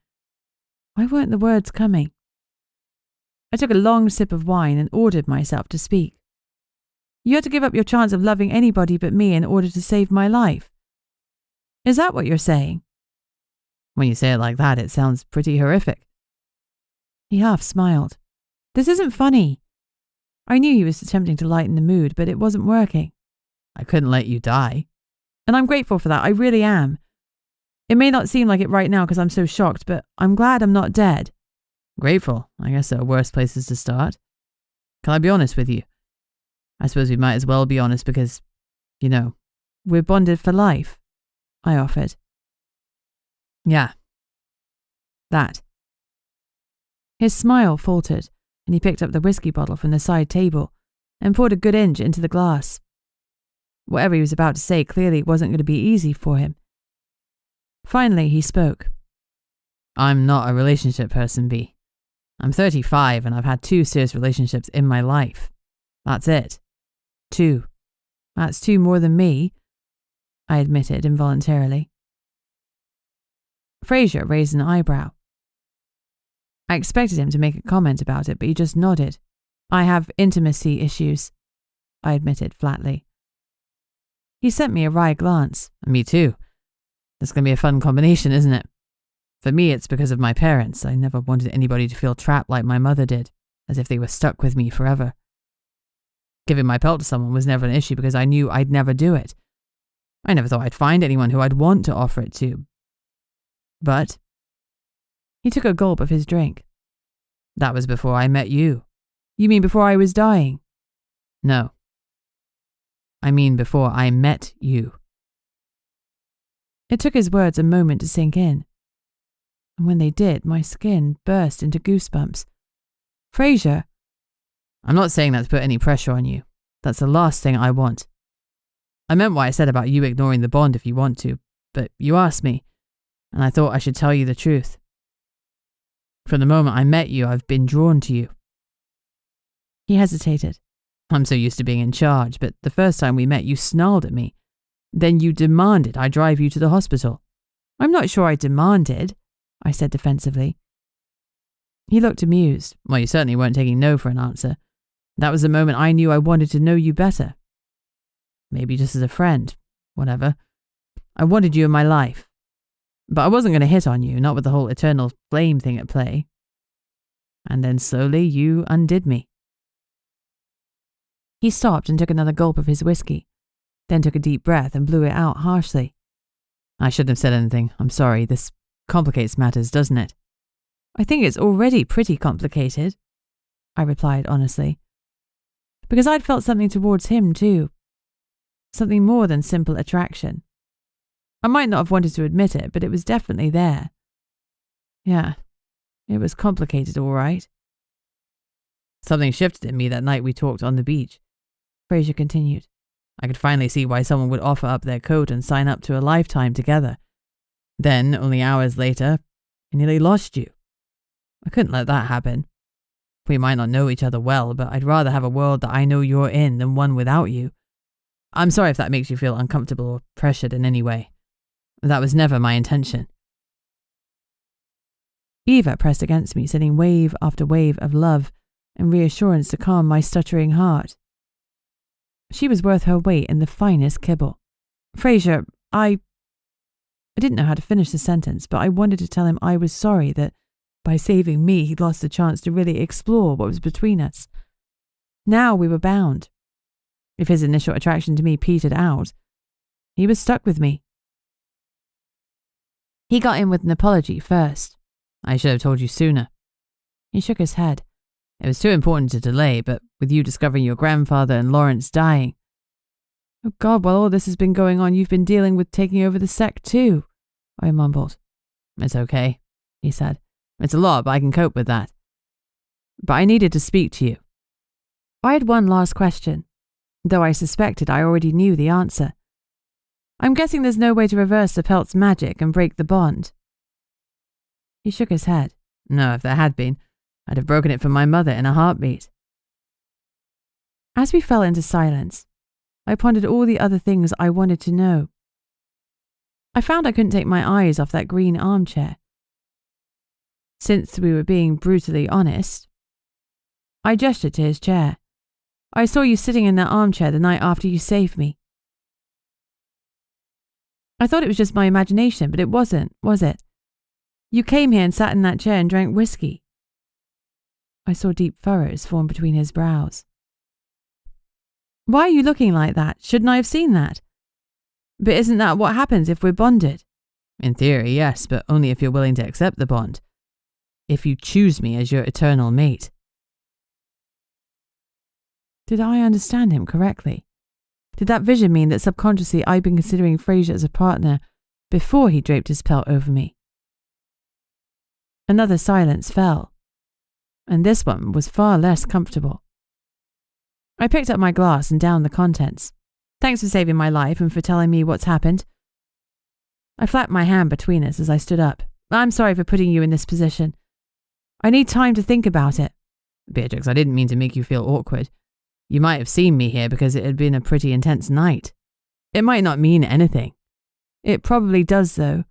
Why weren't the words coming? I took a long sip of wine and ordered myself to speak. You had to give up your chance of loving anybody but me in order to save my life. Is that what you're saying? When you say it like that, it sounds pretty horrific. He half smiled. This isn't funny. I knew he was attempting to lighten the mood, but it wasn't working. I couldn't let you die. And I'm grateful for that, I really am. It may not seem like it right now because I'm so shocked, but I'm glad I'm not dead. Grateful? I guess there are worse places to start. Can I be honest with you? I suppose we might as well be honest because, we're bonded for life, I offered. Yeah. That. His smile faltered, and he picked up the whiskey bottle from the side table and poured a good inch into the glass. Whatever he was about to say clearly wasn't going to be easy for him. Finally, he spoke. I'm not a relationship person, B. I'm 35 and I've had 2 serious relationships in my life. That's it. 2. That's 2 more than me, I admitted involuntarily. Fraser raised an eyebrow. I expected him to make a comment about it, but he just nodded. I have intimacy issues, I admitted flatly. He sent me a wry glance. Me too. That's going to be a fun combination, isn't it? For me, it's because of my parents. I never wanted anybody to feel trapped like my mother did, as if they were stuck with me forever. Giving my pelt to someone was never an issue because I knew I'd never do it. I never thought I'd find anyone who I'd want to offer it to. But he took a gulp of his drink. That was before I met you. You mean before I was dying? No. I mean before I met you. It took his words a moment to sink in. And when they did, my skin burst into goosebumps. Fraser. I'm not saying that to put any pressure on you. That's the last thing I want. I meant what I said about you ignoring the bond if you want to, but you asked me, and I thought I should tell you the truth. From the moment I met you, I've been drawn to you. He hesitated. I'm so used to being in charge, but the first time we met, you snarled at me. Then you demanded I drive you to the hospital. I'm not sure I demanded, I said defensively. He looked amused. Well, you certainly weren't taking no for an answer. That was the moment I knew I wanted to know you better. Maybe just as a friend. Whatever. I wanted you in my life. But I wasn't going to hit on you, not with the whole eternal flame thing at play. And then slowly you undid me. He stopped and took another gulp of his whiskey, then took a deep breath and blew it out harshly. I shouldn't have said anything. I'm sorry. This complicates matters, doesn't it? I think it's already pretty complicated, I replied honestly. Because I'd felt something towards him too. Something more than simple attraction. I might not have wanted to admit it, but it was definitely there. Yeah, it was complicated, all right. Something shifted in me that night we talked on the beach. Fraser continued. I could finally see why someone would offer up their coat and sign up to a lifetime together. Then, only hours later, I nearly lost you. I couldn't let that happen. We might not know each other well, but I'd rather have a world that I know you're in than one without you. I'm sorry if that makes you feel uncomfortable or pressured in any way. That was never my intention. Eva pressed against me, sending wave after wave of love and reassurance to calm my stuttering heart. She was worth her weight in the finest kibble. Fraser, I didn't know how to finish the sentence, but I wanted to tell him I was sorry that by saving me, he'd lost the chance to really explore what was between us. Now we were bound. If his initial attraction to me petered out, he was stuck with me. He got in with an apology first. I should have told you sooner. He shook his head. It was too important to delay, but with you discovering your grandfather and Lawrence dying. Oh God, while all this has been going on, you've been dealing with taking over the sect too, I mumbled. It's okay, he said. It's a lot, but I can cope with that. But I needed to speak to you. I had one last question, though I suspected I already knew the answer. I'm guessing there's no way to reverse the pelt's magic and break the bond. He shook his head. No, if there had been, I'd have broken it for my mother in a heartbeat. As we fell into silence, I pondered all the other things I wanted to know. I found I couldn't take my eyes off that green armchair. Since we were being brutally honest, I gestured to his chair. I saw you sitting in that armchair the night after you saved me. I thought it was just my imagination, but it wasn't, was it? You came here and sat in that chair and drank whiskey. I saw deep furrows form between his brows. Why are you looking like that? Shouldn't I have seen that? But isn't that what happens if we're bonded? In theory, yes, but only if you're willing to accept the bond. If you choose me as your eternal mate. Did I understand him correctly? Did that vision mean that subconsciously I'd been considering Fraser as a partner before he draped his pelt over me? Another silence fell, and this one was far less comfortable. I picked up my glass and downed the contents. Thanks for saving my life and for telling me what's happened. I flapped my hand between us as I stood up. I'm sorry for putting you in this position. I need time to think about it. Beatrix, I didn't mean to make you feel awkward. You might have seen me here because it had been a pretty intense night. It might not mean anything. It probably does, though,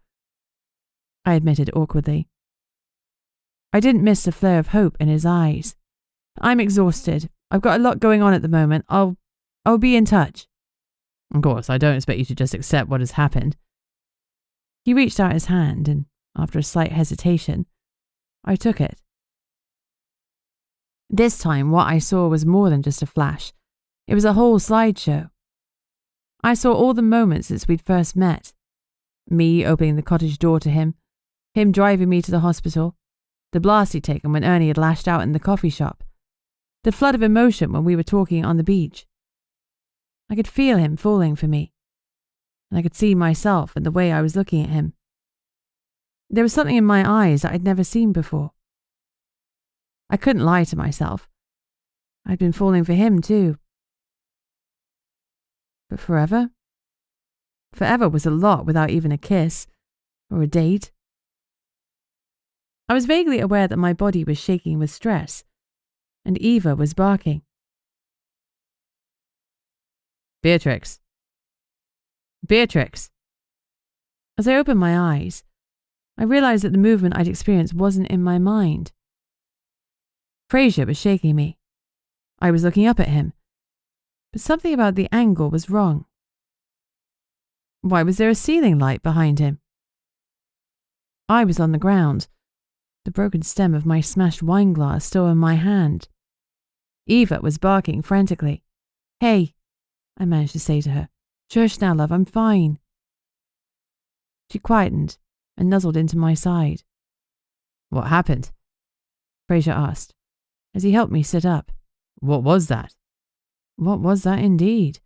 I admitted awkwardly. I didn't miss the flare of hope in his eyes. I'm exhausted. I've got a lot going on at the moment. I'll be in touch. Of course, I don't expect you to just accept what has happened. He reached out his hand, and after a slight hesitation, I took it. This time, what I saw was more than just a flash. It was a whole slideshow. I saw all the moments since we'd first met. Me opening the cottage door to him driving me to the hospital, the blast he'd taken when Ernie had lashed out in the coffee shop, the flood of emotion when we were talking on the beach. I could feel him falling for me, and I could see myself and the way I was looking at him. There was something in my eyes that I'd never seen before. I couldn't lie to myself. I'd been falling for him too. But forever? Forever was a lot without even a kiss or a date. I was vaguely aware that my body was shaking with stress, and Eva was barking. Beatrix. Beatrix. As I opened my eyes, I realized that the movement I'd experienced wasn't in my mind. Fraser was shaking me. I was looking up at him, but something about the angle was wrong. Why was there a ceiling light behind him? I was on the ground, the broken stem of my smashed wine glass still in my hand. Eva was barking frantically. Hey, I managed to say to her. Shush now, love, I'm fine. She quietened and nuzzled into my side. What happened? Fraser asked, as he helped me sit up. What was that? What was that indeed?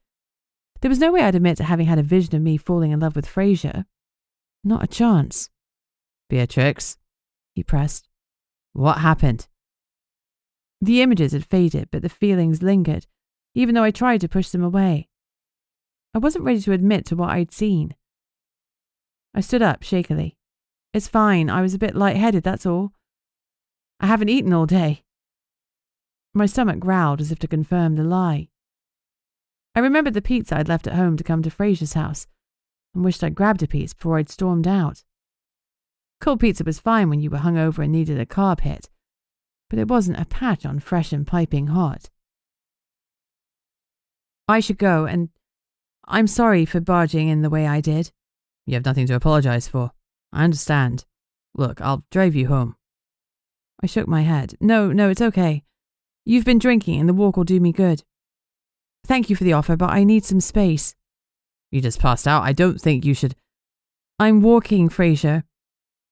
There was no way I'd admit to having had a vision of me falling in love with Fraser. Not a chance. Beatrix, he pressed. What happened? The images had faded, but the feelings lingered, even though I tried to push them away. I wasn't ready to admit to what I'd seen. I stood up shakily. It's fine, I was a bit lightheaded, that's all. I haven't eaten all day. My stomach growled as if to confirm the lie. I remembered the pizza I'd left at home to come to Fraser's house, and wished I'd grabbed a piece before I'd stormed out. Cold pizza was fine when you were hungover and needed a carb hit, but it wasn't a patch on fresh and piping hot. I should go, and I'm sorry for barging in the way I did. You have nothing to apologize for. I understand. Look, I'll drive you home. I shook my head. No, it's okay. You've been drinking and the walk will do me good. Thank you for the offer, but I need some space. You just passed out. I don't think you should. I'm walking, Fraser,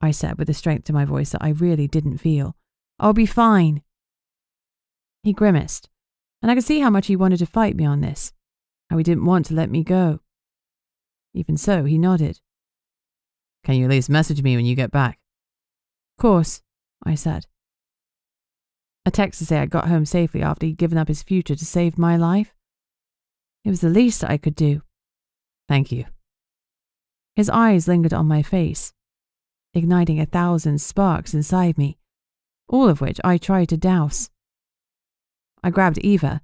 I said with a strength to my voice that I really didn't feel. I'll be fine. He grimaced, and I could see how much he wanted to fight me on this, how he didn't want to let me go. Even so, he nodded. Can you at least message me when you get back? Of course, I said. A text to say I got home safely after he'd given up his future to save my life. It was the least I could do. Thank you. His eyes lingered on my face, igniting 1,000 sparks inside me, all of which I tried to douse. I grabbed Eva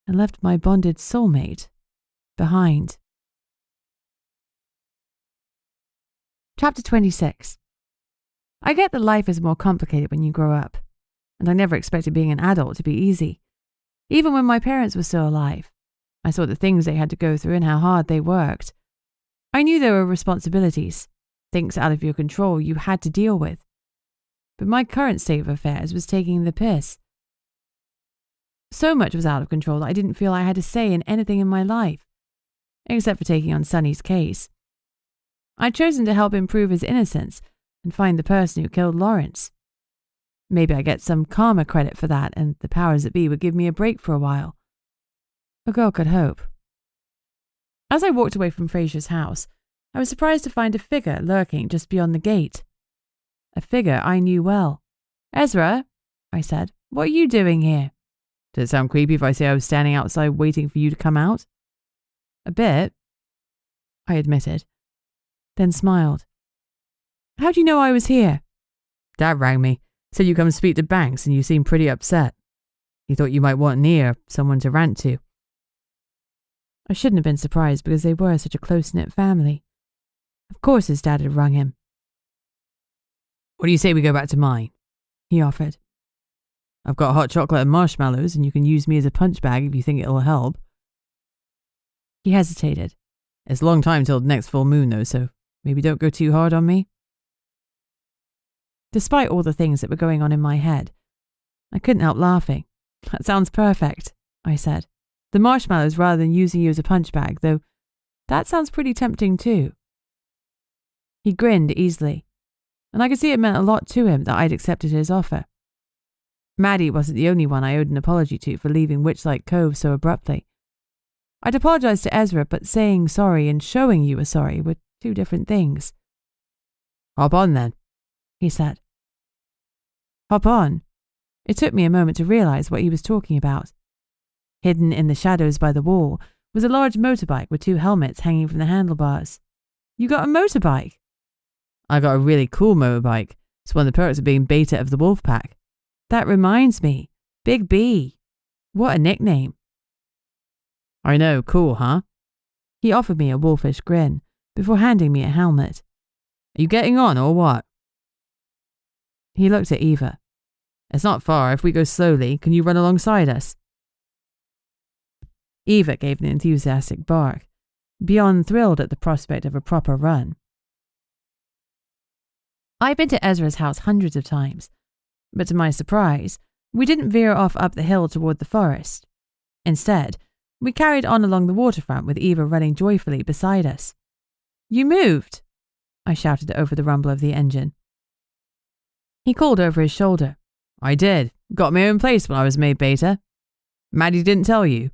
and left my bonded soulmate behind. Chapter 26. I get that life is more complicated when you grow up, and I never expected being an adult to be easy. Even when my parents were still alive, I saw the things they had to go through and how hard they worked. I knew there were responsibilities, things out of your control you had to deal with. But my current state of affairs was taking the piss. So much was out of control that I didn't feel I had a say in anything in my life, except for taking on Sonny's case. I'd chosen to help him prove his innocence and find the person who killed Lawrence. Maybe I get some karma credit for that, and the powers that be would give me a break for a while. A girl could hope. As I walked away from Fraser's house, I was surprised to find a figure lurking just beyond the gate. A figure I knew well. "Ezra," I said, "what are you doing here?" Does it sound creepy if I say I was standing outside waiting for you to come out? "A bit," I admitted, then smiled. "How do you know I was here?" Dad rang me, said you come speak to Banks, and you seemed pretty upset. He thought you might want an ear, someone to rant to. I shouldn't have been surprised because they were such a close-knit family. Of course his dad had rung him. "What do you say we go back to mine?" he offered. "I've got hot chocolate and marshmallows, and you can use me as a punch bag if you think it'll help." He hesitated. "It's a long time till the next full moon, though, so maybe don't go too hard on me." Despite all the things that were going on in my head, I couldn't help laughing. "That sounds perfect," I said. "The marshmallows rather than using you as a punch bag, though that sounds pretty tempting too." He grinned easily, and I could see it meant a lot to him that I'd accepted his offer. Maddie wasn't the only one I owed an apology to for leaving Witchlight Cove so abruptly. I'd apologized to Ezra, but saying sorry and showing you were sorry were two different things. "Hop on then," he said. Hop on? It took me a moment to realize what he was talking about. Hidden in the shadows by the wall was a large motorbike with 2 helmets hanging from the handlebars. "You got a motorbike?" "I got a really cool motorbike. It's one of the perks of being beta of the wolf pack." "That reminds me. Big B. What a nickname." "I know, cool, huh?" He offered me a wolfish grin before handing me a helmet. "Are you getting on or what?" He looked at Eva. "It's not far. If we go slowly, can you run alongside us?" Eva gave an enthusiastic bark, beyond thrilled at the prospect of a proper run. I'd been to Ezra's house hundreds of times, but to my surprise, we didn't veer off up the hill toward the forest. Instead, we carried on along the waterfront with Eva running joyfully beside us. "You moved!" I shouted over the rumble of the engine. He called over his shoulder. "I did. Got my own place when I was made beta. Maddie didn't tell you?"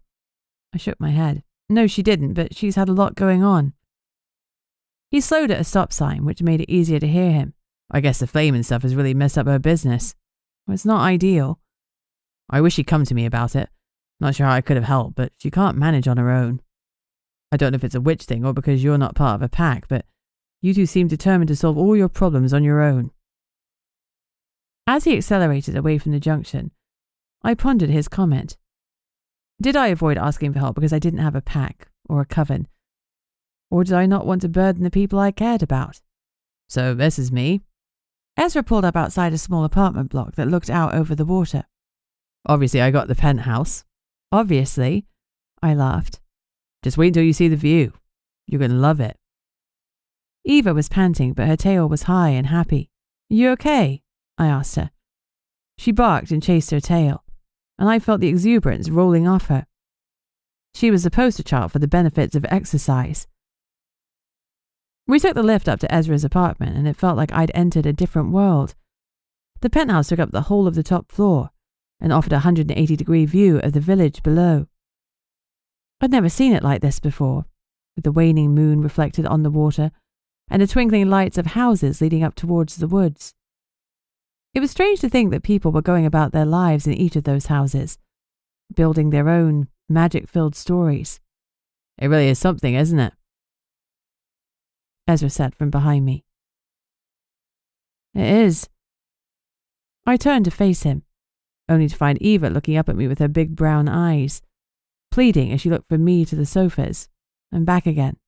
I shook my head. "No, she didn't, but she's had a lot going on." He slowed at a stop sign, which made it easier to hear him. "I guess the flame and stuff has really messed up her business." Well, it's not ideal. "I wish she'd come to me about it. Not sure how I could have helped, but she can't manage on her own. I don't know if it's a witch thing or because you're not part of a pack, but you two seem determined to solve all your problems on your own." As he accelerated away from the junction, I pondered his comment. Did I avoid asking for help because I didn't have a pack or a coven? Or did I not want to burden the people I cared about? "So this is me." Ezra pulled up outside a small apartment block that looked out over the water. "Obviously, I got the penthouse." "Obviously," I laughed. "Just wait until you see the view. You're going to love it." Eva was panting, but her tail was high and happy. "You okay?" I asked her. She barked and chased her tail, and I felt the exuberance rolling off her. She was the poster child for the benefits of exercise. We took the lift up to Ezra's apartment, and it felt like I'd entered a different world. The penthouse took up the whole of the top floor and offered a 180-degree view of the village below. I'd never seen it like this before, with the waning moon reflected on the water and the twinkling lights of houses leading up towards the woods. It was strange to think that people were going about their lives in each of those houses, building their own magic-filled stories. "It really is something, isn't it?" Ezra said from behind me. "It is." I turned to face him, only to find Eva looking up at me with her big brown eyes, pleading as she looked from me to the sofas and back again.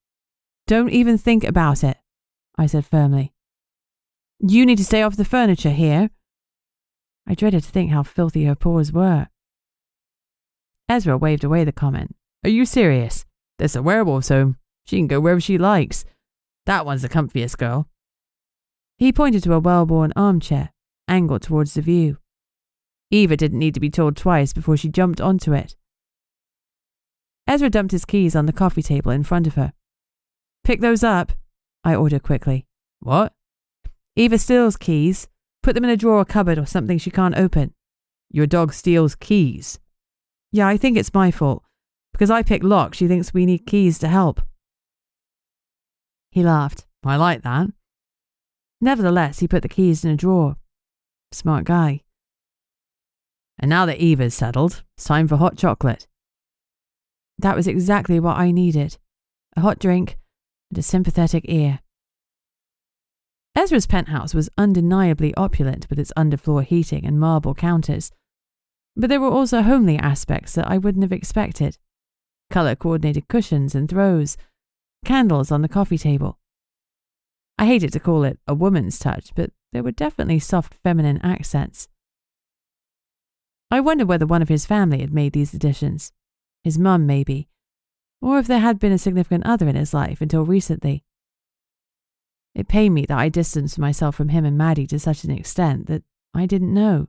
"Don't even think about it," I said firmly. "You need to stay off the furniture here." I dreaded to think how filthy her paws were. Ezra waved away the comment. "Are you serious? There's a werewolf's home. She can go wherever she likes. That one's the comfiest girl." He pointed to a well-worn armchair, angled towards the view. Eva didn't need to be told twice before she jumped onto it. Ezra dumped his keys on the coffee table in front of her. Pick those up, I ordered quickly. What? Eva steals keys. Put them in a drawer or cupboard or something she can't open. Your dog steals keys? Yeah, I think it's my fault. Because I pick locks, she thinks we need keys to help. He laughed. I like that. Nevertheless, he put the keys in a drawer. Smart guy. And now that Eva's settled, it's time for hot chocolate. That was exactly what I needed. A hot drink and a sympathetic ear. Ezra's penthouse was undeniably opulent with its underfloor heating and marble counters. But there were also homely aspects that I wouldn't have expected. Colour-coordinated cushions and throws, candles on the coffee table. I hated to call it a woman's touch, but there were definitely soft feminine accents. I wondered whether one of his family had made these additions. His mum, maybe. Or if there had been a significant other in his life until recently. It pained me that I distanced myself from him and Maddie to such an extent that I didn't know.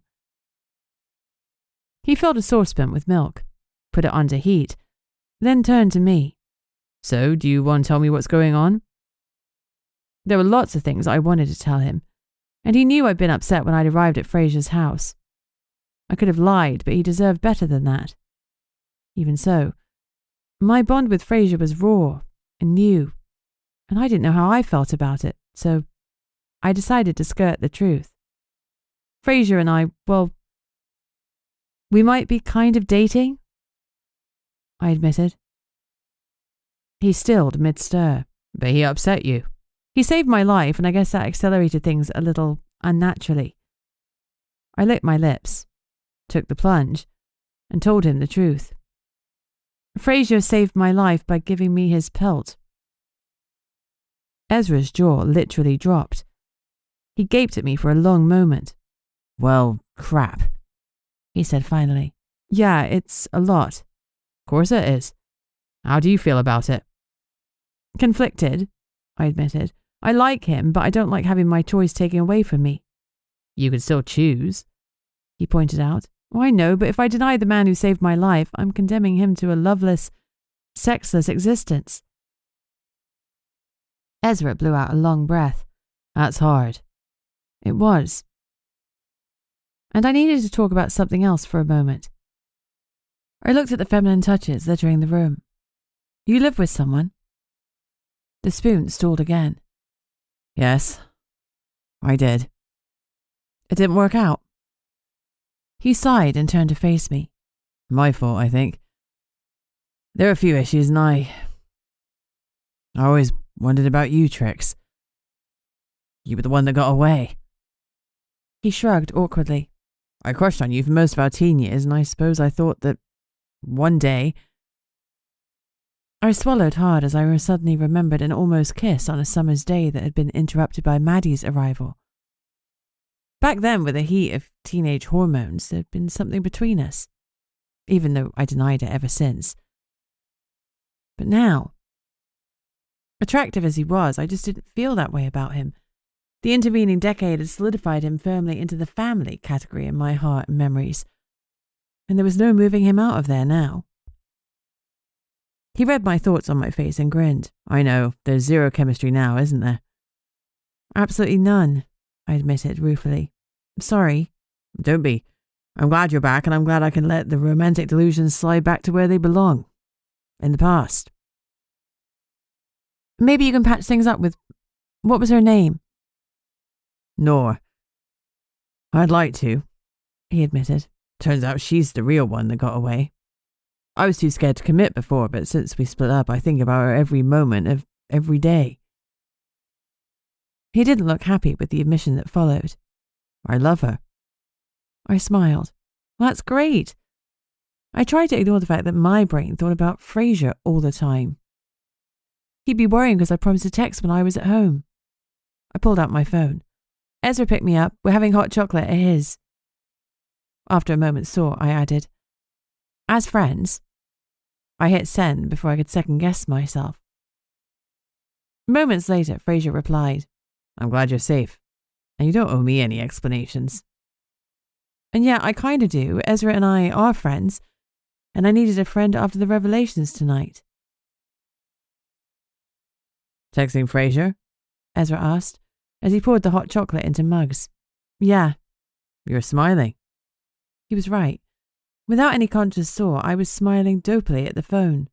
He filled a saucepan with milk, put it on to heat, then turned to me. So, do you want to tell me what's going on? There were lots of things I wanted to tell him, and he knew I'd been upset when I'd arrived at Fraser's house. I could have lied, but he deserved better than that. Even so, my bond with Fraser was raw and new, and I didn't know how I felt about it, so I decided to skirt the truth. Fraser and I, well, we might be kind of dating, I admitted. He stilled mid-stir. But he upset you. He saved my life, and I guess that accelerated things a little unnaturally. I licked my lips, took the plunge, and told him the truth. Fraser saved my life by giving me his pelt. Ezra's jaw literally dropped. He gaped at me for a long moment. Well, crap, he said finally. Yeah, it's a lot. Of course it is. How do you feel about it? Conflicted, I admitted. I like him, but I don't like having my choice taken away from me. You could still choose, he pointed out. Oh, I know, but if I deny the man who saved my life, I'm condemning him to a loveless, sexless existence. Ezra blew out a long breath. That's hard. It was. And I needed to talk about something else for a moment. I looked at the feminine touches littering the room. You live with someone? The spoon stalled again. Yes, I did. It didn't work out. He sighed and turned to face me. My fault, I think. There are a few issues, and I always wondered about you, Trix. You were the one that got away. He shrugged awkwardly. I crushed on you for most of our teen years, and I suppose I thought that one day... I swallowed hard as I suddenly remembered an almost kiss on a summer's day that had been interrupted by Maddie's arrival. Back then, with the heat of teenage hormones, there had been something between us, even though I denied it ever since. But now, attractive as he was, I just didn't feel that way about him. The intervening decade had solidified him firmly into the family category in my heart and memories, and there was no moving him out of there now. He read my thoughts on my face and grinned. I know, there's zero chemistry now, isn't there? Absolutely none, I admitted ruefully. I'm sorry. Don't be. I'm glad you're back, and I'm glad I can let the romantic delusions slide back to where they belong. In the past. Maybe you can patch things up with... What was her name? Nor. I'd like to, he admitted. Turns out she's the real one that got away. I was too scared to commit before, but since we split up, I think about her every moment of every day. He didn't look happy with the admission that followed. I love her. I smiled. Well, that's great. I tried to ignore the fact that my brain thought about Fraser all the time. He'd be worrying because I promised to text when I was at home. I pulled out my phone. Ezra picked me up. We're having hot chocolate at his. After a moment's thought, I added, as friends. I hit send before I could second-guess myself. Moments later, Fraser replied, I'm glad you're safe, and you don't owe me any explanations. And yeah, I kinda do. Ezra and I are friends, and I needed a friend after the revelations tonight. Texting Fraser? Ezra asked, as he poured the hot chocolate into mugs. Yeah. You're smiling. He was right. Without any conscious thought, I was smiling dopily at the phone.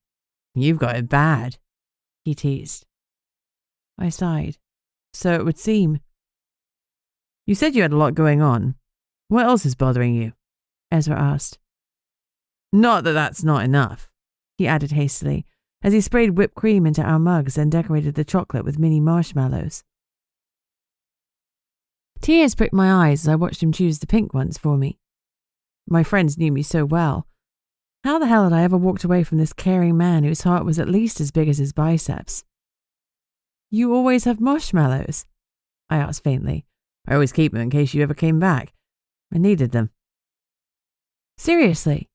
You've got it bad, he teased. I sighed. So it would seem. You said you had a lot going on. What else is bothering you? Ezra asked. Not that that's not enough, he added hastily, as he sprayed whipped cream into our mugs and decorated the chocolate with mini marshmallows. Tears pricked my eyes as I watched him choose the pink ones for me. My friends knew me so well. How the hell had I ever walked away from this caring man whose heart was at least as big as his biceps? You always have marshmallows? I asked faintly. I always keep them in case you ever came back. I needed them. Seriously?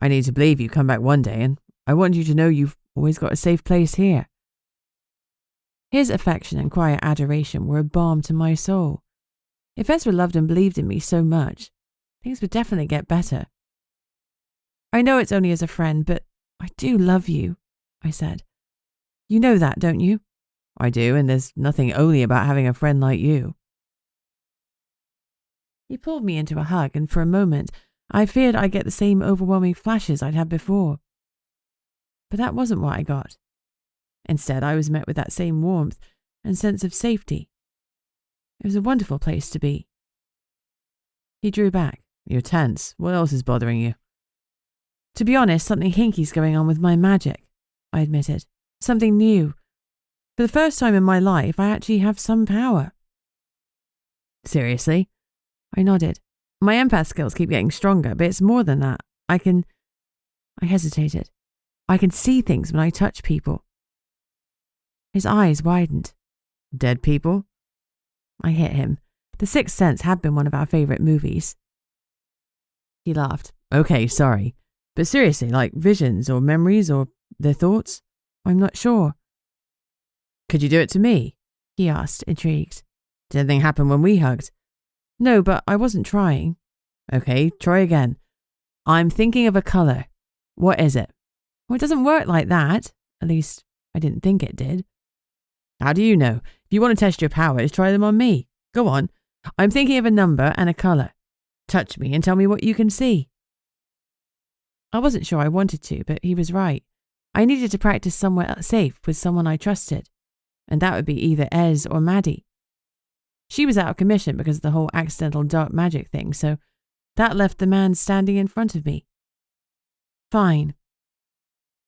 I need to believe you come back one day, and I want you to know you've always got a safe place here. His affection and quiet adoration were a balm to my soul. If Ezra loved and believed in me so much, things would definitely get better. I know it's only as a friend, but I do love you, I said. You know that, don't you? I do, and there's nothing only about having a friend like you. He pulled me into a hug, and for a moment, I feared I'd get the same overwhelming flashes I'd had before. But that wasn't what I got. Instead, I was met with that same warmth and sense of safety. It was a wonderful place to be. He drew back. You're tense. What else is bothering you? To be honest, something hinky's going on with my magic, I admitted. Something new. For the first time in my life, I actually have some power. Seriously? I nodded. My empath skills keep getting stronger, but it's more than that. I hesitated. I can see things when I touch people. His eyes widened. Dead people? I hit him. The Sixth Sense had been one of our favourite movies. He laughed. Okay, sorry. But seriously, like visions or memories or their thoughts? I'm not sure. Could you do it to me? He asked, intrigued. Did anything happen when we hugged? No, but I wasn't trying. Okay, try again. I'm thinking of a colour. What is it? Well, it doesn't work like that. At least, I didn't think it did. How do you know? If you want to test your powers, try them on me. Go on. I'm thinking of a number and a colour. Touch me and tell me what you can see. I wasn't sure I wanted to, but he was right. I needed to practice somewhere safe with someone I trusted. And that would be either Ez or Maddie. She was out of commission because of the whole accidental dark magic thing, so that left the man standing in front of me. Fine.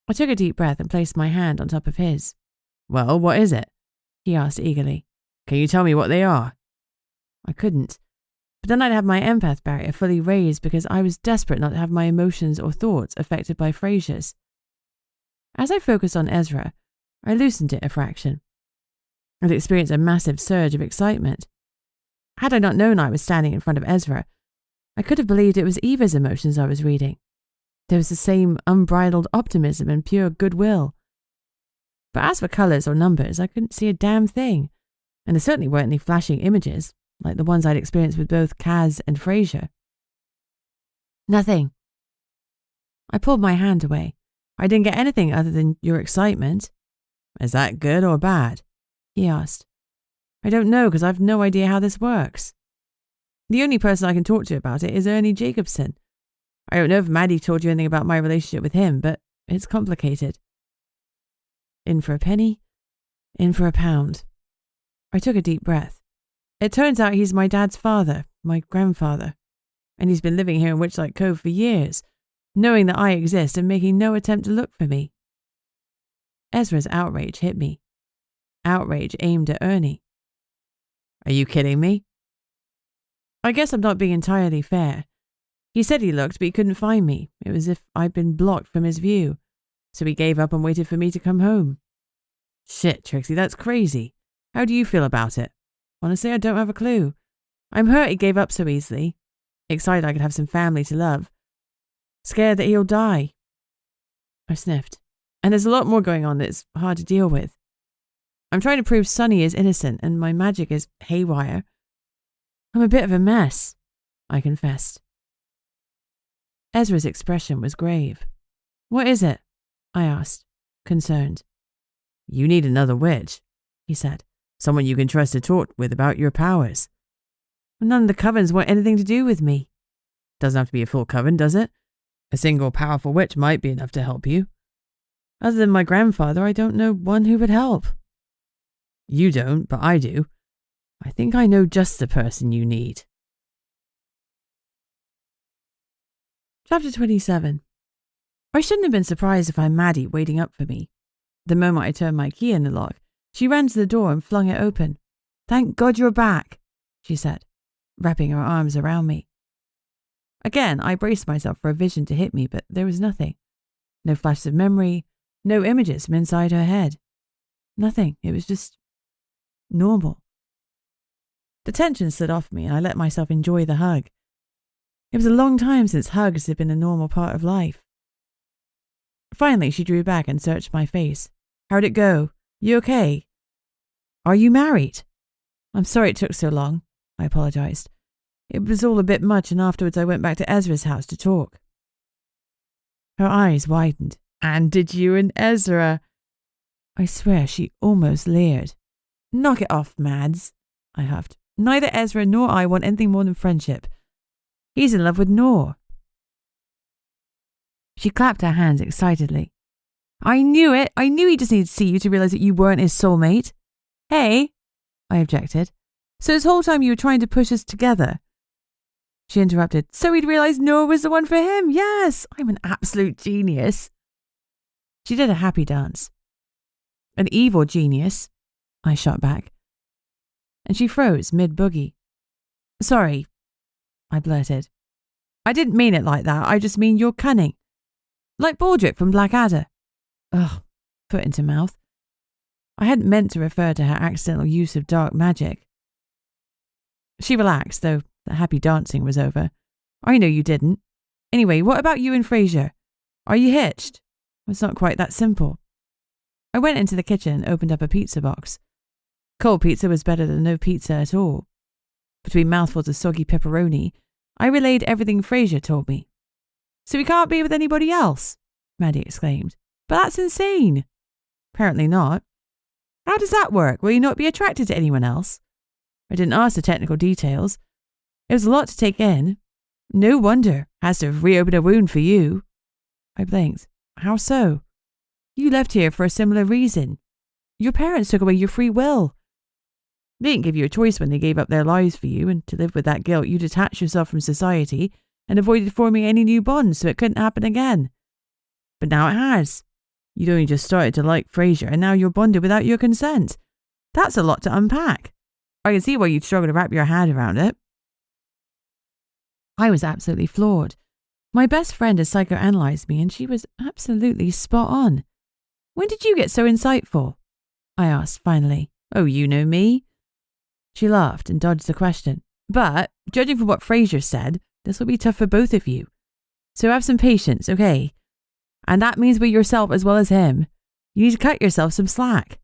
I took a deep breath and placed my hand on top of his. Well, what is it? He asked eagerly. Can you tell me what they are? I couldn't. But then I'd have my empath barrier fully raised because I was desperate not to have my emotions or thoughts affected by Fraser's. As I focused on Ezra, I loosened it a fraction. I'd experienced a massive surge of excitement. Had I not known I was standing in front of Ezra, I could have believed it was Eva's emotions I was reading. There was the same unbridled optimism and pure goodwill. But as for colours or numbers, I couldn't see a damn thing, and there certainly weren't any flashing images, like the ones I'd experienced with both Kaz and Fraser. Nothing. I pulled my hand away. I didn't get anything other than your excitement. Is that good or bad? He asked. I don't know, because I've no idea how this works. The only person I can talk to about it is Ernie Jacobson. I don't know if Maddie told you anything about my relationship with him, but it's complicated. In for a penny, in for a pound. I took a deep breath. It turns out he's my dad's father, my grandfather, and he's been living here in Witchlight Cove for years, knowing that I exist and making no attempt to look for me. Ezra's outrage hit me. Outrage aimed at Ernie. Are you kidding me? I guess I'm not being entirely fair. He said he looked, but he couldn't find me. It was as if I'd been blocked from his view. So he gave up and waited for me to come home. Shit, Trixie, that's crazy. How do you feel about it? Honestly, I don't have a clue. I'm hurt he gave up so easily. Excited I could have some family to love. Scared that he'll die. I sniffed. And there's a lot more going on that's hard to deal with. I'm trying to prove Sonny is innocent and my magic is haywire. I'm a bit of a mess, I confessed. Ezra's expression was grave. What is it? I asked, concerned. You need another witch, he said. Someone you can trust to talk with about your powers. None of the covens want anything to do with me. Doesn't have to be a full coven, does it? A single powerful witch might be enough to help you. Other than my grandfather, I don't know one who would help. You don't, but I do. I think I know just the person you need. Chapter 27. I shouldn't have been surprised to find Maddie waiting up for me. The moment I turned my key in the lock, she ran to the door and flung it open. Thank God you're back, she said, wrapping her arms around me. Again, I braced myself for a vision to hit me, but there was nothing. No flashes of memory, no images from inside her head. Nothing. It was just normal. The tension slid off me and I let myself enjoy the hug. It was a long time since hugs had been a normal part of life. Finally, she drew back and searched my face. How'd it go? You okay? Are you married? I'm sorry it took so long, I apologized. It was all a bit much and afterwards I went back to Ezra's house to talk. Her eyes widened. And did you and Ezra? I swear she almost leered. Knock it off, Mads, I huffed. Neither Ezra nor I want anything more than friendship. He's in love with Noor. She clapped her hands excitedly. I knew it! I knew he just needed to see you to realise that you weren't his soulmate. Hey, I objected. So this whole time you were trying to push us together? She interrupted. So he'd realise Noor was the one for him. Yes, I'm an absolute genius. She did a happy dance. An evil genius, I shot back. And she froze mid-boogie. Sorry, I blurted. I didn't mean it like that. I just mean you're cunning. Like Baldric from Blackadder. Ugh, foot into mouth. I hadn't meant to refer to her accidental use of dark magic. She relaxed, though the happy dancing was over. I know you didn't. Anyway, what about you and Fraser? Are you hitched? It's not quite that simple. I went into the kitchen and opened up a pizza box. Cold pizza was better than no pizza at all. Between mouthfuls of soggy pepperoni, I relayed everything Fraser told me. So he can't be with anybody else? Maddie exclaimed. But that's insane. Apparently not. How does that work? Will you not be attracted to anyone else? I didn't ask the technical details. It was a lot to take in. No wonder. Has to have reopened a wound for you. I blinked. How so? You left here for a similar reason. Your parents took away your free will. They didn't give you a choice when they gave up their lives for you, and to live with that guilt, you detached yourself from society and avoided forming any new bonds so it couldn't happen again. But now it has. You'd only just started to like Fraser, and now you're bonded without your consent. That's a lot to unpack. I can see why you'd struggle to wrap your head around it. I was absolutely floored. My best friend had psychoanalyzed me, and she was absolutely spot on. When did you get so insightful? I asked finally. Oh, you know me? She laughed and dodged the question. But, judging from what Fraser said, this will be tough for both of you. So have some patience, okay? And that means with yourself as well as him. You need to cut yourself some slack.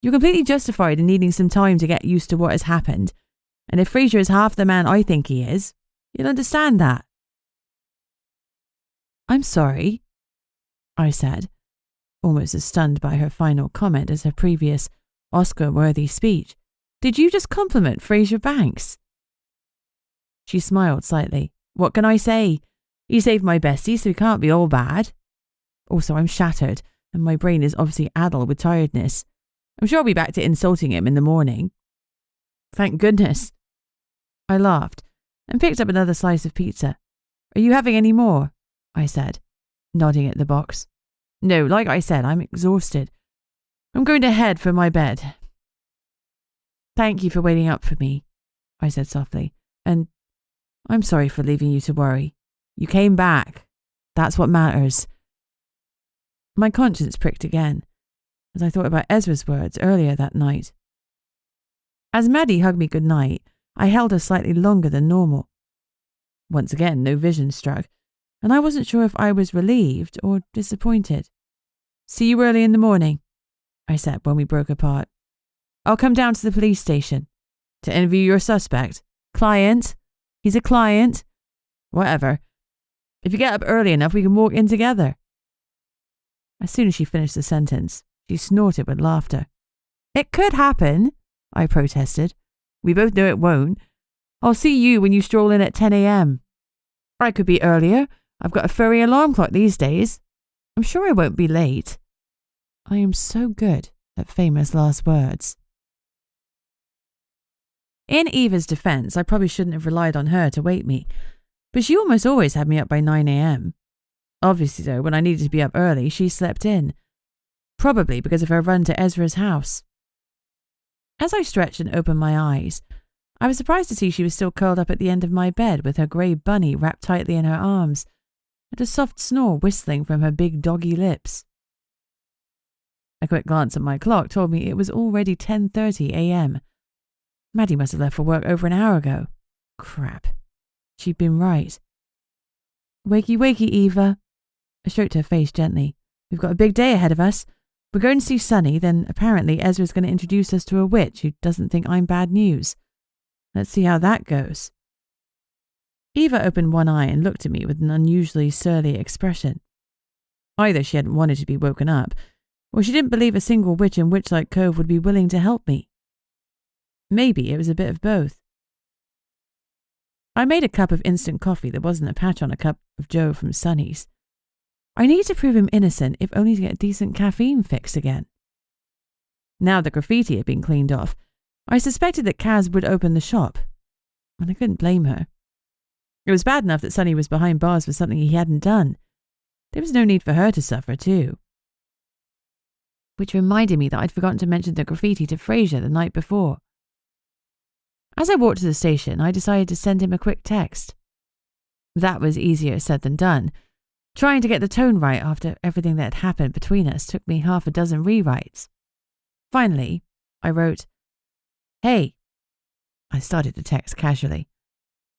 You're completely justified in needing some time to get used to what has happened. And if Fraser is half the man I think he is, you'll understand that. I'm sorry, I said, almost as stunned by her final comment as her previous Oscar-worthy speech. Did you just compliment Fraser Banks? She smiled slightly. What can I say? He saved my bestie, so he can't be all bad. Also, I'm shattered, and my brain is obviously addled with tiredness. I'm sure I'll be back to insulting him in the morning. Thank goodness. I laughed and picked up another slice of pizza. Are you having any more? I said, nodding at the box. No, like I said, I'm exhausted. I'm going to head for my bed. Thank you for waiting up for me, I said softly, and I'm sorry for leaving you to worry. You came back. That's what matters. My conscience pricked again as I thought about Ezra's words earlier that night. As Maddie hugged me goodnight, I held her slightly longer than normal. Once again, no vision struck, and I wasn't sure if I was relieved or disappointed. See you early in the morning, I said when we broke apart. I'll come down to the police station. To interview your suspect. Client? He's a client? Whatever. If you get up early enough, we can walk in together. As soon as she finished the sentence, she snorted with laughter. It could happen, I protested. We both know it won't. I'll see you when you stroll in at 10 a.m. I could be earlier. I've got a furry alarm clock these days. I'm sure I won't be late. I am so good at famous last words. In Eva's defense, I probably shouldn't have relied on her to wake me, but she almost always had me up by 9 a.m. Obviously, though, when I needed to be up early, she slept in. Probably because of her run to Ezra's house. As I stretched and opened my eyes, I was surprised to see she was still curled up at the end of my bed with her grey bunny wrapped tightly in her arms, and a soft snore whistling from her big doggy lips. A quick glance at my clock told me it was already 10:30 a.m. Maddie must have left for work over an hour ago. Crap. She'd been right. Wakey, wakey, Eva. I stroked her face gently. We've got a big day ahead of us. We're going to see Sunny, then apparently Ezra's going to introduce us to a witch who doesn't think I'm bad news. Let's see how that goes. Eva opened one eye and looked at me with an unusually surly expression. Either she hadn't wanted to be woken up, or she didn't believe a single witch in Witchlight Cove would be willing to help me. Maybe it was a bit of both. I made a cup of instant coffee that wasn't a patch on a cup of Joe from Sunny's. I need to prove him innocent, if only to get a decent caffeine fix again. Now the graffiti had been cleaned off, I suspected that Kaz would open the shop, and I couldn't blame her. It was bad enough that Sunny was behind bars for something he hadn't done. There was no need for her to suffer too. Which reminded me that I'd forgotten to mention the graffiti to Fraser the night before. As I walked to the station, I decided to send him a quick text. That was easier said than done. Trying to get the tone right after everything that had happened between us took me half a dozen rewrites. Finally, I wrote, "Hey." I started the text casually.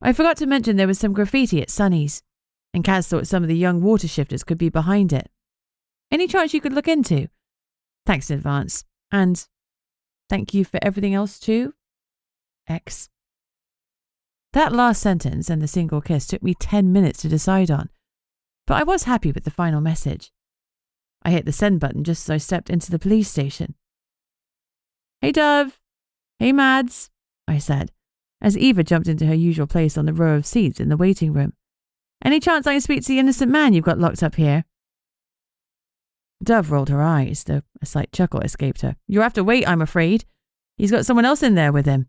"I forgot to mention there was some graffiti at Sunny's, and Kaz thought some of the young water shifters could be behind it. Any chance you could look into? Thanks in advance. And thank you for everything else too. X." That last sentence and the single kiss took me 10 minutes to decide on, but I was happy with the final message. I hit the send button just as I stepped into the police station. "Hey, Dove. Hey, Mads," I said, as Eva jumped into her usual place on the row of seats in the waiting room. "Any chance I can speak to the innocent man you've got locked up here?" Dove rolled her eyes, though a slight chuckle escaped her. "You'll have to wait, I'm afraid. He's got someone else in there with him."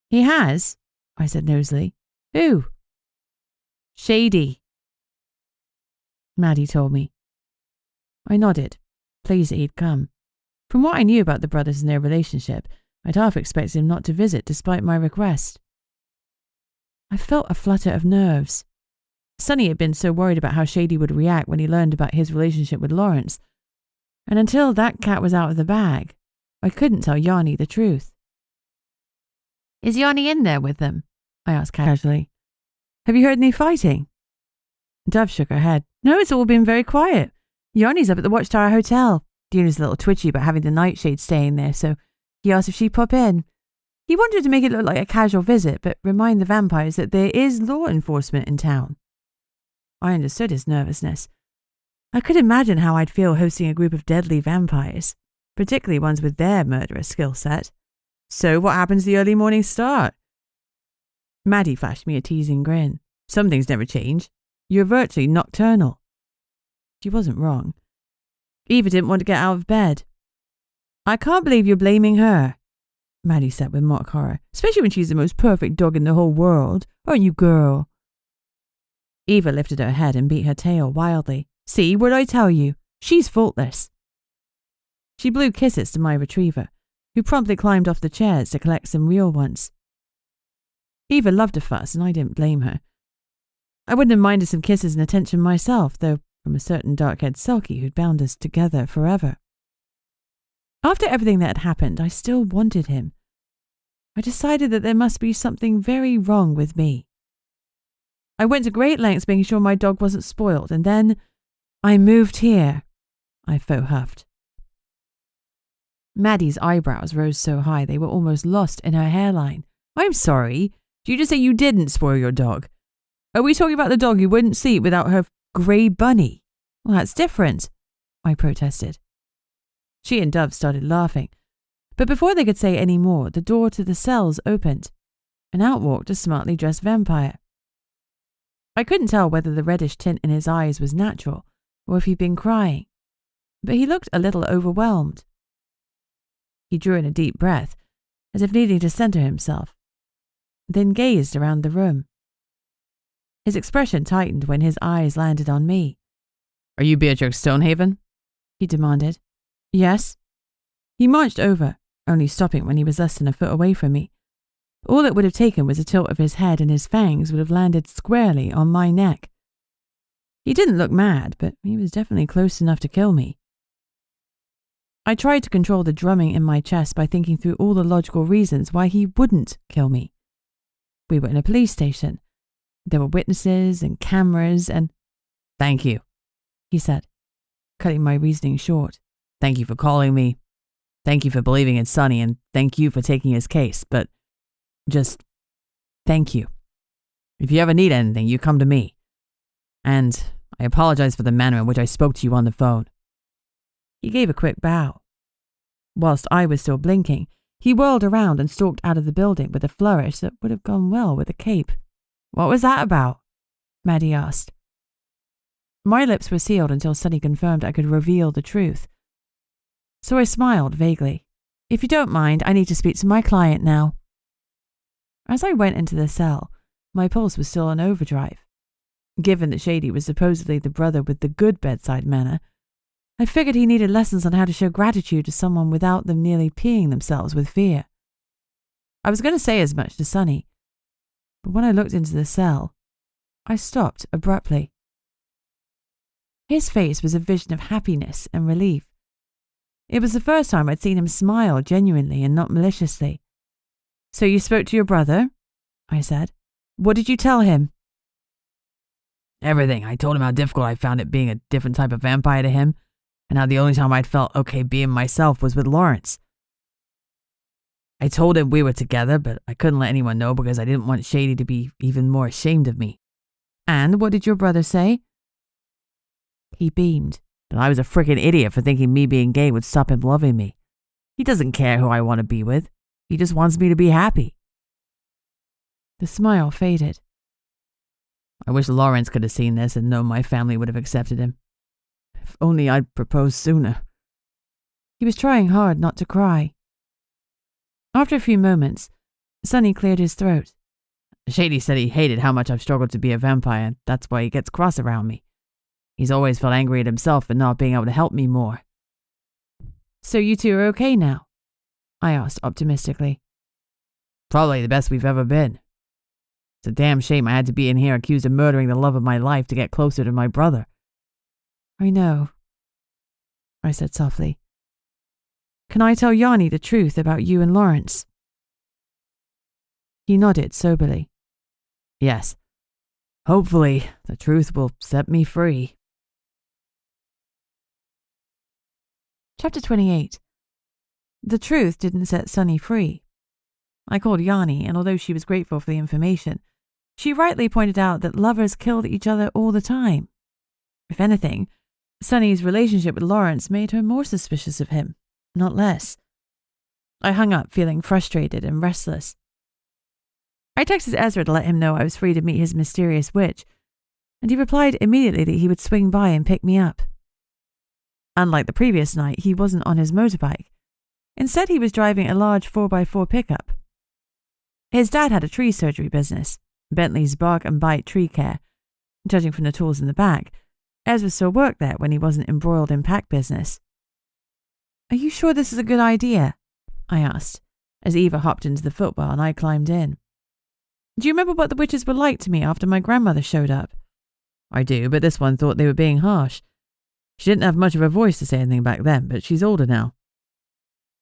"He has?" I said nosily. "Who?" "Shady," Maddie told me. I nodded, pleased that he'd come. From what I knew about the brothers and their relationship, I'd half expected him not to visit despite my request. I felt a flutter of nerves. Sunny had been so worried about how Shady would react when he learned about his relationship with Lawrence, and until that cat was out of the bag, I couldn't tell Yanni the truth. "Is Yanni in there with them?" I asked casually. "Have you heard any fighting?" Dove shook her head. "No, it's all been very quiet. Yanni's up at the Watchtower Hotel. Dina's a little twitchy about having the Nightshades staying there, so he asked if she'd pop in. He wanted to make it look like a casual visit, but remind the vampires that there is law enforcement in town." I understood his nervousness. I could imagine how I'd feel hosting a group of deadly vampires, particularly ones with their murderous skill set. "So what happens to the early morning start?" Maddie flashed me a teasing grin. "Some things never change. You're virtually nocturnal." She wasn't wrong. Eva didn't want to get out of bed. "I can't believe you're blaming her," Maddie said with mock horror, "especially when she's the most perfect dog in the whole world. Aren't you, girl?" Eva lifted her head and beat her tail wildly. "See, what'd I tell you? She's faultless." She blew kisses to my retriever, who promptly climbed off the chairs to collect some real ones. Eva loved a fuss, and I didn't blame her. I wouldn't have minded some kisses and attention myself, though from a certain dark-haired selkie who'd bound us together forever. After everything that had happened, I still wanted him. I decided that there must be something very wrong with me. I went to great lengths making sure my dog wasn't spoiled, and then I moved here. I faux huffed. Maddie's eyebrows rose so high they were almost lost in her hairline. "I'm sorry. Did you just say you didn't spoil your dog?" Are we talking about the dog who wouldn't sleep without her grey bunny? Well, that's different, I protested. She and Dove started laughing, but before they could say any more, the door to the cells opened, and out walked a smartly dressed vampire. I couldn't tell whether the reddish tint in his eyes was natural or if he'd been crying, but he looked a little overwhelmed. He drew in a deep breath, as if needing to center himself, then gazed around the room. His expression tightened when his eyes landed on me. Are you Beatrix Stonehaven? He demanded. Yes. He marched over, only stopping when he was less than a foot away from me. All it would have taken was a tilt of his head and his fangs would have landed squarely on my neck. He didn't look mad, but he was definitely close enough to kill me. I tried to control the drumming in my chest by thinking through all the logical reasons why he wouldn't kill me. We were in a police station. There were witnesses and cameras and... Thank you, he said, cutting my reasoning short. Thank you for calling me. Thank you for believing in Sonny, and thank you for taking his case, but just thank you. If you ever need anything, you come to me. And I apologize for the manner in which I spoke to you on the phone. He gave a quick bow. Whilst I was still blinking, he whirled around and stalked out of the building with a flourish that would have gone well with a cape. What was that about? Maddie asked. My lips were sealed until Sonny confirmed I could reveal the truth. So I smiled vaguely. If you don't mind, I need to speak to my client now. As I went into the cell, my pulse was still on overdrive. Given that Shady was supposedly the brother with the good bedside manner, I figured he needed lessons on how to show gratitude to someone without them nearly peeing themselves with fear. I was going to say as much to Sonny, but when I looked into the cell, I stopped abruptly. His face was a vision of happiness and relief. It was the first time I'd seen him smile genuinely and not maliciously. So you spoke to your brother? I said. What did you tell him? Everything. I told him how difficult I found it being a different type of vampire to him, and how the only time I'd felt okay being myself was with Lawrence. I told him we were together, but I couldn't let anyone know because I didn't want Shady to be even more ashamed of me. And what did your brother say? He beamed. That I was a frickin' idiot for thinking me being gay would stop him loving me. He doesn't care who I want to be with. He just wants me to be happy. The smile faded. I wish Lawrence could have seen this and known my family would have accepted him. If only I'd proposed sooner. He was trying hard not to cry. After a few moments, Sonny cleared his throat. Shady said he hated how much I've struggled to be a vampire, and that's why he gets cross around me. He's always felt angry at himself for not being able to help me more. So you two are okay now? I asked optimistically. Probably the best we've ever been. It's a damn shame I had to be in here accused of murdering the love of my life to get closer to my brother. I know, I said softly. Can I tell Yanni the truth about you and Lawrence? He nodded soberly. Yes. Hopefully, the truth will set me free. Chapter 28. The truth didn't set Sonny free. I called Yanni, and although she was grateful for the information, she rightly pointed out that lovers killed each other all the time. If anything, Sonny's relationship with Lawrence made her more suspicious of him, not less. I hung up feeling frustrated and restless. I texted Ezra to let him know I was free to meet his mysterious witch, and he replied immediately that he would swing by and pick me up. Unlike the previous night, he wasn't on his motorbike. Instead, he was driving a large 4x4 pickup. His dad had a tree surgery business, Bentley's Bark and Bite Tree Care. Judging from the tools in the back, Ezra still worked there when he wasn't embroiled in pack business. Are you sure this is a good idea? I asked, as Eva hopped into the footwell and I climbed in. Do you remember what the witches were like to me after my grandmother showed up? I do, but this one thought they were being harsh. She didn't have much of a voice to say anything back then, but she's older now.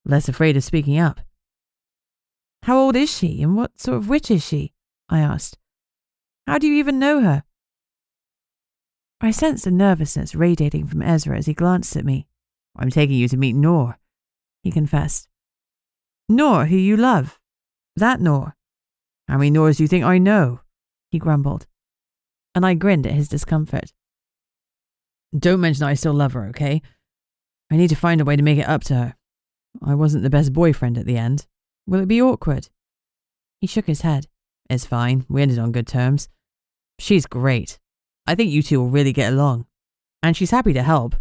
Less afraid of speaking up. How old is she, and what sort of witch is she? I asked. How do you even know her? I sensed a nervousness radiating from Ezra as he glanced at me. I'm taking you to meet Noor, he confessed. Noor, who you love. That Noor. How many Noors do you think I know? He grumbled. and I grinned at his discomfort. Don't mention I still love her, okay? I need to find a way to make it up to her. I wasn't the best boyfriend at the end. Will it be awkward? He shook his head. It's fine. We ended on good terms. She's great. I think you two will really get along. And she's happy to help.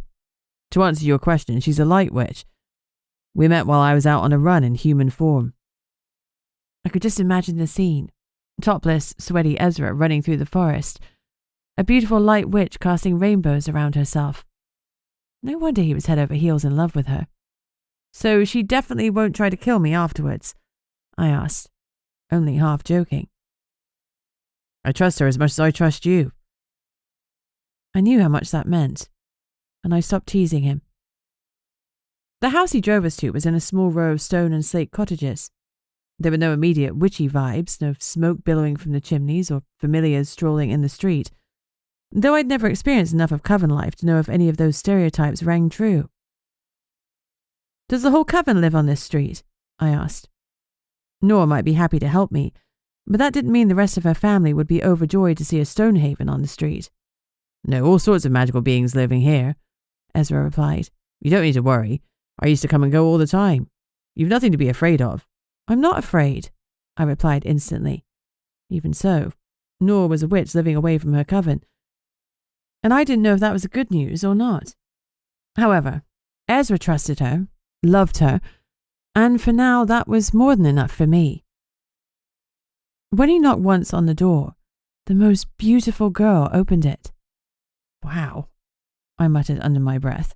To answer your question, she's a light witch. We met while I was out on a run in human form. I could just imagine the scene. Topless, sweaty Ezra running through the forest. A beautiful light witch casting rainbows around herself. No wonder he was head over heels in love with her. So she definitely won't try to kill me afterwards? I asked, only half joking. I trust her as much as I trust you. I knew how much that meant, and I stopped teasing him. The house he drove us to was in a small row of stone and slate cottages. There were no immediate witchy vibes, no smoke billowing from the chimneys or familiars strolling in the street, though I'd never experienced enough of coven life to know if any of those stereotypes rang true. Does the whole coven live on this street? I asked. Nora might be happy to help me, but that didn't mean the rest of her family would be overjoyed to see a Stonehaven on the street. No, all sorts of magical beings living here, Ezra replied. You don't need to worry. I used to come and go all the time. You've nothing to be afraid of. I'm not afraid, I replied instantly. Even so, Nora was a witch living away from her coven, and I didn't know if that was good news or not. However, Ezra trusted her, loved her, and for now that was more than enough for me. When he knocked once on the door, the most beautiful girl opened it. Wow, I muttered under my breath.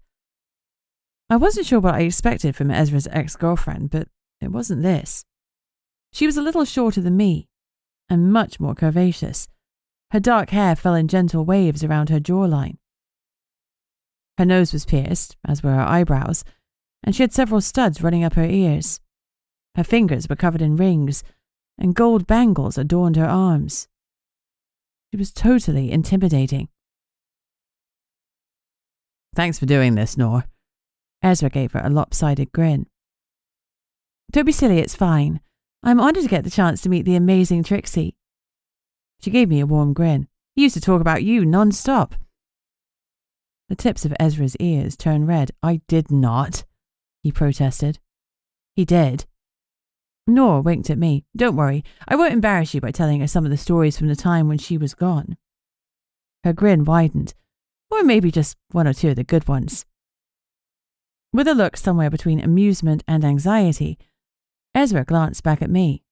I wasn't sure what I expected from Ezra's ex-girlfriend, but it wasn't this. She was a little shorter than me, and much more curvaceous. Her dark hair fell in gentle waves around her jawline. Her nose was pierced, as were her eyebrows, and she had several studs running up her ears. Her fingers were covered in rings, and gold bangles adorned her arms. She was totally intimidating. Thanks for doing this, Nor. Ezra gave her a lopsided grin. Don't be silly, it's fine. I'm honoured to get the chance to meet the amazing Trixie. She gave me a warm grin. He used to talk about you non-stop. The tips of Ezra's ears turned red. I did not, he protested. He did. Nora winked at me. Don't worry, I won't embarrass you by telling her some of the stories from the time when she was gone. Her grin widened, or maybe just one or two of the good ones. With a look somewhere between amusement and anxiety, Ezra glanced back at me.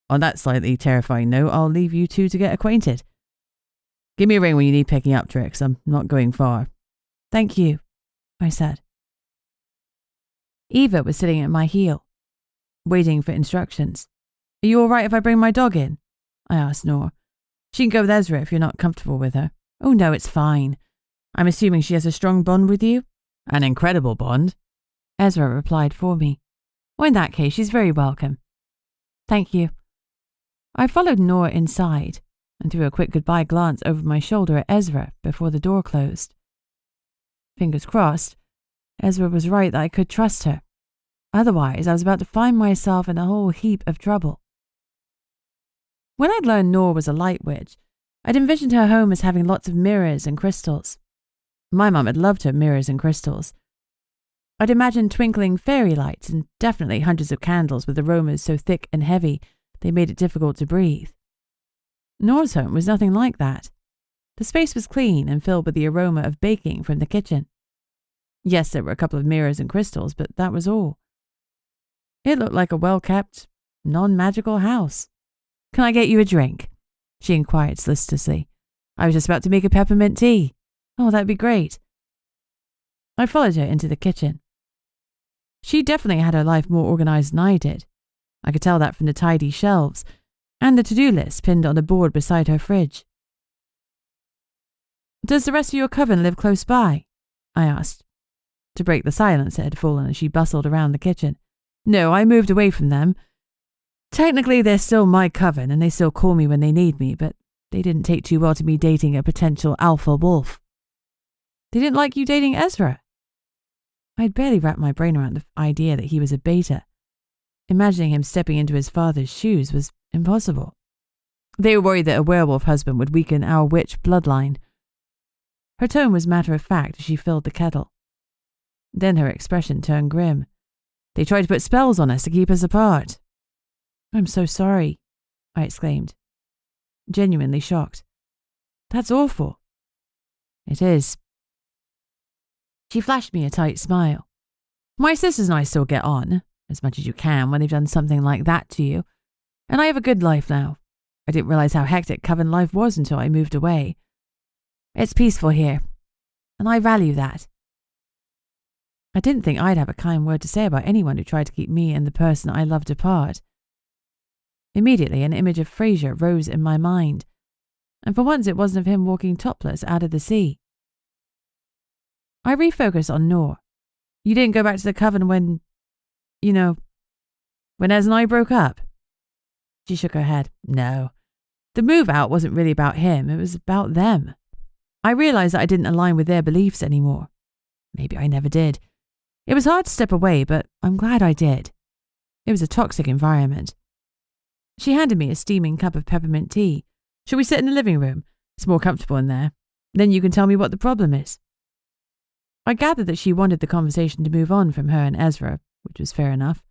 On that slightly terrifying note, I'll leave you two to get acquainted. Give me a ring when you need picking up, Trix. I'm not going far. Thank you, I said. Eva was sitting at my heel, waiting for instructions. Are you all right if I bring my dog in? I asked Nora. She can go with Ezra if you're not comfortable with her. Oh no, it's fine. I'm assuming she has a strong bond with you? An incredible bond, Ezra replied for me. Well, in that case, she's very welcome. Thank you. I followed Nora inside and threw a quick goodbye glance over my shoulder at Ezra before the door closed. Fingers crossed, Ezra was right that I could trust her. Otherwise, I was about to find myself in a whole heap of trouble. When I'd learned Nora was a light witch, I'd envisioned her home as having lots of mirrors and crystals. My mum had loved her mirrors and crystals. I'd imagined twinkling fairy lights and definitely hundreds of candles with aromas so thick and heavy they made it difficult to breathe. Nora's home was nothing like that. The space was clean and filled with the aroma of baking from the kitchen. Yes, there were a couple of mirrors and crystals, but that was all. It looked like a well-kept, non-magical house. Can I get you a drink? She inquired solicitously. I was just about to make a peppermint tea. Oh, that'd be great. I followed her into the kitchen. She definitely had her life more organized than I did. I could tell that from the tidy shelves and the to-do list pinned on the board beside her fridge. Does the rest of your coven live close by? I asked. To break the silence that had fallen as she bustled around the kitchen. No, I moved away from them. Technically, they're still my coven and they still call me when they need me, but they didn't take too well to me dating a potential alpha wolf. They didn't like you dating Ezra. I'd barely wrapped my brain around the idea that he was a beta. Imagining him stepping into his father's shoes was impossible. They were worried that a werewolf husband would weaken our witch bloodline. Her tone was matter-of-fact as she filled the kettle. Then her expression turned grim. They tried to put spells on us to keep us apart. I'm so sorry, I exclaimed, genuinely shocked. That's awful. It is. She flashed me a tight smile. My sisters and I still get on, as much as you can when they've done something like that to you, and I have a good life now. I didn't realize how hectic coven life was until I moved away. It's peaceful here, and I value that. I didn't think I'd have a kind word to say about anyone who tried to keep me and the person I loved apart. Immediately, an image of Fraser rose in my mind, and for once it wasn't of him walking topless out of the sea. I refocused on Noor. You didn't go back to the coven when Ez and I broke up? She shook her head. No. The move out wasn't really about him, it was about them. I realized that I didn't align with their beliefs anymore. Maybe I never did. It was hard to step away, but I'm glad I did. It was a toxic environment. She handed me a steaming cup of peppermint tea. Shall we sit in the living room? It's more comfortable in there. Then you can tell me what the problem is. I gathered that she wanted the conversation to move on from her and Ezra, which was fair enough.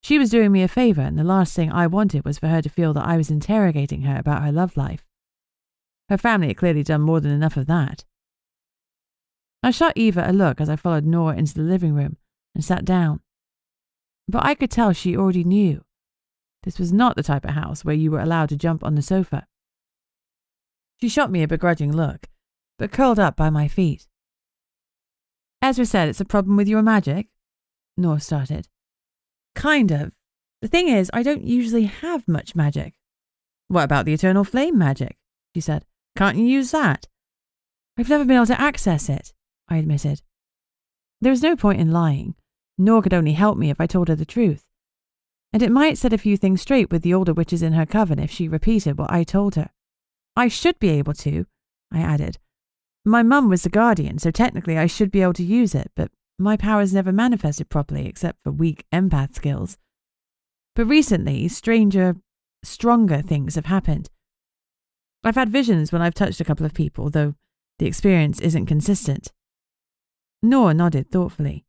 She was doing me a favour, and the last thing I wanted was for her to feel that I was interrogating her about her love life. Her family had clearly done more than enough of that. I shot Eva a look as I followed Noor into the living room and sat down. But I could tell she already knew. This was not the type of house where you were allowed to jump on the sofa. She shot me a begrudging look, but curled up by my feet. Ezra said it's a problem with your magic, Noor started. Kind of. The thing is, I don't usually have much magic. What about the eternal flame magic? She said. Can't you use that? I've never been able to access it, I admitted. There was no point in lying. Noor could only help me if I told her the truth. And it might set a few things straight with the older witches in her coven if she repeated what I told her. I should be able to, I added. My mum was the guardian, so technically I should be able to use it, but my powers never manifested properly except for weak empath skills. But recently, stronger things have happened. I've had visions when I've touched a couple of people, though the experience isn't consistent. Noor nodded thoughtfully.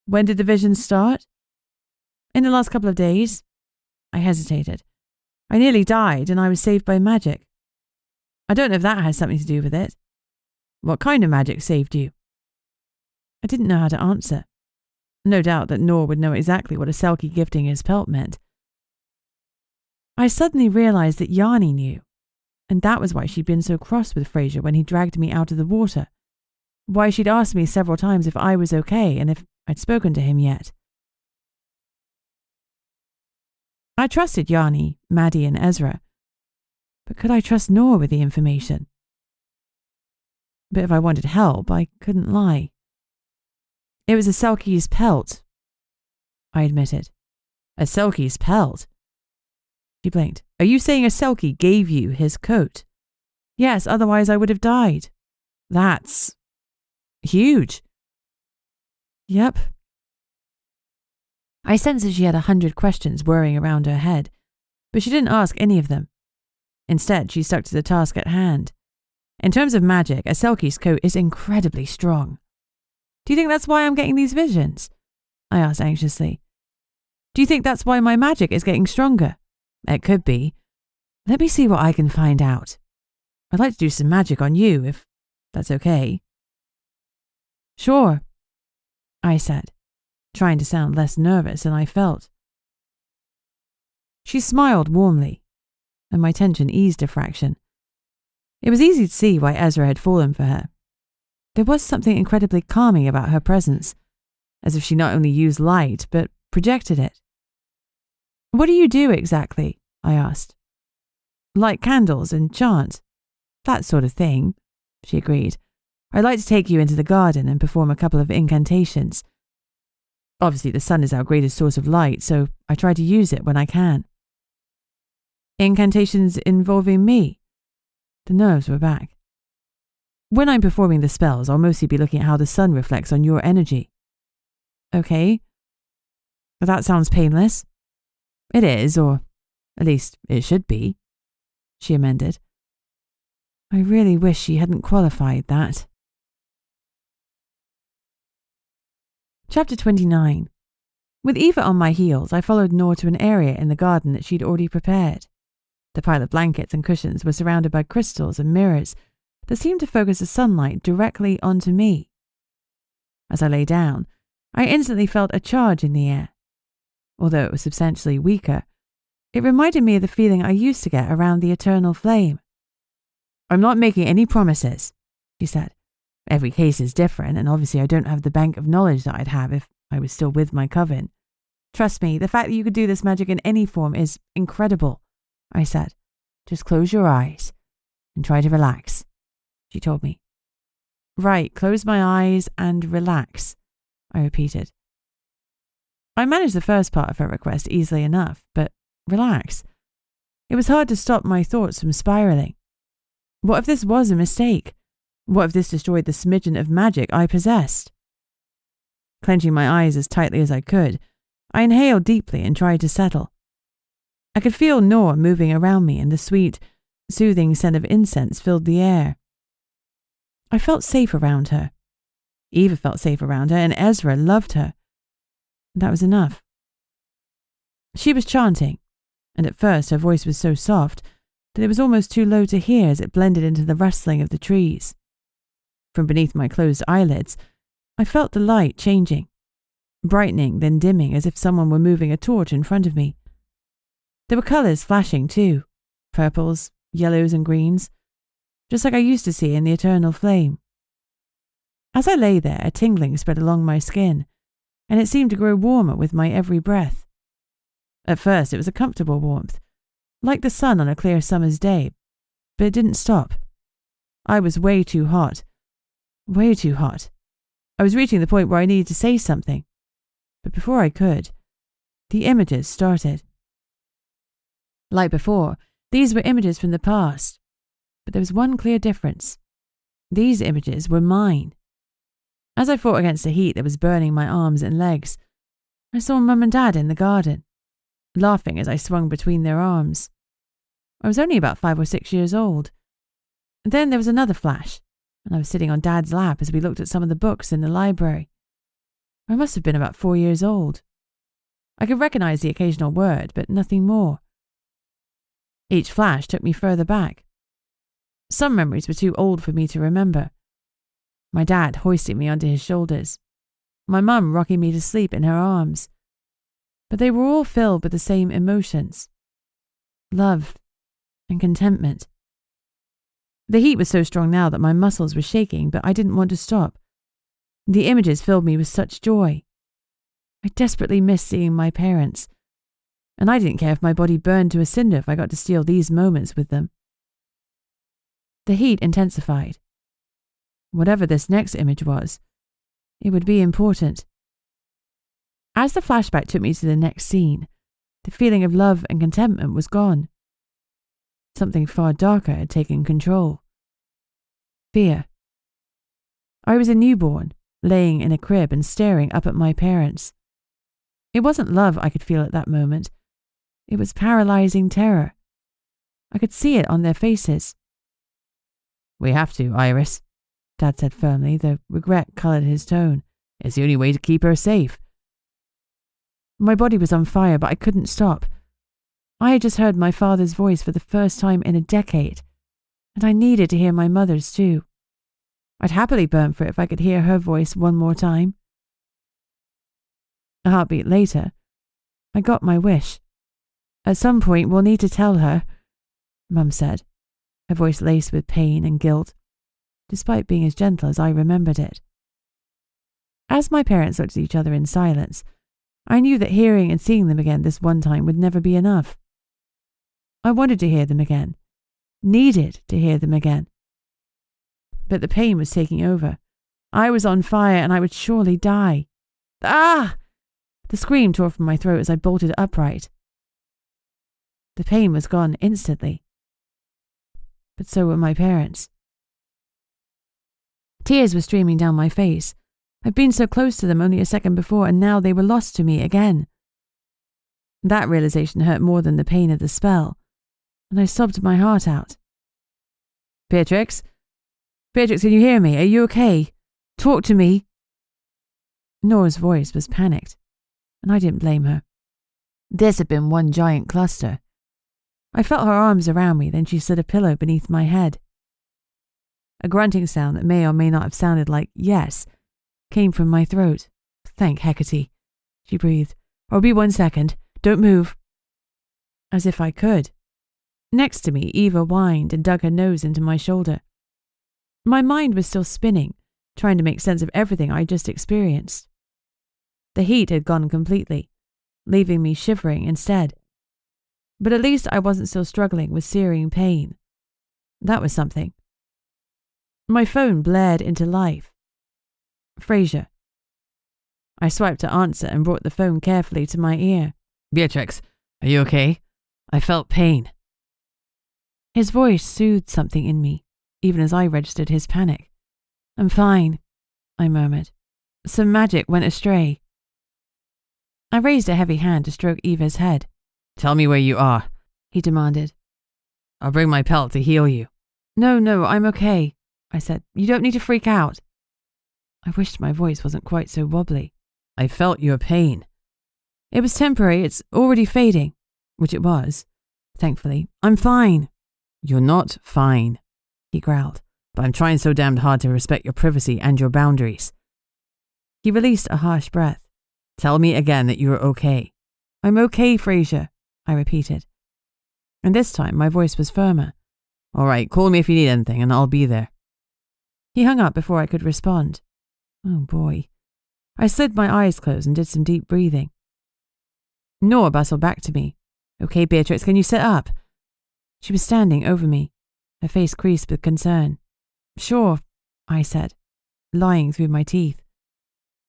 When did the visions start? In the last couple of days. I hesitated. I nearly died and I was saved by magic. I don't know if that has something to do with it. What kind of magic saved you? I didn't know how to answer. No doubt that Noor would know exactly what a selkie gifting his pelt meant. I suddenly realized that Yanni knew, and that was why she'd been so cross with Fraser when he dragged me out of the water. Why she'd asked me several times if I was okay and if I'd spoken to him yet. I trusted Yanni, Maddie and Ezra, but could I trust Noor with the information? But if I wanted help, I couldn't lie. It was a selkie's pelt, I admitted. A selkie's pelt? She blinked. Are you saying a selkie gave you his coat? Yes, otherwise I would have died. That's huge. Yep. I sensed that she had 100 questions whirring around her head, but she didn't ask any of them. Instead, she stuck to the task at hand. In terms of magic, a selkie's coat is incredibly strong. Do you think that's why I'm getting these visions? I asked anxiously. Do you think that's why my magic is getting stronger? It could be. Let me see what I can find out. I'd like to do some magic on you, if that's okay. Sure, I said, trying to sound less nervous than I felt. She smiled warmly, and my tension eased a fraction. It was easy to see why Ezra had fallen for her. There was something incredibly calming about her presence, as if she not only used light, but projected it. What do you do exactly? I asked. Light candles and chant. That sort of thing, she agreed. I'd like to take you into the garden and perform a couple of incantations. Obviously, the sun is our greatest source of light, so I try to use it when I can. Incantations involving me? The nerves were back. When I'm performing the spells, I'll mostly be looking at how the sun reflects on your energy. Okay. That sounds painless. It is, or at least it should be. she amended. I really wish she hadn't qualified that. Chapter 29. With Eva on my heels, I followed Nor to an area in the garden that she'd already prepared. The pile of blankets and cushions were surrounded by crystals and mirrors that seemed to focus the sunlight directly onto me. As I lay down, I instantly felt a charge in the air. Although it was substantially weaker, it reminded me of the feeling I used to get around the eternal flame. I'm not making any promises, she said. Every case is different, and obviously I don't have the bank of knowledge that I'd have if I was still with my coven. Trust me, the fact that you could do this magic in any form is incredible, I said. Just close your eyes and try to relax, she told me. Right, close my eyes and relax, I repeated. I managed the first part of her request easily enough, but relax. It was hard to stop my thoughts from spiraling. What if this was a mistake? What if this destroyed the smidgen of magic I possessed? Clenching my eyes as tightly as I could, I inhaled deeply and tried to settle. I could feel Nor moving around me, and the sweet, soothing scent of incense filled the air. I felt safe around her. Eva felt safe around her, and Ezra loved her. That was enough. She was chanting, and at first her voice was so soft that it was almost too low to hear as it blended into the rustling of the trees. From beneath my closed eyelids, I felt the light changing, brightening then dimming as if someone were moving a torch in front of me. There were colours flashing too, purples, yellows and greens, just like I used to see in the eternal flame. As I lay there, a tingling spread along my skin, and it seemed to grow warmer with my every breath. At first it was a comfortable warmth, like the sun on a clear summer's day, but it didn't stop. I was way too hot. Way too hot. I was reaching the point where I needed to say something, but before I could, the images started. Like before, these were images from the past, but there was one clear difference. These images were mine. As I fought against the heat that was burning my arms and legs, I saw Mum and Dad in the garden, laughing as I swung between their arms. I was only about 5 or 6 years old. Then there was another flash, and I was sitting on Dad's lap as we looked at some of the books in the library. I must have been about 4 years old. I could recognize the occasional word, but nothing more. Each flash took me further back. Some memories were too old for me to remember. My dad hoisting me onto his shoulders, my mum rocking me to sleep in her arms. But they were all filled with the same emotions: love and contentment. The heat was so strong now that my muscles were shaking, but I didn't want to stop. The images filled me with such joy. I desperately missed seeing my parents, and I didn't care if my body burned to a cinder if I got to steal these moments with them. The heat intensified. Whatever this next image was, it would be important. As the flashback took me to the next scene, the feeling of love and contentment was gone. Something far darker had taken control. Fear. I was a newborn, laying in a crib and staring up at my parents. It wasn't love I could feel at that moment. It was paralyzing terror. I could see it on their faces. "We have to, Iris," Dad said firmly, though regret coloured his tone. "It's the only way to keep her safe." My body was on fire, but I couldn't stop. I had just heard my father's voice for the first time in a decade, and I needed to hear my mother's too. I'd happily burn for it if I could hear her voice one more time. A heartbeat later, I got my wish. "At some point we'll need to tell her," Mum said, her voice laced with pain and guilt, despite being as gentle as I remembered it. As my parents looked at each other in silence, I knew that hearing and seeing them again this one time would never be enough. I wanted to hear them again, needed to hear them again. But the pain was taking over. I was on fire and I would surely die. Ah! The scream tore from my throat as I bolted upright. The pain was gone instantly. But so were my parents. Tears were streaming down my face. I'd been so close to them only a second before, and now they were lost to me again. That realization hurt more than the pain of the spell. and I sobbed my heart out. Beatrix? Beatrix, can you hear me? Are you okay? Talk to me. Nora's voice was panicked, and I didn't blame her. This had been one giant cluster. I felt her arms around me, then she slid a pillow beneath my head. A grunting sound that may or may not have sounded like yes came from my throat. Thank Hecate, she breathed. I'll be 1 second. Don't move. As if I could. Next to me, Eva whined and dug her nose into my shoulder. My mind was still spinning, trying to make sense of everything I just experienced. The heat had gone completely, leaving me shivering instead. But at least I wasn't still struggling with searing pain. That was something. My phone blared into life. Fraser. I swiped to answer and brought the phone carefully to my ear. Beatrix, are you okay? I felt pain. His voice soothed something in me, even as I registered his panic. I'm fine, I murmured. Some magic went astray. I raised a heavy hand to stroke Eva's head. Tell me where you are, he demanded. I'll bring my pelt to heal you. No, I'm okay, I said. You don't need to freak out. I wished my voice wasn't quite so wobbly. I felt your pain. It was temporary. It's already fading, which it was, thankfully. I'm fine. You're not fine, he growled, but I'm trying so damned hard to respect your privacy and your boundaries. He released a harsh breath. Tell me again that you're okay. I'm okay, Fraser, I repeated. And this time my voice was firmer. All right, call me if you need anything and I'll be there. He hung up before I could respond. Oh boy. I slid my eyes closed and did some deep breathing. Nora bustled back to me. Okay, Beatrix, can you sit up? She was standing over me, her face creased with concern. Sure, I said, lying through my teeth.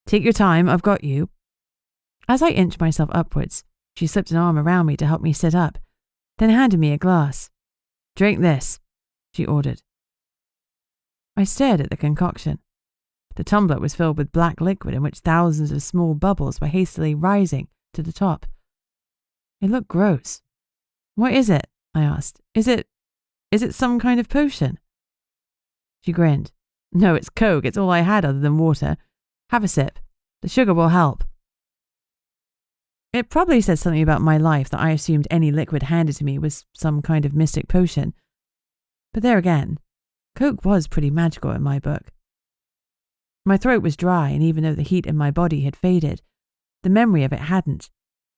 Take your time, I've got you. As I inched myself upwards, she slipped an arm around me to help me sit up, then handed me a glass. Drink this, she ordered. I stared at the concoction. The tumbler was filled with black liquid in which thousands of small bubbles were hastily rising to the top. It looked gross. What is it? I asked. Is it some kind of potion? She grinned. No, it's Coke. It's all I had other than water. Have a sip. The sugar will help. It probably said something about my life that I assumed any liquid handed to me was some kind of mystic potion. But there again, Coke was pretty magical in my book. My throat was dry, and even though the heat in my body had faded, the memory of it hadn't,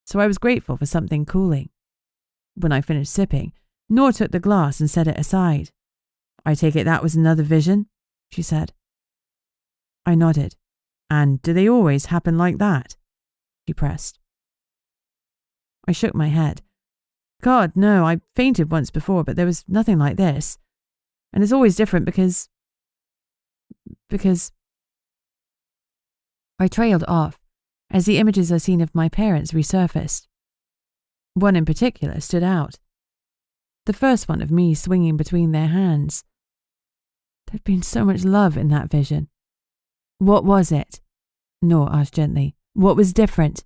so I was grateful for something cooling. When I finished sipping, Nora took the glass and set it aside. I take it that was another vision, she said. I nodded. And do they always happen like that? She pressed. I shook my head. God, no, I fainted once before, but there was nothing like this. And it's always different because I trailed off as the images I'd seen of my parents resurfaced. One in particular stood out. The first one of me swinging between their hands. There'd been so much love in that vision. What was it? Nora asked gently. What was different?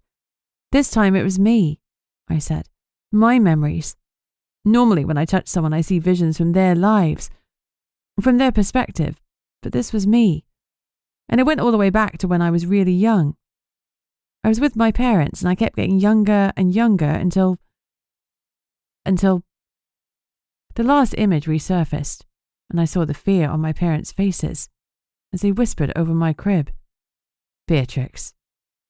This time it was me, I said. My memories. Normally when I touch someone I see visions from their lives, from their perspective, but this was me. And it went all the way back to when I was really young. I was with my parents and I kept getting younger and younger until the last image resurfaced and I saw the fear on my parents' faces as they whispered over my crib. Beatrix,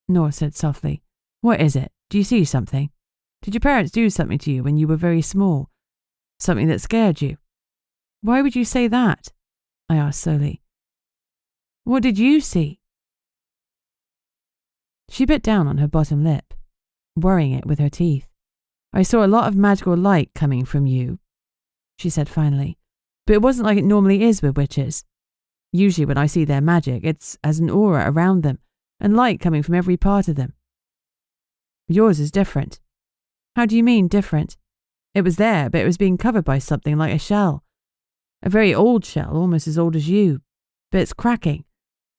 Nora said softly. What is it? Do you see something? Did your parents do something to you when you were very small? Something that scared you? Why would you say that? I asked slowly. What did you see? She bit down on her bottom lip, worrying it with her teeth. I saw a lot of magical light coming from you, she said finally, but it wasn't like it normally is with witches. Usually when I see their magic, it's as an aura around them and light coming from every part of them. Yours is different. How do you mean different? It was there, but it was being covered by something like a shell. A very old shell, almost as old as you, but it's cracking.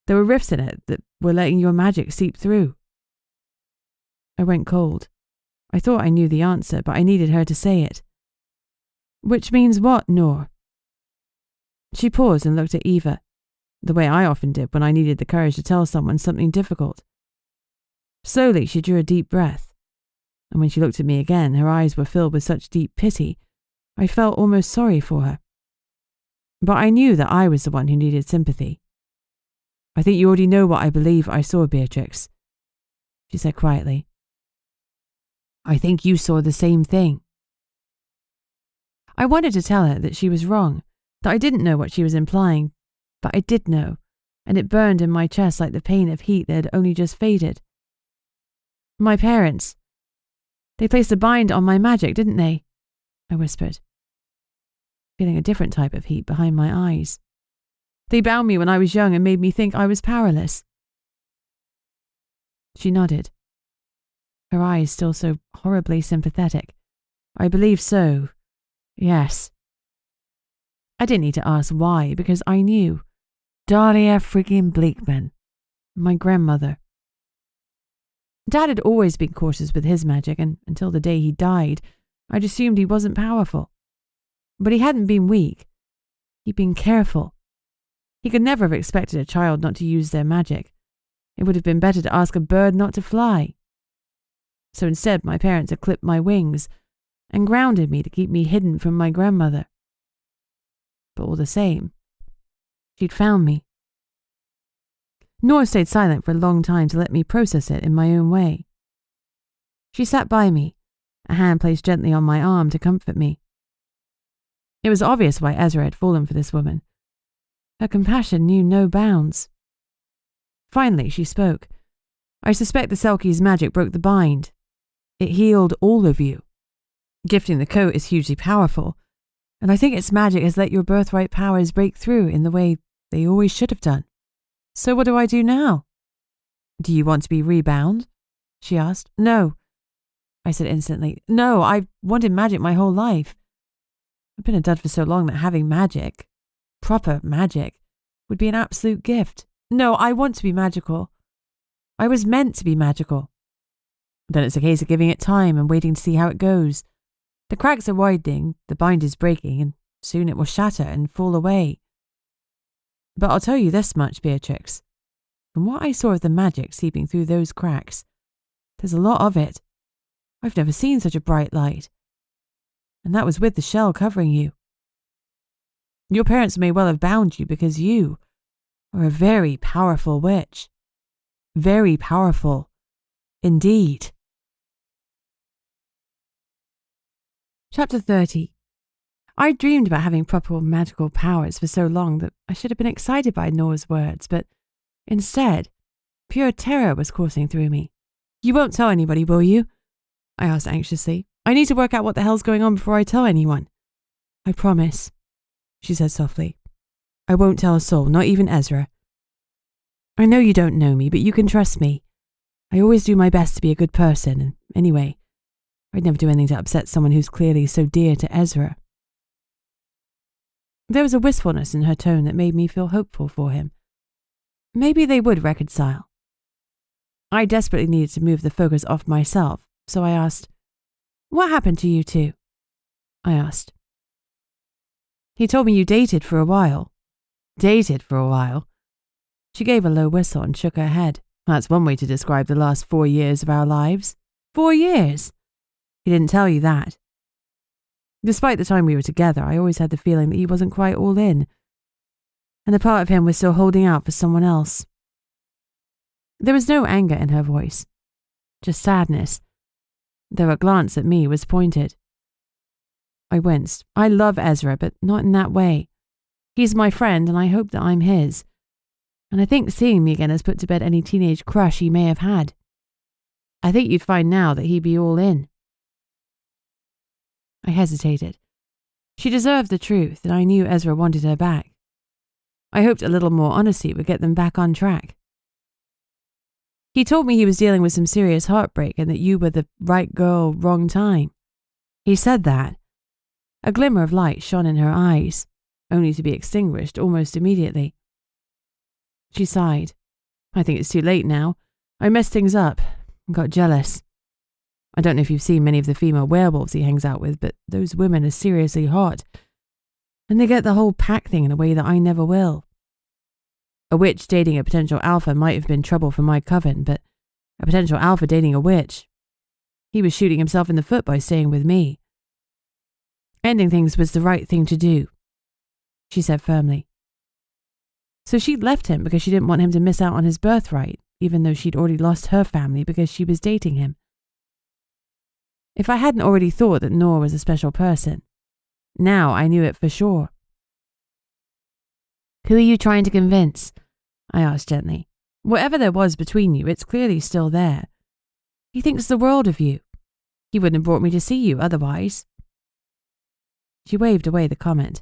There were rifts in it that were letting your magic seep through. I went cold. I thought I knew the answer, but I needed her to say it. Which means what, Noor? She paused and looked at Eva, the way I often did when I needed the courage to tell someone something difficult. Slowly, she drew a deep breath, and when she looked at me again, her eyes were filled with such deep pity, I felt almost sorry for her. But I knew that I was the one who needed sympathy. I think you already know what I believe I saw, Beatrix, she said quietly. I think you saw the same thing. I wanted to tell her that she was wrong, that I didn't know what she was implying, but I did know, and it burned in my chest like the pain of heat that had only just faded. My parents, they placed a bind on my magic, didn't they? I whispered, feeling a different type of heat behind my eyes. They bound me when I was young and made me think I was powerless. She nodded, her eyes still so horribly sympathetic. I believe so. Yes. I didn't need to ask why, because I knew. Dahlia friggin' Bleakman, my grandmother. Dad had always been cautious with his magic, and until the day he died, I'd assumed he wasn't powerful. But he hadn't been weak. He'd been careful. He could never have expected a child not to use their magic. It would have been better to ask a bird not to fly. So instead, my parents had clipped my wings and grounded me to keep me hidden from my grandmother. But all the same, she'd found me. Nora stayed silent for a long time to let me process it in my own way. She sat by me, a hand placed gently on my arm to comfort me. It was obvious why Ezra had fallen for this woman. Her compassion knew no bounds. Finally, she spoke. I suspect the selkie's magic broke the bind. It healed all of you. Gifting the coat is hugely powerful, and I think its magic has let your birthright powers break through in the way they always should have done. So what do I do now? Do you want to be rebound? She asked. No, I said instantly. No, I've wanted magic my whole life. I've been a dud for so long that having magic, proper magic, would be an absolute gift. No, I want to be magical. I was meant to be magical. Then it's a case of giving it time and waiting to see how it goes. The cracks are widening, the bind is breaking, and soon it will shatter and fall away. But I'll tell you this much, Beatrix. From what I saw of the magic seeping through those cracks, there's a lot of it. I've never seen such a bright light. And that was with the shell covering you. Your parents may well have bound you because you are a very powerful witch. Very powerful, indeed. Chapter 30. I dreamed about having proper magical powers for so long that I should have been excited by Nora's words, but instead, pure terror was coursing through me. You won't tell anybody, will you? I asked anxiously. I need to work out what the hell's going on before I tell anyone. I promise, she said softly. I won't tell a soul, not even Ezra. I know you don't know me, but you can trust me. I always do my best to be a good person, and anyway, I'd never do anything to upset someone who's clearly so dear to Ezra. There was a wistfulness in her tone that made me feel hopeful for him. Maybe they would reconcile. I desperately needed to move the focus off myself, so I asked, What happened to you two? I asked. He told me you dated for a while. Dated for a while? She gave a low whistle and shook her head. That's one way to describe the last 4 years of our lives. 4 years? He didn't tell you that. Despite the time we were together, I always had the feeling that he wasn't quite all in, and a part of him was still holding out for someone else. There was no anger in her voice, just sadness, though her glance at me was pointed. I winced. I love Ezra, but not in that way. He's my friend, and I hope that I'm his. And I think seeing me again has put to bed any teenage crush he may have had. I think you'd find now that he'd be all in. I hesitated. She deserved the truth, and I knew Ezra wanted her back. I hoped a little more honesty would get them back on track. He told me he was dealing with some serious heartbreak and that you were the right girl, wrong time. He said that. A glimmer of light shone in her eyes, only to be extinguished almost immediately. She sighed. I think it's too late now. I messed things up and got jealous. I don't know if you've seen many of the female werewolves he hangs out with, but those women are seriously hot. And they get the whole pack thing in a way that I never will. A witch dating a potential alpha might have been trouble for my coven, but a potential alpha dating a witch. He was shooting himself in the foot by staying with me. Ending things was the right thing to do, she said firmly. So she'd left him because she didn't want him to miss out on his birthright, even though she'd already lost her family because she was dating him. If I hadn't already thought that Noor was a special person, now I knew it for sure. Who are you trying to convince? I asked gently. Whatever there was between you, it's clearly still there. He thinks the world of you. He wouldn't have brought me to see you otherwise. She waved away the comment.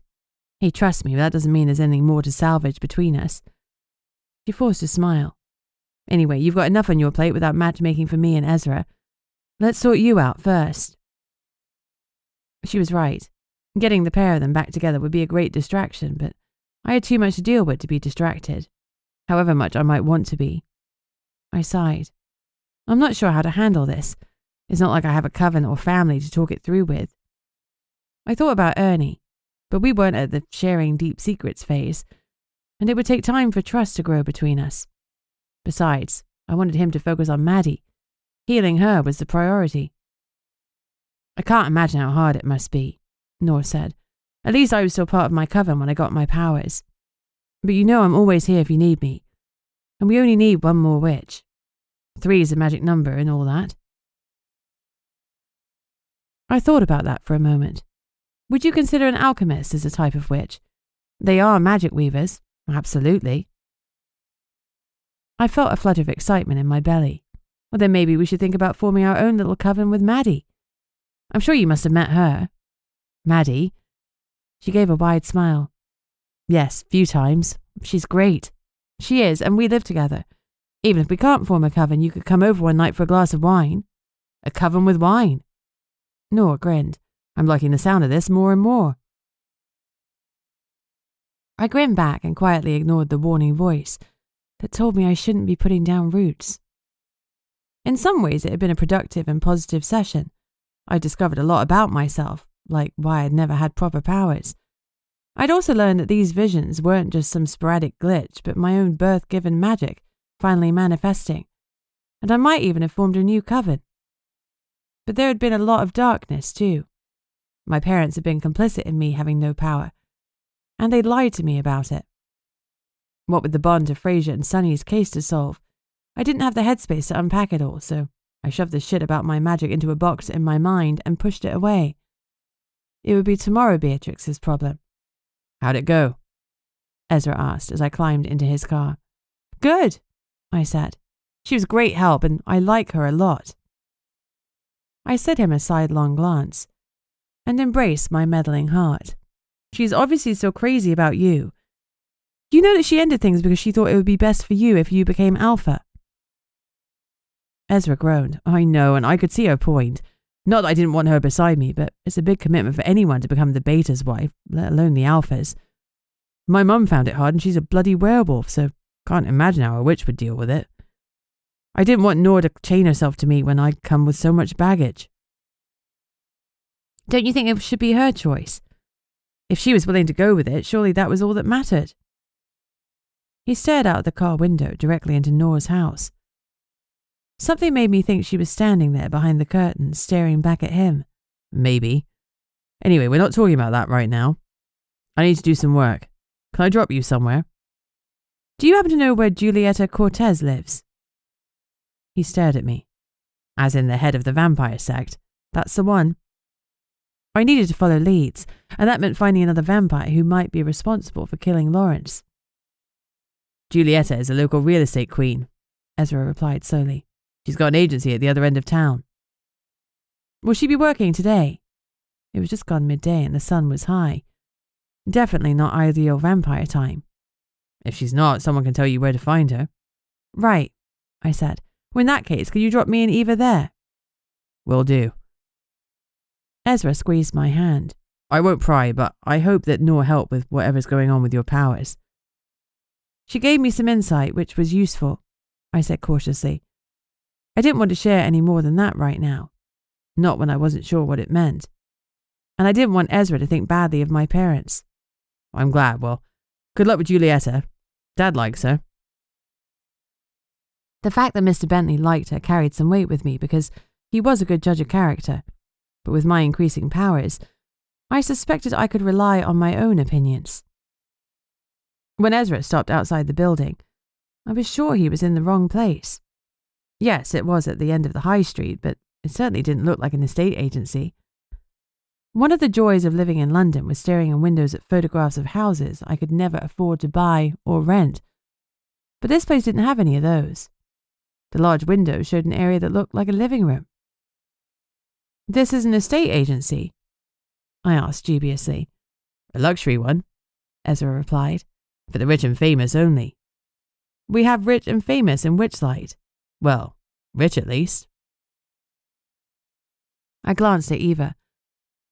Hey, trust me, that doesn't mean there's anything more to salvage between us. She forced a smile. Anyway, you've got enough on your plate without matchmaking for me and Ezra. Let's sort you out first. She was right. Getting the pair of them back together would be a great distraction, but I had too much to deal with to be distracted, however much I might want to be. I sighed. I'm not sure how to handle this. It's not like I have a coven or family to talk it through with. I thought about Ernie, but we weren't at the sharing deep secrets phase, and it would take time for trust to grow between us. Besides, I wanted him to focus on Maddie. Healing her was the priority. I can't imagine how hard it must be, Noor said. At least I was still part of my coven when I got my powers. But you know I'm always here if you need me. And we only need one more witch. 3 is a magic number and all that. I thought about that for a moment. Would you consider an alchemist as a type of witch? They are magic weavers, absolutely. I felt a flutter of excitement in my belly. Well, then maybe we should think about forming our own little coven with Maddie. I'm sure you must have met her. Maddie? She gave a wide smile. Yes, few times. She's great. She is, and we live together. Even if we can't form a coven, you could come over one night for a glass of wine. A coven with wine. Noor grinned. I'm liking the sound of this more and more. I grinned back and quietly ignored the warning voice that told me I shouldn't be putting down roots. In some ways, it had been a productive and positive session. I discovered a lot about myself, like why I'd never had proper powers. I'd also learned that these visions weren't just some sporadic glitch, but my own birth-given magic finally manifesting, and I might even have formed a new coven. But there had been a lot of darkness, too. My parents had been complicit in me having no power, and they'd lied to me about it. What with the bond of Fraser and Sunny's case to solve, I didn't have the headspace to unpack it all, so I shoved the shit about my magic into a box in my mind and pushed it away. It would be tomorrow Beatrix's problem. How'd it go? Ezra asked as I climbed into his car. Good, I said. She was great help and I like her a lot. I set him a sidelong glance and embraced my meddling heart. She's obviously still crazy about you. You know that she ended things because she thought it would be best for you if you became alpha. Ezra groaned. I know, and I could see her point. Not that I didn't want her beside me, but it's a big commitment for anyone to become the beta's wife, let alone the alpha's. My mum found it hard and she's a bloody werewolf, so can't imagine how a witch would deal with it. I didn't want Noor to chain herself to me when I'd come with so much baggage. Don't you think it should be her choice? If she was willing to go with it, surely that was all that mattered. He stared out the car window directly into Noor's house. Something made me think she was standing there behind the curtains, staring back at him. Maybe. Anyway, we're not talking about that right now. I need to do some work. Can I drop you somewhere? Do you happen to know where Julieta Cortez lives? He stared at me. As in the head of the vampire sect. That's the one. I needed to follow leads, and that meant finding another vampire who might be responsible for killing Lawrence. Julieta is a local real estate queen, Ezra replied slowly. She's got an agency at the other end of town. Will she be working today? It was just gone midday and the sun was high. Definitely not ideal vampire time. If she's not, someone can tell you where to find her. Right, I said. Well, in that case, could you drop me and Eva there? Will do. Ezra squeezed my hand. I won't pry, but I hope that Noor helped with whatever's going on with your powers. She gave me some insight, which was useful, I said cautiously. I didn't want to share any more than that right now. not when I wasn't sure what it meant. And I didn't want Ezra to think badly of my parents. I'm glad. Well, good luck with Julieta. Dad likes her. The fact that Mr. Bentley liked her carried some weight with me because he was a good judge of character, but with my increasing powers, I suspected I could rely on my own opinions. When Ezra stopped outside the building, I was sure he was in the wrong place. Yes, it was at the end of the high street, but it certainly didn't look like an estate agency. One of the joys of living in London was staring in windows at photographs of houses I could never afford to buy or rent. But this place didn't have any of those. The large window showed an area that looked like a living room. "This is an estate agency?" I asked dubiously. "A luxury one," Ezra replied. "For the rich and famous only." "We have rich and famous in Witchlight." "Well, rich at least." I glanced at Eva.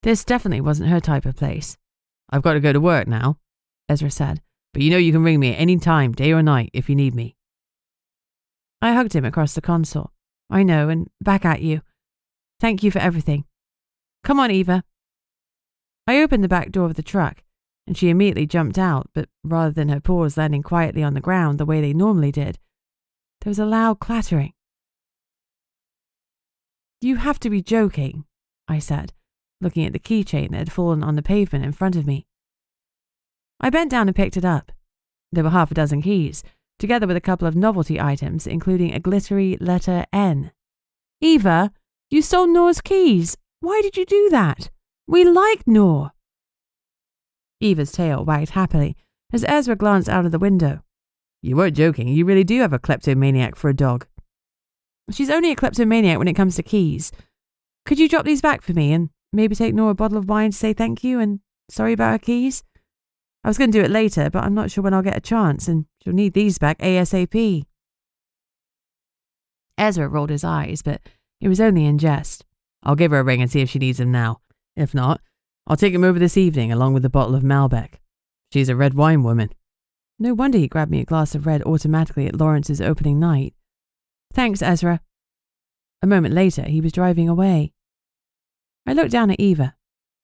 This definitely wasn't her type of place. "I've got to go to work now," Ezra said. "But you know you can ring me at any time, day or night, if you need me." I hugged him across the console. "I know, and back at you. Thank you for everything. Come on, Eva." I opened the back door of the truck, and she immediately jumped out, but rather than her paws landing quietly on the ground the way they normally did, there was a loud clattering. "You have to be joking," I said, looking at the keychain that had fallen on the pavement in front of me. I bent down and picked it up. There were half a dozen keys, together with a couple of novelty items, including a glittery letter N. "Eva, you stole Noor's keys. Why did you do that? We like Noor." Eva's tail wagged happily as Ezra glanced out of the window. "You weren't joking. You really do have a kleptomaniac for a dog." "She's only a kleptomaniac when it comes to keys. Could you drop these back for me and maybe take Noor a bottle of wine to say thank you and sorry about her keys? I was going to do it later, but I'm not sure when I'll get a chance, and she'll need these back ASAP." Ezra rolled his eyes, but it was only in jest. "I'll give her a ring and see if she needs them now. If not, I'll take him over this evening along with a bottle of Malbec. She's a red wine woman." No wonder he grabbed me a glass of red automatically at Lawrence's opening night. "Thanks, Ezra." A moment later, he was driving away. I looked down at Eva.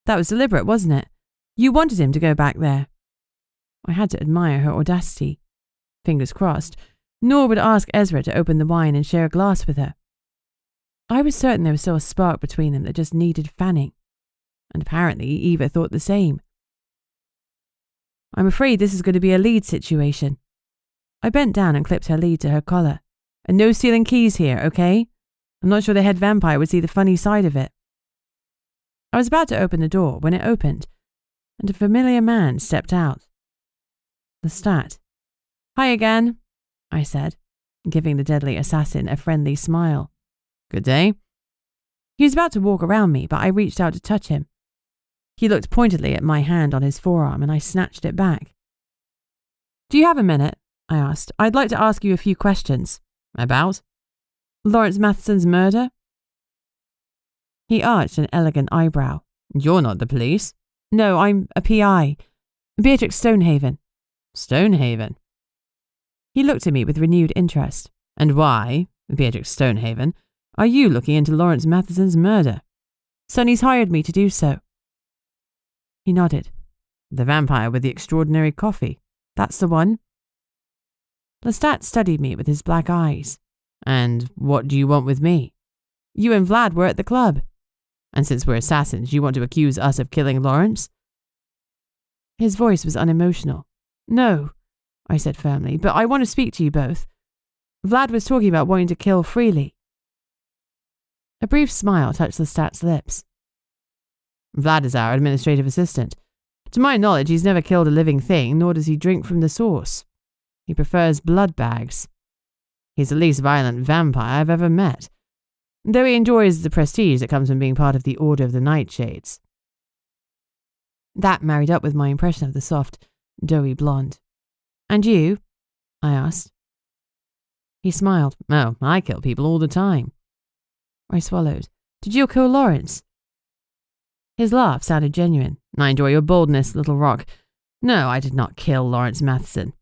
That was deliberate, wasn't it? You wanted him to go back there. I had to admire her audacity. Fingers crossed, Noor would ask Ezra to open the wine and share a glass with her. I was certain there was still a spark between them that just needed fanning. And apparently Eva thought the same. "I'm afraid this is going to be a lead situation." I bent down and clipped her lead to her collar. "And no stealing keys here, okay? I'm not sure the head vampire would see the funny side of it." I was about to open the door when it opened, and a familiar man stepped out. Lestat. "Hi again," I said, giving the deadly assassin a friendly smile. "Good day." He was about to walk around me, but I reached out to touch him. He looked pointedly at my hand on his forearm, and I snatched it back. "Do you have a minute?" I asked. "I'd like to ask you a few questions." "About?" "Lawrence Matheson's murder." He arched an elegant eyebrow. "You're not the police." "No, I'm a PI. Beatrix Stonehaven." "Stonehaven?" He looked at me with renewed interest. "And why, Beatrix Stonehaven, are you looking into Lawrence Matheson's murder?" "Sonny's hired me to do so." He nodded. "The vampire with the extraordinary coffee?" "That's the one." Lestat studied me with his black eyes. "And what do you want with me?" "You and Vlad were at the club." "And since we're assassins, you want to accuse us of killing Lawrence?" His voice was unemotional. "No," I said firmly, "but I want to speak to you both. Vlad was talking about wanting to kill freely." A brief smile touched Lestat's lips. "Vlad is our administrative assistant. To my knowledge, he's never killed a living thing, nor does he drink from the source. He prefers blood bags. He's the least violent vampire I've ever met, though he enjoys the prestige that comes from being part of the Order of the Nightshades." That married up with my impression of the soft, doughy blonde. "And you?" I asked. He smiled. "Oh, I kill people all the time." I swallowed. "Did you kill Lawrence?" His laugh sounded genuine. "I enjoy your boldness, little rock. No, I did not kill Lawrence Matheson.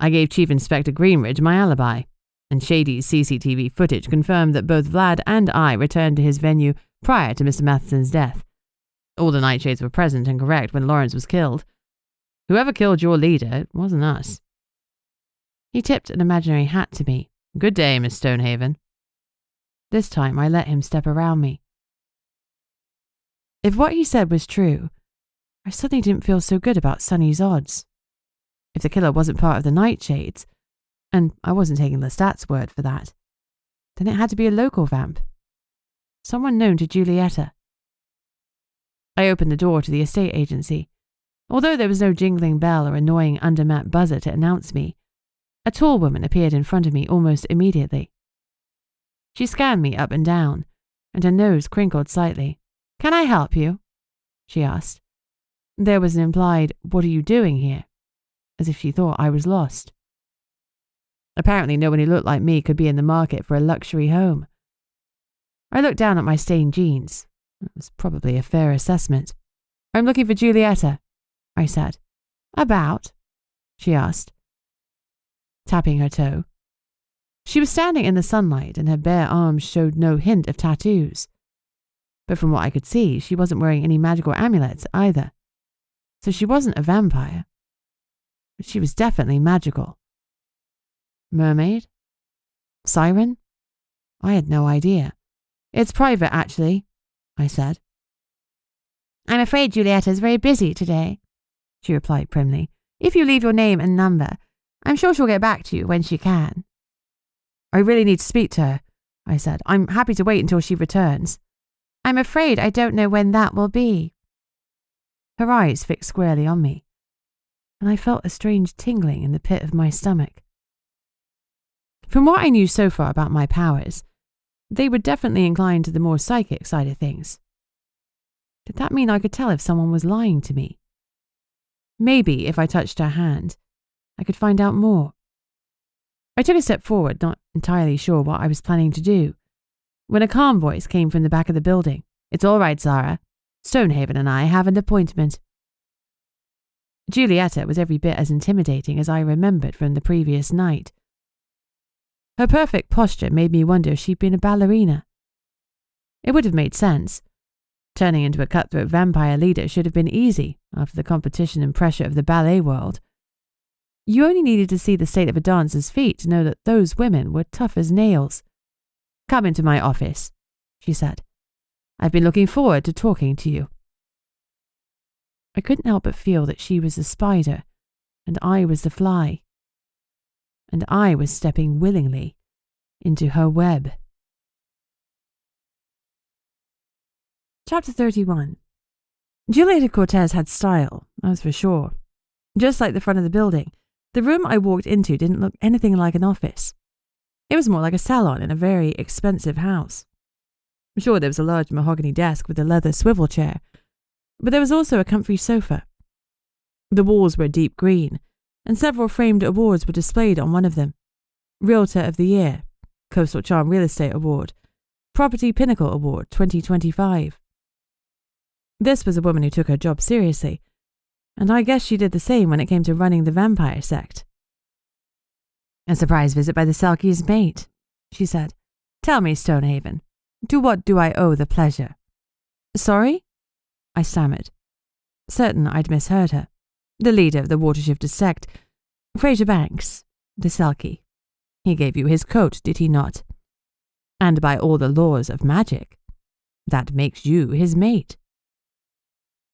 I gave Chief Inspector Greenridge my alibi, and Shady's CCTV footage confirmed that both Vlad and I returned to his venue prior to Mr. Matheson's death. All the Nightshades were present and correct when Lawrence was killed. Whoever killed your leader, it wasn't us. He tipped an imaginary hat to me. Good day, Miss Stonehaven. This time I let him step around me. If what he said was true, I suddenly didn't feel so good about Sonny's odds. If the killer wasn't part of the Nightshades, and I wasn't taking Lestat's word for that, then it had to be a local vamp. Someone known to Giulietta. I opened the door to the estate agency. Although there was no jingling bell or annoying undermat buzzer to announce me, a tall woman appeared in front of me almost immediately. She scanned me up and down, and her nose crinkled slightly. "Can I help you?" she asked. There was an implied, "What are you doing here?" as if she thought I was lost. Apparently no one who looked like me could be in the market for a luxury home. I looked down at my stained jeans. It was probably a fair assessment. "I'm looking for Giulietta," I said. "About?" she asked, tapping her toe. She was standing in the sunlight and her bare arms showed no hint of tattoos. But from what I could see, she wasn't wearing any magical amulets either. So she wasn't a vampire. But she was definitely magical. Mermaid? Siren? I had no idea. "It's private, actually," I said. "I'm afraid Giulietta's very busy today," she replied primly. "If you leave your name and number, I'm sure she'll get back to you when she can." "I really need to speak to her," I said. "I'm happy to wait until she returns." "I'm afraid I don't know when that will be." Her eyes fixed squarely on me, and I felt a strange tingling in the pit of my stomach. From what I knew so far about my powers, they were definitely inclined to the more psychic side of things. Did that mean I could tell if someone was lying to me? Maybe if I touched her hand, I could find out more. I took a step forward, not entirely sure what I was planning to do, when a calm voice came from the back of the building. "It's all right, Zara. Stonehaven and I have an appointment." Giulietta was every bit as intimidating as I remembered from the previous night. Her perfect posture made me wonder if she'd been a ballerina. It would have made sense. Turning into a cutthroat vampire leader should have been easy after the competition and pressure of the ballet world. You only needed to see the state of a dancer's feet to know that those women were tough as nails. "Come into my office," she said. "I've been looking forward to talking to you." I couldn't help but feel that she was the spider and I was the fly. And I was stepping willingly into her web. Chapter 31. Giulietta Cortez had style, that's for sure. Just like the front of the building, the room I walked into didn't look anything like an office. It was more like a salon in a very expensive house. Sure, there was a large mahogany desk with a leather swivel chair, but there was also a comfy sofa. The walls were deep green, and several framed awards were displayed on one of them. Realtor of the Year, Coastal Charm Real Estate Award, Property Pinnacle Award 2025. This was a woman who took her job seriously, and I guess she did the same when it came to running the vampire sect. "A surprise visit by the selkie's mate," she said. "Tell me, Stonehaven, to what do I owe the pleasure?" "Sorry?" I stammered, certain I'd misheard her. "The leader of the water-shifter sect, Fraser Banks, the selkie. He gave you his coat, did he not? And by all the laws of magic, that makes you his mate."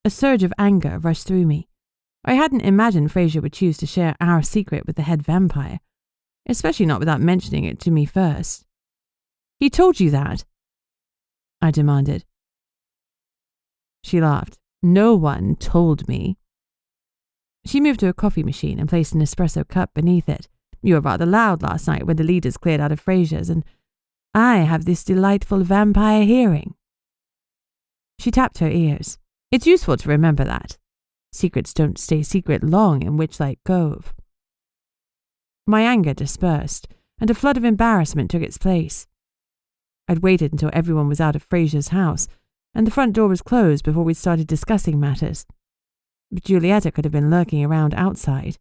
A surge of anger rushed through me. I hadn't imagined Fraser would choose to share our secret with the head vampire, especially not without mentioning it to me first. "He told you that?" I demanded. She laughed. "No one told me." She moved to a coffee machine and placed an espresso cup beneath it. "You were rather loud last night when the leaders cleared out of Fraser's, and I have this delightful vampire hearing." She tapped her ears. "It's useful to remember that. Secrets don't stay secret long in Witchlight Cove." My anger dispersed, and a flood of embarrassment took its place. I'd waited until everyone was out of Fraser's house, and the front door was closed before we'd started discussing matters. But Giulietta could have been lurking around outside.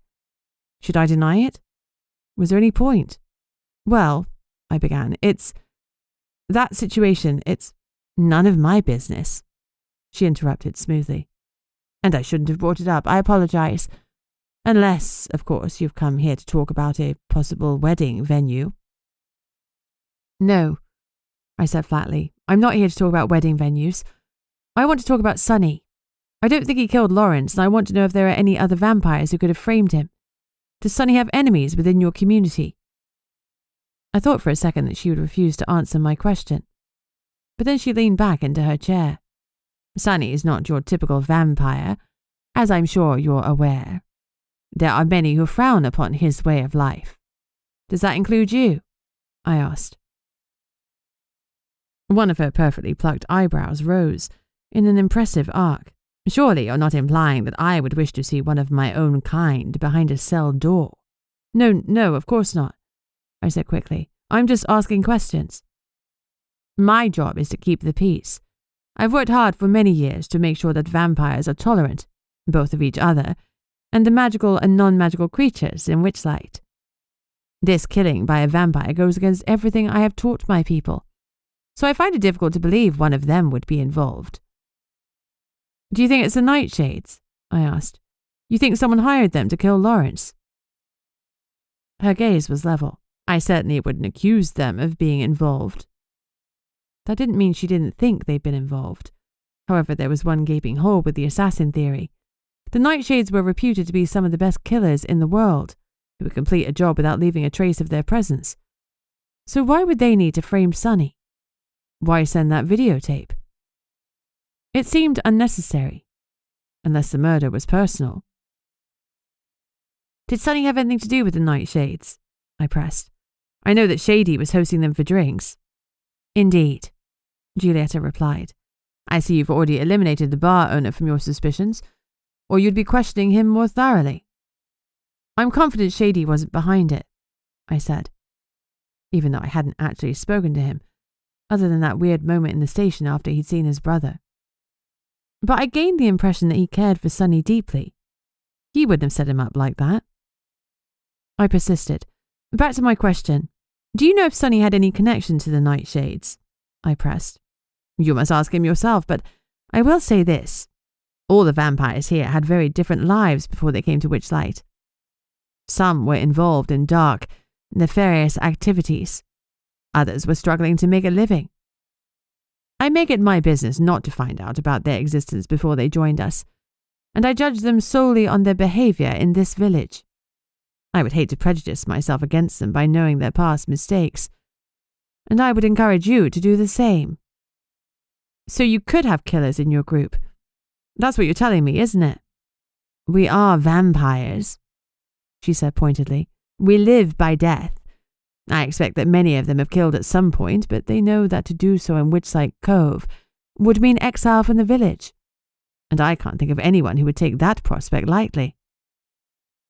Should I deny it? Was there any point? "Well," I began, "it's... that situation, it's... None of my business, she interrupted smoothly. And I shouldn't have brought it up. I apologize. Unless, of course, you've come here to talk about a possible wedding venue. No, I said flatly. I'm not here to talk about wedding venues. I want to talk about Sonny. I don't think he killed Lawrence, and I want to know if there are any other vampires who could have framed him. Does Sonny have enemies within your community? I thought for a second that she would refuse to answer my question. But then she leaned back into her chair. Sonny is not your typical vampire, as I'm sure you're aware. There are many who frown upon his way of life. Does that include you? I asked. One of her perfectly plucked eyebrows rose in an impressive arc. Surely you're not implying that I would wish to see one of my own kind behind a cell door. No, of course not, I said quickly. I'm just asking questions. My job is to keep the peace. I've worked hard for many years to make sure that vampires are tolerant, both of each other, and the magical and non-magical creatures in Witchlight. This killing by a vampire goes against everything I have taught my people, so I find it difficult to believe one of them would be involved. Do you think it's the Nightshades? I asked. You think someone hired them to kill Lawrence? Her gaze was level. I certainly wouldn't accuse them of being involved. That didn't mean she didn't think they'd been involved. However, there was one gaping hole with the assassin theory. The Nightshades were reputed to be some of the best killers in the world, who would complete a job without leaving a trace of their presence. So why would they need to frame Sonny? Why send that videotape? It seemed unnecessary, unless the murder was personal. Did Sonny have anything to do with the Nightshades? I pressed. I know that Shady was hosting them for drinks. Indeed, Giulietta replied. I see you've already eliminated the bar owner from your suspicions, or you'd be questioning him more thoroughly. I'm confident Shady wasn't behind it, I said, even though I hadn't actually spoken to him, other than that weird moment in the station after he'd seen his brother. But I gained the impression that he cared for Sonny deeply. He wouldn't have set him up like that. I persisted. Back to my question. Do you know if Sonny had any connection to the Nightshades? I pressed. You must ask him yourself, but I will say this. All the vampires here had very different lives before they came to Witchlight. Some were involved in dark, nefarious activities. Others were struggling to make a living. I make it my business not to find out about their existence before they joined us, and I judge them solely on their behavior in this village. I would hate to prejudice myself against them by knowing their past mistakes, and I would encourage you to do the same. So you could have killers in your group. That's what you're telling me, isn't it? We are vampires, she said pointedly. We live by death. I expect that many of them have killed at some point, but they know that to do so in Witchlight Cove would mean exile from the village, and I can't think of anyone who would take that prospect lightly.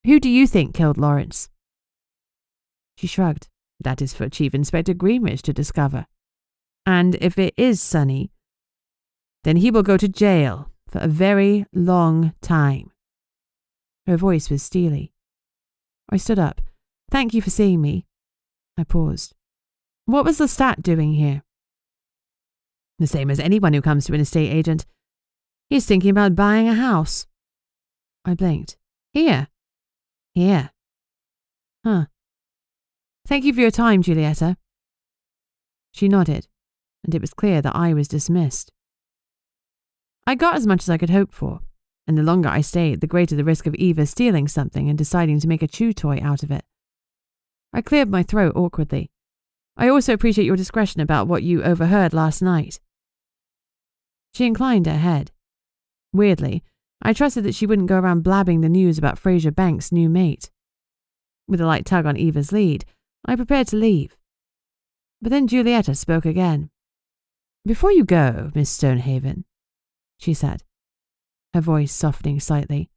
Who do you think killed Lawrence? She shrugged. That is for Chief Inspector Greenwich to discover. And if it is Sonny, then he will go to jail for a very long time. Her voice was steely. I stood up. Thank you for seeing me. I paused. What was Lestat doing here? The same as anyone who comes to an estate agent. He's thinking about buying a house. I blinked. Here? Here. Huh. Thank you for your time, Giulietta. She nodded, and it was clear that I was dismissed. I got as much as I could hope for, and the longer I stayed, the greater the risk of Eva stealing something and deciding to make a chew toy out of it. I cleared my throat awkwardly. I also appreciate your discretion about what you overheard last night. She inclined her head. Weirdly, I trusted that she wouldn't go around blabbing the news about Fraser Banks' new mate. With a light tug on Eva's lead, I prepared to leave. But then Giulietta spoke again. Before you go, Miss Stonehaven, she said, her voice softening slightly,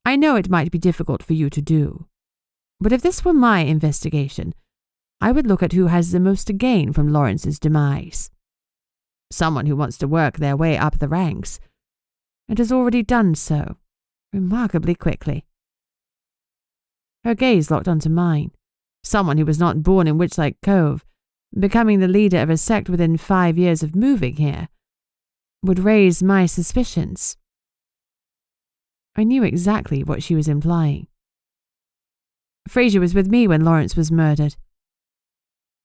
I know it might be difficult for you to do, but if this were my investigation, I would look at who has the most to gain from Lawrence's demise. Someone who wants to work their way up the ranks, and has already done so, remarkably quickly. Her gaze locked onto mine. Someone who was not born in Witchlight Cove, becoming the leader of a sect within 5 years of moving here, would raise my suspicions. I knew exactly what she was implying. Fraser was with me when Lawrence was murdered,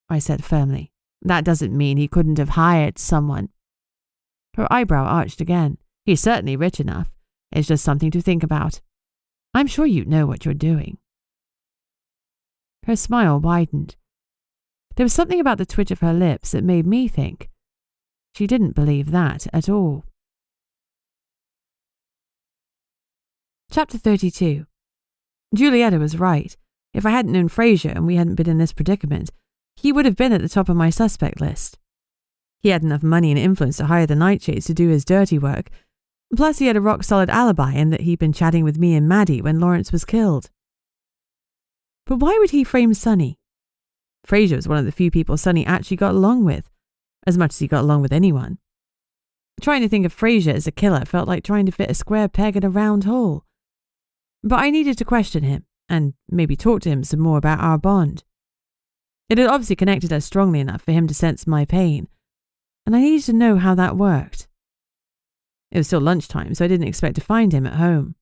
I said firmly. That doesn't mean he couldn't have hired someone. Her eyebrow arched again. He's certainly rich enough. It's just something to think about. I'm sure you know what you're doing. Her smile widened. There was something about the twitch of her lips that made me think she didn't believe that at all. Chapter 32. Julietta was right. If I hadn't known Fraser and we hadn't been in this predicament, he would have been at the top of my suspect list. He had enough money and influence to hire the Nightshades to do his dirty work. Plus he had a rock-solid alibi in that he'd been chatting with me and Maddie when Lawrence was killed. But why would he frame Sonny? Fraser was one of the few people Sonny actually got along with, as much as he got along with anyone. Trying to think of Fraser as a killer felt like trying to fit a square peg in a round hole. But I needed to question him, and maybe talk to him some more about our bond. It had obviously connected us strongly enough for him to sense my pain, and I needed to know how that worked. It was still lunchtime, so I didn't expect to find him at home.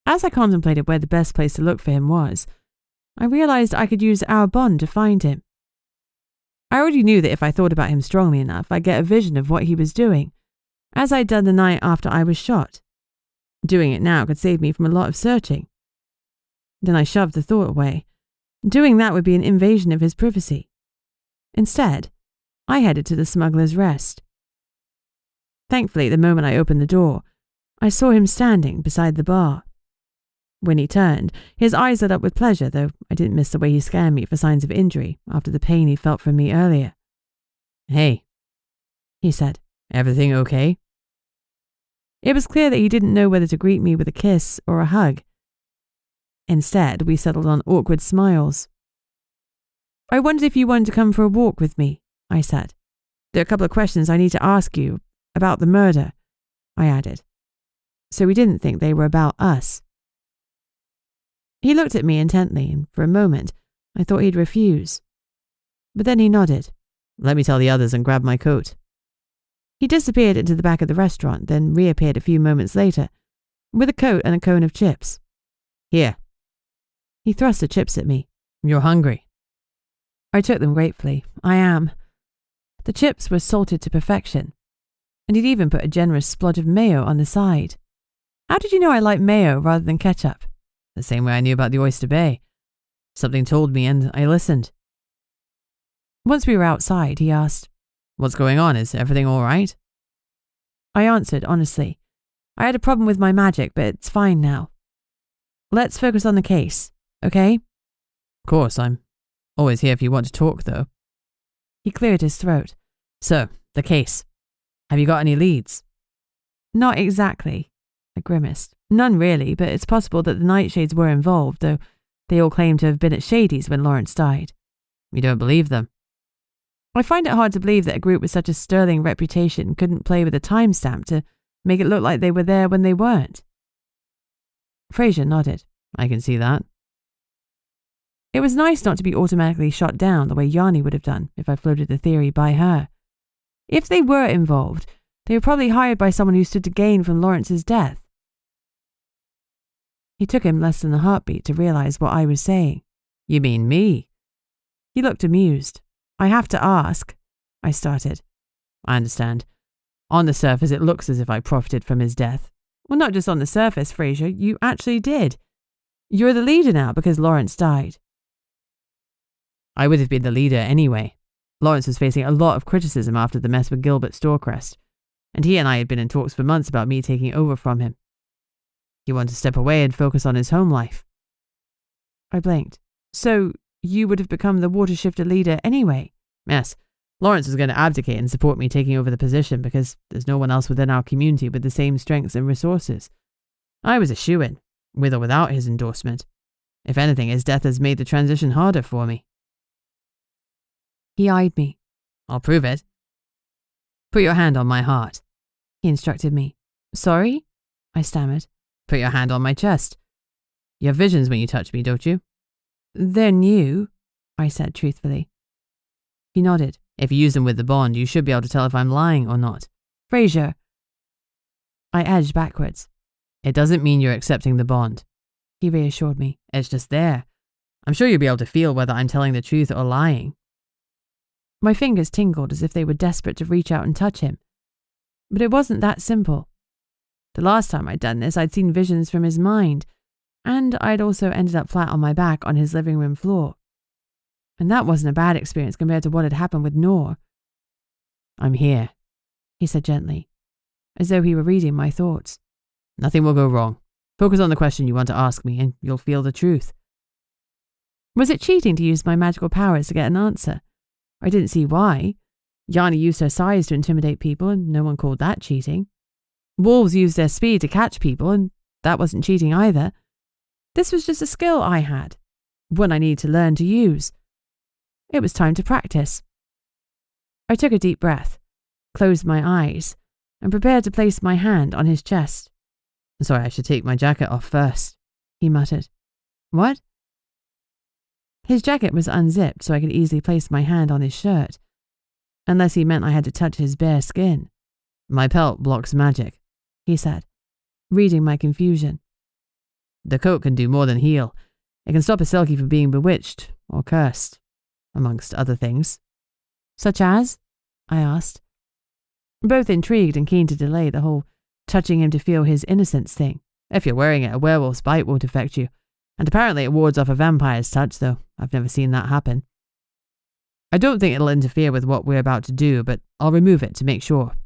As I contemplated where the best place to look for him was, I realized I could use our bond to find him. I already knew that if I thought about him strongly enough, I'd get a vision of what he was doing, as I'd done the night after I was shot. Doing it now could save me from a lot of searching. Then I shoved the thought away. Doing that would be an invasion of his privacy. Instead, I headed to the Smuggler's Rest. Thankfully, the moment I opened the door, I saw him standing beside the bar. When he turned, his eyes lit up with pleasure, though I didn't miss the way he scanned me for signs of injury after the pain he felt from me earlier. "Hey," he said. "Everything okay?" It was clear that he didn't know whether to greet me with a kiss or a hug. Instead, we settled on awkward smiles. "I wondered if you wanted to come for a walk with me," I said. "There are a couple of questions I need to ask you about the murder," I added, so we didn't think they were about us. He looked at me intently, and for a moment, I thought he'd refuse. But then he nodded. "Let me tell the others and grab my coat." He disappeared into the back of the restaurant, then reappeared a few moments later, with a coat and a cone of chips. "Here." He thrust the chips at me. "You're hungry." I took them gratefully. I am. The chips were salted to perfection, and he'd even put a generous splodge of mayo on the side. How did you know I like mayo rather than ketchup? The same way I knew about the Oyster Bay. Something told me and I listened. Once we were outside, he asked, "What's going on? Is everything all right?" I answered honestly. I had a problem with my magic, but it's fine now. Let's focus on the case, okay? "Of course, I'm always here if you want to talk, though." He cleared his throat. "So, the case. Have you got any leads?" "Not exactly," I grimaced. "None really, but it's possible that the Nightshades were involved, though they all claim to have been at Shady's when Lawrence died." "You don't believe them?" "I find it hard to believe that a group with such a sterling reputation couldn't play with a timestamp to make it look like they were there when they weren't." Fraser nodded. "I can see that." It was nice not to be automatically shot down the way Yanni would have done if I floated the theory by her. If they were involved, they were probably hired by someone who stood to gain from Lawrence's death. He took him less than a heartbeat to realize what I was saying. "You mean me?" He looked amused. "I have to ask," I started. "I understand. On the surface, it looks as if I profited from his death." "Well, not just on the surface, Fraser. You actually did. You're the leader now because Lawrence died." "I would have been the leader anyway. Lawrence was facing a lot of criticism after the mess with Gilbert Storecrest, and he and I had been in talks for months about me taking over from him. He wanted to step away and focus on his home life." I blinked. "So you would have become the water shifter leader anyway?" "Yes. Lawrence was going to abdicate and support me taking over the position because there's no one else within our community with the same strengths and resources. I was a shoo-in, with or without his endorsement. If anything, his death has made the transition harder for me." He eyed me. "I'll prove it. Put your hand on my heart," he instructed me. "Sorry?" I stammered. "Put your hand on my chest. You have visions when you touch me, don't you?" "They're new," I said truthfully. He nodded. If you use them with the bond, you should be able to tell if I'm lying or not. Fraser. I edged backwards. It doesn't mean you're accepting the bond. He reassured me. It's just there. I'm sure you'll be able to feel whether I'm telling the truth or lying. My fingers tingled as if they were desperate to reach out and touch him. But it wasn't that simple. The last time I'd done this, I'd seen visions from his mind, and I'd also ended up flat on my back on his living room floor. And that wasn't a bad experience compared to what had happened with Noor. I'm here, he said gently, as though he were reading my thoughts. Nothing will go wrong. Focus on the question you want to ask me, and you'll feel the truth. Was it cheating to use my magical powers to get an answer? I didn't see why. Yanni used her size to intimidate people, and no one called that cheating. Wolves used their speed to catch people, and that wasn't cheating either. This was just a skill I had, one I needed to learn to use. It was time to practice. I took a deep breath, closed my eyes, and prepared to place my hand on his chest. Sorry, I should take my jacket off first, he muttered. What? His jacket was unzipped so I could easily place my hand on his shirt, unless he meant I had to touch his bare skin. My pelt blocks magic, he said, reading my confusion. The coat can do more than heal. It can stop a selkie from being bewitched or cursed, amongst other things. Such as? I asked, both intrigued and keen to delay the whole touching him to feel his innocence thing. If you're wearing it, a werewolf's bite won't affect you, and apparently it wards off a vampire's touch, though I've never seen that happen. I don't think it'll interfere with what we're about to do, but I'll remove it to make sure.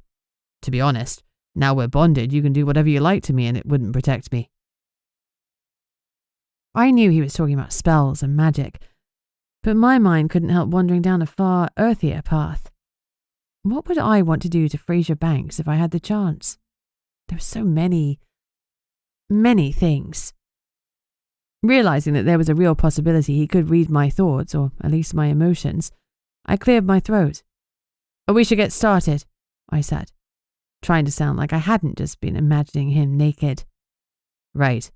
To be honest, now we're bonded, you can do whatever you like to me and it wouldn't protect me. I knew he was talking about spells and magic, but my mind couldn't help wandering down a far earthier path. What would I want to do to Fraser Banks if I had the chance? There were so many things. Realizing that there was a real possibility he could read my thoughts, or at least my emotions, I cleared my throat. We should get started, I said, trying to sound like I hadn't just been imagining him naked. Right.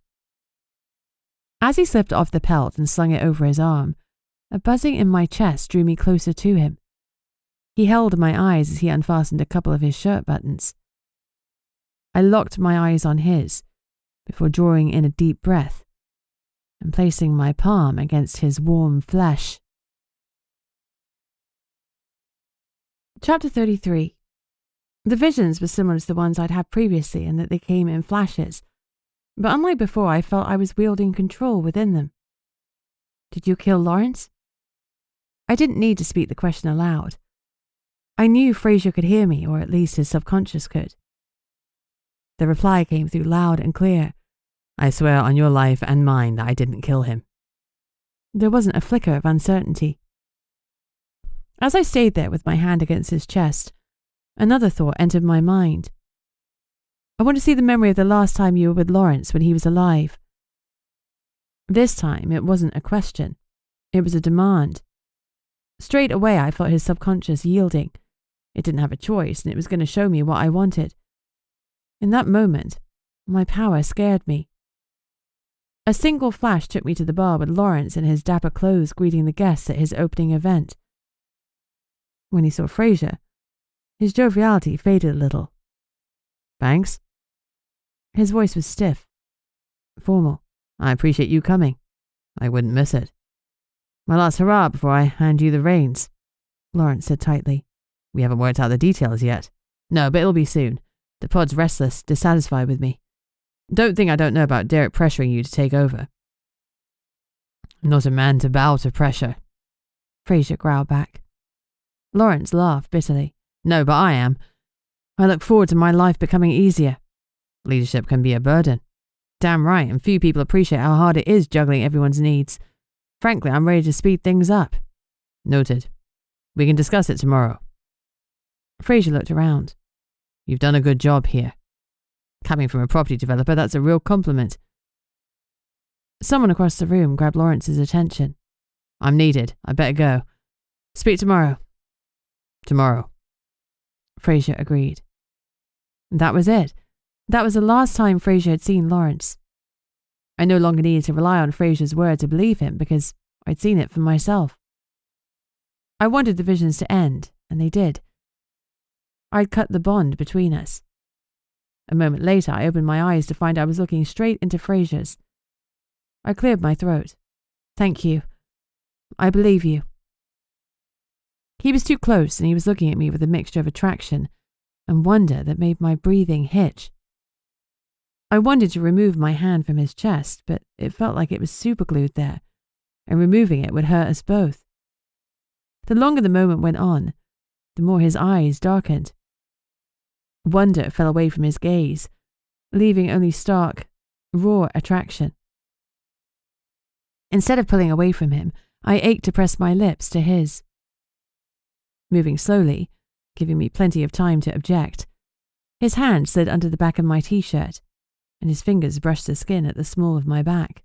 As he slipped off the pelt and slung it over his arm, a buzzing in my chest drew me closer to him. He held my eyes as he unfastened a couple of his shirt buttons. I locked my eyes on his, before drawing in a deep breath and placing my palm against his warm flesh. Chapter 33. The visions were similar to the ones I'd had previously in that they came in flashes, but unlike before, I felt I was wielding control within them. Did you kill Lawrence? I didn't need to speak the question aloud. I knew Fraser could hear me, or at least his subconscious could. The reply came through loud and clear. I swear on your life and mine that I didn't kill him. There wasn't a flicker of uncertainty. As I stayed there with my hand against his chest, another thought entered my mind. I want to see the memory of the last time you were with Lawrence when he was alive. This time it wasn't a question. It was a demand. Straight away I felt his subconscious yielding. It didn't have a choice, and it was going to show me what I wanted. In that moment, my power scared me. A single flash took me to the bar with Lawrence in his dapper clothes greeting the guests at his opening event. When he saw Fraser, his joviality faded a little. Banks? His voice was stiff, formal. I appreciate you coming. I wouldn't miss it. My last hurrah before I hand you the reins, Lawrence said tightly. We haven't worked out the details yet. No, but it'll be soon. The pod's restless, dissatisfied with me. Don't think I don't know about Derek pressuring you to take over. I'm not a man to bow to pressure, Fraser growled back. Lawrence laughed bitterly. No, but I am. I look forward to my life becoming easier. Leadership can be a burden. Damn right, and few people appreciate how hard it is juggling everyone's needs. Frankly, I'm ready to speed things up. Noted. We can discuss it tomorrow. Fraser looked around. You've done a good job here. Coming from a property developer, that's a real compliment. Someone across the room grabbed Lawrence's attention. I'm needed. I better go. Speak tomorrow. Tomorrow. Fraser agreed. That was it. That was the last time Fraser had seen Lawrence. I no longer needed to rely on Fraser's word to believe him because I'd seen it for myself. I wanted the visions to end, and they did. I'd cut the bond between us. A moment later, I opened my eyes to find I was looking straight into Fraser's. I cleared my throat. Thank you. I believe you. He was too close, and he was looking at me with a mixture of attraction and wonder that made my breathing hitch. I wanted to remove my hand from his chest, but it felt like it was superglued there, and removing it would hurt us both. The longer the moment went on, the more his eyes darkened. Wonder fell away from his gaze, leaving only stark, raw attraction. Instead of pulling away from him, I ached to press my lips to his. Moving slowly, giving me plenty of time to object, his hand slid under the back of my t-shirt, and his fingers brushed the skin at the small of my back.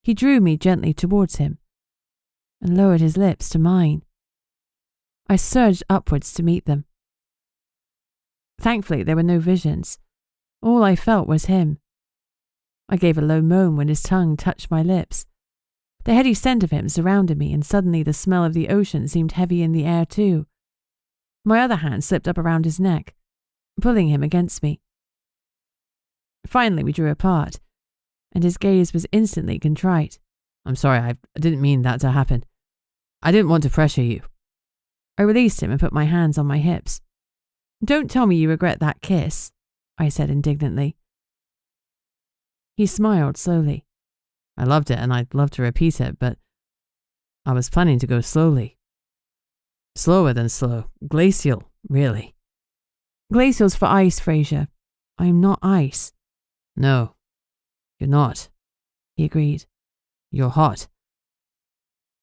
He drew me gently towards him, and lowered his lips to mine. I surged upwards to meet them. Thankfully, there were no visions. All I felt was him. I gave a low moan when his tongue touched my lips. The heady scent of him surrounded me, and suddenly the smell of the ocean seemed heavy in the air too. My other hand slipped up around his neck, pulling him against me. Finally, we drew apart, and his gaze was instantly contrite. I'm sorry, I didn't mean that to happen. I didn't want to pressure you. I released him and put my hands on my hips. Don't tell me you regret that kiss, I said indignantly. He smiled slowly. I loved it and I'd love to repeat it, but I was planning to go slowly. Slower than slow. Glacial, really. Glacial's for ice, Fraser. I am not ice. No, you're not, he agreed. You're hot.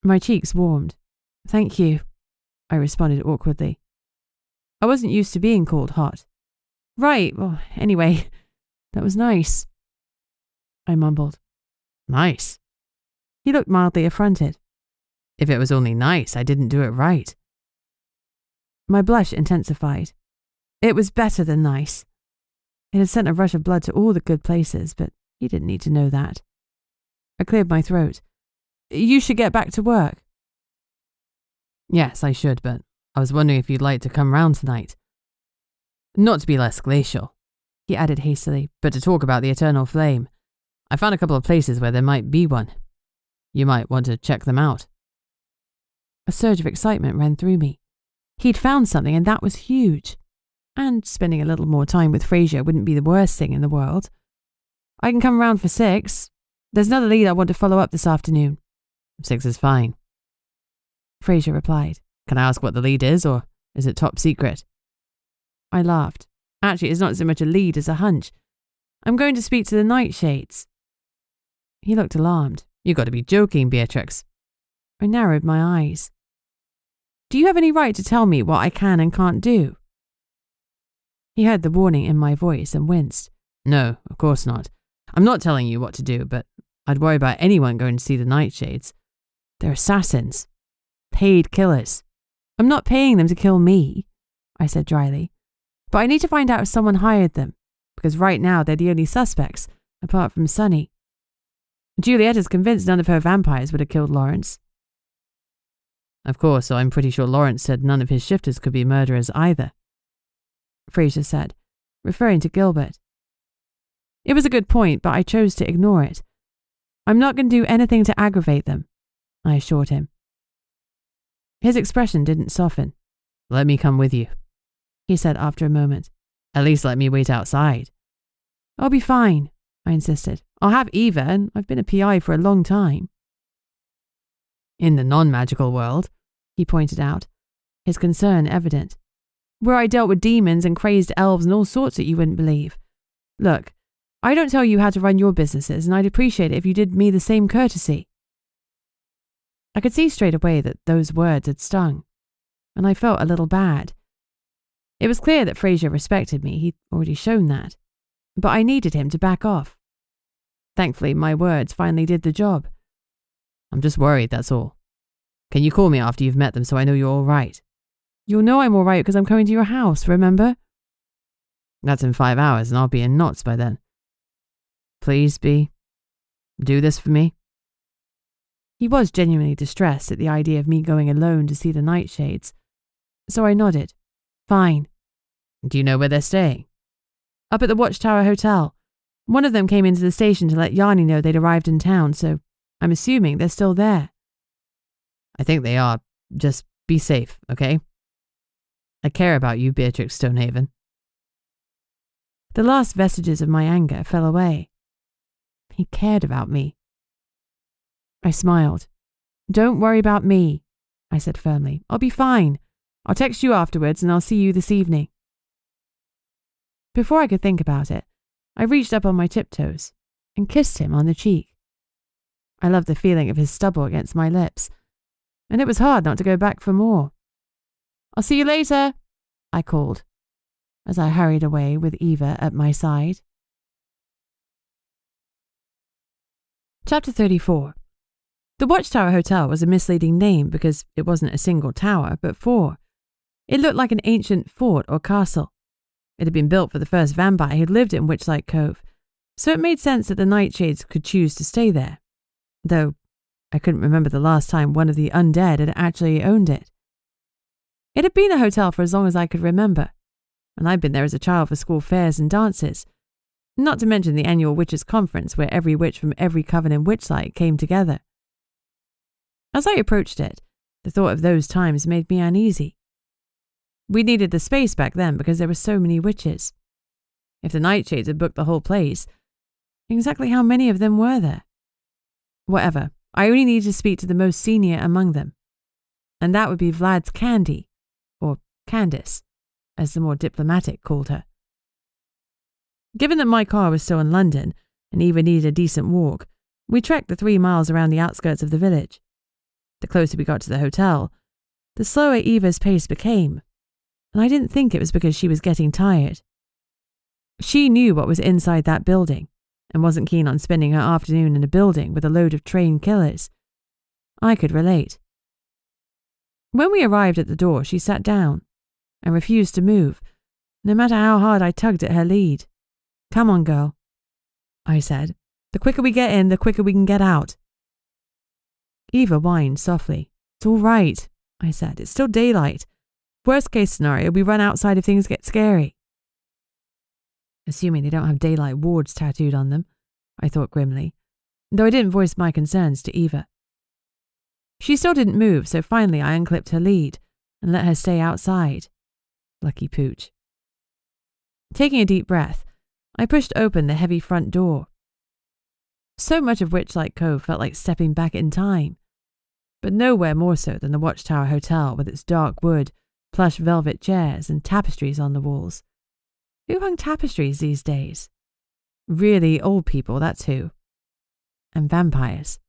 My cheeks warmed. Thank you, I responded awkwardly. I wasn't used to being called hot. Right, well, anyway, that was nice, I mumbled. Nice? He looked mildly affronted. If it was only nice, I didn't do it right. My blush intensified. It was better than nice. It had sent a rush of blood to all the good places, but he didn't need to know that. I cleared my throat. You should get back to work. Yes, I should, but I was wondering if you'd like to come round tonight. Not to be less glacial, he added hastily, but to talk about the eternal flame. I found a couple of places where there might be one. You might want to check them out. A surge of excitement ran through me. He'd found something, and that was huge. And spending a little more time with Fraser wouldn't be the worst thing in the world. I can come round for 6. There's another lead I want to follow up this afternoon. 6 is fine, Fraser replied. Can I ask what the lead is, or is it top secret? I laughed. Actually, it's not so much a lead as a hunch. I'm going to speak to the Nightshades. He looked alarmed. You got to be joking, Beatrix. I narrowed my eyes. Do you have any right to tell me what I can and can't do? He heard the warning in my voice and winced. No, of course not. I'm not telling you what to do, but I'd worry about anyone going to see the Nightshades. They're assassins. Paid killers. I'm not paying them to kill me, I said dryly. But I need to find out if someone hired them, because right now they're the only suspects, apart from Sunny. Juliet is convinced none of her vampires would have killed Lawrence. Of course, so I'm pretty sure Lawrence said none of his shifters could be murderers either, Fraser said, referring to Gilbert. It was a good point, but I chose to ignore it. I'm not going to do anything to aggravate them, I assured him. His expression didn't soften. Let me come with you, he said after a moment. At least let me wait outside. I'll be fine, I insisted. I'll have Eva, and I've been a PI for a long time. In the non-magical world, he pointed out, his concern evident, where I dealt with demons and crazed elves and all sorts that you wouldn't believe. Look, I don't tell you how to run your businesses, and I'd appreciate it if you did me the same courtesy. I could see straight away that those words had stung, and I felt a little bad. It was clear that Fraser respected me, he'd already shown that, but I needed him to back off. Thankfully, my words finally did the job. I'm just worried, that's all. Can you call me after you've met them so I know you're all right? You'll know I'm all right because I'm coming to your house, remember? That's in 5 hours and I'll be in knots by then. Please, Bea, do this for me. He was genuinely distressed at the idea of me going alone to see the Nightshades, so I nodded. Fine. Do you know where they're staying? Up at the Watchtower Hotel. One of them came into the station to let Yanni know they'd arrived in town, so I'm assuming they're still there. I think they are. Just be safe, okay? I care about you, Beatrix Stonehaven. The last vestiges of my anger fell away. He cared about me. I smiled. Don't worry about me, I said firmly. I'll be fine. I'll text you afterwards and I'll see you this evening. Before I could think about it, I reached up on my tiptoes and kissed him on the cheek. I loved the feeling of his stubble against my lips, and it was hard not to go back for more. I'll see you later, I called, as I hurried away with Eva at my side. Chapter 34. The Watchtower Hotel was a misleading name because it wasn't a single tower, but 4. It looked like an ancient fort or castle. It had been built for the first vampire who'd lived in Witchlight Cove, so it made sense that the Nightshades could choose to stay there, though I couldn't remember the last time one of the undead had actually owned it. It had been a hotel for as long as I could remember, and I'd been there as a child for school fairs and dances, not to mention the annual Witches' Conference where every witch from every coven in Witchlight came together. As I approached it, the thought of those times made me uneasy. We needed the space back then because there were so many witches. If the Nightshades had booked the whole place, exactly how many of them were there? Whatever, I only needed to speak to the most senior among them, and that would be Vlad's Candy, or Candice, as the more diplomatic called her. Given that my car was still in London, and Eva needed a decent walk, we trekked the 3 miles around the outskirts of the village. The closer we got to the hotel, the slower Eva's pace became, and I didn't think it was because she was getting tired. She knew what was inside that building, and wasn't keen on spending her afternoon in a building with a load of trained killers. I could relate. When we arrived at the door, she sat down and refused to move, no matter how hard I tugged at her lead. Come on, girl, I said. The quicker we get in, the quicker we can get out. Eva whined softly. It's all right, I said. It's still daylight. Worst case scenario, we run outside if things get scary. Assuming they don't have daylight wards tattooed on them, I thought grimly, though I didn't voice my concerns to Eva. She still didn't move, so finally I unclipped her lead and let her stay outside. Lucky pooch. Taking a deep breath, I pushed open the heavy front door. So much of Witchlight Cove felt like stepping back in time, but nowhere more so than the Watchtower Hotel with its dark wood, plush velvet chairs, and tapestries on the walls. Who hung tapestries these days? Really old people, that's who. And vampires.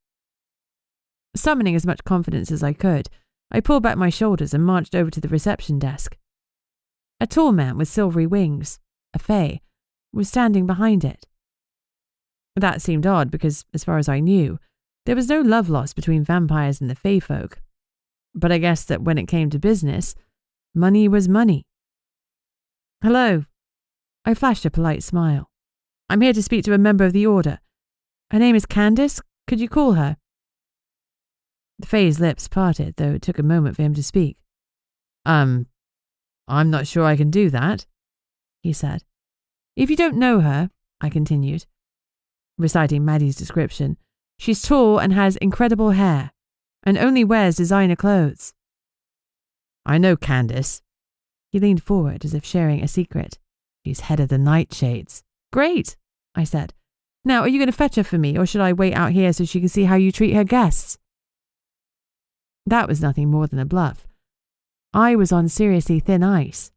Summoning as much confidence as I could, I pulled back my shoulders and marched over to the reception desk. A tall man with silvery wings, a fae, was standing behind it. That seemed odd because, as far as I knew, there was no love lost between vampires and the fae folk. But I guessed that when it came to business, money was money. Hello. I flashed a polite smile. I'm here to speak to a member of the Order. Her name is Candice. Could you call her? The fae's lips parted, though it took a moment for him to speak. I'm not sure I can do that, he said. If you don't know her, I continued, reciting Maddie's description, she's tall and has incredible hair, and only wears designer clothes. I know Candice. He leaned forward as if sharing a secret. She's head of the Nightshades. Great, I said. Now, are you going to fetch her for me, or should I wait out here so she can see how you treat her guests? That was nothing more than a bluff. I was on seriously thin ice,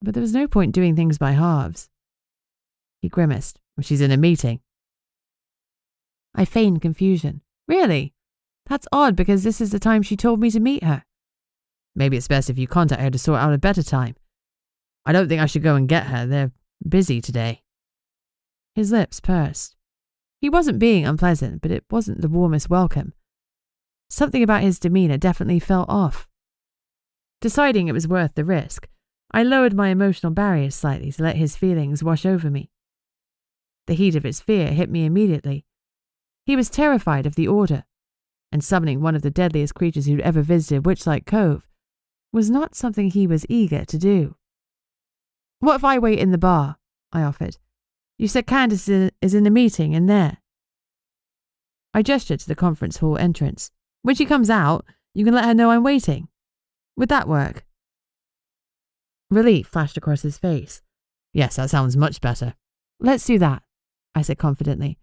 but there was no point doing things by halves. He grimaced. She's in a meeting. I feigned confusion. Really? That's odd because this is the time she told me to meet her. Maybe it's best if you contact her to sort out a better time. I don't think I should go and get her. They're busy today. His lips pursed. He wasn't being unpleasant, but it wasn't the warmest welcome. Something about his demeanour definitely felt off. Deciding it was worth the risk, I lowered my emotional barriers slightly to let his feelings wash over me. The heat of his fear hit me immediately. He was terrified of the Order, and summoning one of the deadliest creatures who'd ever visited Witchlight Cove was not something he was eager to do. "What if I wait in the bar?" I offered. "You said Candace is in a meeting in there." I gestured to the conference hall entrance. "When she comes out, you can let her know I'm waiting. Would that work?" Relief flashed across his face. "Yes, that sounds much better." "Let's do that," I said confidently,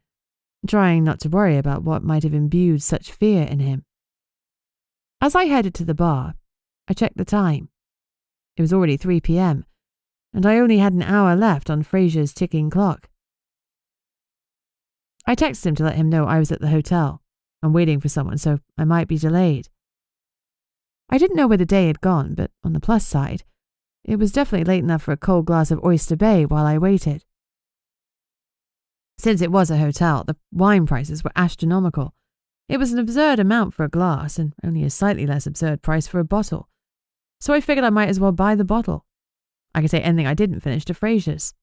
trying not to worry about what might have imbued such fear in him. As I headed to the bar, I checked the time. It was already 3 p.m, and I only had an hour left on Fraser's ticking clock. I texted him to let him know I was at the hotel and waiting for someone, so I might be delayed. I didn't know where the day had gone, but on the plus side, it was definitely late enough for a cold glass of Oyster Bay while I waited. Since it was a hotel, the wine prices were astronomical. It was an absurd amount for a glass and only a slightly less absurd price for a bottle. So I figured I might as well buy the bottle. I could take anything I didn't finish to Fraser's.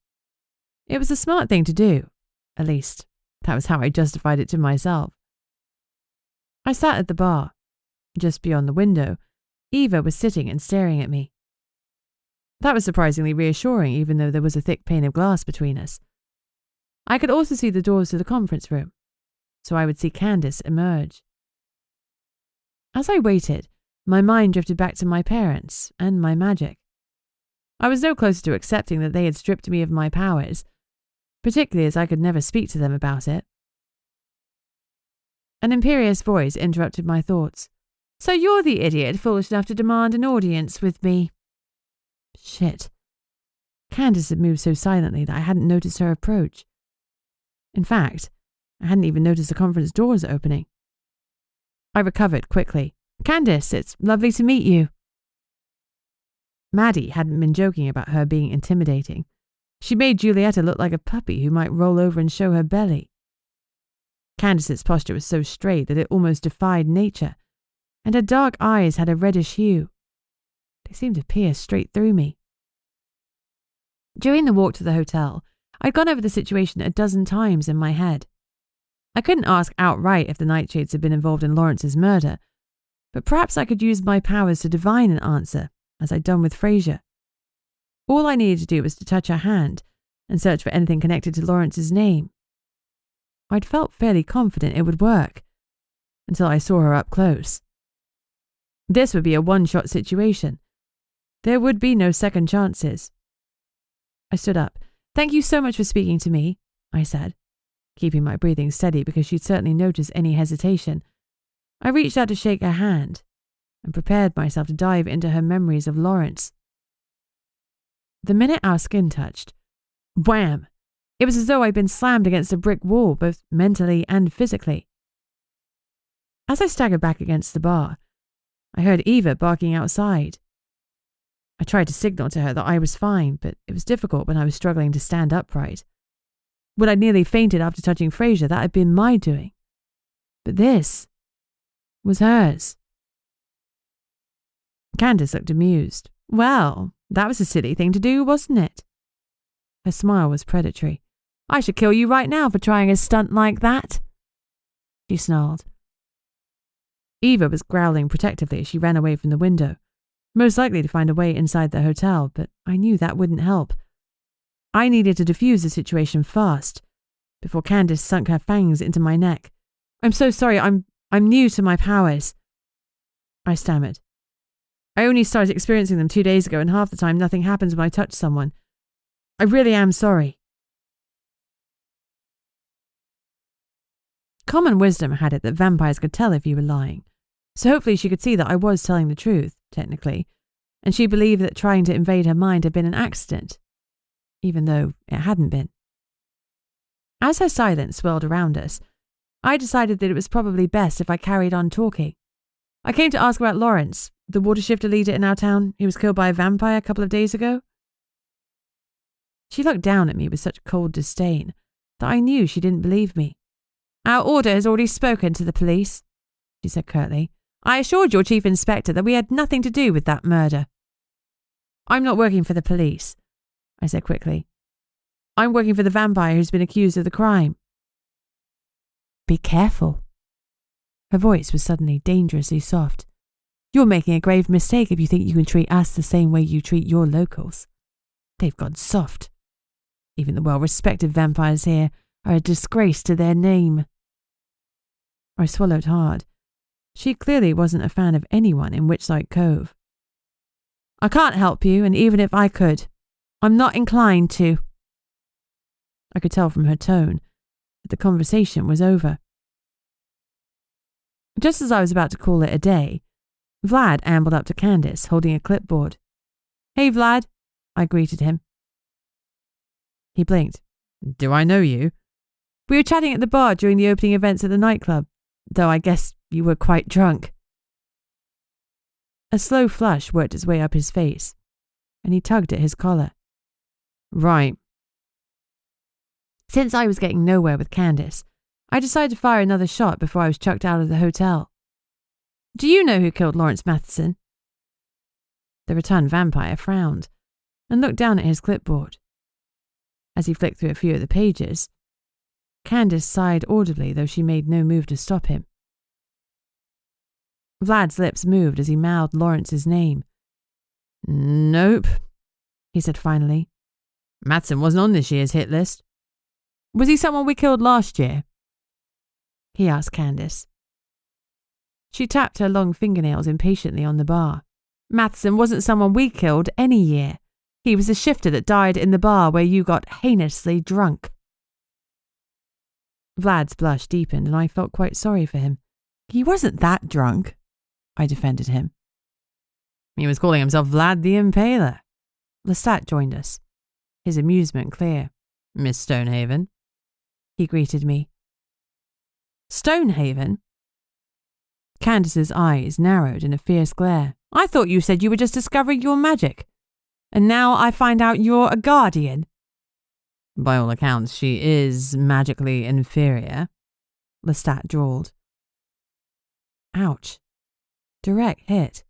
It was a smart thing to do. At least, that was how I justified it to myself. I sat at the bar. Just beyond the window, Eva was sitting and staring at me. That was surprisingly reassuring, even though there was a thick pane of glass between us. I could also see the doors to the conference room, so I would see Candace emerge. As I waited, my mind drifted back to my parents and my magic. I was no closer to accepting that they had stripped me of my powers, particularly as I could never speak to them about it. An imperious voice interrupted my thoughts. "So you're the idiot foolish enough to demand an audience with me." Shit. Candace had moved so silently that I hadn't noticed her approach. In fact, I hadn't even noticed the conference doors opening. I recovered quickly. "Candace, it's lovely to meet you." Maddie hadn't been joking about her being intimidating. She made Giulietta look like a puppy who might roll over and show her belly. Candace's posture was so straight that it almost defied nature, and her dark eyes had a reddish hue. They seemed to pierce straight through me. During the walk to the hotel, I'd gone over the situation a dozen times in my head. I couldn't ask outright if the Nightshades had been involved in Lawrence's murder, but perhaps I could use my powers to divine an answer, as I'd done with Fraser. All I needed to do was to touch her hand and search for anything connected to Lawrence's name. I'd felt fairly confident it would work, until I saw her up close. This would be a one-shot situation. There would be no second chances. I stood up. "Thank you so much for speaking to me," I said, keeping my breathing steady because she'd certainly noticed any hesitation. I reached out to shake her hand and prepared myself to dive into her memories of Lawrence. The minute our skin touched, wham! It was as though I'd been slammed against a brick wall, both mentally and physically. As I staggered back against the bar, I heard Eva barking outside. I tried to signal to her that I was fine, but it was difficult when I was struggling to stand upright. When I'd nearly fainted after touching Fraser, that had been my doing. But this was hers. Candace looked amused. "Well, that was a silly thing to do, wasn't it?" Her smile was predatory. "I should kill you right now for trying a stunt like that," she snarled. Eva was growling protectively as she ran away from the window, most likely to find a way inside the hotel, but I knew that wouldn't help. I needed to defuse the situation fast, before Candace sunk her fangs into my neck. "I'm so sorry, I'm new to my powers," I stammered. "I only started experiencing them 2 days ago, and half the time nothing happens when I touch someone. I really am sorry." Common wisdom had it that vampires could tell if you were lying, so hopefully she could see that I was telling the truth, technically, and she believed that trying to invade her mind had been an accident, even though it hadn't been. As her silence swirled around us, I decided that it was probably best if I carried on talking. "I came to ask about Lawrence, the water shifter leader in our town who was killed by a vampire a couple of days ago." She looked down at me with such cold disdain that I knew she didn't believe me. "Our order has already spoken to the police," she said curtly. "I assured your chief inspector that we had nothing to do with that murder." "I'm not working for the police," I said quickly. "I'm working for the vampire who's been accused of the crime." "Be careful," Her voice was suddenly dangerously soft. You're making a grave mistake if you think you can treat us the same way you treat your locals. They've gone soft. Even the well-respected vampires here are a disgrace to their name. I swallowed hard. She clearly wasn't a fan of anyone in Witchlight Cove. I can't help you, and even if I could, I'm not inclined to. I could tell from her tone that the conversation was over. Just as I was about to call it a day, Vlad ambled up to Candace, holding a clipboard. Hey, Vlad, I greeted him. He blinked. Do I know you? We were chatting at the bar during the opening events at the nightclub, though I guess you were quite drunk. A slow flush worked its way up his face, and he tugged at his collar. Right. Since I was getting nowhere with Candace, I decided to fire another shot before I was chucked out of the hotel. Do you know who killed Lawrence Matheson? The returned vampire frowned and looked down at his clipboard. As he flicked through a few of the pages, Candace sighed audibly, though she made no move to stop him. Vlad's lips moved as he mouthed Lawrence's name. Nope, he said finally. Matheson wasn't on this year's hit list. Was he someone we killed last year? He asked Candace. She tapped her long fingernails impatiently on the bar. Matheson wasn't someone we killed any year. He was a shifter that died in the bar where you got heinously drunk. Vlad's blush deepened and I felt quite sorry for him. He wasn't that drunk, I defended him. He was calling himself Vlad the Impaler. Lestat joined us, his amusement clear. Miss Stonehaven. He greeted me. Stonehaven? Candace's eyes narrowed in a fierce glare. I thought you said you were just discovering your magic. And now I find out you're a guardian. By all accounts, she is magically inferior, Lestat drawled. Ouch. Direct hit.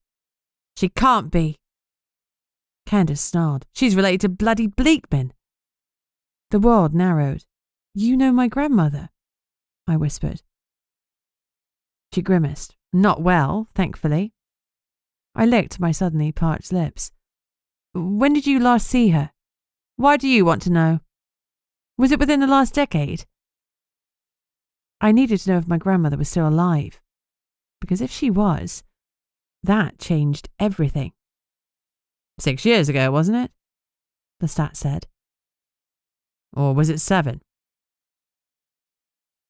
She can't be. Candace snarled. She's related to bloody Bleakman. The world narrowed. You know my grandmother, I whispered. She grimaced. Not well, thankfully. I licked my suddenly parched lips. When did you last see her? Why do you want to know? Was it within the last decade? I needed to know if my grandmother was still alive, because if she was, that changed everything. 6 years ago, wasn't it? Lestat said. Or was it 7?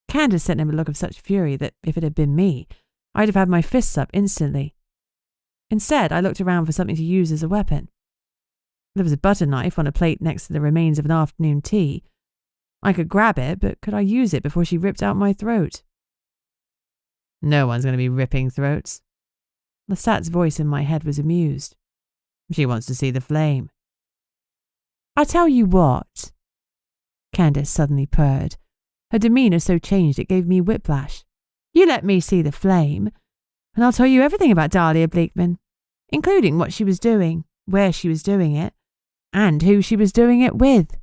Candace sent him a look of such fury that if it had been me, I'd have had my fists up instantly. Instead, I looked around for something to use as a weapon. There was a butter knife on a plate next to the remains of an afternoon tea. I could grab it, but could I use it before she ripped out my throat? No one's going to be ripping throats. Lestat's voice in my head was amused. She wants to see the flame. I tell you what, Candace suddenly purred. Her demeanour so changed it gave me whiplash. You let me see the flame, and I'll tell you everything about Dahlia Bleakman, including what she was doing, where she was doing it, and who she was doing it with.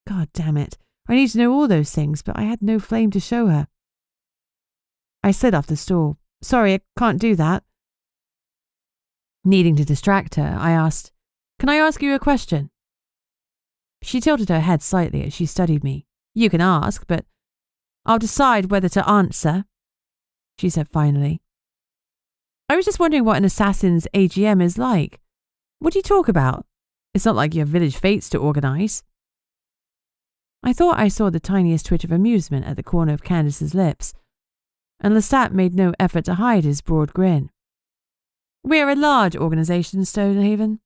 God damn it, I need to know all those things, but I had no flame to show her. I slid off the stool. Sorry, I can't do that. Needing to distract her, I asked, Can I ask you a question? She tilted her head slightly as she studied me. You can ask, but I'll decide whether to answer, she said finally. I was just wondering what an assassin's AGM is like. What do you talk about? It's not like you have village fates to organise. I thought I saw the tiniest twitch of amusement at the corner of Candace's lips, and Lestat made no effort to hide his broad grin. We're a large organisation, Stonehaven.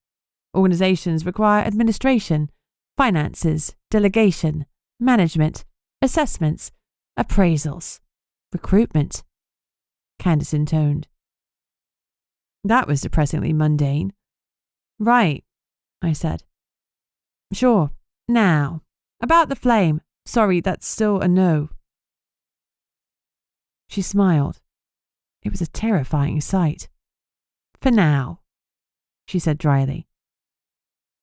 Organisations require administration, finances, delegation, management, assessments, appraisals, recruitment, Candace intoned. That was depressingly mundane. Right, I said. Sure. Now, about the flame. Sorry, that's still a no. She smiled. It was a terrifying sight. For now, she said dryly.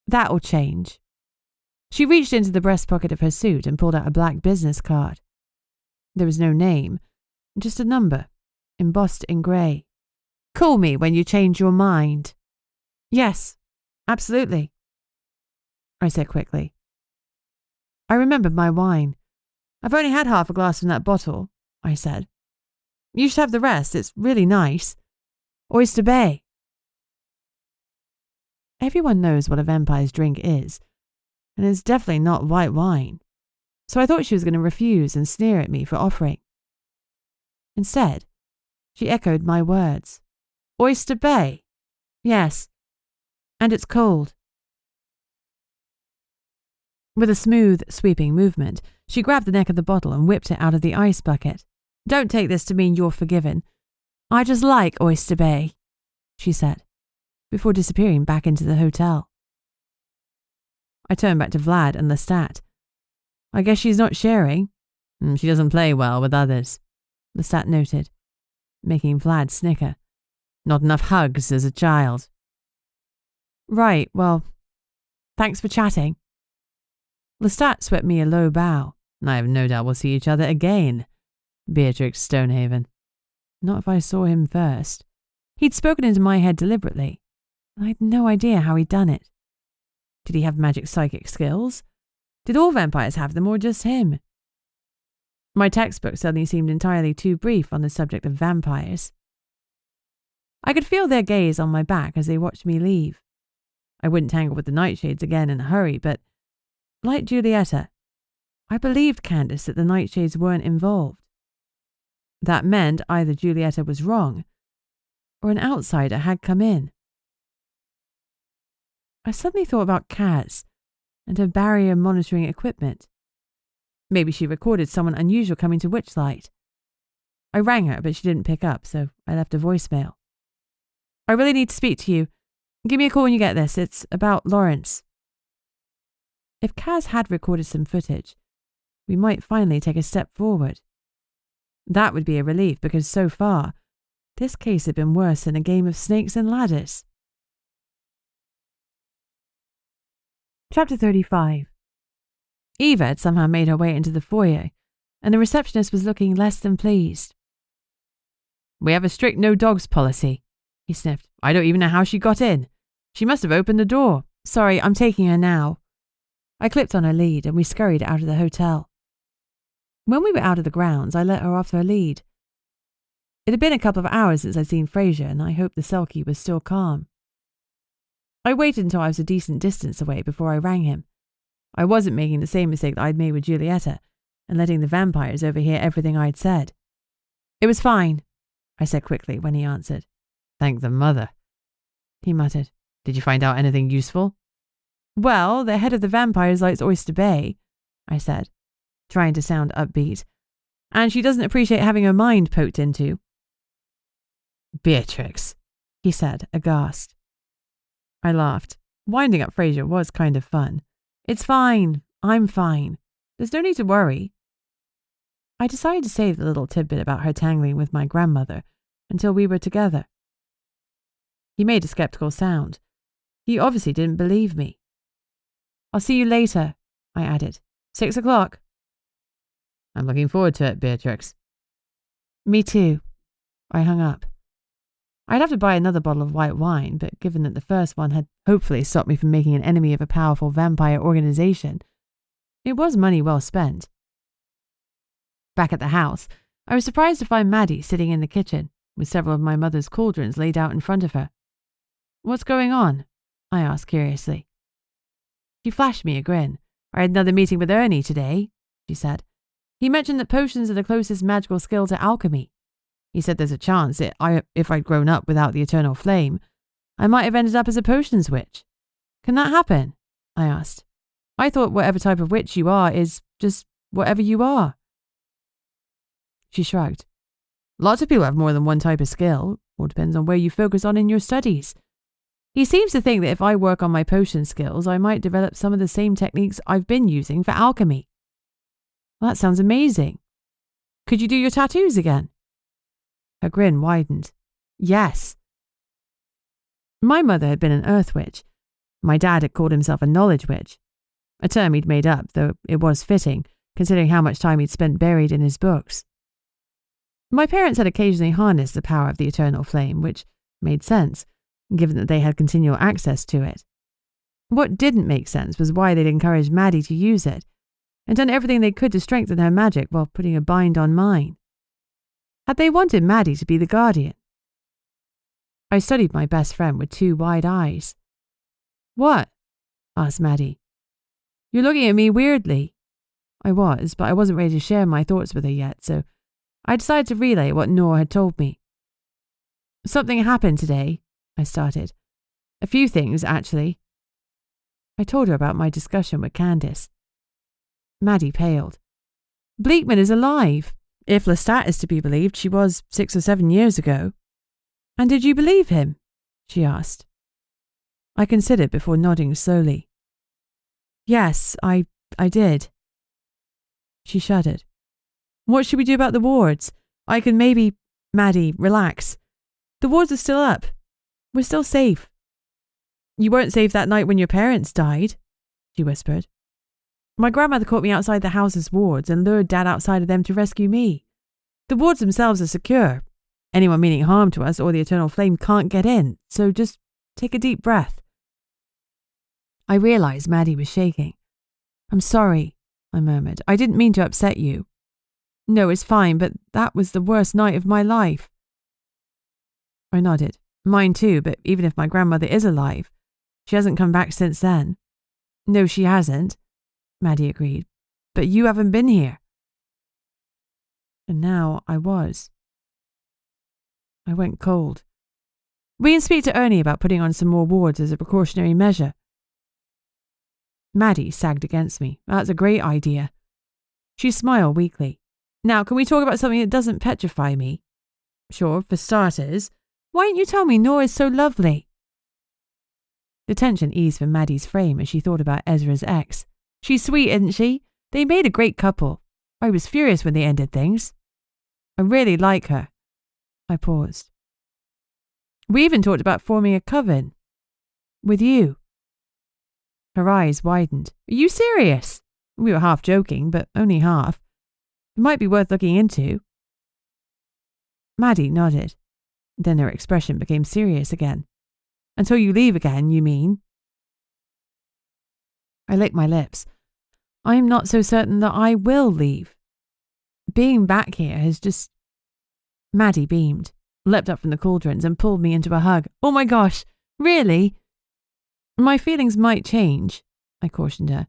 That'll change. She reached into the breast pocket of her suit and pulled out a black business card. There was no name, Just a number, embossed in grey. Call me when you change your mind. Yes, absolutely, I said quickly. I remembered my wine. I've only had half a glass from that bottle, I said. You should have the rest, it's really nice. Oyster Bay. Everyone knows what a vampire's drink is, and it's definitely not white wine, so I thought she was going to refuse and sneer at me for offering. Instead, she echoed my words. Oyster Bay? Yes. And it's cold. With a smooth, sweeping movement, she grabbed the neck of the bottle and whipped it out of the ice bucket. Don't take this to mean you're forgiven. I just like Oyster Bay, she said, before disappearing back into the hotel. I turned back to Vlad and Lestat. I guess she's not sharing. She doesn't play well with others, Lestat noted, making Vlad snicker. Not enough hugs as a child. Right, well, thanks for chatting. Lestat swept me a low bow. I have no doubt we'll see each other again, Beatrix Stonehaven. Not if I saw him first. He'd spoken into my head deliberately, and I had no idea how he'd done it. Did he have magic psychic skills? Did all vampires have them, or just him? My textbook suddenly seemed entirely too brief on the subject of vampires. I could feel their gaze on my back as they watched me leave. I wouldn't tangle with the Nightshades again in a hurry, but, like Giulietta, I believed Candace that the Nightshades weren't involved. That meant either Giulietta was wrong, or an outsider had come in. I suddenly thought about Kaz and her barrier monitoring equipment. Maybe she recorded someone unusual coming to Witchlight. I rang her, but she didn't pick up, so I left a voicemail. I really need to speak to you. Give me a call when you get this. It's about Lawrence. If Kaz had recorded some footage, we might finally take a step forward. That would be a relief because so far, this case had been worse than a game of snakes and ladders. Chapter 35. Eva had somehow made her way into the foyer, and the receptionist was looking less than pleased. We have a strict no dogs policy, he sniffed. I don't even know how she got in. She must have opened the door. Sorry, I'm taking her now. I clipped on her lead and we scurried out of the hotel. When we were out of the grounds, I let her off her lead. It had been a couple of hours since I'd seen Fraser, and I hoped the selkie was still calm. I waited until I was a decent distance away before I rang him. I wasn't making the same mistake that I'd made with Giulietta and letting the vampires overhear everything I'd said. It was fine, I said quickly when he answered. Thank the mother, he muttered. Did you find out anything useful? Well, the head of the vampires likes Oyster Bay, I said, trying to sound upbeat, and she doesn't appreciate having her mind poked into. Beatrix, he said, aghast. I laughed. Winding up Fraser was kind of fun. It's fine. I'm fine. There's no need to worry. I decided to save the little tidbit about her tangling with my grandmother until we were together. He made a skeptical sound. He obviously didn't believe me. I'll see you later, I added. 6 o'clock. I'm looking forward to it, Beatrix. Me too. I hung up. I'd have to buy another bottle of white wine, but given that the first one had hopefully stopped me from making an enemy of a powerful vampire organization, it was money well spent. Back at the house, I was surprised to find Maddie sitting in the kitchen, with several of my mother's cauldrons laid out in front of her. What's going on? I asked curiously. She flashed me a grin. I had another meeting with Ernie today, she said. He mentioned that potions are the closest magical skill to alchemy. He said there's a chance that if I'd grown up without the eternal flame, I might have ended up as a potions witch. Can that happen? I asked. I thought whatever type of witch you are is just whatever you are. She shrugged. Lots of people have more than one type of skill. All depends on where you focus on in your studies. He seems to think that if I work on my potion skills, I might develop some of the same techniques I've been using for alchemy. Well, that sounds amazing. Could you do your tattoos again? Her grin widened. Yes. My mother had been an earth witch. My dad had called himself a knowledge witch, a term he'd made up, though it was fitting, considering how much time he'd spent buried in his books. My parents had occasionally harnessed the power of the eternal flame, which made sense, given that they had continual access to it. What didn't make sense was why they'd encouraged Maddie to use it, and done everything they could to strengthen her magic while putting a bind on mine. Had they wanted Maddie to be the guardian? I studied my best friend with 2 wide eyes. "What?" asked Maddie. "You're looking at me weirdly." I was, but I wasn't ready to share my thoughts with her yet, so I decided to relay what Nora had told me. "Something happened today," I started. "A few things, actually." I told her about my discussion with Candace. Maddie paled. "Bleakman is alive. If Lestat is to be believed, she was 6 or 7 years ago." "And did you believe him?" she asked. I considered before nodding slowly. "Yes, I did." She shuddered. "What should we do about the wards? I can maybe—" "Maddie, relax. The wards are still up. We're still safe." "You weren't safe that night when your parents died," she whispered. "My grandmother caught me outside the house's wards and lured Dad outside of them to rescue me. The wards themselves are secure. Anyone meaning harm to us or the eternal flame can't get in, so just take a deep breath." I realized Maddie was shaking. "I'm sorry," I murmured. "I didn't mean to upset you." "No, it's fine, but that was the worst night of my life." I nodded. "Mine too, but even if my grandmother is alive, she hasn't come back since then." "No, she hasn't," Maddie agreed. "But you haven't been here." And now I was. I went cold. "We can speak to Ernie about putting on some more wards as a precautionary measure." Maddie sagged against me. "That's a great idea." She smiled weakly. "Now, can we talk about something that doesn't petrify me?" "Sure, for starters. Why didn't you tell me Nora is so lovely?" The tension eased from Maddie's frame as she thought about Ezra's ex. "She's sweet, isn't she? They made a great couple. I was furious when they ended things. I really like her." I paused. "We even talked about forming a coven. With you." Her eyes widened. "Are you serious?" We were half joking, but only half. "It might be worth looking into." Maddie nodded. Then her expression became serious again. "Until you leave again, you mean?" I licked my lips. "I'm not so certain that I will leave. Being back here has just—" Maddie beamed, leapt up from the cauldrons and pulled me into a hug. "Oh my gosh, really?" "My feelings might change," I cautioned her.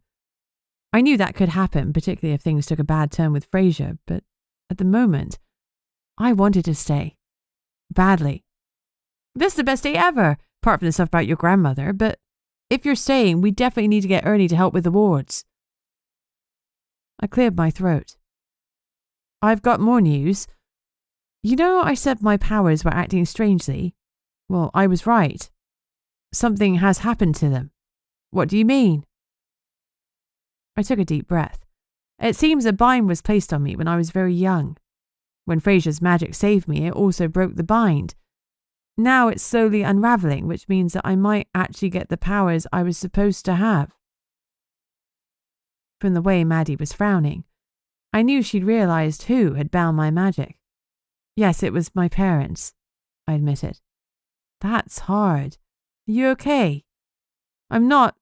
I knew that could happen, particularly if things took a bad turn with Fraser, but at the moment, I wanted to stay. Badly. "This is the best day ever, apart from the stuff about your grandmother, but if you're staying, we definitely need to get Ernie to help with the wards." I cleared my throat. "I've got more news. You know, I said my powers were acting strangely. Well, I was right. Something has happened to them." "What do you mean?" I took a deep breath. "It seems a bind was placed on me when I was very young. When Fraser's magic saved me, it also broke the bind. Now it's slowly unraveling, which means that I might actually get the powers I was supposed to have." From the way Maddie was frowning, I knew she'd realized who had bound my magic. "Yes, it was my parents," I admitted. "That's hard. Are you okay?" "I'm not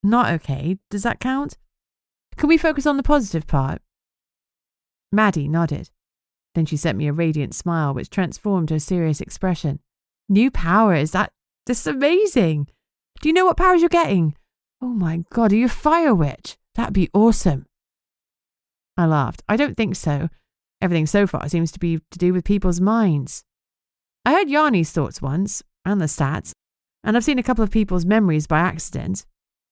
okay. Does that count? Can we focus on the positive part?" Maddie nodded. Then she sent me a radiant smile which transformed her serious expression. "New powers, this is amazing. Do you know what powers you're getting? Oh my God, are you a fire witch? That'd be awesome." I laughed. "I don't think so. Everything so far seems to be to do with people's minds. I heard Yanni's thoughts once, and the stats, and I've seen a couple of people's memories by accident."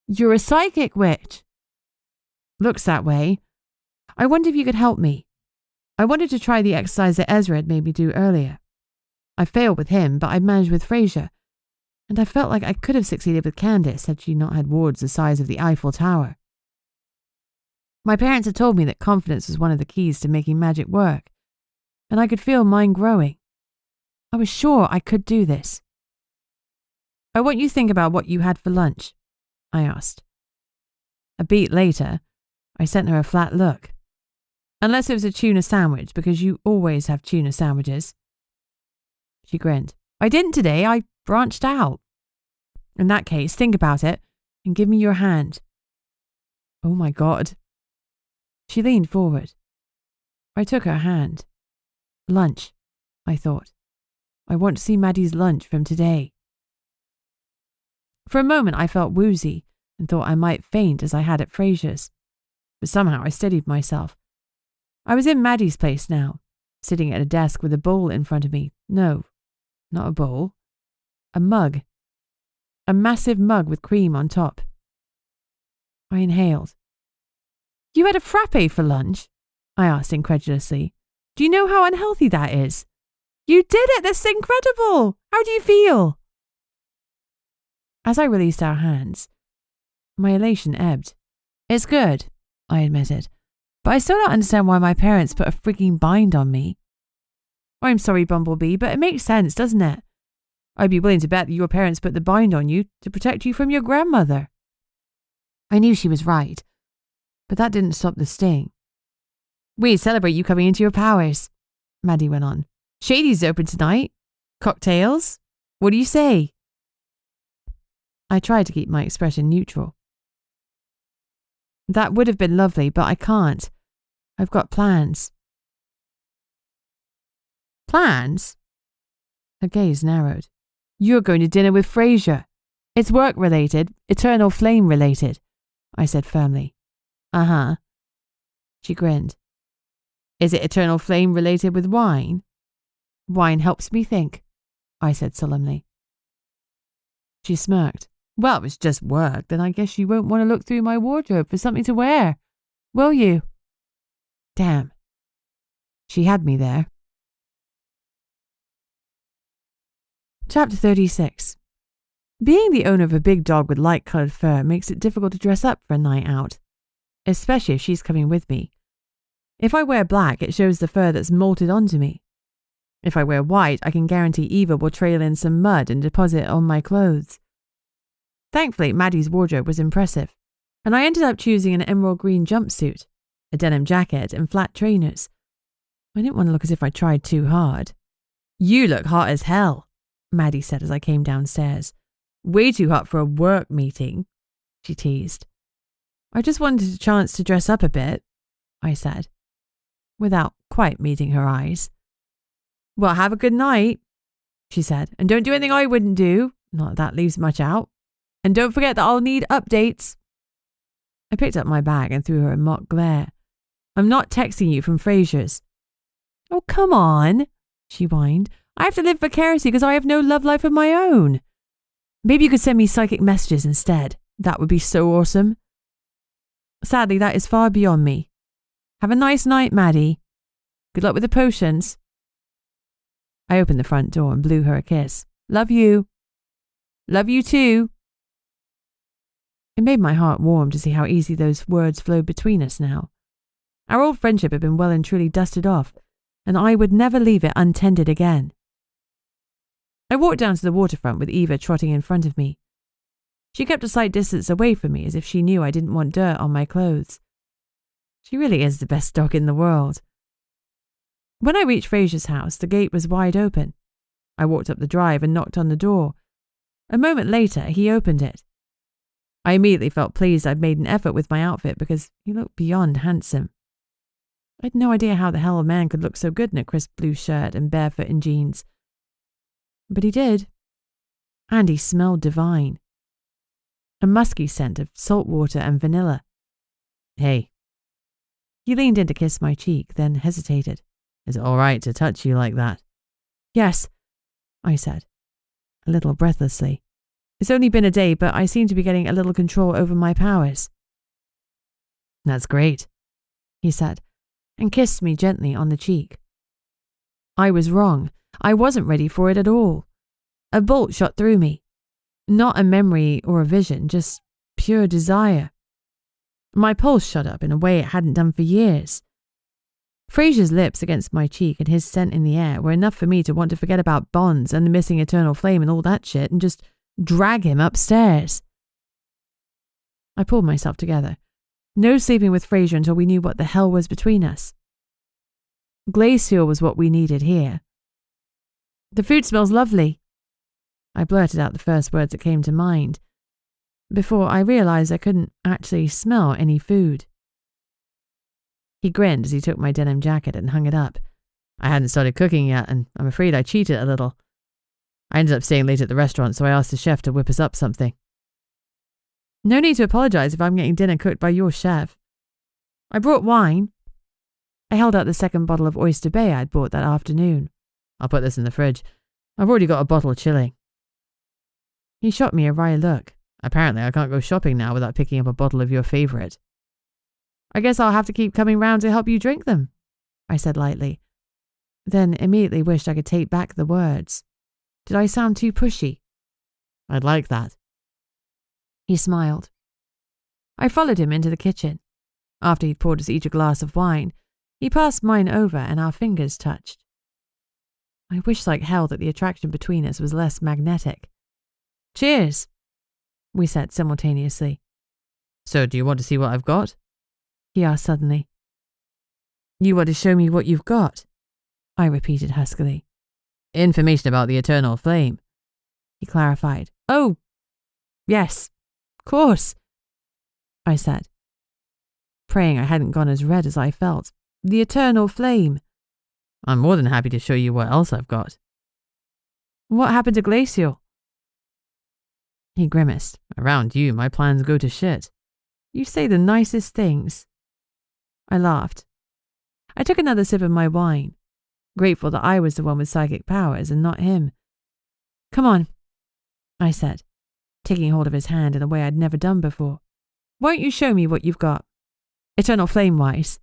"You're a psychic witch." "Looks that way. I wonder if you could help me. I wanted to try the exercise that Ezra had made me do earlier. I failed with him, but I managed with Fraser, and I felt like I could have succeeded with Candace had she not had wards the size of the Eiffel Tower. My parents had told me that confidence was one of the keys to making magic work, and I could feel mine growing. I was sure I could do this." "I want you to think about what you had for lunch," I asked. A beat later, I sent her a flat look. Unless it was a tuna sandwich, because you always have tuna sandwiches. She grinned. I didn't today. I branched out. In that case, think about it and give me your hand. Oh my God. She leaned forward. I took her hand. Lunch, I thought. I want to see Maddie's lunch from today. For a moment I felt woozy and thought I might faint as I had at Fraser's. But somehow I steadied myself. I was in Maddie's place now, sitting at a desk with a bowl in front of me. No, not a bowl. A mug. A massive mug with cream on top. I inhaled. You had a frappe for lunch? I asked incredulously. Do you know how unhealthy that is? You did it! That's incredible! How do you feel? As I released our hands, my elation ebbed. It's good, I admitted, but I still don't understand why my parents put a freaking bind on me. I'm sorry, Bumblebee, but it makes sense, doesn't it? I'd be willing to bet that your parents put the bind on you to protect you from your grandmother. I knew she was right, but that didn't stop the sting. We celebrate you coming into your powers, Maddie went on. Shady's open tonight. Cocktails? What do you say? I tried to keep my expression neutral. That would have been lovely, but I can't. I've got plans. Plans? Her gaze narrowed. You're going to dinner with Fraser. It's work-related, eternal flame-related, I said firmly. Uh-huh. She grinned. Is it eternal flame-related with wine? Wine helps me think, I said solemnly. She smirked. Well, it was just work, then I guess you won't want to look through my wardrobe for something to wear, will you? Damn. She had me there. Chapter 36. Being the owner of a big dog with light-coloured fur makes it difficult to dress up for a night out, especially if she's coming with me. If I wear black, it shows the fur that's molted onto me. If I wear white, I can guarantee Eva will trail in some mud and deposit it on my clothes. Thankfully, Maddie's wardrobe was impressive, and I ended up choosing an emerald green jumpsuit, a denim jacket, and flat trainers. I didn't want to look as if I tried too hard. You look hot as hell, Maddie said as I came downstairs. Way too hot for a work meeting, she teased. I just wanted a chance to dress up a bit, I said, without quite meeting her eyes. Well, have a good night, she said, and don't do anything I wouldn't do, not that that leaves much out. And don't forget that I'll need updates. I picked up my bag and threw her a mock glare. I'm not texting you from Fraser's. Oh, come on, she whined. I have to live vicariously because I have no love life of my own. Maybe you could send me psychic messages instead. That would be so awesome. Sadly, that is far beyond me. Have a nice night, Maddie. Good luck with the potions. I opened the front door and blew her a kiss. Love you. Love you too. It made my heart warm to see how easy those words flowed between us now. Our old friendship had been well and truly dusted off, and I would never leave it untended again. I walked down to the waterfront with Eva trotting in front of me. She kept a slight distance away from me as if she knew I didn't want dirt on my clothes. She really is the best dog in the world. When I reached Fraser's house, the gate was wide open. I walked up the drive and knocked on the door. A moment later, he opened it. I immediately felt pleased I'd made an effort with my outfit because he looked beyond handsome. I had no idea how the hell a man could look so good in a crisp blue shirt and barefoot in jeans. But he did. And he smelled divine. A musky scent of salt water and vanilla. Hey. He leaned in to kiss my cheek, then hesitated. Is it all right to touch you like that? Yes, I said, a little breathlessly. It's only been a day, but I seem to be getting a little control over my powers. That's great, he said, and kissed me gently on the cheek. I was wrong. I wasn't ready for it at all. A bolt shot through me. Not a memory or a vision, just pure desire. My pulse shot up in a way it hadn't done for years. Fraser's lips against my cheek and his scent in the air were enough for me to want to forget about bonds and the missing eternal flame and all that shit and just drag him upstairs. I pulled myself together. No sleeping with Fraser until we knew what the hell was between us. Glacial was what we needed here. The food smells lovely. I blurted out the first words that came to mind, before I realised I couldn't actually smell any food. He grinned as he took my denim jacket and hung it up. I hadn't started cooking yet, and I'm afraid I cheated a little. I ended up staying late at the restaurant, so I asked the chef to whip us up something. No need to apologise if I'm getting dinner cooked by your chef. I brought wine. I held out the second bottle of Oyster Bay I'd bought that afternoon. I'll put this in the fridge. I've already got a bottle chilling. He shot me a wry look. Apparently I can't go shopping now without picking up a bottle of your favourite. I guess I'll have to keep coming round to help you drink them, I said lightly, then immediately wished I could take back the words. Did I sound too pushy? I'd like that. He smiled. I followed him into the kitchen. After he'd poured us each a glass of wine, he passed mine over and our fingers touched. I wished like hell that the attraction between us was less magnetic. Cheers, we said simultaneously. So, do you want to see what I've got? He asked suddenly. You want to show me what you've got? I repeated huskily. Information about the eternal flame, he clarified. Oh, yes, of course, I said, praying I hadn't gone as red as I felt. The eternal flame. I'm more than happy to show you what else I've got. What happened to Glacial? He grimaced. Around you, my plans go to shit. You say the nicest things. I laughed. I took another sip of my wine, grateful that I was the one with psychic powers and not him. Come on, I said, taking hold of his hand in a way I'd never done before. Won't you show me what you've got? Eternal flame-wise,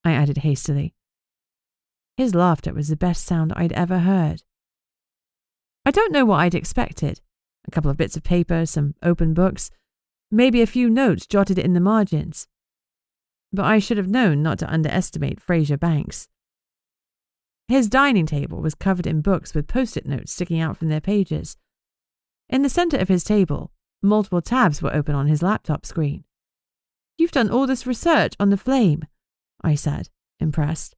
I added hastily. His laughter was the best sound I'd ever heard. I don't know what I'd expected. A couple of bits of paper, some open books, maybe a few notes jotted in the margins. But I should have known not to underestimate Fraser Banks. His dining table was covered in books with post-it notes sticking out from their pages. In the centre of his table, multiple tabs were open on his laptop screen. You've done all this research on the flame, I said, impressed.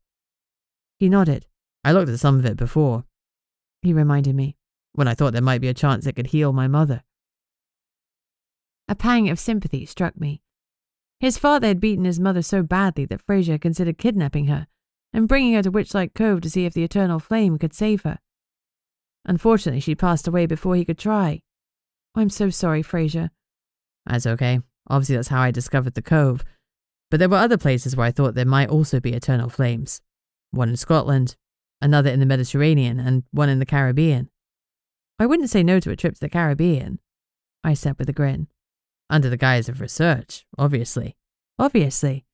He nodded. I looked at some of it before, he reminded me, when I thought there might be a chance it could heal my mother. A pang of sympathy struck me. His father had beaten his mother so badly that Fraser considered kidnapping her and bringing her to Witchlight Cove to see if the eternal flame could save her. Unfortunately, she passed away before he could try. I'm so sorry, Fraser. That's okay. Obviously, that's how I discovered the cove. But there were other places where I thought there might also be eternal flames. One in Scotland, another in the Mediterranean, and one in the Caribbean. I wouldn't say no to a trip to the Caribbean, I said with a grin. Under the guise of research, obviously. Obviously.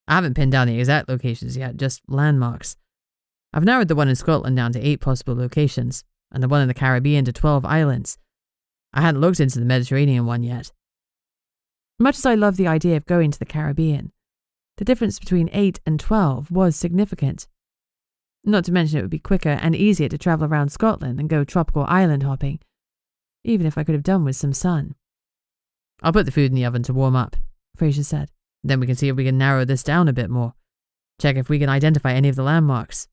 I haven't pinned down the exact locations yet, just landmarks. I've narrowed the one in Scotland down to 8 possible locations, and the one in the Caribbean to 12 islands. I hadn't looked into the Mediterranean one yet. Much as I love the idea of going to the Caribbean, the difference between 8 and 12 was significant. Not to mention it would be quicker and easier to travel around Scotland and go tropical island hopping, even if I could have done with some sun. I'll put the food in the oven to warm up, Fraser said. Then we can see if we can narrow this down a bit more. Check if we can identify any of the landmarks.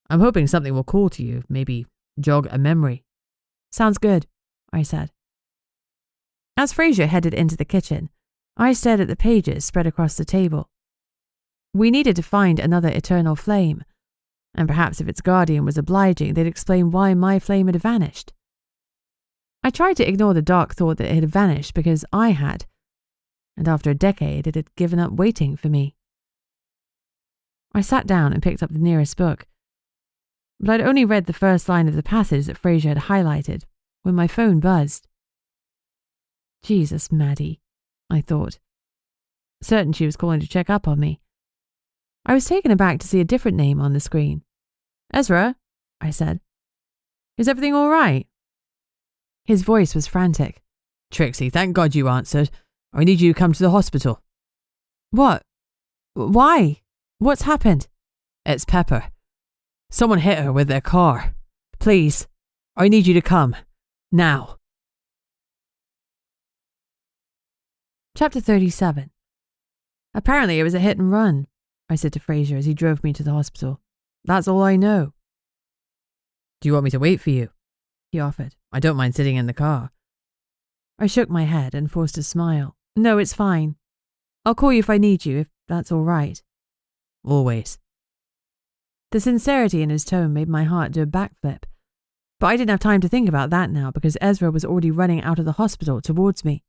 I'm hoping something will call to you, maybe jog a memory. Sounds good, I said. As Fraser headed into the kitchen, I stared at the pages spread across the table. We needed to find another eternal flame, and perhaps if its guardian was obliging, they'd explain why my flame had vanished. I tried to ignore the dark thought that it had vanished because I had, and after a decade it had given up waiting for me. I sat down and picked up the nearest book, but I'd only read the first line of the passage that Fraser had highlighted when my phone buzzed. Jesus, Maddie, I thought, certain she was calling to check up on me. I was taken aback to see a different name on the screen. Ezra, I said. Is everything all right? His voice was frantic. Trixie, thank God you answered. I need you to come to the hospital. What? Why? What's happened? It's Peppa. Someone hit her with their car. Please, I need you to come. Now. Chapter 37. Apparently it was a hit and run, I said to Fraser as he drove me to the hospital. That's all I know. Do you want me to wait for you? He offered. I don't mind sitting in the car. I shook my head and forced a smile. No, it's fine. I'll call you if I need you, if that's all right. Always. The sincerity in his tone made my heart do a backflip. But I didn't have time to think about that now because Ezra was already running out of the hospital towards me.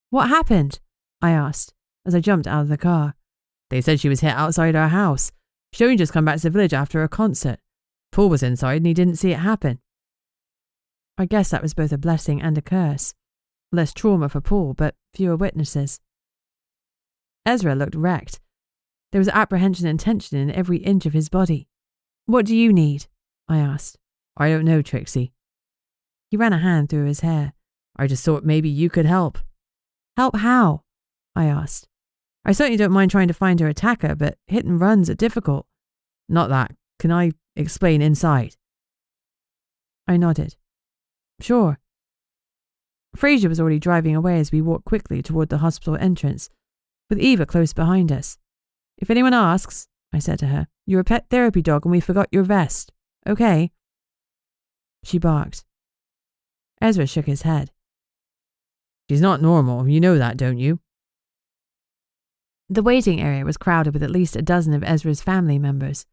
What happened? I asked as I jumped out of the car. They said she was hit outside our house. She'd only just come back to the village after a concert. Paul was inside and he didn't see it happen. I guess that was both a blessing and a curse. Less trauma for Paul, but fewer witnesses. Ezra looked wrecked. There was apprehension and tension in every inch of his body. What do you need? I asked. I don't know, Trixie. He ran a hand through his hair. I just thought maybe you could help. Help how? I asked. I certainly don't mind trying to find her attacker, but hit and runs are difficult. Not that. Can I explain inside? I nodded. Sure. Fraser was already driving away as we walked quickly toward the hospital entrance, with Eva close behind us. If anyone asks, I said to her, you're a pet therapy dog and we forgot your vest. Okay? She barked. Ezra shook his head. She's not normal, you know that, don't you? The waiting area was crowded with at least a dozen of Ezra's family members.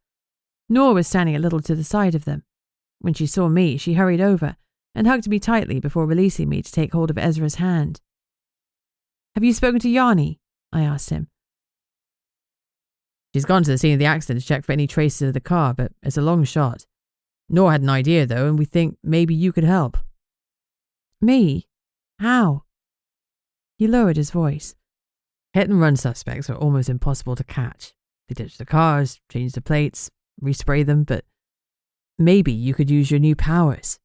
Nora was standing a little to the side of them. When she saw me, she hurried over and hugged me tightly before releasing me to take hold of Ezra's hand. Have you spoken to Yanni? I asked him. She's gone to the scene of the accident to check for any traces of the car, but it's a long shot. Nora had an idea, though, and we think maybe you could help. Me? How? He lowered his voice. Hit-and-run suspects are almost impossible to catch. They ditch the cars, change the plates, respray them, but maybe you could use your new powers.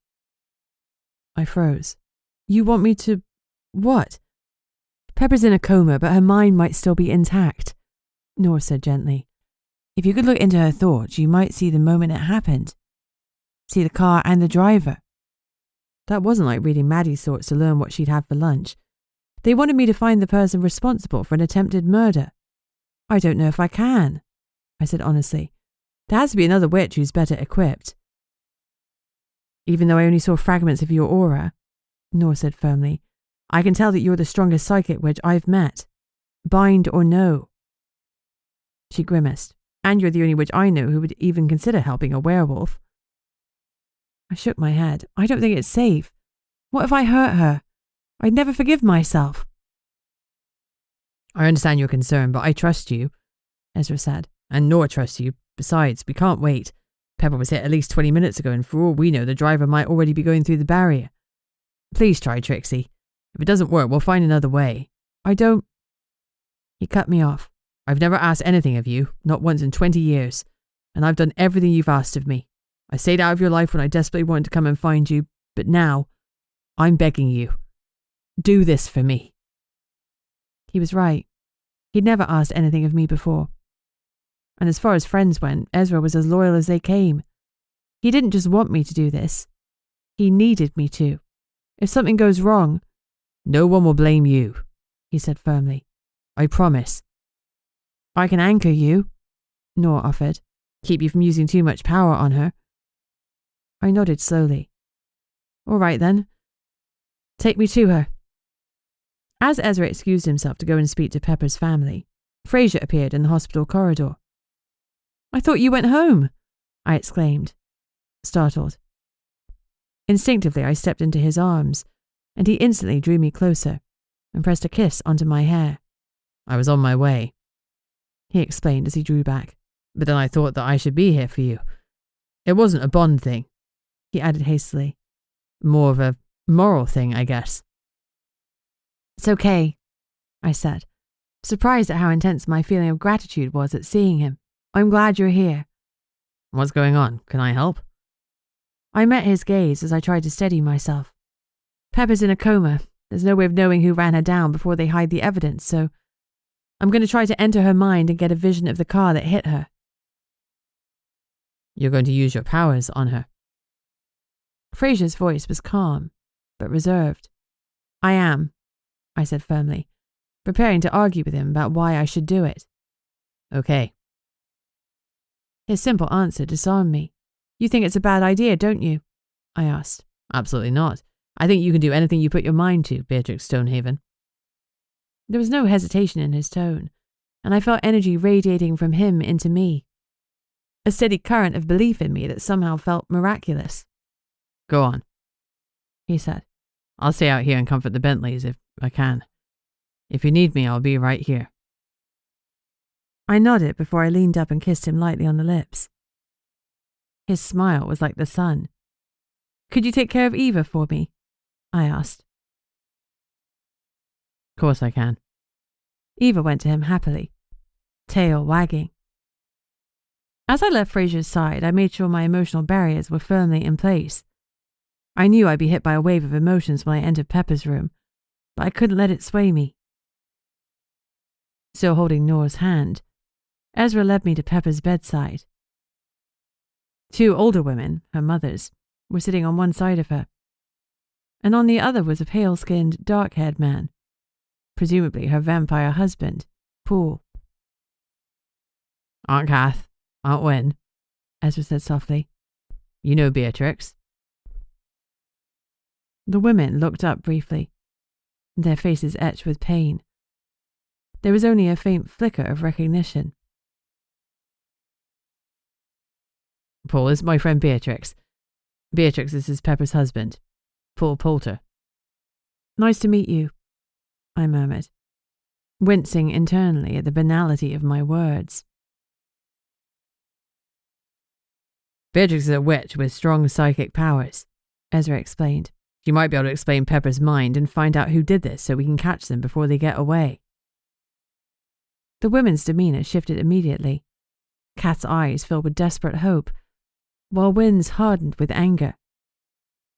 I froze. You want me to... what? Peppa's in a coma, but her mind might still be intact, Nora said gently. If you could look into her thoughts, you might see the moment it happened. See the car and the driver. That wasn't like reading Maddie's thoughts to learn what she'd have for lunch. They wanted me to find the person responsible for an attempted murder. I don't know if I can, I said honestly. There has to be another witch who's better equipped. Even though I only saw fragments of your aura, Nora said firmly, I can tell that you're the strongest psychic witch I've met. Bind or no. She grimaced. And you're the only witch I know who would even consider helping a werewolf. I shook my head. I don't think it's safe. What if I hurt her? I'd never forgive myself. I understand your concern, but I trust you, Ezra said. And Nora trusts you. Besides, we can't wait. Peppa was hit at least 20 minutes ago, and for all we know, the driver might already be going through the barrier. Please try, Trixie. If it doesn't work, we'll find another way. I don't... He cut me off. I've never asked anything of you, not once in 20 years, and I've done everything you've asked of me. I stayed out of your life when I desperately wanted to come and find you, but now, I'm begging you. Do this for me. He was right. He'd never asked anything of me before. And as far as friends went, Ezra was as loyal as they came. He didn't just want me to do this. He needed me to. If something goes wrong... No one will blame you, he said firmly. I promise. I can anchor you, Nora offered. Keep you from using too much power on her. I nodded slowly. All right then. Take me to her. As Ezra excused himself to go and speak to Peppa's family, Fraser appeared in the hospital corridor. I thought you went home, I exclaimed, startled. Instinctively, I stepped into his arms, and he instantly drew me closer and pressed a kiss onto my hair. I was on my way, he explained as he drew back. But then I thought that I should be here for you. It wasn't a bond thing, he added hastily. More of a moral thing, I guess. It's okay, I said, surprised at how intense my feeling of gratitude was at seeing him. I'm glad you're here. What's going on? Can I help? I met his gaze as I tried to steady myself. Peppa's in a coma. There's no way of knowing who ran her down before they hide the evidence, so I'm going to try to enter her mind and get a vision of the car that hit her. You're going to use your powers on her. Fraser's voice was calm, but reserved. I am, I said firmly, preparing to argue with him about why I should do it. Okay. His simple answer disarmed me. You think it's a bad idea, don't you? I asked. Absolutely not. I think you can do anything you put your mind to, Beatrix Stonehaven. There was no hesitation in his tone, and I felt energy radiating from him into me. A steady current of belief in me that somehow felt miraculous. Go on, he said. I'll stay out here and comfort the Bentleys if I can. If you need me, I'll be right here. I nodded before I leaned up and kissed him lightly on the lips. His smile was like the sun. Could you take care of Eva for me? I asked. Of course I can. Eva went to him happily, tail wagging. As I left Fraser's side, I made sure my emotional barriers were firmly in place. I knew I'd be hit by a wave of emotions when I entered Peppa's room, but I couldn't let it sway me. Still holding Nora's hand, Ezra led me to Peppa's bedside. 2 older women, her mothers, were sitting on one side of her, and on the other was a pale-skinned, dark-haired man, presumably her vampire husband, Paul. Aunt Kath, Aunt Wen, Ezra said softly. You know Beatrix. The women looked up briefly, their faces etched with pain. There was only a faint flicker of recognition. Paul is my friend Beatrix. Beatrix is his Peppa's husband, Paul Poulter. Nice to meet you, I murmured, wincing internally at the banality of my words. Beatrix is a witch with strong psychic powers, Ezra explained. She might be able to explain Peppa's mind and find out who did this so we can catch them before they get away. The women's demeanour shifted immediately. Kath's eyes filled with desperate hope, while Wynn's hardened with anger.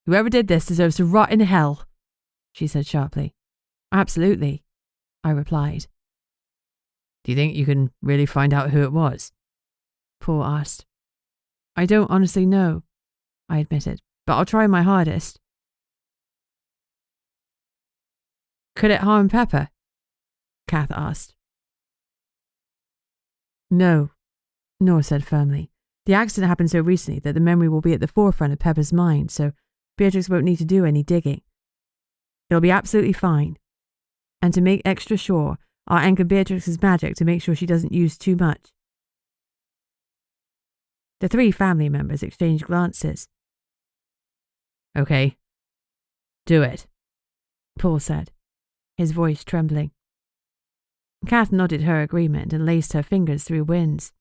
Whoever did this deserves to rot in hell, she said sharply. Absolutely, I replied. Do you think you can really find out who it was? Paul asked. I don't honestly know, I admitted, but I'll try my hardest. Could it harm Peppa? Kath asked. No, Nora said firmly. The accident happened so recently that the memory will be at the forefront of Peppa's mind, so Beatrix won't need to do any digging. It'll be absolutely fine. And to make extra sure, I'll anchor Beatrix's magic to make sure she doesn't use too much. The 3 family members exchanged glances. Okay. Do it, Paul said, his voice trembling. Kath nodded her agreement and laced her fingers through Wynn's.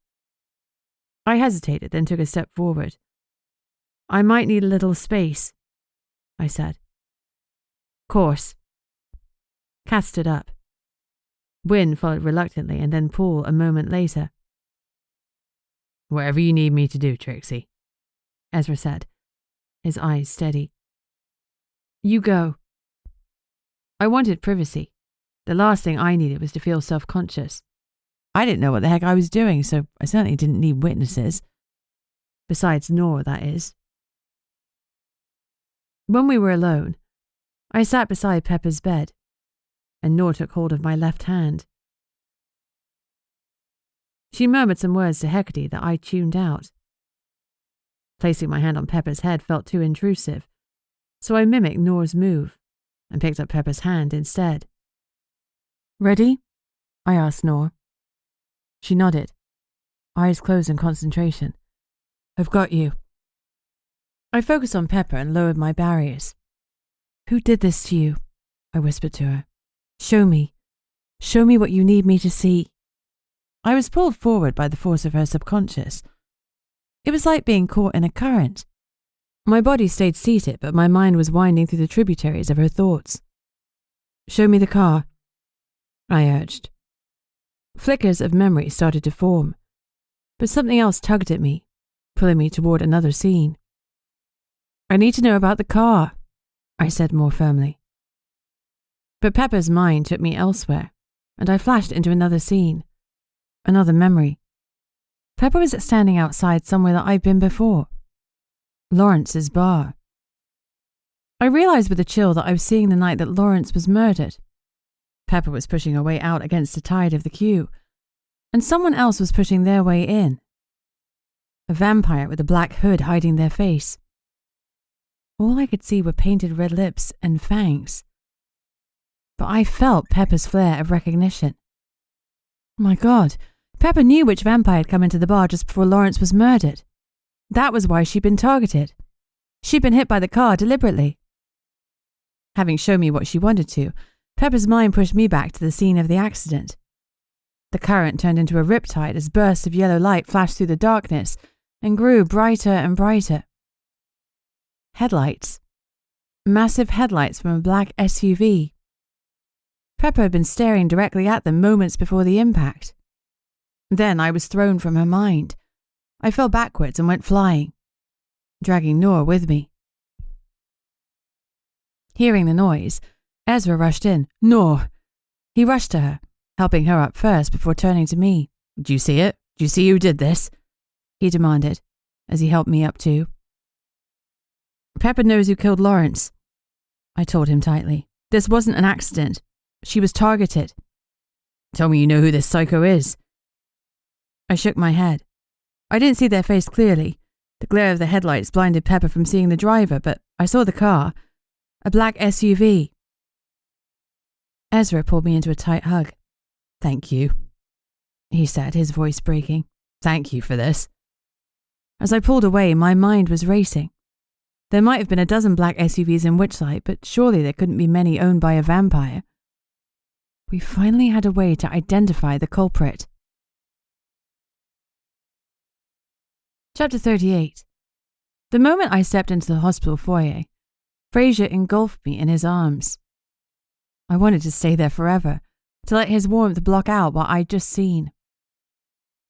I hesitated, then took a step forward. I might need a little space, I said. Course. Kath stood up. Wynn followed reluctantly, and then Paul a moment later. Whatever you need me to do, Trixie, Ezra said, his eyes steady. You go. I wanted privacy. The last thing I needed was to feel self-conscious. I didn't know what the heck I was doing, so I certainly didn't need witnesses. Besides Nora, that is. When we were alone, I sat beside Peppa's bed, and Nora took hold of my left hand. She murmured some words to Hecate that I tuned out. Placing my hand on Peppa's head felt too intrusive, so I mimicked Nora's move and picked up Peppa's hand instead. Ready? I asked Nora. She nodded, eyes closed in concentration. I've got you. I focused on Peppa and lowered my barriers. Who did this to you? I whispered to her. Show me. Show me what you need me to see. I was pulled forward by the force of her subconscious. It was like being caught in a current. My body stayed seated, but my mind was winding through the tributaries of her thoughts. Show me the car, I urged. Flickers of memory started to form, but something else tugged at me, pulling me toward another scene. I need to know about the car, I said more firmly. But Peppa's mind took me elsewhere, and I flashed into another scene, another memory. Peppa was standing outside somewhere that I'd been before. Lawrence's bar. I realized with a chill that I was seeing the night that Lawrence was murdered. Peppa was pushing her way out against the tide of the queue, and someone else was pushing their way in. a vampire with a black hood hiding their face. All I could see were painted red lips and fangs. But I felt Peppa's flare of recognition. My God, Peppa knew which vampire had come into the bar just before Lawrence was murdered. That was why she'd been targeted. She'd been hit by the car deliberately. Having shown me what she wanted to, Peppa's mind pushed me back to the scene of the accident. The current turned into a riptide as bursts of yellow light flashed through the darkness and grew brighter and brighter. Headlights. Massive headlights from a black SUV. Peppa had been staring directly at them moments before the impact. Then I was thrown from her mind. I fell backwards and went flying, dragging Noor with me. Hearing the noise, Ezra rushed in. Noor! He rushed to her, helping her up first before turning to me. "Do you see it? Do you see who did this?" he demanded, as he helped me up too. "Peppa knows who killed Lawrence," I told him tightly. "This wasn't an accident. She was targeted." "Tell me you know who this psycho is." I shook my head. I didn't see their face clearly. The glare of the headlights blinded Peppa from seeing the driver, but I saw the car. A black SUV. Ezra pulled me into a tight hug. "Thank you," he said, his voice breaking. "Thank you for this." As I pulled away, my mind was racing. There might have been a dozen black SUVs in Witchlight, but surely there couldn't be many owned by a vampire. We finally had a way to identify the culprit. Chapter 38. The moment I stepped into the hospital foyer, Fraser engulfed me in his arms. I wanted to stay there forever, to let his warmth block out what I'd just seen.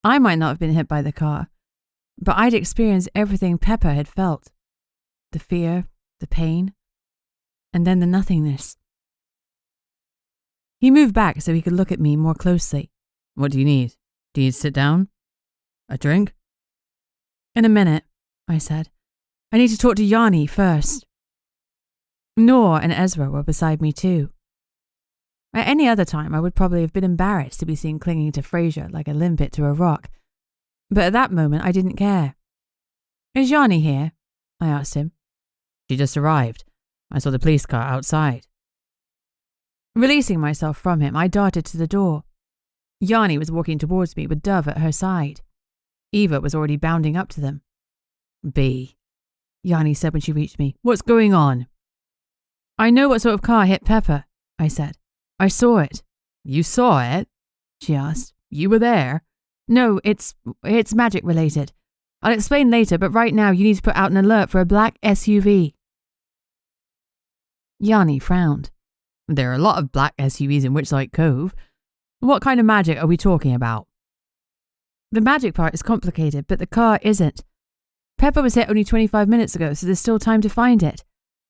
I might not have been hit by the car, but I'd experienced everything Peppa had felt. The fear, the pain, and then the nothingness. He moved back so he could look at me more closely. "What do you need? Do you need to sit down? A drink?" "In a minute," I said. "I need to talk to Yanni first." Noor and Ezra were beside me too. At any other time, I would probably have been embarrassed to be seen clinging to Fraser like a limpet to a rock. But at that moment, I didn't care. "Is Yanni here?" I asked him. "She just arrived. I saw the police car outside." Releasing myself from him, I darted to the door. Yanni was walking towards me with Dove at her side. Eva was already bounding up to them. "B," Yanni said when she reached me. "What's going on?" "I know what sort of car hit Peppa," I said. "I saw it." "You saw it?" she asked. "You were there?" "No, it's magic related. I'll explain later, but right now you need to put out an alert for a black SUV. Yanni frowned. "There are a lot of black SUVs in Witchlight Cove. What kind of magic are we talking about?" "The magic part is complicated, but the car isn't. Peppa was hit only 25 minutes ago, so there's still time to find it.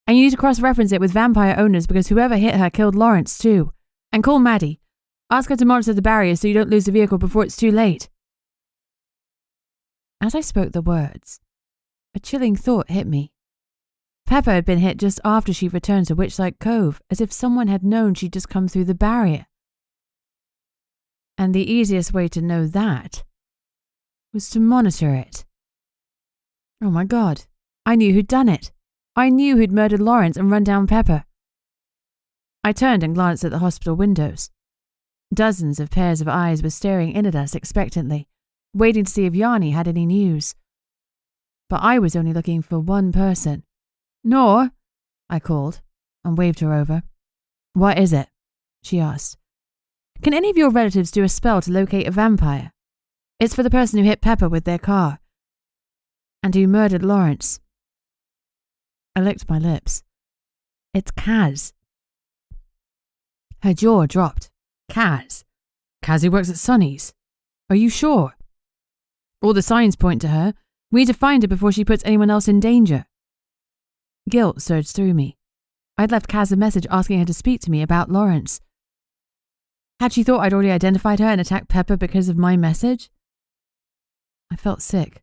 And you need to cross-reference it with vampire owners because whoever hit her killed Lawrence too. And call Maddie. Ask her to monitor the barrier so you don't lose the vehicle before it's too late." As I spoke the words, a chilling thought hit me. Peppa had been hit just after she returned to Witchlight Cove, as if someone had known she'd just come through the barrier. And the easiest way to know that was to monitor it. Oh my God, I knew who'd done it. I knew who'd murdered Lawrence and run down Peppa. I turned and glanced at the hospital windows. Dozens of pairs of eyes were staring in at us expectantly, waiting to see if Yanni had any news. But I was only looking for one person. "Noor," I called, and waved her over. "What is it?" she asked. "Can any of your relatives do a spell to locate a vampire? It's for the person who hit Peppa with their car. And who murdered Lawrence." I licked my lips. "It's Kaz." Her jaw dropped. "Kaz? Kaz who works at Sonny's? "Are you sure?" "All the signs point to her. We need to find her before she puts anyone else in danger." Guilt surged through me. I'd left Kaz a message asking her to speak to me about Lawrence. Had she thought I'd already identified her and attacked Peppa because of my message? I felt sick.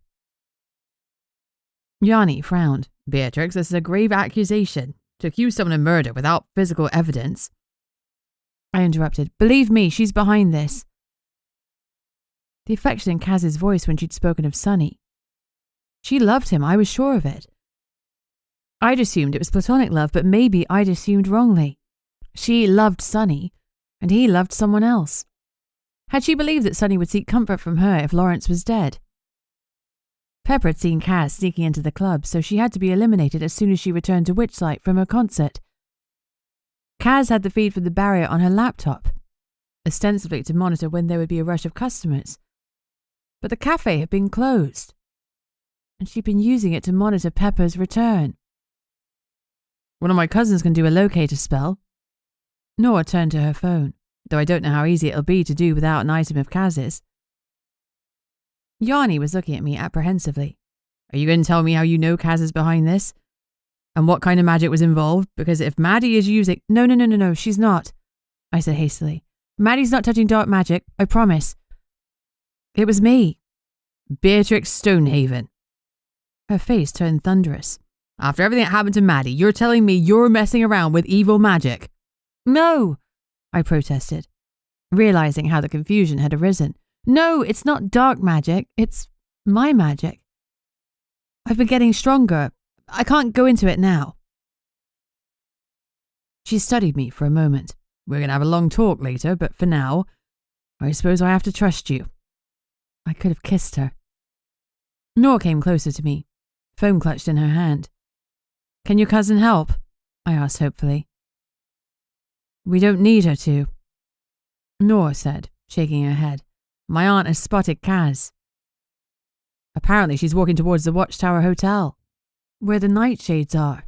Yanni frowned. "Beatrix, this is a grave accusation. To accuse someone of murder without physical evidence." I interrupted. "Believe me, she's behind this." The affection in Kaz's voice when she'd spoken of Sonny. She loved him, I was sure of it. I'd assumed it was platonic love, but maybe I'd assumed wrongly. She loved Sonny, and he loved someone else. Had she believed that Sonny would seek comfort from her if Lawrence was dead? Peppa had seen Kaz sneaking into the club, so she had to be eliminated as soon as she returned to Witchlight from her concert. Kaz had the feed from the barrier on her laptop, ostensibly to monitor when there would be a rush of customers. But the cafe had been closed, and she'd been using it to monitor Peppa's return. One of my cousins can do a locator spell. Nora turned to her phone, though I don't know how easy it'll be to do without an item of Kaz's. Yanni was looking at me apprehensively. Are you going to tell me how you know Kaz is behind this? And what kind of magic was involved? Because if Maddie is using... No, she's not, I said hastily. Maddie's not touching dark magic, I promise. It was me. Beatrix Stonehaven. Her face turned thunderous. After everything that happened to Maddie, you're telling me you're messing around with evil magic? No, I protested, realizing how the confusion had arisen. No, it's not dark magic, it's my magic. I've been getting stronger. I can't go into it now. She studied me for a moment. We're going to have a long talk later, but for now, I suppose I have to trust you. I could have kissed her. Nora came closer to me, phone clutched in her hand. Can your cousin help? I asked hopefully. We don't need her to. Nora said, shaking her head. My aunt has spotted Kaz. Apparently she's walking towards the Watchtower Hotel. Where the Nightshades are,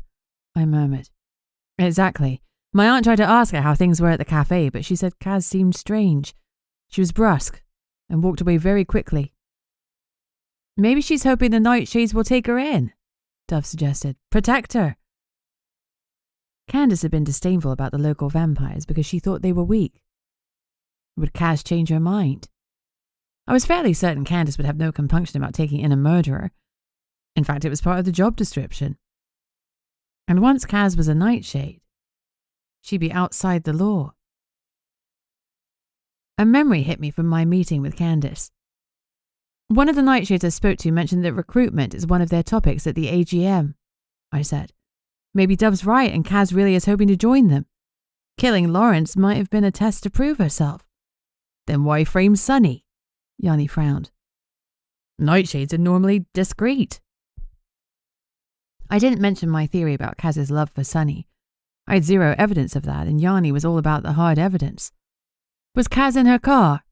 I murmured. Exactly. My aunt tried to ask her how things were at the cafe, but she said Kaz seemed strange. She was brusque and walked away very quickly. Maybe she's hoping the Nightshades will take her in, Dove suggested. Protect her. Candace had been disdainful about the local vampires because she thought they were weak. Would Kaz change her mind? I was fairly certain Candace would have no compunction about taking in a murderer. In fact, it was part of the job description. And once Kaz was a Nightshade, she'd be outside the law. A memory hit me from my meeting with Candace. One of the Nightshades I spoke to mentioned that recruitment is one of their topics at the AGM, I said. Maybe Dove's right and Kaz really is hoping to join them. Killing Lawrence might have been a test to prove herself. Then why frame Sonny? Yanni frowned. Nightshades are normally discreet. I didn't mention my theory about Kaz's love for Sonny. I had zero evidence of that, and Yanni was all about the hard evidence. Was Kaz in her car?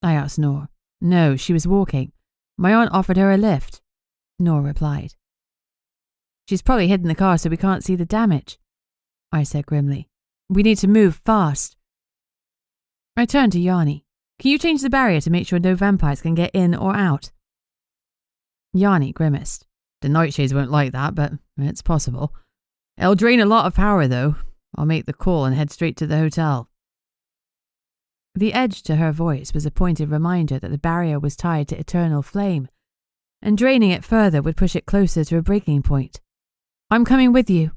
I asked Nor. No, she was walking. My aunt offered her a lift, Nor replied. She's probably hidden the car so we can't see the damage, I said grimly. We need to move fast. I turned to Yanni. Can you change the barrier to make sure no vampires can get in or out? Yanni grimaced. The Nightshades won't like that, but it's possible. It'll drain a lot of power, though. I'll make the call and head straight to the hotel. The edge to her voice was a pointed reminder that the barrier was tied to eternal flame, and draining it further would push it closer to a breaking point. I'm coming with you,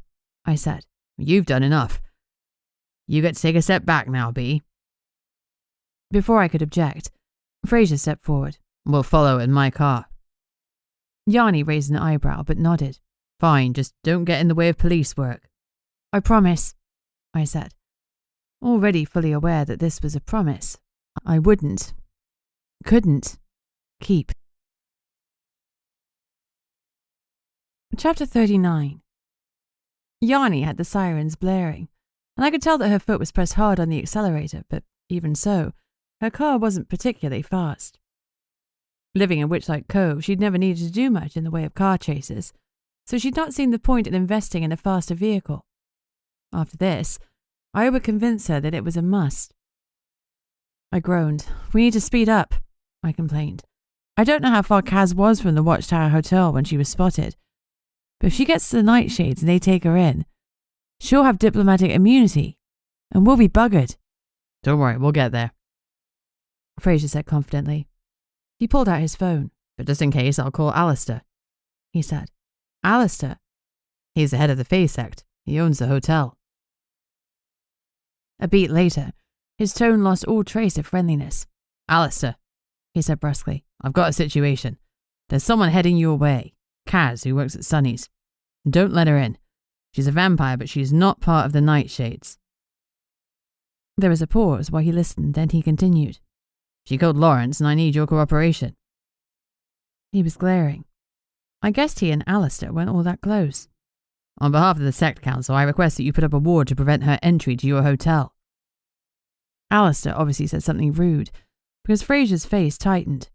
I said. You've done enough. You get to take a step back now, Bea. Before I could object, Fraser stepped forward. We'll follow in my car. Yanni raised an eyebrow but nodded. Fine, just don't get in the way of police work. I promise, I said, already fully aware that this was a promise I couldn't keep. Chapter 39. Yanni had the sirens blaring, and I could tell that her foot was pressed hard on the accelerator, but even so, her car wasn't particularly fast. Living in Witchlight Cove, she'd never needed to do much in the way of car chases, so she'd not seen the point in investing in a faster vehicle. After this, I would convince her that it was a must. I groaned. We need to speed up, I complained. I don't know how far Kaz was from the Watchtower Hotel when she was spotted, but if she gets to the Nightshades and they take her in, she'll have diplomatic immunity, and we'll be buggered. Don't worry, we'll get there, Fraser said confidently. He pulled out his phone. But just in case, I'll call Alistair, he said. Alistair? He's the head of the Fae sect. He owns the hotel. A beat later, his tone lost all trace of friendliness. Alistair, he said brusquely, I've got a situation. There's someone heading your way. Kaz, who works at Sunny's. Don't let her in. She's a vampire, but she's not part of the Nightshades. There was a pause while he listened, then he continued. She killed Lawrence, and I need your cooperation. He was glaring. I guessed he and Alistair weren't all that close. On behalf of the Sect Council, I request that you put up a ward to prevent her entry to your hotel. Alistair obviously said something rude, because Fraser's face tightened.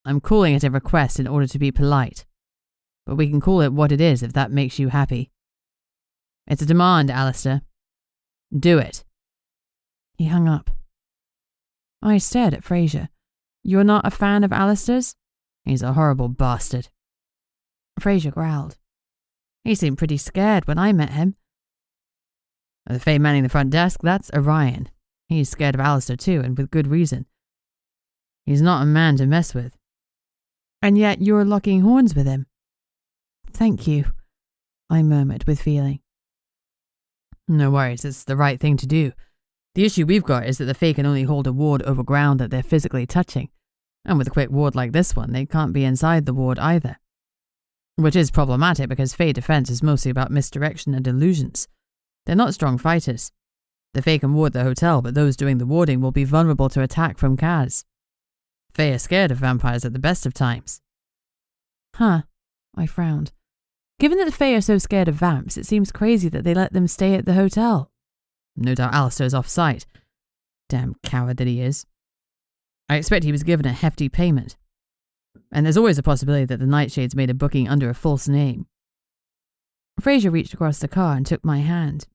I'm calling it a request in order to be polite. But we can call it what it is if that makes you happy. It's a demand, Alistair. Do it. He hung up. I stared at Fraser. You're not a fan of Alistair's? He's a horrible bastard. Fraser growled. He seemed pretty scared when I met him. The Fae manning the front desk, that's Orion. He's scared of Alistair too, and with good reason. He's not a man to mess with. And yet you're locking horns with him. Thank you, I murmured with feeling. No worries, it's the right thing to do. The issue we've got is that the Fae can only hold a ward over ground that they're physically touching. And with a quick ward like this one, they can't be inside the ward either. Which is problematic because Fae defense is mostly about misdirection and illusions. They're not strong fighters. The Fae can ward the hotel, but those doing the warding will be vulnerable to attack from Kaz. Fae are scared of vampires at the best of times. Huh, I frowned. Given that the Fae are so scared of vamps, it seems crazy that they let them stay at the hotel. No doubt Alistair's off-site. Damn coward that he is. I expect he was given a hefty payment. And there's always a possibility that the Nightshades made a booking under a false name. Fraser reached across the car and took my hand.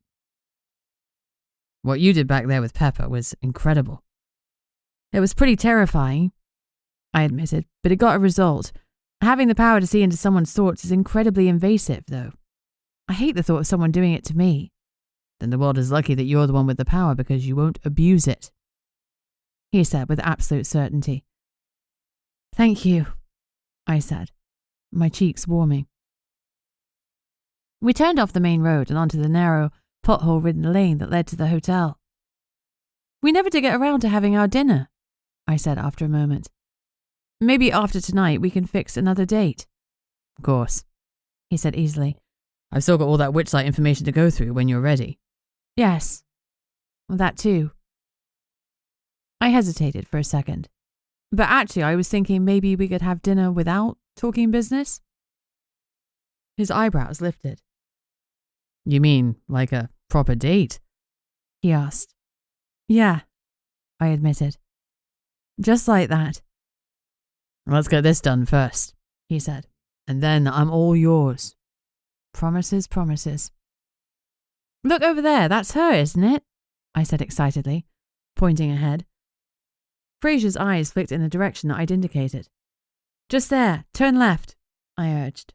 What you did back there with Peppa was incredible. It was pretty terrifying, I admitted, but it got a result. Having the power to see into someone's thoughts is incredibly invasive, though. I hate the thought of someone doing it to me. Then the world is lucky that you're the one with the power because you won't abuse it, he said with absolute certainty. Thank you, I said, my cheeks warming. We turned off the main road and onto the narrow, pothole-ridden lane that led to the hotel. We never did get around to having our dinner, I said after a moment. Maybe after tonight we can fix another date. Of course, he said easily. I've still got all that Witchlight information to go through when you're ready. Yes, that too. I hesitated for a second. But actually I was thinking maybe we could have dinner without talking business. His eyebrows lifted. You mean like a proper date? He asked. Yeah, I admitted. Just like that. Let's get this done first, he said, and then I'm all yours. Promises, promises. Look over there, that's her, isn't it? I said excitedly, pointing ahead. Fraser's eyes flicked in the direction that I'd indicated. Just there, turn left, I urged.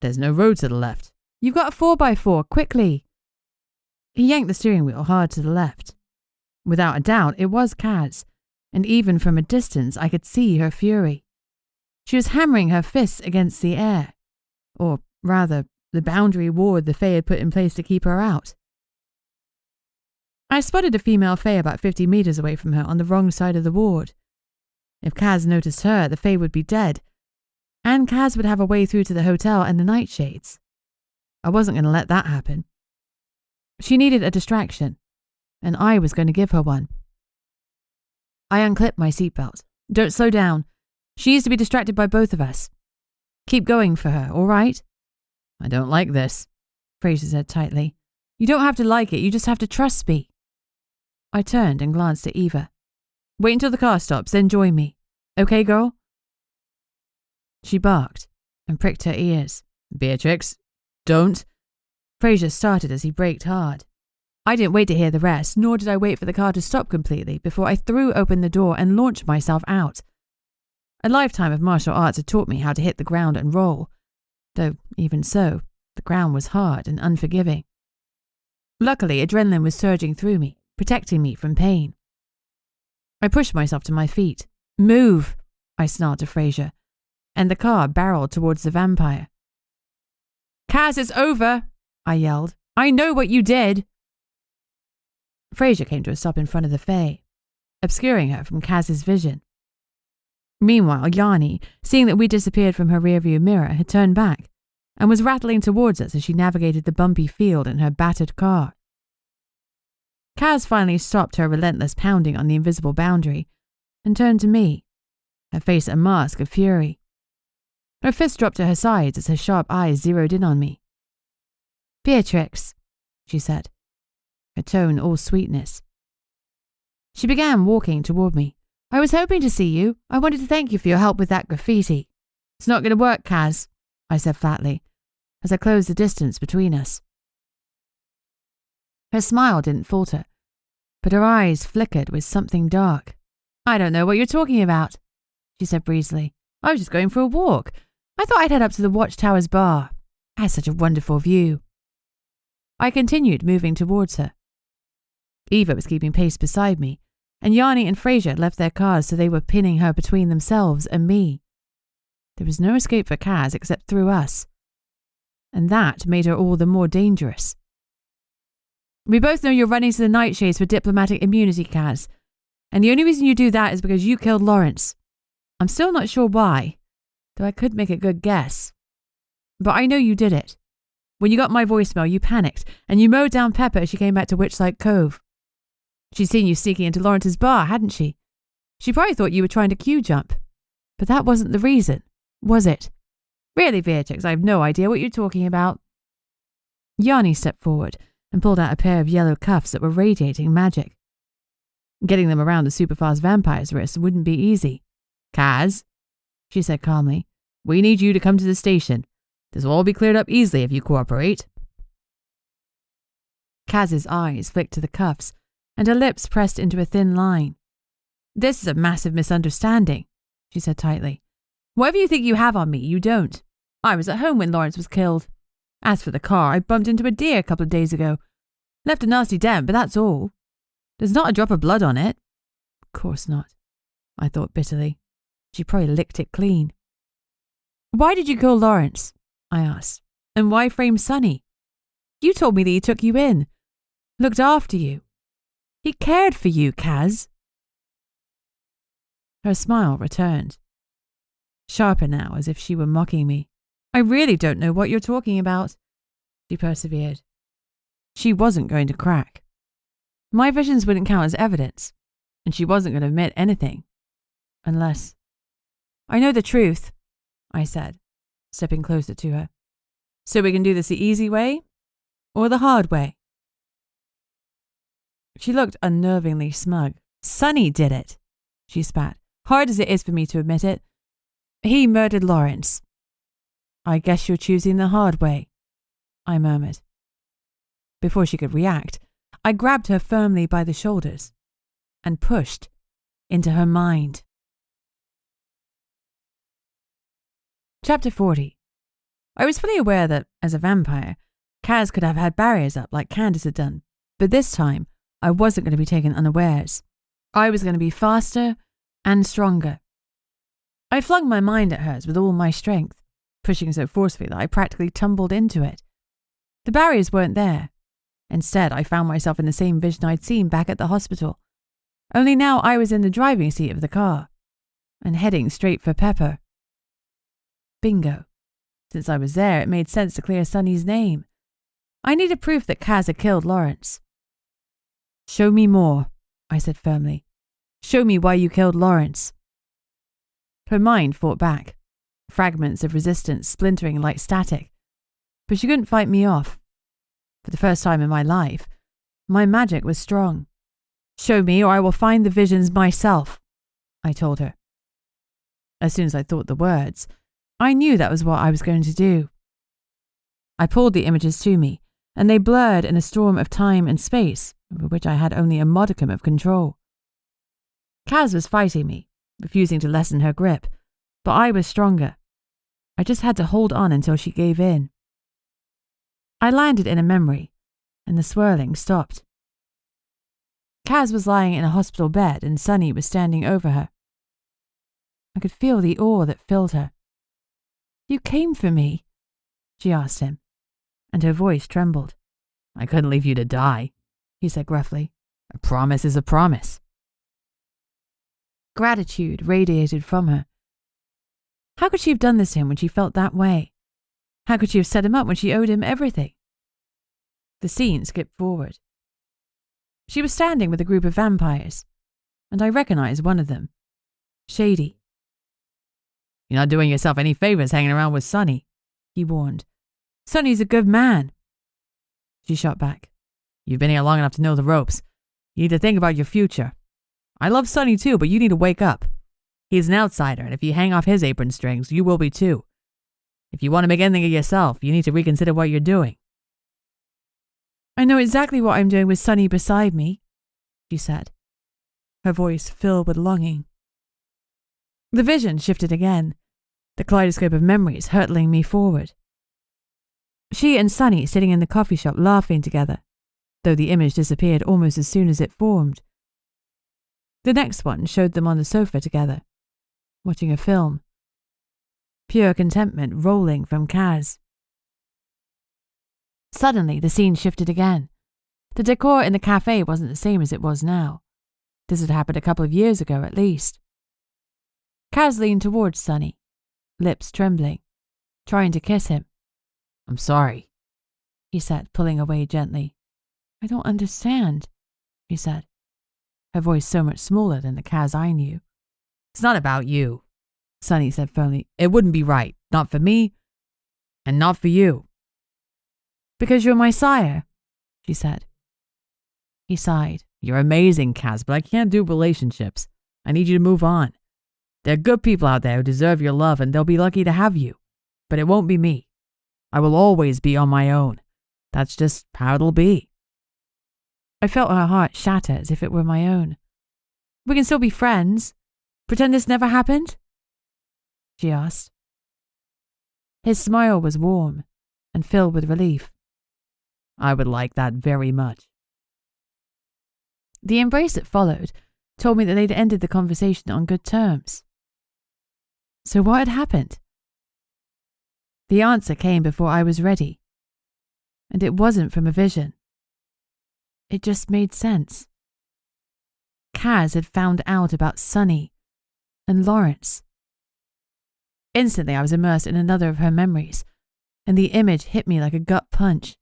There's no road to the left. You've got a 4x4, quickly. He yanked the steering wheel hard to the left. Without a doubt, it was Kaz, and even from a distance I could see her fury. She was hammering her fists against the air, or rather, the boundary ward the Fae had put in place to keep her out. I spotted a female Fae about 50 meters away from her on the wrong side of the ward. If Kaz noticed her, the Fae would be dead, and Kaz would have a way through to the hotel and the Nightshades. I wasn't going to let that happen. She needed a distraction, and I was going to give her one. I unclipped my seatbelt. Don't slow down. She is to be distracted by both of us. Keep going for her, all right? I don't like this, Fraser said tightly. You don't have to like it, you just have to trust me. I turned and glanced at Eva. Wait until the car stops, then join me. Okay, girl? She barked and pricked her ears. Beatrix, don't. Fraser started as he braked hard. I didn't wait to hear the rest, nor did I wait for the car to stop completely before I threw open the door and launched myself out. A lifetime of martial arts had taught me how to hit the ground and roll, though even so, the ground was hard and unforgiving. Luckily, adrenaline was surging through me, protecting me from pain. I pushed myself to my feet. Move, I snarled to Fraser, and the car barreled towards the vampire. Kaz, it's over, I yelled. I know what you did. Fraser came to a stop in front of the Fae, obscuring her from Kaz's vision. Meanwhile, Yanni, seeing that we disappeared from her rearview mirror, had turned back and was rattling towards us as she navigated the bumpy field in her battered car. Kaz finally stopped her relentless pounding on the invisible boundary and turned to me, her face a mask of fury. Her fist dropped to her sides as her sharp eyes zeroed in on me. "Beatrix," she said, her tone all sweetness. She began walking toward me. "I was hoping to see you. I wanted to thank you for your help with that graffiti." "It's not going to work, Kaz," I said flatly, as I closed the distance between us. Her smile didn't falter, but her eyes flickered with something dark. "I don't know what you're talking about," she said breezily. "I was just going for a walk. I thought I'd head up to the Watchtower's bar. It has such a wonderful view." I continued moving towards her. Eva was keeping pace beside me, and Yanni and Fraser had left their cars, so they were pinning her between themselves and me. There was no escape for Kaz except through us, and that made her all the more dangerous. "We both know you're running to the Nightshades for diplomatic immunity, Kaz, and the only reason you do that is because you killed Lawrence. I'm still not sure why, though I could make a good guess. But I know you did it. When you got my voicemail, you panicked, and you mowed down Peppa as she came back to Witchlight Cove. She'd seen you sneaking into Lawrence's bar, hadn't she? She probably thought you were trying to queue jump. But that wasn't the reason, was it? Really, Beatrix, I have no idea what you're talking about." Yanni stepped forward and pulled out a pair of yellow cuffs that were radiating magic. Getting them around a superfast vampire's wrist wouldn't be easy. "Kaz," she said calmly, "we need you to come to the station. This will all be cleared up easily if you cooperate." Kaz's eyes flicked to the cuffs, and her lips pressed into a thin line. "This is a massive misunderstanding," she said tightly. "Whatever you think you have on me, you don't. I was at home when Lawrence was killed. As for the car, I bumped into a deer a couple of days ago. Left a nasty dent, but that's all. There's not a drop of blood on it." "Of course not," I thought bitterly. She probably licked it clean. "Why did you kill Lawrence?" I asked. "And why frame Sonny? You told me that he took you in, looked after you. He cared for you, Kaz." Her smile returned, sharper now, as if she were mocking me. "I really don't know what you're talking about," she persevered. She wasn't going to crack. My visions wouldn't count as evidence, and she wasn't going to admit anything. Unless... "I know the truth," I said, stepping closer to her. "So we can do this the easy way, or the hard way?" She looked unnervingly smug. "Sonny did it," she spat. "Hard as it is for me to admit it. He murdered Lawrence." "I guess you're choosing the hard way," I murmured. Before she could react, I grabbed her firmly by the shoulders and pushed into her mind. Chapter 40. I was fully aware that, as a vampire, Kaz could have had barriers up like Candace had done, but this time I wasn't going to be taken unawares. I was going to be faster and stronger. I flung my mind at hers with all my strength, pushing so forcefully that I practically tumbled into it. The barriers weren't there. Instead, I found myself in the same vision I'd seen back at the hospital, only now I was in the driving seat of the car and heading straight for Peppa. Bingo. Since I was there, it made sense to clear Sonny's name. I needed proof that Kaz had killed Lawrence. "Show me more," I said firmly. "Show me why you killed Lawrence." Her mind fought back, fragments of resistance splintering like static, but she couldn't fight me off. For the first time in my life, my magic was strong. "Show me, or I will find the visions myself," I told her. As soon as I thought the words, I knew that was what I was going to do. I pulled the images to me, and they blurred in a storm of time and space, over which I had only a modicum of control. Kaz was fighting me, refusing to lessen her grip, but I was stronger. I just had to hold on until she gave in. I landed in a memory, and the swirling stopped. Kaz was lying in a hospital bed, and Sonny was standing over her. I could feel the awe that filled her. "You came for me?" she asked him, and her voice trembled. "I couldn't leave you to die," he said gruffly. "A promise is a promise." Gratitude radiated from her, How could she have done this to him when she felt that way? How could she have set him up when she owed him everything? The scene skipped forward. She was standing with a group of vampires, and I recognized one of them. Shady. You're not doing yourself any favors hanging around with Sonny, he warned. Sonny's a good man. She shot back. You've been here long enough to know the ropes. You need to think about your future. I love Sonny too, but you need to wake up. He's an outsider, and if you hang off his apron strings, you will be too. If you want to make anything of yourself, you need to reconsider what you're doing. I know exactly what I'm doing with Sonny beside me, she said, her voice filled with longing. The vision shifted again, the kaleidoscope of memories hurtling me forward. She and Sonny sitting in the coffee shop laughing together, though the image disappeared almost as soon as it formed. The next one showed them on the sofa together, watching a film. Pure contentment rolling from Kaz. Suddenly, the scene shifted again. The decor in the cafe wasn't the same as it was now. This had happened a couple of years ago, at least. Kaz leaned towards Sonny, lips trembling, trying to kiss him. I'm sorry, he said, pulling away gently. I don't understand, she said, her voice so much smaller than the Kaz I knew. It's not about you, Sonny said firmly. It wouldn't be right, not for me, and not for you. Because you're my sire, she said. He sighed. You're amazing, Kaz, but I can't do relationships. I need you to move on. There are good people out there who deserve your love, and they'll be lucky to have you. But it won't be me. I will always be on my own. That's just how it'll be. I felt her heart shatter as if it were my own. We can still be friends. Pretend this never happened? She asked. His smile was warm and filled with relief. I would like that very much. The embrace that followed told me that they'd ended the conversation on good terms. So what had happened? The answer came before I was ready. And it wasn't from a vision. It just made sense. Kaz had found out about Sonny and Lawrence. Instantly, I was immersed in another of her memories, and the image hit me like a gut punch.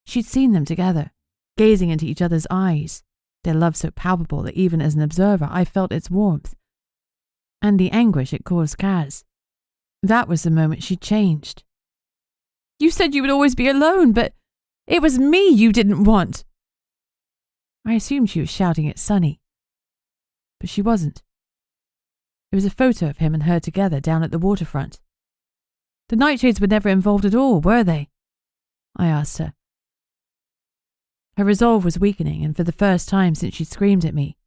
She'd seen them together, gazing into each other's eyes, their love so palpable that even as an observer I felt its warmth, and the anguish it caused Kaz. That was the moment she changed. You said you would always be alone, but it was me you didn't want. I assumed she was shouting at Sonny, but she wasn't. It was a photo of him and her together down at the waterfront. The Nightshades were never involved at all, were they? I asked her. Her resolve was weakening, and for the first time since she screamed at me,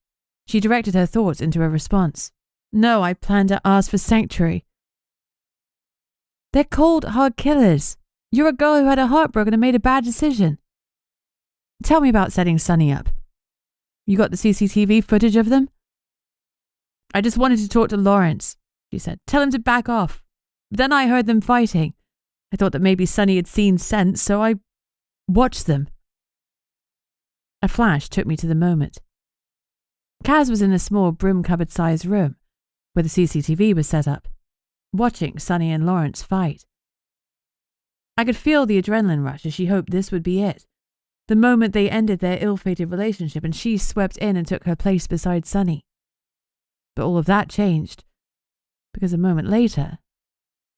she directed her thoughts into a response. No, I planned to ask for sanctuary. They're cold, hard killers. You're a girl who had her heart broken and made a bad decision. Tell me about setting Sonny up. You got the CCTV footage of them? I just wanted to talk to Lawrence, she said. Tell him to back off. But then I heard them fighting. I thought that maybe Sonny had seen sense, so I watched them. A flash took me to the moment. Kaz was in a small broom cupboard-sized room, where the CCTV was set up, watching Sonny and Lawrence fight. I could feel the adrenaline rush as she hoped this would be it, the moment they ended their ill-fated relationship and she swept in and took her place beside Sonny. But all of that changed, because a moment later,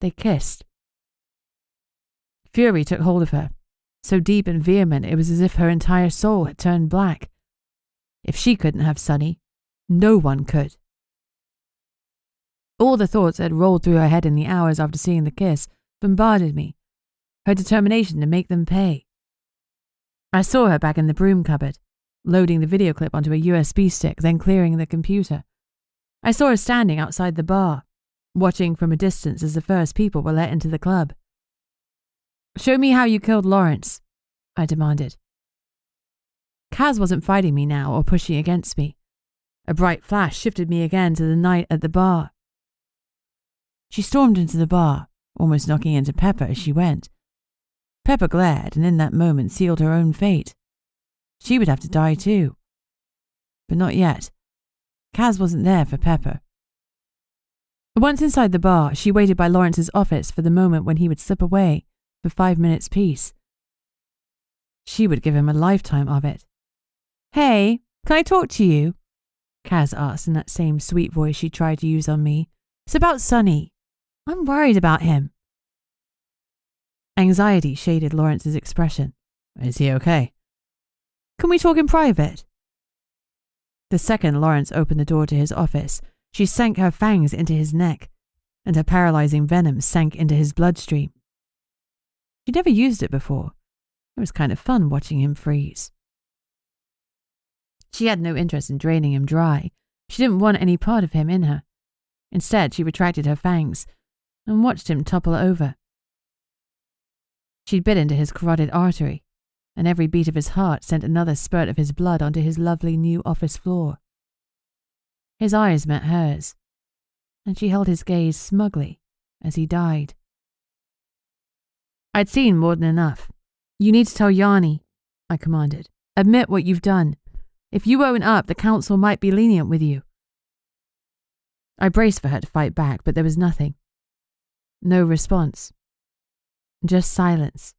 they kissed. Fury took hold of her, so deep and vehement it was as if her entire soul had turned black. If she couldn't have Sonny, no one could. All the thoughts that had rolled through her head in the hours after seeing the kiss bombarded me, her determination to make them pay. I saw her back in the broom cupboard, loading the video clip onto a USB stick, then clearing the computer. I saw her standing outside the bar, watching from a distance as the first people were let into the club. Show me how you killed Lawrence, I demanded. Kaz wasn't fighting me now or pushing against me. A bright flash shifted me again to the night at the bar. She stormed into the bar, almost knocking into Peppa as she went. Peppa glared and in that moment sealed her own fate. She would have to die too. But not yet. Kaz wasn't there for Peppa. Once inside the bar, she waited by Lawrence's office for the moment when he would slip away for 5 minutes peace. She would give him a lifetime of it. "Hey, can I talk to you?" Kaz asked in that same sweet voice she tried to use on me. "It's about Sonny. I'm worried about him." Anxiety shaded Lawrence's expression. Is he okay? "Can we talk in private?" The second Lawrence opened the door to his office, she sank her fangs into his neck, and her paralyzing venom sank into his bloodstream. She'd never used it before. It was kind of fun watching him freeze. She had no interest in draining him dry. She didn't want any part of him in her. Instead, she retracted her fangs and watched him topple over. She'd bit into his carotid artery, and every beat of his heart sent another spurt of his blood onto his lovely new office floor. His eyes met hers, and she held his gaze smugly as he died. "I'd seen more than enough. You need to tell Yanni," I commanded. "Admit what you've done. If you own up, the council might be lenient with you." I braced for her to fight back, but there was nothing. No response. Just silence.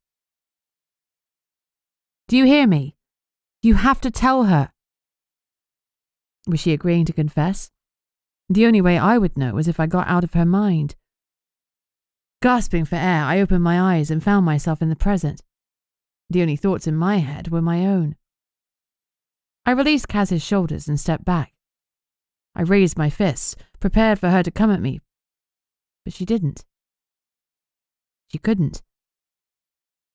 "Do you hear me? You have to tell her." Was she agreeing to confess? The only way I would know was if I got out of her mind. Gasping for air, I opened my eyes and found myself in the present. The only thoughts in my head were my own. I released Kaz's shoulders and stepped back. I raised my fists, prepared for her to come at me, but she didn't. She couldn't.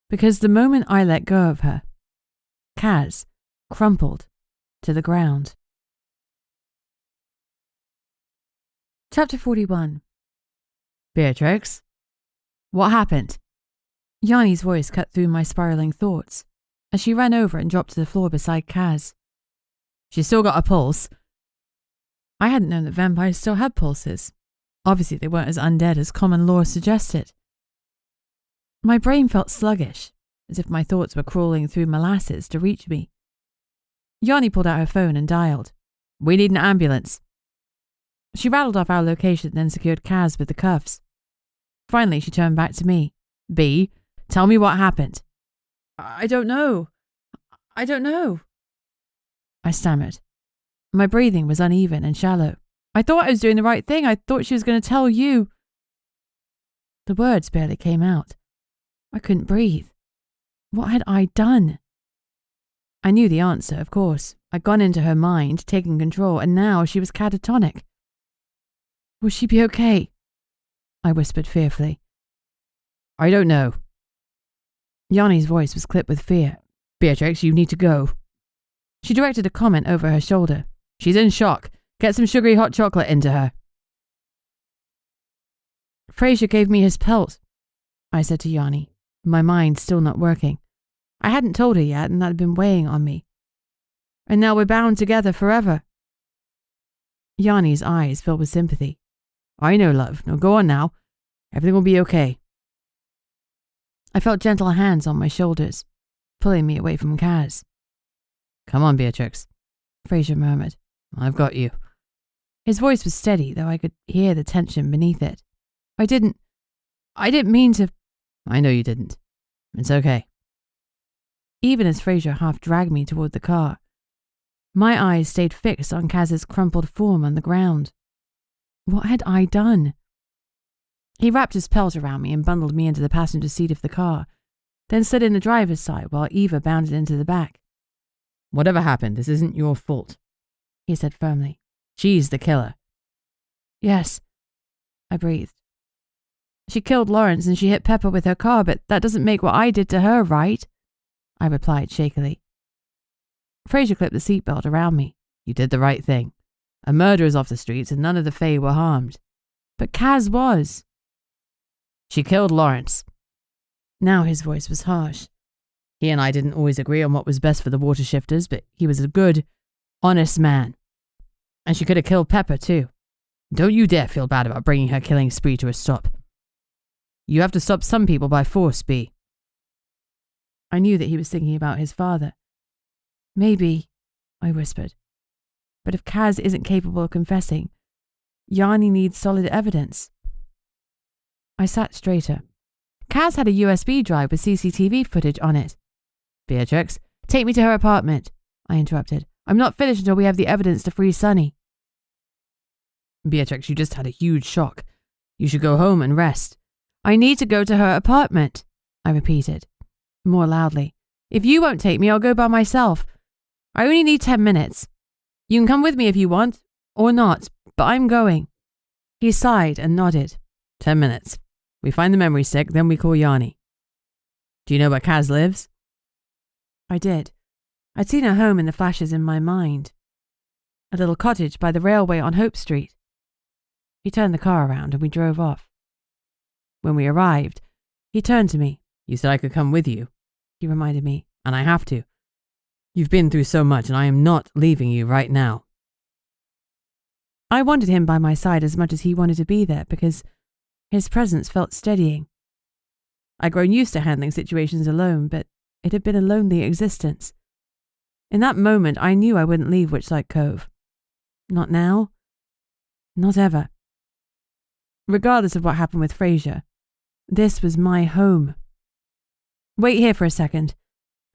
Because the moment I let go of her, Kaz crumpled to the ground. Chapter 41. "Beatrix? What happened?" Yanni's voice cut through my spiraling thoughts as she ran over and dropped to the floor beside Kaz. "She's still got a pulse." I hadn't known that vampires still had pulses. Obviously they weren't as undead as common lore suggested. My brain felt sluggish, as if my thoughts were crawling through molasses to reach me. Yanni pulled out her phone and dialed. "We need an ambulance." She rattled off our location, then secured Kaz with the cuffs. Finally, she turned back to me. "B, tell me what happened." I don't know. I stammered. My breathing was uneven and shallow. "I thought I was doing the right thing. I thought she was going to tell you." The words barely came out. I couldn't breathe. What had I done? I knew the answer, of course. I'd gone into her mind, taken control, and now she was catatonic. "Will she be okay?" I whispered fearfully. "I don't know." Yanni's voice was clipped with fear. "Beatrix, you need to go." She directed a comment over her shoulder. "She's in shock. Get some sugary hot chocolate into her." "Fraser gave me his pelt," I said to Yanni, my mind still not working. I hadn't told her yet, and that had been weighing on me. "And now we're bound together forever." Yanni's eyes filled with sympathy. "I know, love. Now go on now. Everything will be okay." I felt gentle hands on my shoulders, pulling me away from Kaz. "Come on, Beatrix," Fraser murmured. "I've got you." His voice was steady, though I could hear the tension beneath it. I didn't mean to." "I know you didn't. It's okay." Even as Fraser half dragged me toward the car, my eyes stayed fixed on Kaz's crumpled form on the ground. What had I done? He wrapped his pelt around me and bundled me into the passenger seat of the car, then slid in the driver's side while Eva bounded into the back. "Whatever happened, this isn't your fault," he said firmly. "She's the killer." "Yes," I breathed. "She killed Lawrence and she hit Peppa with her car, but that doesn't make what I did to her right," I replied shakily. Fraser clipped the seatbelt around me. "You did the right thing. A murderer's off the streets and none of the Fae were harmed." "But Kaz was." "She killed Lawrence." Now his voice was harsh. "He and I didn't always agree on what was best for the water shifters, but he was a good, honest man. And she could have killed Peppa too. Don't you dare feel bad about bringing her killing spree to a stop. You have to stop some people by force, B." I knew that he was thinking about his father. "Maybe," I whispered. "But if Kaz isn't capable of confessing, Yanni needs solid evidence. I sat straighter. Kaz had a USB drive with CCTV footage on it. Beatrix, take me to her apartment, I interrupted. I'm not finished until we have the evidence to free Sunny. Beatrix, you just had a huge shock. You should go home and rest. I need to go to her apartment, I repeated, more loudly. If you won't take me, I'll go by myself. I only need 10 minutes. You can come with me if you want, or not, but I'm going. He sighed and nodded. 10 minutes. We find the memory stick, then we call Yanni. Do you know where Kaz lives? I did. I'd seen her home in the flashes in my mind. A little cottage by the railway on Hope Street. He turned the car around and we drove off. When we arrived, he turned to me. You said I could come with you, he reminded me. And I have to. You've been through so much and I am not leaving you right now. I wanted him by my side as much as he wanted to be there because his presence felt steadying. I'd grown used to handling situations alone, but it had been a lonely existence. In that moment, I knew I wouldn't leave Witchlight Cove. Not now. Not ever. Regardless of what happened with Fraser, this was my home. Wait here for a second,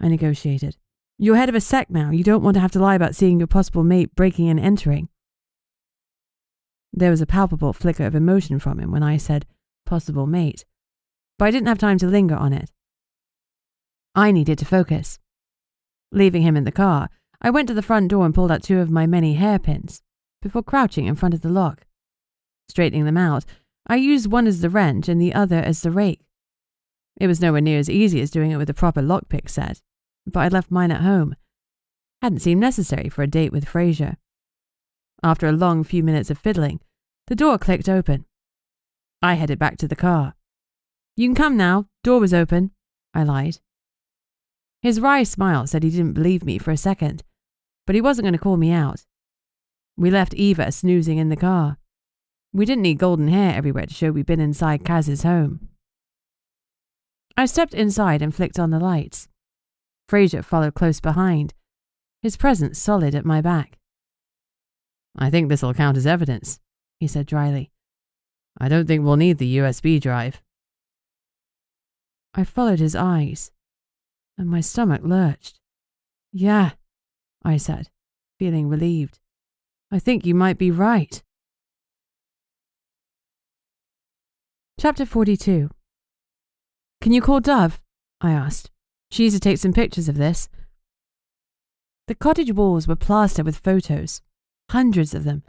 I negotiated. You're head of a sect now. You don't want to have to lie about seeing your possible mate breaking and entering. There was a palpable flicker of emotion from him when I said possible mate, but I didn't have time to linger on it. I needed to focus. Leaving him in the car, I went to the front door and pulled out 2 of my many hairpins before crouching in front of the lock. Straightening them out, I used one as the wrench and the other as the rake. It was nowhere near as easy as doing it with a proper lockpick set, but I'd left mine at home. Hadn't seemed necessary for a date with Fraser. After a long few minutes of fiddling, the door clicked open. I headed back to the car. You can come now, door was open, I lied. His wry smile said he didn't believe me for a second, but he wasn't going to call me out. We left Eva snoozing in the car. We didn't need golden hair everywhere to show we'd been inside Kaz's home. I stepped inside and flicked on the lights. Fraser followed close behind, his presence solid at my back. I think this'll count as evidence, he said dryly. I don't think we'll need the USB drive. I followed his eyes, and my stomach lurched. Yeah, I said, feeling relieved. I think you might be right. Chapter 42. Can you call Dove? I asked. She used to take some pictures of this. The cottage walls were plastered with photos, hundreds of them.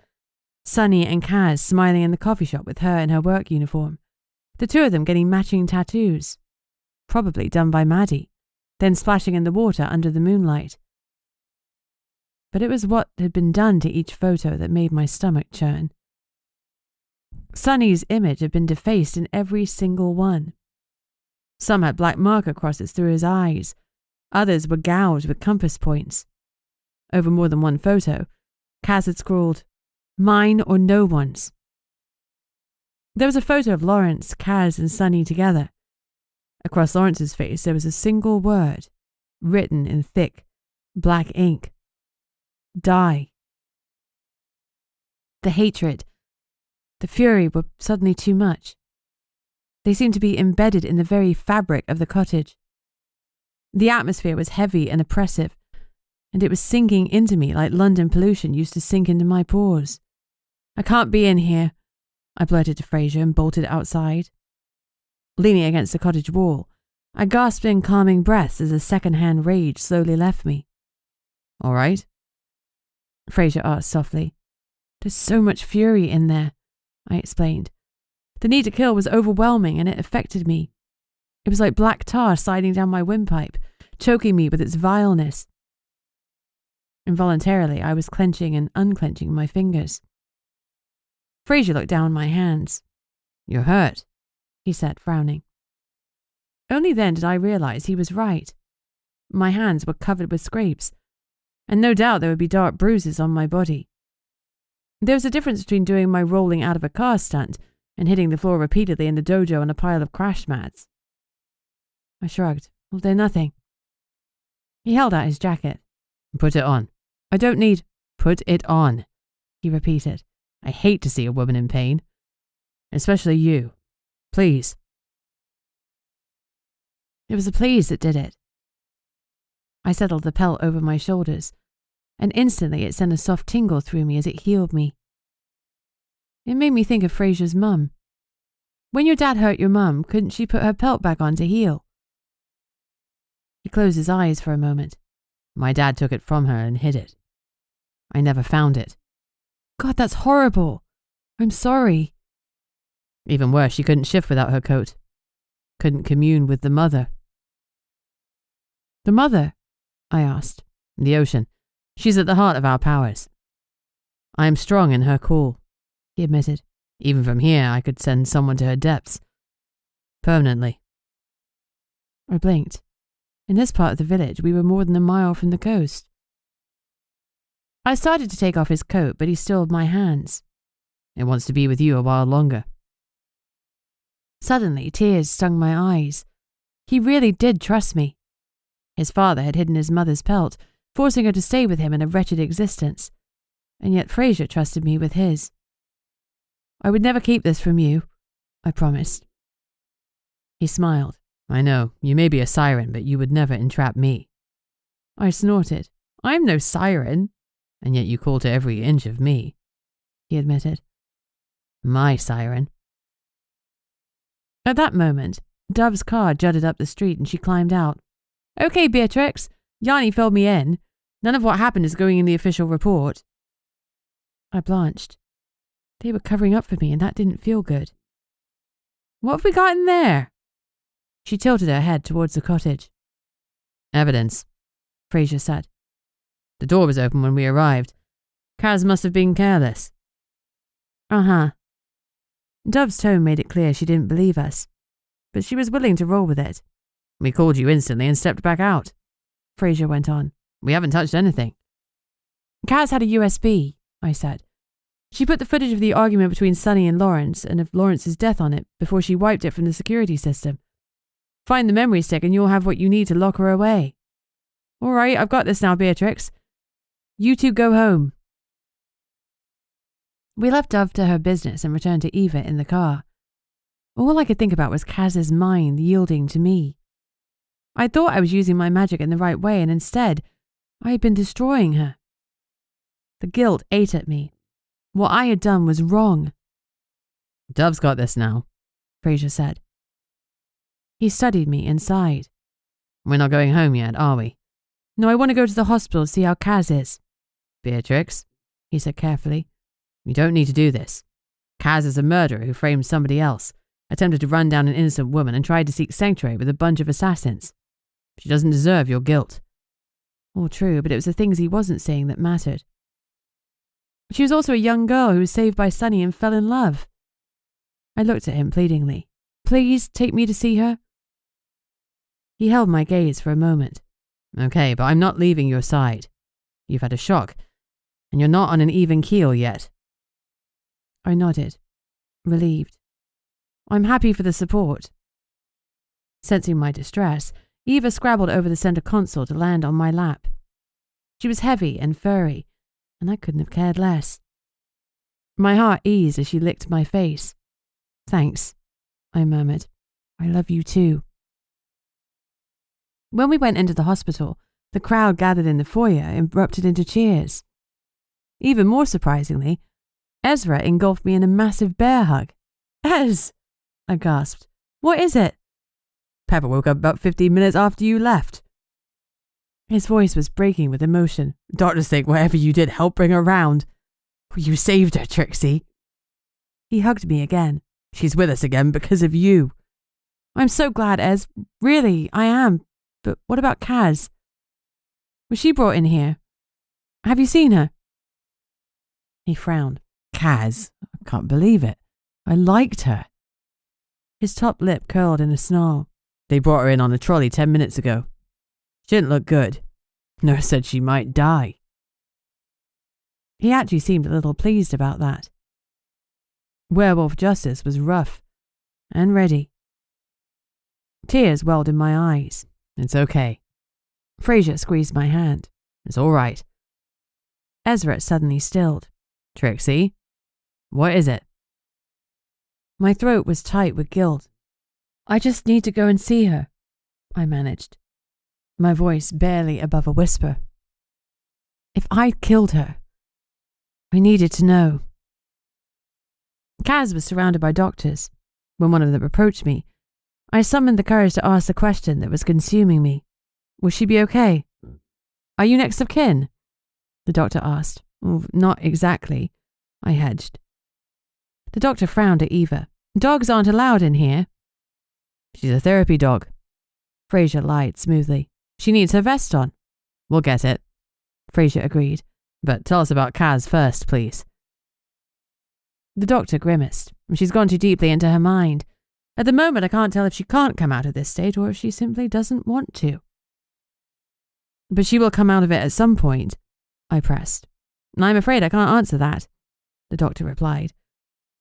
Sunny and Kaz smiling in the coffee shop with her in her work uniform. The 2 of them getting matching tattoos. Probably done by Maddie, then splashing in the water under the moonlight. But it was what had been done to each photo that made my stomach churn. Sunny's image had been defaced in every single one. Some had black marker crosses through his eyes. Others were gouged with compass points. Over more than one photo, Kaz had scrawled, "Mine or no one's." There was a photo of Lawrence, Kaz, and Sunny together. Across Lawrence's face there was a single word, written in thick, black ink. Die. The hatred, the fury were suddenly too much. They seemed to be embedded in the very fabric of the cottage. The atmosphere was heavy and oppressive, and it was sinking into me like London pollution used to sink into my pores. I can't be in here, I blurted to Fraser and bolted outside. Leaning against the cottage wall, I gasped in calming breaths as a second-hand rage slowly left me. All right? Fraser asked softly. There's so much fury in there, I explained. The need to kill was overwhelming and it affected me. It was like black tar sliding down my windpipe, choking me with its vileness. Involuntarily, I was clenching and unclenching my fingers. Fraser looked down my hands. You're hurt, he said, frowning. Only then did I realize he was right. My hands were covered with scrapes, and no doubt there would be dark bruises on my body. There was a difference between doing my rolling out of a car stunt and hitting the floor repeatedly in the dojo on a pile of crash mats. I shrugged. Well, they're nothing. He held out his jacket. Put it on. I don't need... Put it on, he repeated, I hate to see a woman in pain. Especially you. Please. It was the please that did it. I settled the pelt over my shoulders, and instantly it sent a soft tingle through me as it healed me. It made me think of Fraser's mum. When your dad hurt your mum, couldn't she put her pelt back on to heal? He closed his eyes for a moment. My dad took it from her and hid it. I never found it. God, that's horrible. I'm sorry. Even worse, she couldn't shift without her coat. Couldn't commune with the mother. The mother? I asked. The ocean. She's at the heart of our powers. I am strong in her call, he admitted. Even from here, I could send someone to her depths. Permanently. I blinked. In this part of the village, we were more than a mile from the coast. I started to take off his coat, but he stilled my hands. It wants to be with you a while longer. Suddenly, tears stung my eyes. He really did trust me. His father had hidden his mother's pelt, forcing her to stay with him in a wretched existence. And yet Fraser trusted me with his. I would never keep this from you, I promised. He smiled. I know, you may be a siren, but you would never entrap me. I snorted. I'm no siren. And yet you call to every inch of me, he admitted. My siren. At that moment, Dove's car jutted up the street and she climbed out. Okay, Beatrix, Yanni filled me in. None of what happened is going in the official report. I blanched. They were covering up for me and that didn't feel good. What have we got in there? She tilted her head towards the cottage. Evidence, Fraser said. The door was open when we arrived. Kaz must have been careless. Uh-huh. Dove's tone made it clear she didn't believe us, but she was willing to roll with it. We called you instantly and stepped back out, Fraser went on. We haven't touched anything. Kaz had a USB, I said. She put the footage of the argument between Sonny and Lawrence and of Lawrence's death on it before she wiped it from the security system. Find the memory stick and you'll have what you need to lock her away. All right, I've got this now, Beatrix. You two go home. We left Dove to her business and returned to Eva in the car. All I could think about was Kaz's mind yielding to me. I thought I was using my magic in the right way, and instead, I had been destroying her. The guilt ate at me. What I had done was wrong. Dove's got this now, Fraser said. He studied me and sighed. We're not going home yet, are we? No, I want to go to the hospital to see how Kaz is. Beatrix, he said carefully, you don't need to do this. Kaz is a murderer who framed somebody else, attempted to run down an innocent woman and tried to seek sanctuary with a bunch of assassins. She doesn't deserve your guilt. All true, but it was the things he wasn't saying that mattered. She was also a young girl who was saved by Sonny and fell in love. I looked at him pleadingly. Please take me to see her. He held my gaze for a moment. Okay, but I'm not leaving your side. You've had a shock, and you're not on an even keel yet. I nodded, relieved. I'm happy for the support. Sensing my distress, Eva scrabbled over the center console to land on my lap. She was heavy and furry, and I couldn't have cared less. My heart eased as she licked my face. Thanks, I murmured. I love you too. When we went into the hospital, the crowd gathered in the foyer erupted into cheers. Even more surprisingly, Ezra engulfed me in a massive bear hug. Ez! I gasped. What is it? Peppa woke up about 15 minutes after you left. His voice was breaking with emotion. Doctors think whatever you did helped bring her round. You saved her, Trixie. He hugged me again. She's with us again because of you. I'm so glad, Ez. Really, I am. But what about Kaz? Was she brought in here? Have you seen her? He frowned. Kaz? I can't believe it. I liked her. His top lip curled in a snarl. They brought her in on a trolley 10 minutes ago. She didn't look good. Nurse said she might die. He actually seemed a little pleased about that. Werewolf justice was rough and ready. Tears welled in my eyes. It's okay. Fraser squeezed my hand. It's all right. Ezra suddenly stilled. Trixie? What is it? My throat was tight with guilt. I just need to go and see her, I managed, my voice barely above a whisper. If I'd killed her, I needed to know. Kaz was surrounded by doctors. When one of them approached me, I summoned the courage to ask the question that was consuming me. Will she be okay? Are you next of kin? The doctor asked. Not exactly, I hedged. The doctor frowned at Eva. Dogs aren't allowed in here. She's a therapy dog. Fraser lied smoothly. She needs her vest on. We'll get it. Fraser agreed. But tell us about Kaz first, please. The doctor grimaced. She's gone too deeply into her mind. At the moment, I can't tell if she can't come out of this state or if she simply doesn't want to. But she will come out of it at some point, I pressed. I'm afraid I can't answer that, the doctor replied.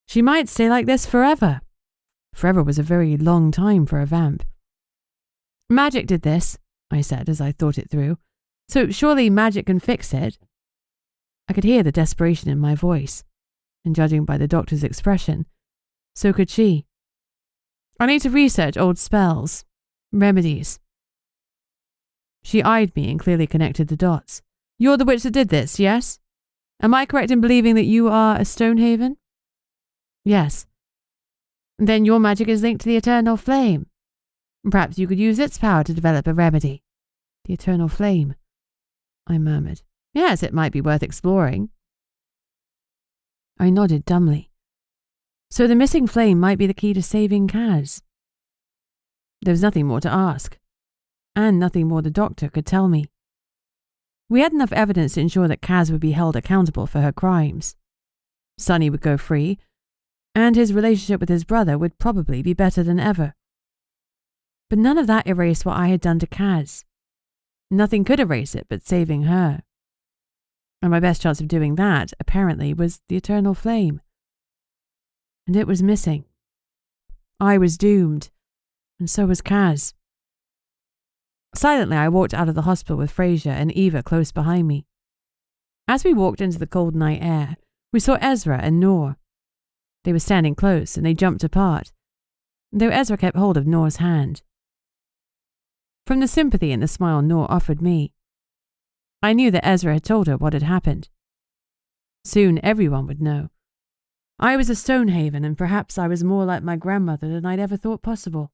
She might stay like this forever. Forever was a very long time for a vamp. Magic did this, I said as I thought it through. So surely magic can fix it. I could hear the desperation in my voice, and judging by the doctor's expression, so could she. I need to research old spells, remedies. She eyed me and clearly connected the dots. You're the witch that did this, yes? Am I correct in believing that you are a Stonehaven? Yes. Then your magic is linked to the eternal flame. Perhaps you could use its power to develop a remedy. The eternal flame, I murmured. Yes, it might be worth exploring. I nodded dumbly. So the missing flame might be the key to saving Kaz. There was nothing more to ask, and nothing more the doctor could tell me. We had enough evidence to ensure that Kaz would be held accountable for her crimes. Sonny would go free, and his relationship with his brother would probably be better than ever. But none of that erased what I had done to Kaz. Nothing could erase it but saving her. And my best chance of doing that, apparently, was the eternal flame. And it was missing. I was doomed, and so was Kaz. Silently, I walked out of the hospital with Fraser and Eva close behind me. As we walked into the cold night air, we saw Ezra and Noor. They were standing close, and they jumped apart, though Ezra kept hold of Noor's hand. From the sympathy and the smile Noor offered me, I knew that Ezra had told her what had happened. Soon everyone would know. I was a Stonehaven, and perhaps I was more like my grandmother than I'd ever thought possible.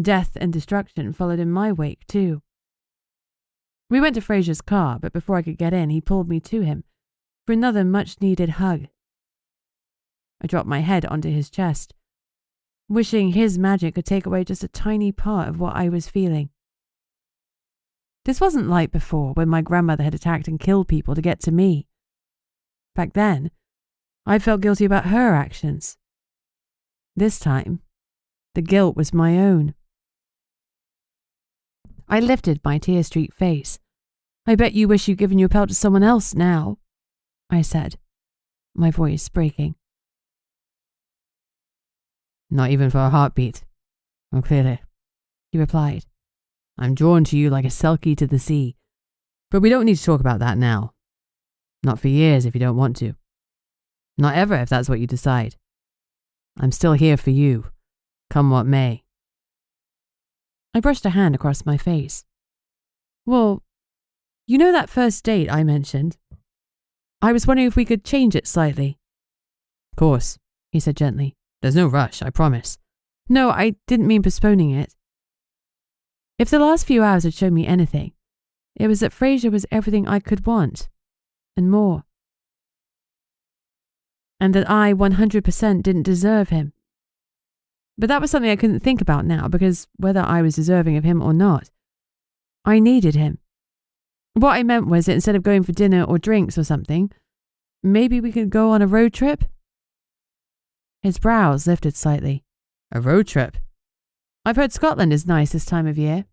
Death and destruction followed in my wake, too. We went to Fraser's car, but before I could get in, he pulled me to him for another much-needed hug. I dropped my head onto his chest, wishing his magic could take away just a tiny part of what I was feeling. This wasn't like before, when my grandmother had attacked and killed people to get to me. Back then, I felt guilty about her actions. This time, the guilt was my own. I lifted my tear-streaked face. I bet you wish you'd given your pelt to someone else now, I said, my voice breaking. Not even for a heartbeat. Oh, clearly, he replied. I'm drawn to you like a selkie to the sea. But we don't need to talk about that now. Not for years if you don't want to. Not ever if that's what you decide. I'm still here for you, come what may. I brushed a hand across my face. Well, you know that first date I mentioned? I was wondering if we could change it slightly. Of course, he said gently. There's no rush, I promise. No, I didn't mean postponing it. If the last few hours had shown me anything, it was that Fraser was everything I could want, and more. And that I 100% didn't deserve him. But that was something I couldn't think about now, because whether I was deserving of him or not, I needed him. What I meant was that instead of going for dinner or drinks or something, maybe we could go on a road trip? His brows lifted slightly. A road trip? I've heard Scotland is nice this time of year.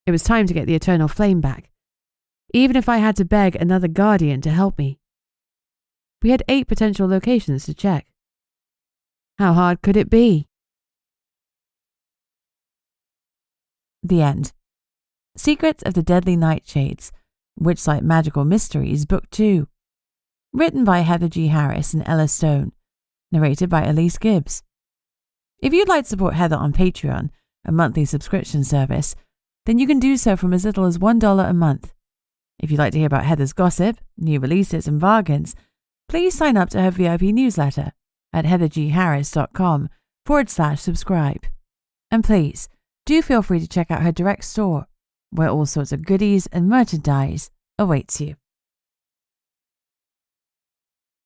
It was time to get the eternal flame back, even if I had to beg another guardian to help me. We had 8 potential locations to check. How hard could it be? The end. Secrets of the Deadly Nightshades, Witchlight Magical Mysteries, Book 2. Written by Heather G. Harris and Ella Stone. Narrated by Elise Gibbs. If you'd like to support Heather on Patreon, a monthly subscription service, then you can do so from as little as $1 a month. If you'd like to hear about Heather's gossip, new releases and bargains, please sign up to her VIP newsletter at heathergharris.com/subscribe. And please, do feel free to check out her direct store, where all sorts of goodies and merchandise awaits you.